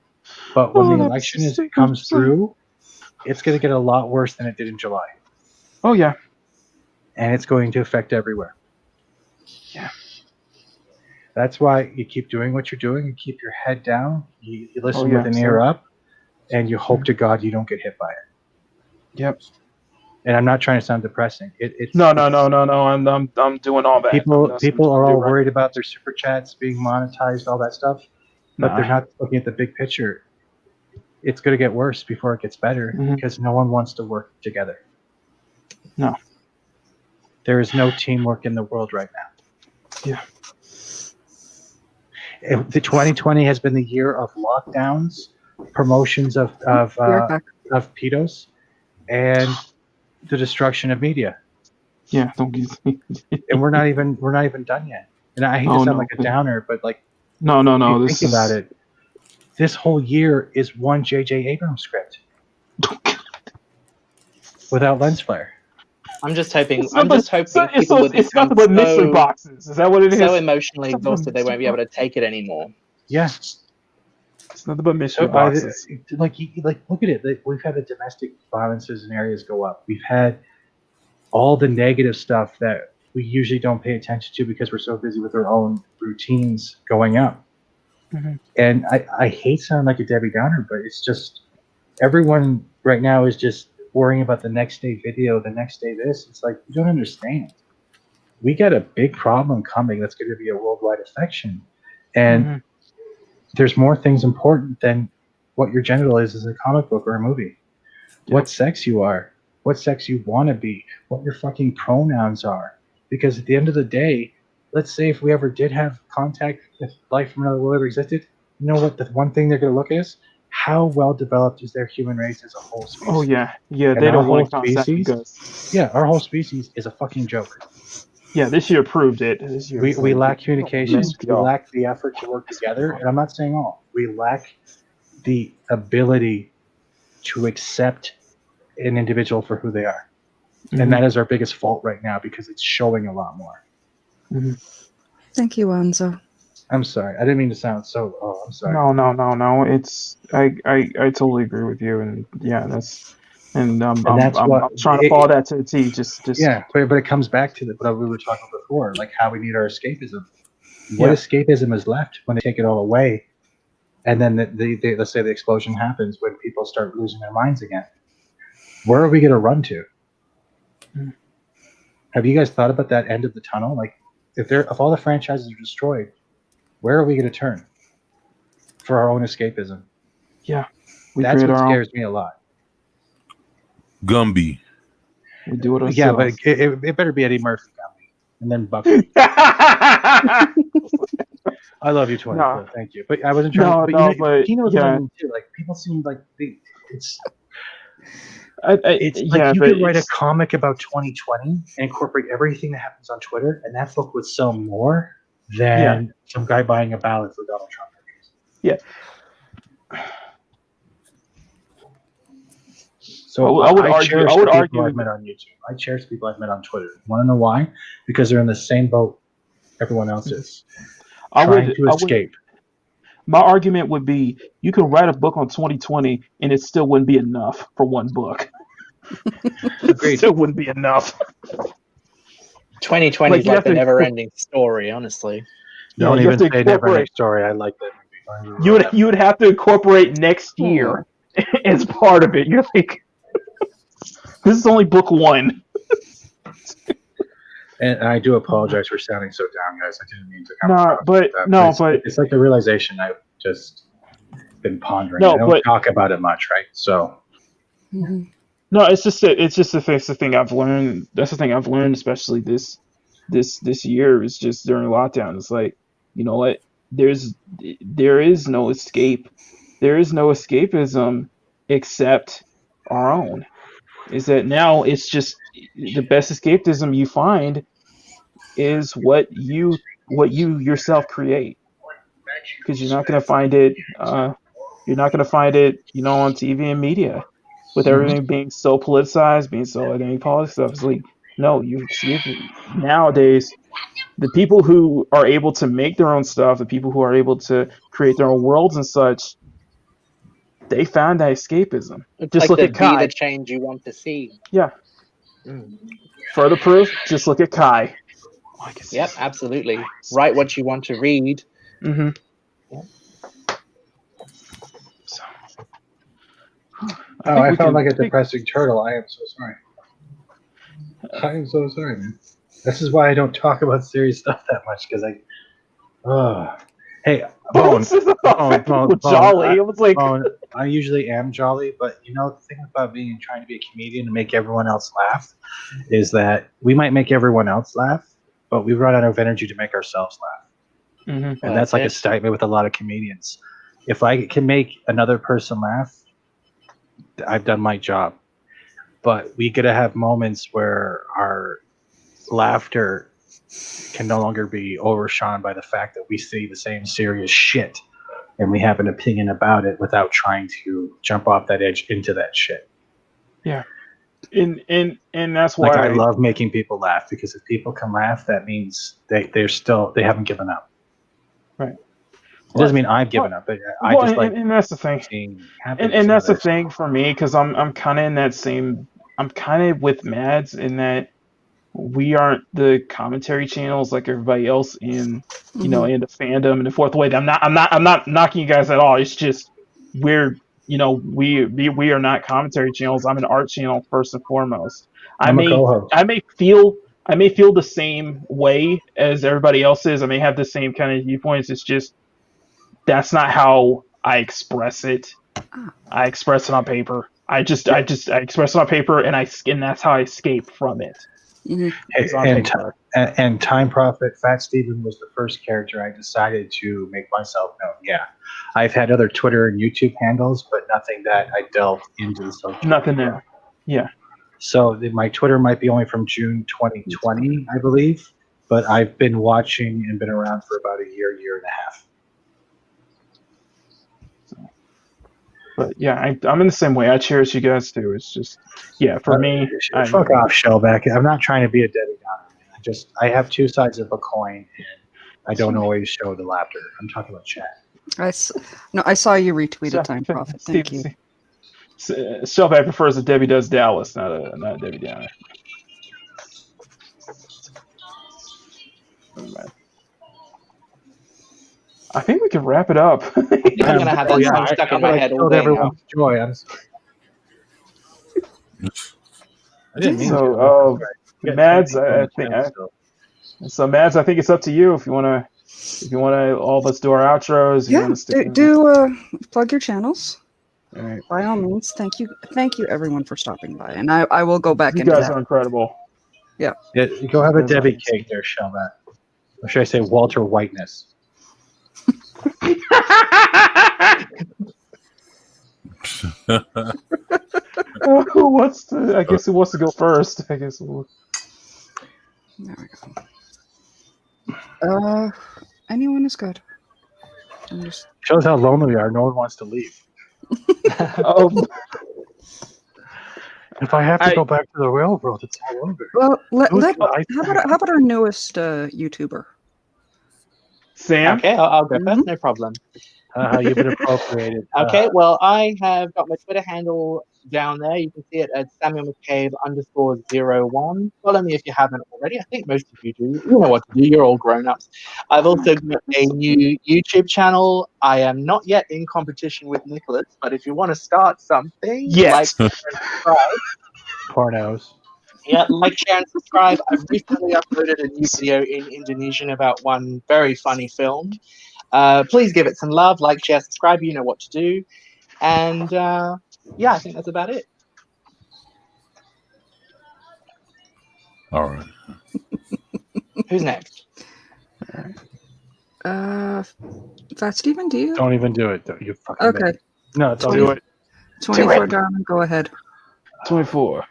Speaker 13: But when the election comes through, it's gonna get a lot worse than it did in July.
Speaker 2: Oh yeah.
Speaker 13: And it's going to affect everywhere.
Speaker 2: Yeah.
Speaker 13: That's why you keep doing what you're doing. You keep your head down. You listen with an ear up, and you hope to God you don't get hit by it.
Speaker 2: Yep.
Speaker 13: And I'm not trying to sound depressing.
Speaker 2: No. I'm doing all that.
Speaker 13: People are all worried about their super chats being monetized, all that stuff, but they're not looking at the big picture. It's going to get worse before it gets better because no one wants to work together.
Speaker 2: No.
Speaker 13: There is no teamwork in the world right now.
Speaker 2: Yeah.
Speaker 13: The 2020 has been the year of lockdowns, promotions of pedos, and the destruction of media.
Speaker 2: Yeah, don't get me.
Speaker 13: And we're not even done yet. And I hate to sound like a downer, but like
Speaker 2: no.
Speaker 13: Think about it. This whole year is one J.J. Abrams script without lens flare.
Speaker 4: I'm just hoping.
Speaker 2: It's nothing but mystery boxes. Is that what it is?
Speaker 4: So emotionally exhausted, they won't be able to take it anymore.
Speaker 13: Yeah.
Speaker 2: It's nothing but mystery boxes.
Speaker 13: Like look at it. We've had the domestic violences in areas go up. We've had all the negative stuff that we usually don't pay attention to because we're so busy with our own routines going up. Mm-hmm. And I hate sounding like a Debbie Downer, but it's just everyone right now is just worrying about the next day video, the next day this. It's like, you don't understand. We got a big problem coming that's going to be a worldwide affection. And there's more things important than what your genital is as a comic book or a movie. Yep. What sex you are, what sex you want to be, what your fucking pronouns are. Because at the end of the day, let's say if we ever did have contact, if life from another world ever existed, you know what the one thing they're going to look at is? How well developed is their human race as a whole species?
Speaker 2: Oh yeah, and
Speaker 13: they don't want contact because our whole species is a fucking joke.
Speaker 2: Yeah, this year proved it.
Speaker 13: We lack communication. We lack the effort to work together, and I'm not saying all. We lack the ability to accept an individual for who they are, and that is our biggest fault right now because it's showing a lot more.
Speaker 1: Thank you, Anzo.
Speaker 13: I'm sorry. I didn't mean to sound so. Oh, I'm sorry.
Speaker 2: No. It's I totally agree with you, and yeah, I'm trying to follow that to the T. Just
Speaker 13: yeah, but it comes back to what we were talking before, like how we need our escapism. What escapism is left when they take it all away, and then let's say the explosion happens when people start losing their minds again. Where are we going to run to? Have you guys thought about that end of the tunnel? Like, if all the franchises are destroyed, where are we going to turn for our own escapism?
Speaker 2: Yeah,
Speaker 13: that's what scares me a lot.
Speaker 3: Gumby.
Speaker 2: We do it ourselves.
Speaker 13: Yeah, but it better be Eddie Murphy Gumby, and then Bucky. I love you, 24. Thank you, but I wasn't trying. But you know what I mean too. Like people seem like it's like you could write a comic about 2020 and incorporate everything that happens on Twitter, and that book would sell more than some guy buying a ballot for Donald Trump.
Speaker 2: Yeah.
Speaker 13: So I would argue people I've met on YouTube. I cherish people I've met on Twitter. Want to know why? Because they're in the same boat everyone else is. Trying to escape.
Speaker 2: My argument would be you could write a book on 2020 and it still wouldn't be enough for one book. It still wouldn't be enough.
Speaker 4: 2020 is like the never-ending story, honestly.
Speaker 13: Don't even say never-ending story. I like that movie.
Speaker 2: You would have to incorporate next year as part of it. You're like, this is only book 1.
Speaker 13: And I do apologize for sounding so down, guys. I didn't mean to come
Speaker 2: but
Speaker 13: it's like a realization I've just been pondering.
Speaker 2: No,
Speaker 13: I don't talk about it much, right? So
Speaker 2: no, it's just the thing I've learned. That's the thing I've learned, especially this year, is just during lockdown. It's like, you know what? There is no escape. There is no escapism except our own. Is that now it's just the best escapism you find is what you yourself create, because you're not going to find it on TV and media, with everything being so politicized, being so everything politics stuff. It's like, no, you see nowadays the people who are able to make their own stuff, the people who are able to create their own worlds and such, they found that escapism.
Speaker 4: It's
Speaker 2: just
Speaker 4: like
Speaker 2: look at Kai.
Speaker 4: Be the change you want to see.
Speaker 2: Yeah. Further proof, just look at Kai.
Speaker 4: Yep, absolutely. Write what you want to read.
Speaker 2: Mm-hmm.
Speaker 4: Yeah.
Speaker 13: I felt like a depressing turtle. I am so sorry. I am so sorry, man. This is why I don't talk about serious stuff that much, because hey, Bone,
Speaker 2: jolly. It was like
Speaker 13: Bone, I usually am jolly, but you know, the thing about being trying to be a comedian and make everyone else laugh is that we might make everyone else laugh, but we run out of energy to make ourselves laugh.
Speaker 2: Mm-hmm.
Speaker 13: And that's like a statement with a lot of comedians. If I can make another person laugh, I've done my job. But we gotta have moments where our laughter can no longer be overshone by the fact that we see the same serious shit and we have an opinion about it without trying to jump off that edge into that shit.
Speaker 2: Yeah. And that's why
Speaker 13: I love making people laugh, because if people can laugh, that means they haven't given up.
Speaker 2: Right.
Speaker 13: It doesn't mean I've given up, but
Speaker 2: and that's the thing. And that's the thing for me, because I'm kind of in that same. I'm kind of with Mads in that we aren't the commentary channels like everybody else in in the fandom and the fourth way. I'm not knocking you guys at all. It's just we are not commentary channels. I'm an art channel first and foremost. I may feel the same way as everybody else is. I may have the same kind of viewpoints. It's just that's not how I express it. I express it on paper. I express it on paper, and that's how I escape from it.
Speaker 13: And Time Prophet, Fat Steven was the first character I decided to make myself known. Yeah, I've had other Twitter and YouTube handles, but nothing that I delved into the subject.
Speaker 2: Nothing there. Yeah.
Speaker 13: So my Twitter might be only from June 2020, I believe, but I've been watching and been around for about a year and a half.
Speaker 2: But yeah, I'm in the same way. I cherish you guys too. It's just, for me.
Speaker 13: Fuck off, Shellback. I'm not trying to be a Debbie Downer. I have two sides of a coin, and I don't always show the laughter. I'm talking about chat.
Speaker 1: I saw you retweeted Time Prophet. Thank you.
Speaker 2: Shellback prefers a Debbie Does Dallas, not a Debbie Downer. I think we can wrap it up.
Speaker 4: I'm gonna have that song stuck in my head all day now.
Speaker 13: Joy. I'm sorry.
Speaker 2: I didn't mean so. Mads, I think it's up to you if you wanna. All of us do our outros.
Speaker 1: Plug your channels.
Speaker 2: All right.
Speaker 1: By all means, thank you everyone for stopping by, and I will go back.
Speaker 2: You guys are incredible.
Speaker 1: Yeah.
Speaker 13: Go have a Debbie cake there, Shellback. Or should I say Walter Whiteness?
Speaker 2: I guess who wants to go first? I guess
Speaker 1: there we go. Anyone is good.
Speaker 13: Shows how lonely we are. No one wants to leave. If I have to go back to the real world, it's all over.
Speaker 1: Well, how about our newest YouTuber?
Speaker 2: Sam?
Speaker 4: Okay, I'll go first. No problem.
Speaker 13: You've been appropriated.
Speaker 4: Okay, well, I have got my Twitter handle down there. You can see it at SamuelMcCabe_01. Follow me if you haven't already. I think most of you do. You know what to do. You're all grown-ups. I've also got a new YouTube channel. I am not yet in competition with Nicholas, but if you want to start something, like, share, and subscribe.
Speaker 13: Pornos.
Speaker 4: Yeah, like, share, and subscribe. I've recently uploaded a new video in Indonesian about one very funny film. Please give it some love, like, share, subscribe. You know what to do. And yeah, I think that's about it.
Speaker 3: All right.
Speaker 4: Who's next?
Speaker 1: Is that Steven? Do you?
Speaker 13: Don't even do it. You fucking
Speaker 1: Okay.
Speaker 13: bitch. No, don't
Speaker 1: 20
Speaker 13: do it.
Speaker 1: 24, darling. Go ahead.
Speaker 10: 24.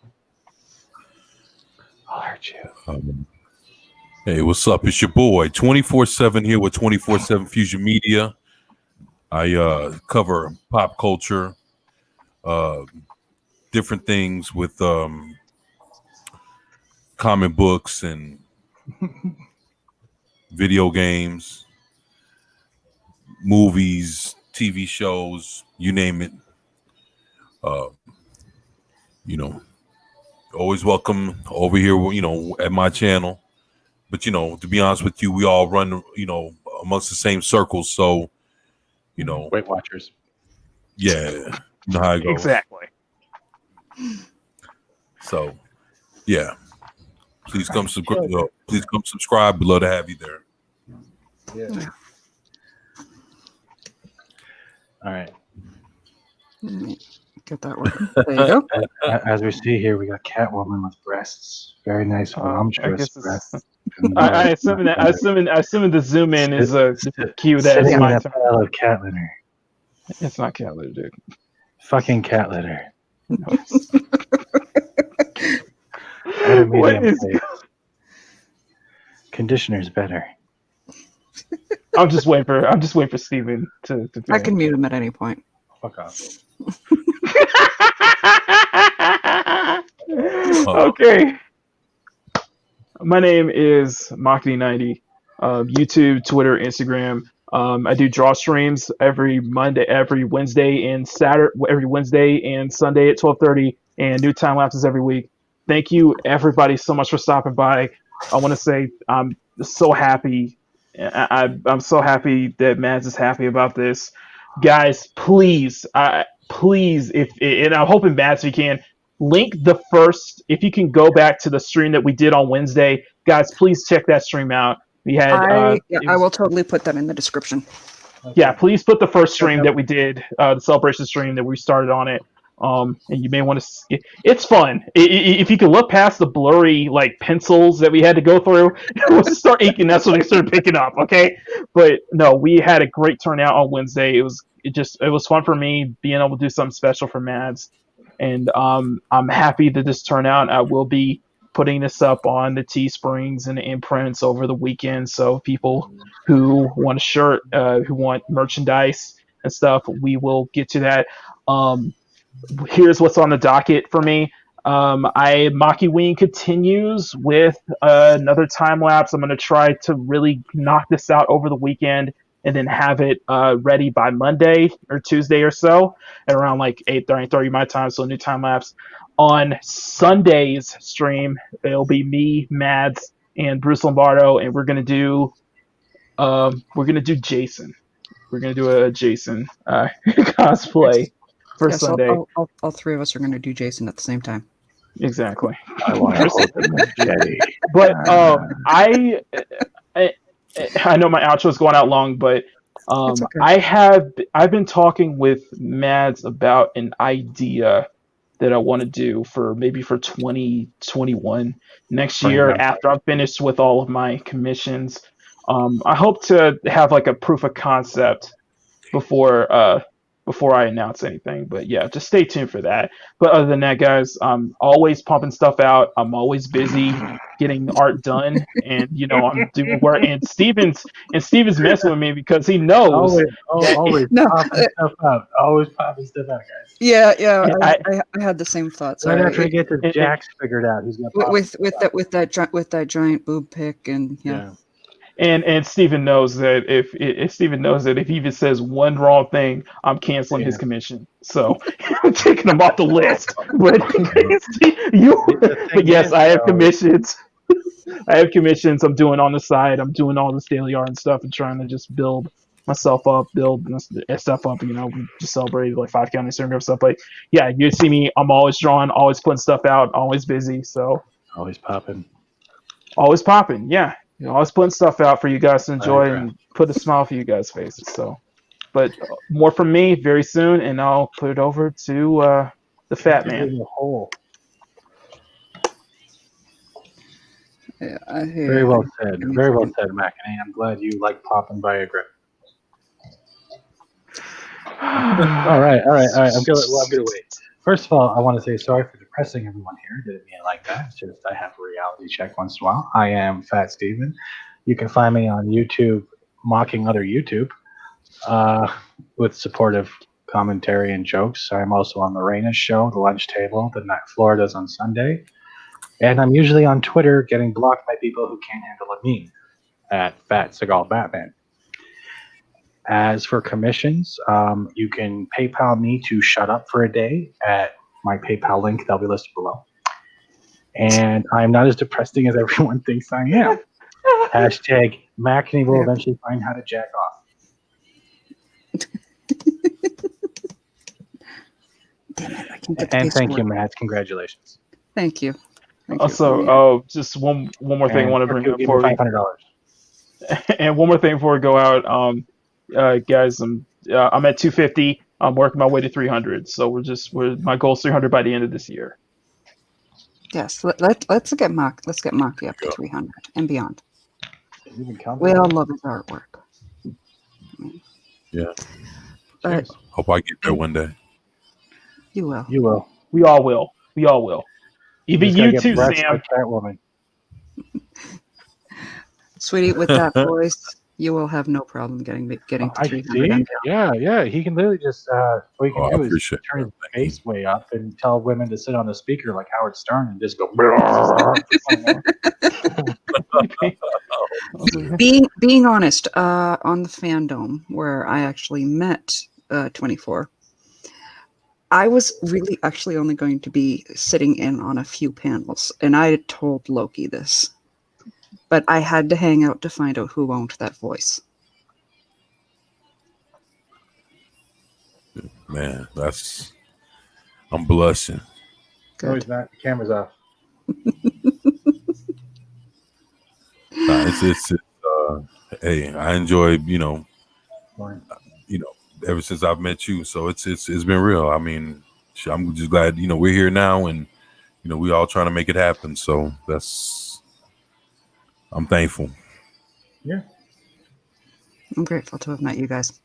Speaker 13: I'll hurt you.
Speaker 3: Hey, what's up? It's your boy 24/7 here with 24/7 Fusion Media. I cover pop culture, different things with comic books and video games, movies, TV shows, you name it. Always welcome over here, at my channel. But, to be honest with you, we all run, amongst the same circles. So,
Speaker 13: Weight Watchers.
Speaker 3: Yeah, you know how it goes.
Speaker 10: Exactly.
Speaker 3: So, yeah. Please come subscribe. Please come subscribe. We'd love to have you there.
Speaker 13: Yeah. All right.
Speaker 1: Get that working. There you go.
Speaker 13: As we see here, we got Catwoman with breasts. Very nice, voluptuous breasts.
Speaker 10: I assume the zoom in is a cue that
Speaker 13: Sitting
Speaker 10: is
Speaker 13: in
Speaker 10: my
Speaker 13: a
Speaker 10: turn.
Speaker 13: pile of cat litter.
Speaker 10: It's not cat litter, dude.
Speaker 13: Fucking cat litter.
Speaker 10: What is?
Speaker 13: Conditioner's better.
Speaker 10: I'm just waiting for Steven to
Speaker 1: I can mute him at any point.
Speaker 13: Fuck off.
Speaker 10: Okay. My name is Machty90. YouTube, Twitter, Instagram. I do draw streams every Wednesday and Sunday at 12:30, and new time lapses every week. Thank you, everybody, so much for stopping by. I want to say I'm so happy. I'm so happy that Mads is happy about this. Guys, please, and I'm hoping Mads, if you can, link if you can go back to the stream that we did on Wednesday. Guys, please check that stream out. We had.
Speaker 1: I will totally put that in the description.
Speaker 10: Yeah, please put the first stream that we did, the celebration stream that we started on it. And you may want to. It's fun if you can look past the blurry pencils that we had to go through. Once it start inking, that's when they started picking up. Okay, but no, we had a great turnout on Wednesday. It was fun for me being able to do something special for Mads, and I'm happy that this turned out. I will be putting this up on the Teesprings and the imprints over the weekend. So people who want a shirt, who want merchandise and stuff, we will get to that. Here's what's on the docket for me. Maki Ween continues with another time lapse. I'm going to try to really knock this out over the weekend and then have it ready by Monday or Tuesday or so at around 8:30 my time. So a new time lapse. On Sunday's stream, it'll be me, Mads, and Bruce Lombardo, and we're gonna do Jason. We're gonna do a Jason cosplay for Sunday.
Speaker 1: All three of us are going to do Jason at the same time.
Speaker 10: Exactly.
Speaker 13: I want to hold him with Jetty.
Speaker 10: But I know my outro is going out long, but okay. I've been talking with Mads about an idea that I want to do for 2021 next year after I'm finished with all of my commissions. I hope to have a proof of concept before I announce anything. But yeah, just stay tuned for that. But other than that, guys, I'm always pumping stuff out. I'm always busy getting art done, and I'm doing work. And Steven's messing with me because he knows.
Speaker 13: Always popping stuff out. Always popping stuff out, guys.
Speaker 1: Yeah. I had the same thoughts.
Speaker 13: Right after he gets his jacks figured out, he's gonna pop
Speaker 1: with that giant boob pic and yeah.
Speaker 10: And Steven knows that if Steven knows that if he even says one wrong thing, I'm canceling his commission. So I'm taking him off the list. But but yes, I have commissions. I have commissions. I'm doing on the side. I'm doing all this daily art and stuff and trying to just build myself up, build stuff up. You know, we just celebrated like 5K on Instagram stuff. But yeah, you see me. I'm always drawing, always putting stuff out, always busy. So
Speaker 13: always popping.
Speaker 10: Always popping. Yeah, you know, always putting stuff out for you guys to enjoy and put a smile for you guys' faces. So, but more from me very soon, and I'll put it over to the fat man.
Speaker 13: Yeah, very well said. Very well said, McInerney. I'm glad you like popping Viagra. All right. I'm gonna wait. First of all, I want to say sorry for depressing everyone here. Didn't mean it like that. It's just I have a reality check once in a while. I am Fat Steven. You can find me on YouTube mocking other YouTube with supportive commentary and jokes. I'm also on the Raina's show, The Lunch Table, the Night Florida's on Sunday. And I'm usually on Twitter getting blocked by people who can't handle a meme at Fat Segal Batman. As for commissions, you can PayPal me to shut up for a day at my PayPal link. That'll be listed below. And I'm not as depressing as everyone thinks I am. Hashtag McInerney will eventually find how to jack off.
Speaker 1: Damn it, I can't get
Speaker 13: and thank you, Matt. Congratulations.
Speaker 1: Thank you.
Speaker 10: Also, just one more thing I want to bring up for you. $500. And one more thing before we go out, guys, I'm at 250. I'm working my way to 300. So my goal is 300 by the end of this year.
Speaker 1: Yes, let's get Maki up to 300 and beyond. We all love his artwork.
Speaker 3: Yeah.
Speaker 1: But
Speaker 3: hope I get there one day.
Speaker 1: You will.
Speaker 10: You will. We all will. We all will. Even you too, Sam.
Speaker 13: Like that woman.
Speaker 1: Sweetie, with that voice, you will have no problem getting to 300.
Speaker 13: Yeah. He can literally just what he can do is turn his face way up and tell women to sit on the speaker like Howard Stern and just go.
Speaker 1: Being honest, on the fandom where I actually met 24. I was really actually only going to be sitting in on a few panels, and I told Loki this, but I had to hang out to find out who owned that voice.
Speaker 3: Man, I'm blushing.
Speaker 13: No, he's not. The camera's off.
Speaker 3: Hey, I enjoy, ever since I've met you. So it's been real. I mean, I'm just glad, we're here now and, we all trying to make it happen. So I'm thankful.
Speaker 13: Yeah.
Speaker 1: I'm grateful to have met you guys.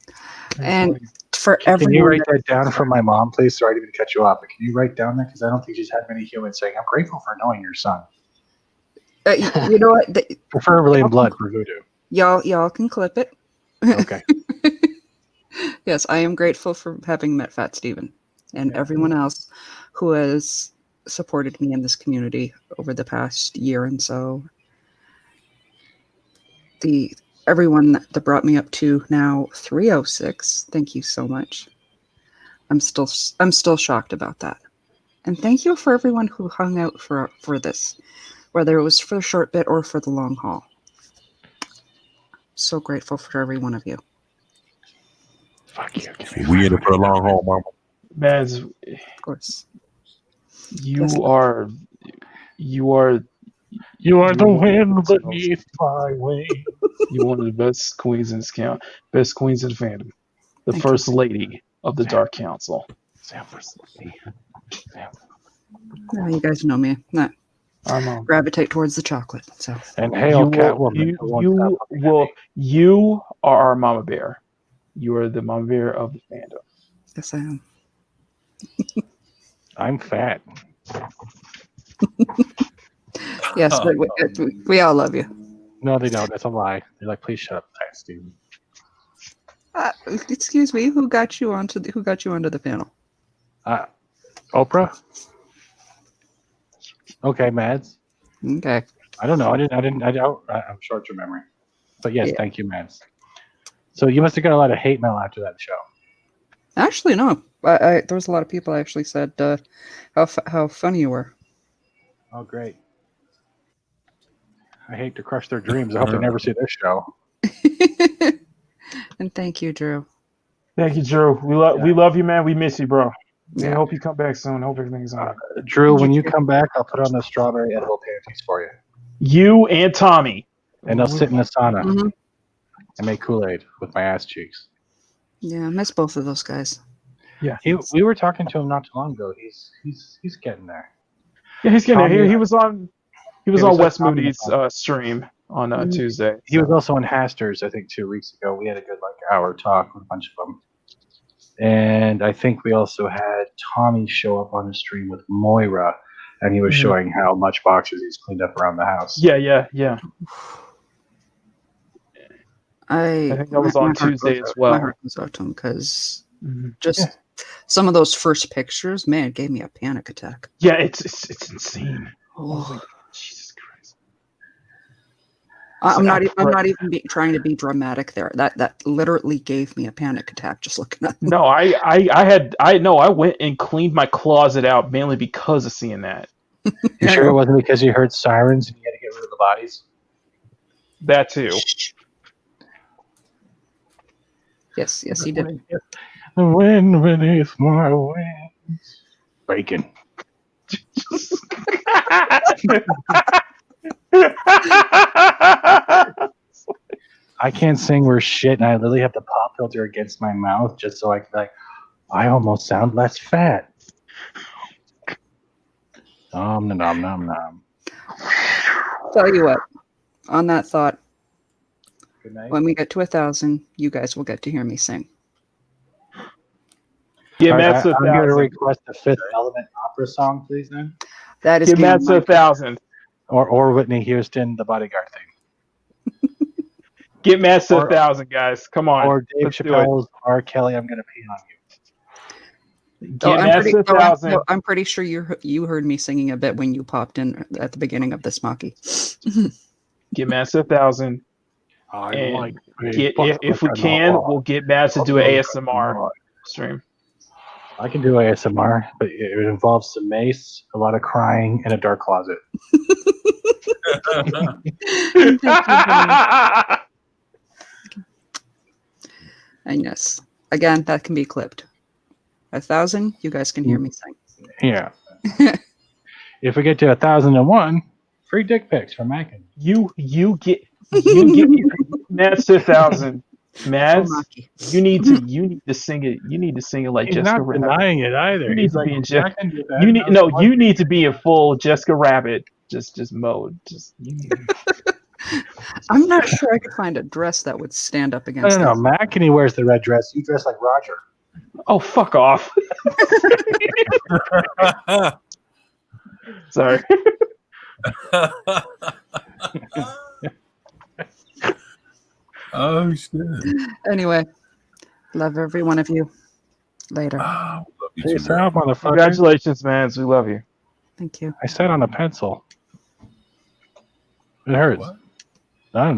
Speaker 1: And for everyone.
Speaker 13: Can you write that down for my mom, please? Sorry to even cut you off, but can you write down that? Because I don't think she's had many humans saying, I'm grateful for knowing your son.
Speaker 1: You know what?
Speaker 13: Preferably in blood for voodoo.
Speaker 1: Y'all can clip it.
Speaker 13: Okay.
Speaker 1: Yes, I am grateful for having met Fat Steven and everyone else who has supported me in this community over the past year and so. Everyone that brought me up to now 306. Thank you so much. I'm still shocked about that. And thank you for everyone who hung out for this, whether it was for a short bit or for the long haul. So grateful for every one of you.
Speaker 13: Fuck you.
Speaker 3: We in it for a long haul, Mama.
Speaker 10: Man,
Speaker 1: of course.
Speaker 10: You are the
Speaker 13: wind beneath my wings.
Speaker 10: You're one of the best queens in this count. Best queens in the fandom. The first lady of the Dark Council.
Speaker 1: Now you guys know me. Gravitate towards the chocolate. So.
Speaker 13: And hail Catwoman.
Speaker 10: You are our mama bear. You are the mama bear of the fandom.
Speaker 1: Yes, I am.
Speaker 13: I'm fat.
Speaker 1: Yes, but we all love you.
Speaker 13: No, they don't. That's a lie. They're like, please shut up, Fat Steven.
Speaker 1: Excuse me. Who got you onto the panel?
Speaker 13: Oprah. Okay, Mads.
Speaker 1: Okay.
Speaker 13: I don't know. I'm short-term memory. But yes, thank you, Mads. So you must have got a lot of hate mail after that show.
Speaker 1: Actually, no. There was a lot of people actually said how funny you were.
Speaker 13: Oh, great. I hate to crush their dreams. I hope they never see this show.
Speaker 1: And thank you, Drew.
Speaker 10: Thank you, Drew. We love you, man. We miss you, bro. I hope you come back soon. Hope everything's all right.
Speaker 13: Drew, when you come back, I'll put on the strawberry edible panties for you.
Speaker 10: You and Tommy.
Speaker 13: And I'll sit in the sauna
Speaker 1: Mm-hmm.
Speaker 13: and make Kool-Aid with my ass cheeks.
Speaker 1: Yeah, I miss both of those guys.
Speaker 10: Yeah,
Speaker 13: we were talking to him not too long ago. He's getting there.
Speaker 10: Yeah, he's getting there. He was on
Speaker 13: was
Speaker 10: Wes
Speaker 13: on
Speaker 10: Moody's stream on Tuesday.
Speaker 13: He was also on Hasters, I think, 2 weeks ago. We had a good hour talk with a bunch of them. And I think we also had Tommy show up on the stream with Moira, and he was showing how much boxes he's cleaned up around the house.
Speaker 10: Yeah.
Speaker 1: I
Speaker 10: think that was on Tuesday as well.
Speaker 1: My heart goes out to him because just some of those first pictures, man, it gave me a panic attack.
Speaker 10: Yeah, it's insane.
Speaker 1: Oh.
Speaker 10: Jesus Christ!
Speaker 1: I'm not even trying to be dramatic there. That literally gave me a panic attack just looking at them.
Speaker 10: No, I went and cleaned my closet out mainly because of seeing that.
Speaker 13: You sure it wasn't because you heard sirens and you had to get rid of the bodies?
Speaker 10: That too.
Speaker 1: Yes, he did.
Speaker 13: The wind beneath my wings. Bacon. I can't sing worth shit, and I literally have the pop filter against my mouth just so I can I almost sound less fat. Nom nom nom nom.
Speaker 1: Tell you what, on that thought,
Speaker 13: Good night.
Speaker 1: when we get to 1,000, you guys will get to hear me sing.
Speaker 10: Yeah, Matt's
Speaker 13: I'm going to
Speaker 10: 1,000.
Speaker 13: request the Fifth Element opera song, please, then.
Speaker 1: That is
Speaker 10: Get Matt's 1,000.
Speaker 13: Or Whitney Houston, the Bodyguard thing.
Speaker 10: Get Matt's 1,000, guys. Come on.
Speaker 13: Or Dave
Speaker 10: let's do it.
Speaker 13: Chappelle's R. Kelly, I'm going to pee on you.
Speaker 10: Get Matt's 1,000.
Speaker 1: I'm pretty sure you heard me singing a bit when you popped in at the beginning of this Maki.
Speaker 10: Get Matt's 1,000. And if we can, we'll get Matt to do an ASMR stream.
Speaker 13: I can do ASMR, but it involves some mace, a lot of crying, and a dark closet.
Speaker 1: And yes, again, that can be clipped. 1,000, you guys can hear me sing.
Speaker 13: Yeah. If we get to 1,001, free dick pics from Mackin.
Speaker 10: You get Matt's 1,000. Mads, you need to sing it. You need to sing it like
Speaker 13: He's
Speaker 10: Jessica
Speaker 13: not
Speaker 10: Rabbit.
Speaker 13: denying it either.
Speaker 10: You need
Speaker 13: He's
Speaker 10: to
Speaker 13: like,
Speaker 10: be in
Speaker 13: "I can do that."
Speaker 10: you need to be in full Jessica Rabbit just mode.
Speaker 1: I'm not sure I could find a dress that would stand up against
Speaker 13: No,
Speaker 1: that.
Speaker 13: Mackin wears the red dress. You dress like Roger.
Speaker 10: Oh, fuck off. Sorry.
Speaker 3: Oh shit.
Speaker 1: Anyway, love every one of you. Later.
Speaker 13: Peace out, motherfucker.
Speaker 10: Congratulations, man. We love you.
Speaker 1: Thank you.
Speaker 13: I sat on a pencil. It hurts.
Speaker 3: What?
Speaker 13: I don't know.